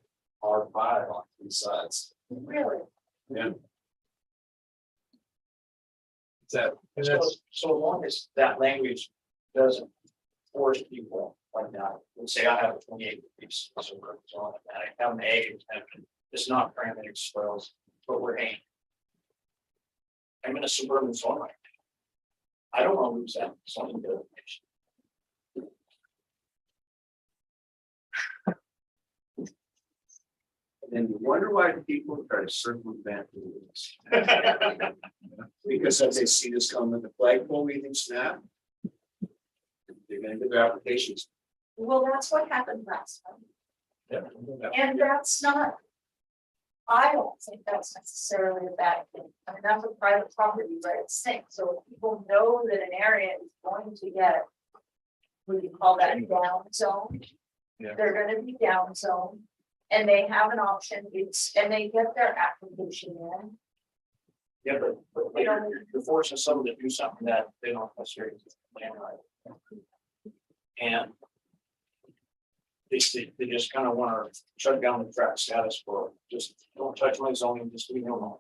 R5 on three sides. Really? Yeah. So long as that language doesn't force people like that, let's say I have a 28 piece of suburban zone and I have an ag, it's not parametric spoils, but we're aimed. I'm in a suburban zone right now. I don't want to lose that zoning designation. And you wonder why people try to circumvent rules. Because as they see this come with the flagpole, we think snap. They're gonna get their applications. Well, that's what happened last time. Yeah. And that's not. I don't think that's necessarily a bad thing. I mean, that's a private property rights thing. So if people know that an area is going to get. What do you call that, down zone? Yeah. They're gonna be down zone. And they have an option, and they get their application in. Yeah, but you're forcing someone to do something that they don't necessarily plan right. And they just kind of want to shut down the track status for just don't touch my zoning, just leave me alone.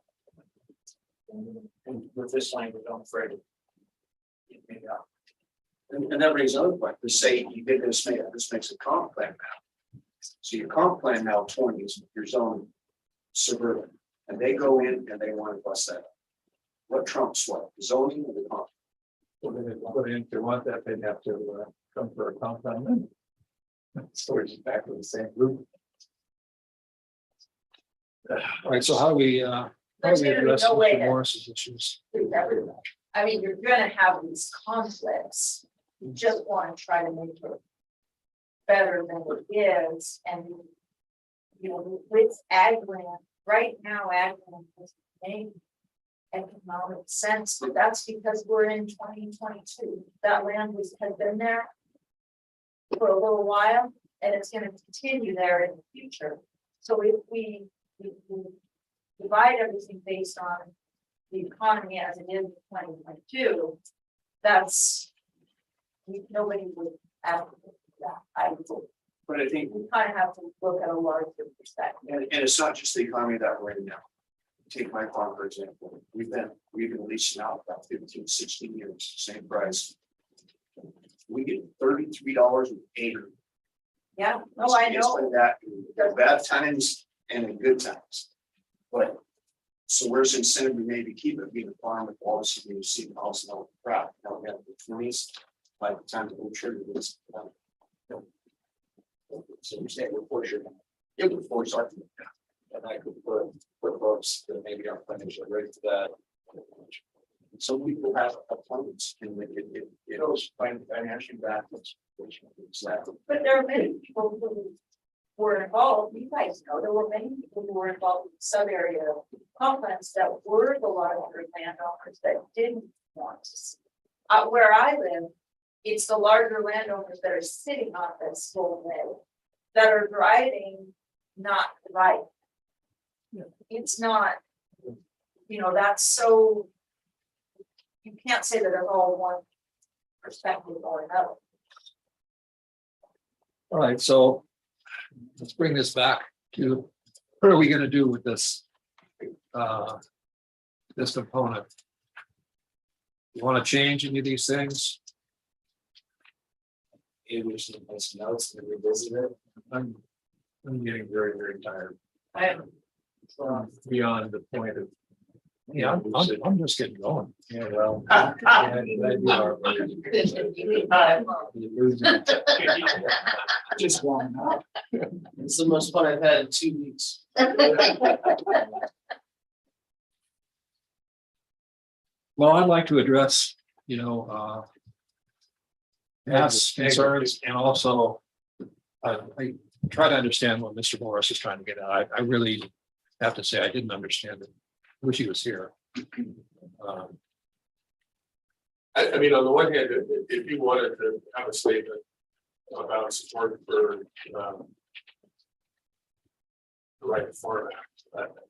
And with this language, I'm afraid of. And that raises another point, to say you did this makes a comp plan now. So your comp plan now 20 is your zone suburban, and they go in and they want to bust that up. What trumps what, the zoning or the comp? Well, if they want that, they'd have to come for a compound. So it's back to the same group. All right, so how do we There's gonna be address no way Mr. to Morris's issues? do everything. I mean, you're gonna have these conflicts. You just want to try to make it better than it is, and you know, with ag land, right now, ag land is making economic sense, but that's because we're in 2022. That land has been there for a little while, and it's gonna continue there in the future. So if we divide everything based on the economy as it is in 2022, that's, nobody would advocate that. I would. But I think, We kind of have to look at a larger perspective. and it's not just the economy that we're in now. Take my farm, for example, we've been leasing out about 15, 16 years, same price. We get $33 an acre. Yeah, no, I It's know. like that in bad times and in good times. But So where's the incentive we maybe keep it being a farm with obviously you see the house now crap, now we have the 20s, by the time the whole trigger was. So we're saying we're pushing, it would force our. And I could put folks that maybe aren't financially ready for that. So people have appointments and it goes financially backwards. Exactly. But there are many people who were involved, you guys know, there were many people who were involved in some area complex that were the larger landowners that didn't want to see. Where I live, it's the larger landowners that are sitting on this full way that are driving not right. It's not, that's so, you can't say that it's all one perspective or another. All right, so let's bring this back to what are we going to do with this this component? You want to change any of these things? Maybe we should make some notes and revisit it. I'm getting very, very tired. I am. Beyond the point of. Yeah, I'm just getting going. Yeah, well. Just one. It's the most fun I've had in 2 weeks. Well, I'd like to address, past concerns and also I try to understand what Mr. Morris is trying to get at. I really have to say I didn't understand it. Wish he was here. I mean, on the one hand, if you wanted to have a statement about support for the right to farm act,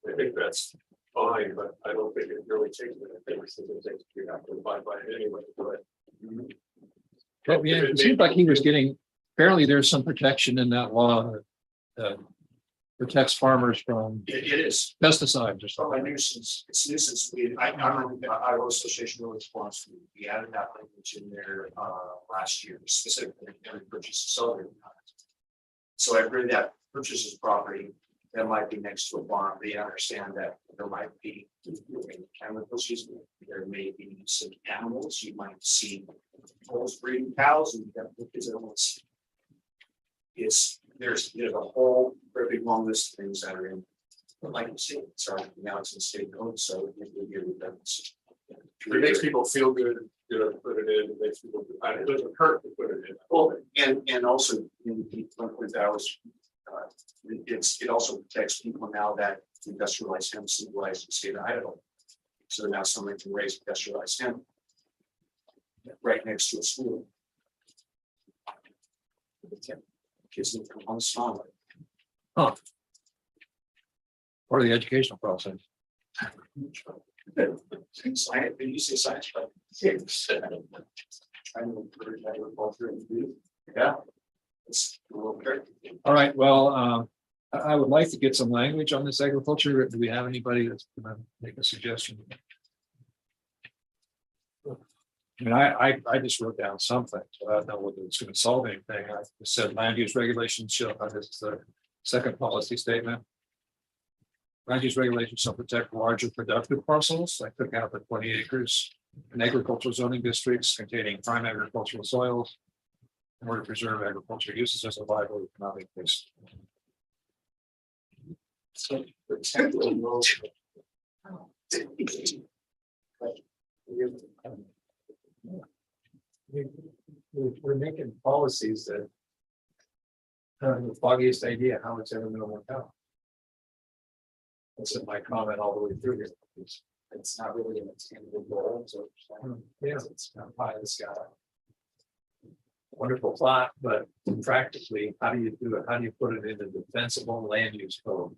I think that's fine, but I don't think it really takes anything. You have to abide by it anyway, but Yeah, it seems like he was getting, apparently there's some protection in that law that protects farmers from It is. pesticides or From a something. nuisance, it's nuisance. I remember the Iowa Association of Response, we added that language in there last year, specifically every purchase of celery. So every that purchases property that might be next to a farm, they understand that there might be chemicals used, there may be some animals, you might see bulls breeding cows and you have kids that want to see. There's a whole very big long list of things that are in, but like you say, now it's in state code, so it will be redundancy. it makes people feel good, to put it in, it makes people, it doesn't hurt to put it in. Well, and also in the with that was, it also protects people now that industrialized hemp legalized in the state of Idaho. So now someone can raise industrialized hemp right next to a school. Kids need to come home strong. Huh. Part of the educational process. Science, when you say science, but it's trying to encourage agriculture and food. Yeah. It's a little tricky. All right, well, I would like to get some language on this agriculture. Do we have anybody that's gonna make a suggestion? I mean, I just wrote down something, so I don't know whether it's gonna solve anything. I said land use regulations shall, this is the second policy statement. Land use regulations shall protect larger productive parcels. I took out the 20 acres in agricultural zoning districts containing prime agricultural soils in order to preserve agricultural uses as a viable economic base. So protect the rural. We're making policies that have the foggiest idea how it's ever going to work out. That's in my comment all the way through here. It's not really an attainable goal, so. Yeah. It's kind of pie in the sky. Wonderful thought, but practically, how do you do it? How do you put it in a defensible land use code?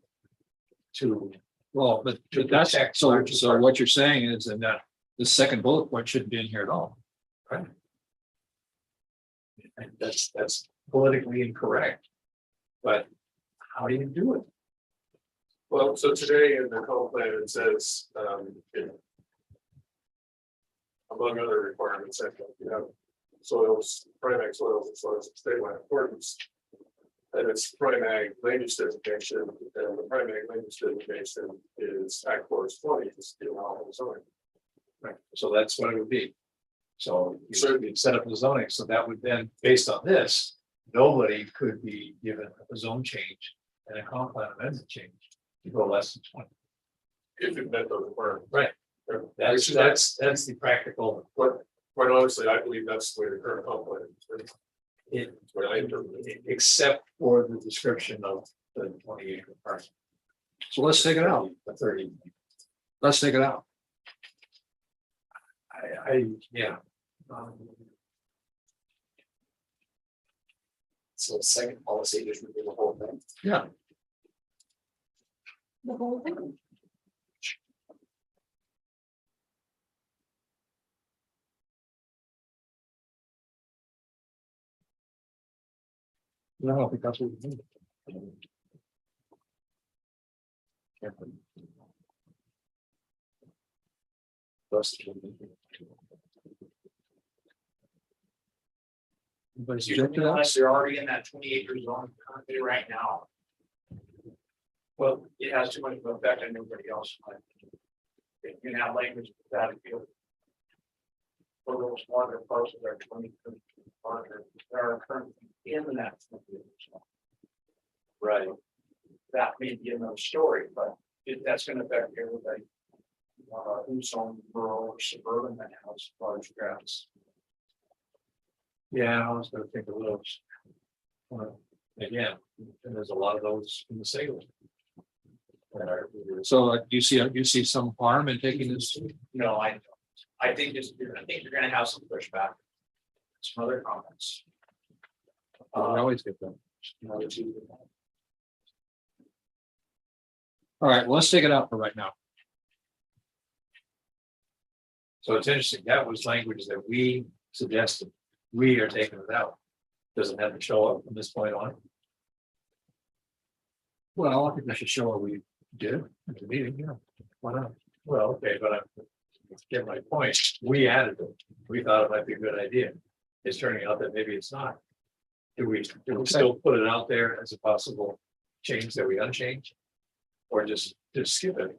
But that's, so what you're saying is that the second bullet point shouldn't be in here at all. Right? And that's politically incorrect. But how do you do it? Well, so today in the comp plan, it says, among other requirements, you have soils, prime ag soils and soils of statewide importance. And it's prime ag land use designation, and the prime ag land use designation is is at course 20, just do all the zoning. Right, so that's what it would be. So you set up the zoning, so that would then, based on this, nobody could be given a zone change and a comp plan amendment change to go less than 20. If it met those requirements. Right. That's the practical. But quite honestly, I believe that's the way the current comp plan is. It, What I interpret it. except for the description of the 20-acre parcel. So let's take it out. The 30. Let's take it out. Yeah. So second policy, just review the whole thing. Yeah. The whole thing. No, I think that's what we need. Unless they're already in that 20-acre zone currently right now. Well, it has too much of an effect on everybody else. You can have language that appeal. For those water parcels that are 20 larger, that are currently in that 20-acre zone. Right. That may be another story, but that's gonna affect everybody. Who's on rural or suburban that has large grass. Yeah, I was gonna think of those. Again, and there's a lot of those in the sale. So you see some harm in taking this? No, I think you're gonna have some pushback. Some other comments. I always get them. Another two. All right, well, let's take it out for right now. So it's interesting, that was language that we suggested, we are taking it out. Doesn't have to show up from this point on. Well, I think I should show what we did at the meeting, yeah. Why not? Well, okay, but I get my point, we added it, we thought it might be a good idea. It's turning out that maybe it's not. Do we still put it out there as a possible change that we unchange? Or just skip it?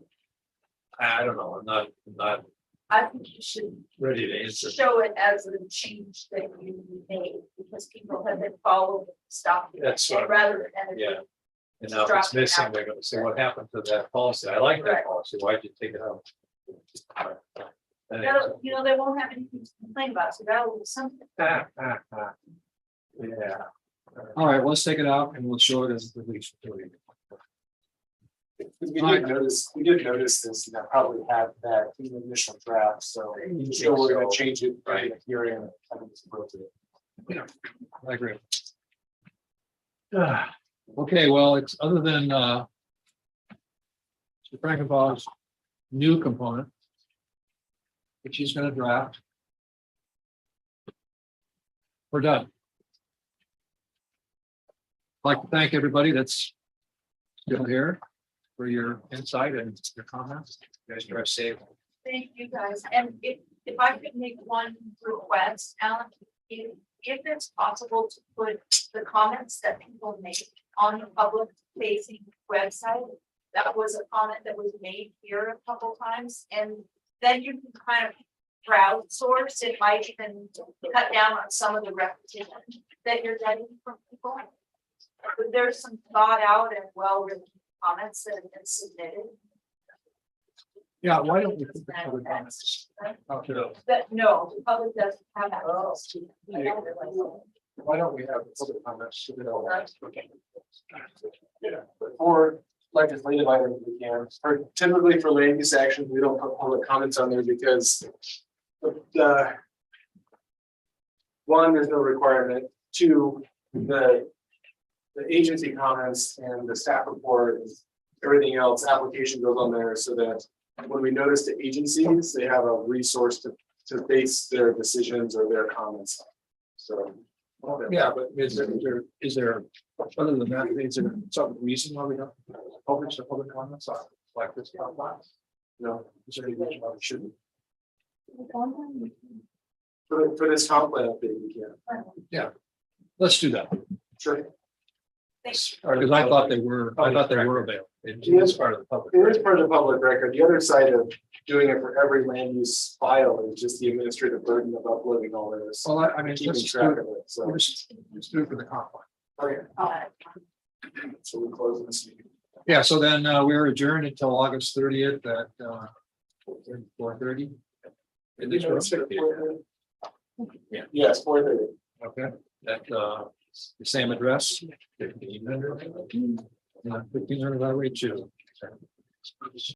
I don't know, I'm not I think you should ready to answer. show it as a change that you made, because people have been following stuff. That's what- Rather than. Yeah. And now if it's missing, they're gonna say, what happened to that policy? I like that Right. policy, why'd you take it out? You know, they won't have anything to complain about, so that'll be something. Yeah. All right, let's take it out and we'll show it as the least. We did notice this, and that probably had that in the initial draft, so we're gonna change it right here in. I think it's appropriate. Yeah, I agree. Okay, well, it's other than Mr. Frankenbaugh's new component, which he's gonna draft. We're done. I'd like to thank everybody that's still here for your insight and your comments. You guys drive safe. Thank you, guys, and if I could make one request, Alan, if it's possible to put the comments that people make on the public facing website. That was a comment that was made here a couple times, and then you can kind of crowdsource, it might even cut down on some of the repetition that you're getting from people. But there's some thought out and well-written comments that have been submitted. Yeah, why don't we put the public comments? That, no, the public doesn't have access to. Why don't we have public comments? Yeah, but for legislative items, we can, typically for land use action, we don't put public comments on there because one, there's no requirement, two, the agency comments and the staff report, everything else, application goes on there so that when we notice the agencies, they have a resource to base their decisions or their comments on. So. Yeah, but is there, other than that, is there some reason why we don't publish the public comments on like this? No, is there any reason why we shouldn't? For this comp plan update, we can. Yeah, let's do that. Sure. Because I thought they were available. It is part of the public. It is part of the public record. The other side of doing it for every land use file is just the administrative burden of uploading all this. Well, I mean, Keeping let's track of it, so. just do it for the comp plan. Okay. So we close this meeting. Yeah, so then we're adjourned until August 30th at 4:30. In this room. Yeah. Yes, 4:30. Okay, that the same address. 1500 Highway 2.